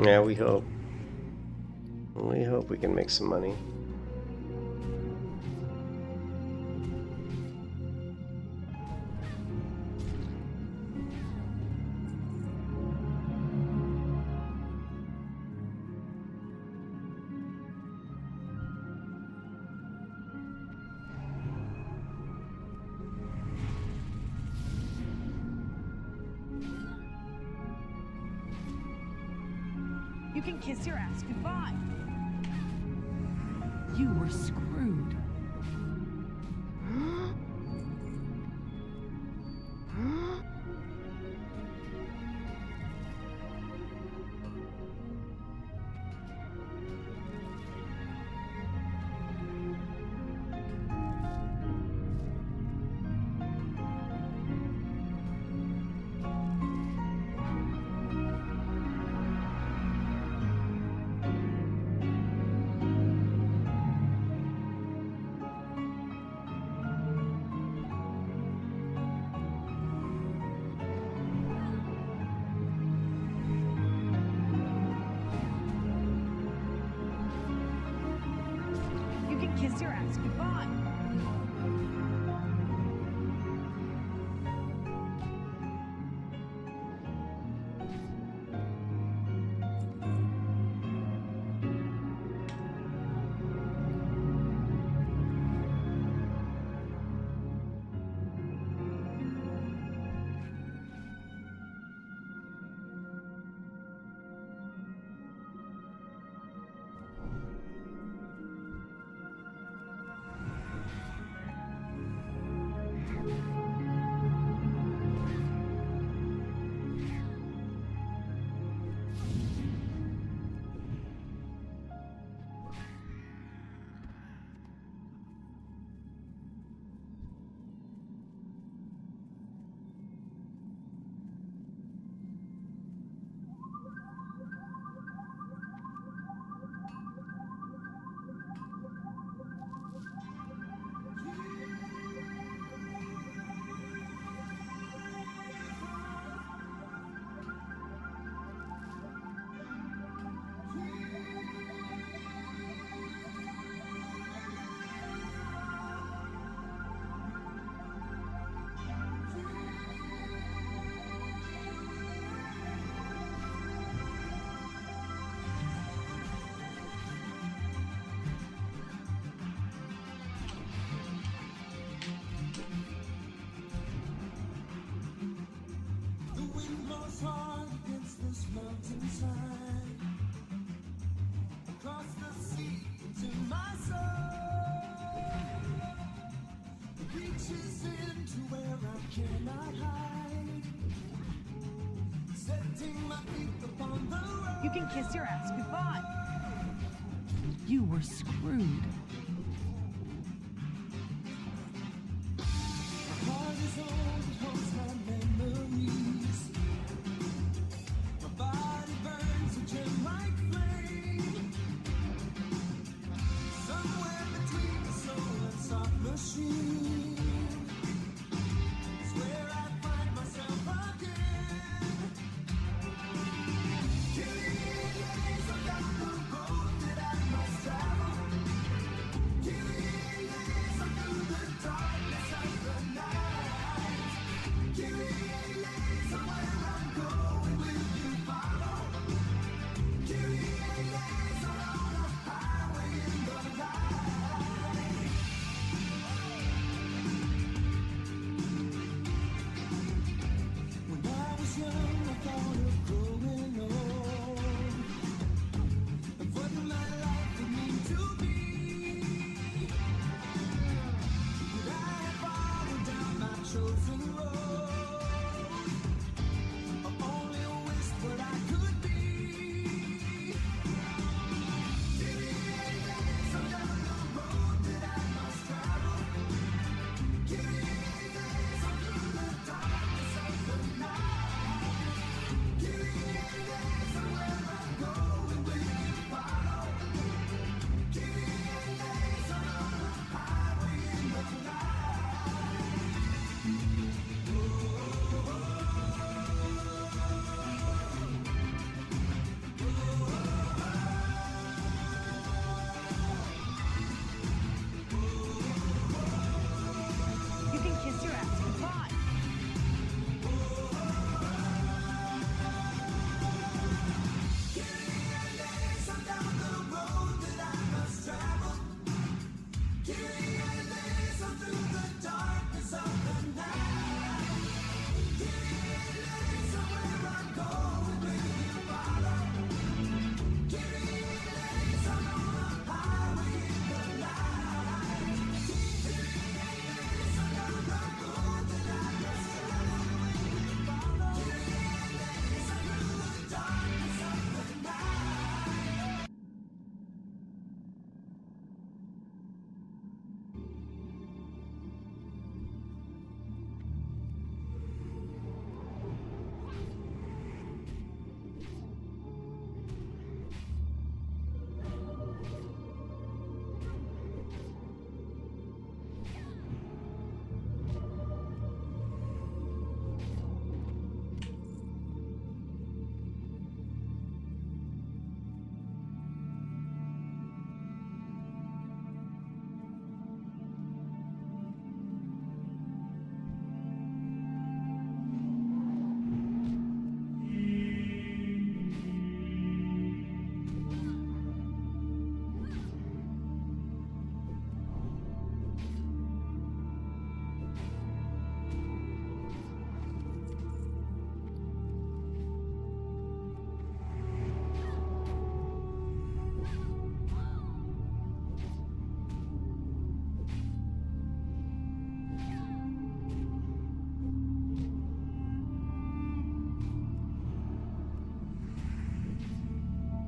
Yeah, we hope. We hope we can make some money. You can kiss your ass goodbye. You were screwed. You can kiss your ass goodbye. You can kiss your ass goodbye. You were screwed.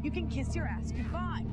You can kiss your ass goodbye.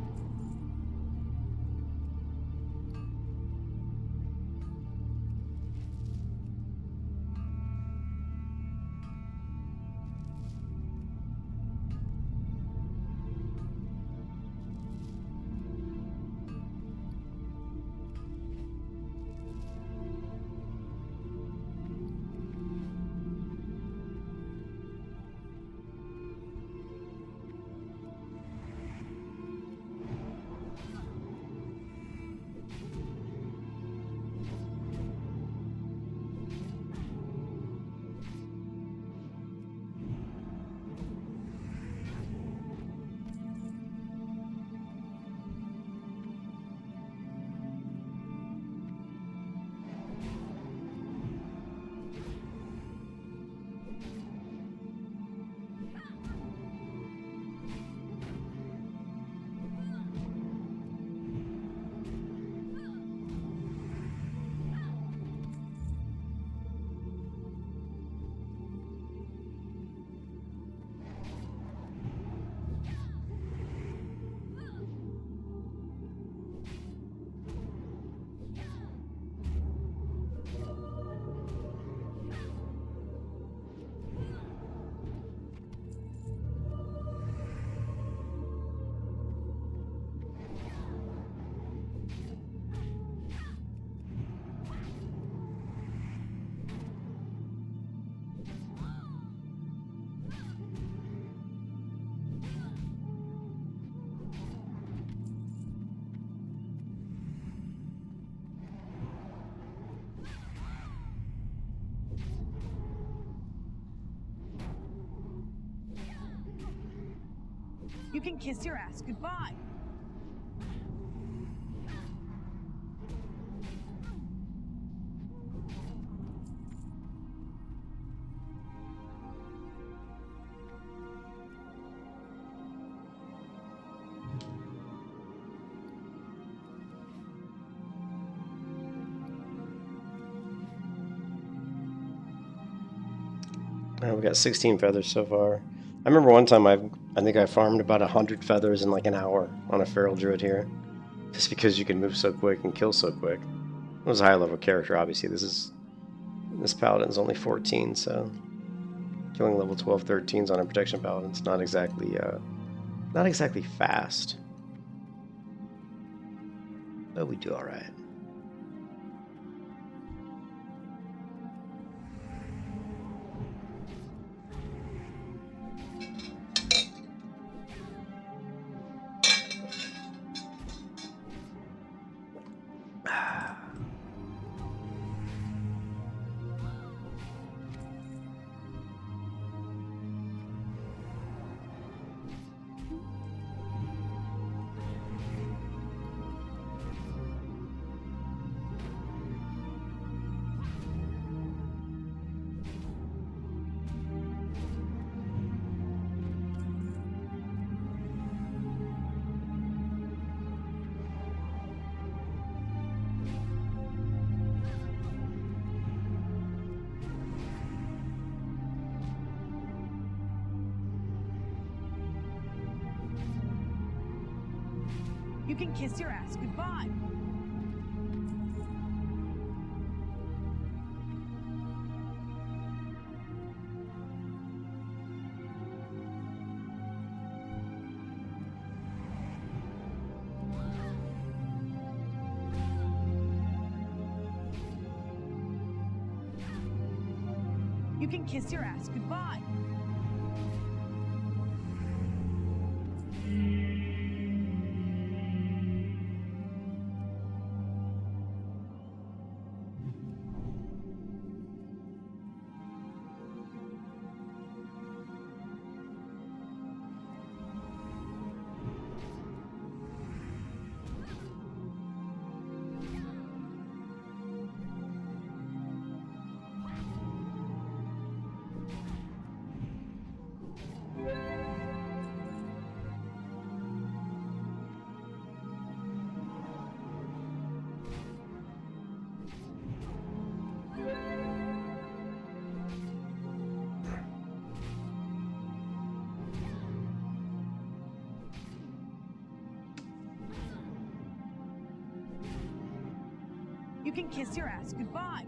You can kiss your ass goodbye. We got 16 feathers so far. I remember one time I think I farmed about 100 feathers in like an hour on a feral druid here, just because you can move so quick and kill so quick. It was a high level character, obviously. This paladin's only 14, so killing level 12, 13s on a protection paladin's not exactly fast, but we do all right. You can kiss your ass goodbye. You can kiss your ass goodbye. can kiss your ass goodbye.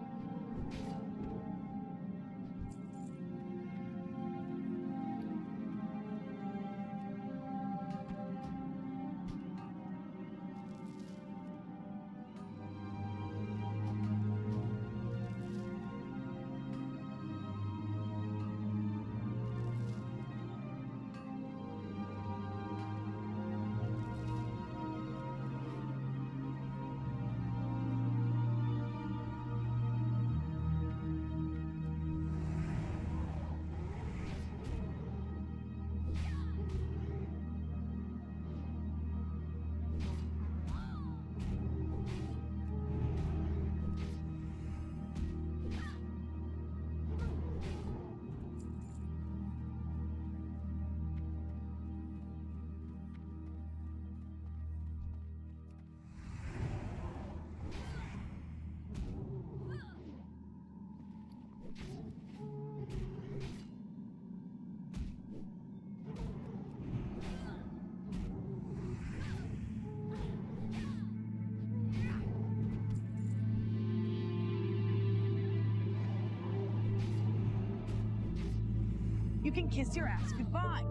You can kiss your ass goodbye.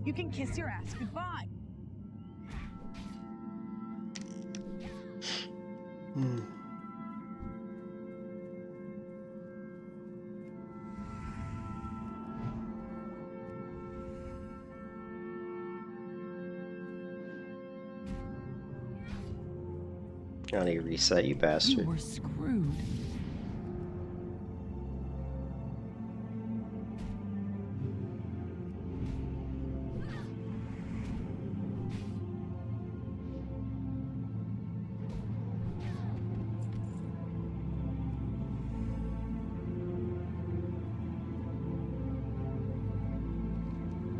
You can kiss your ass goodbye. I need to reset, you bastard. You were screwed.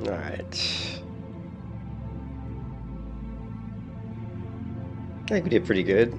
Alright. I think we did pretty good.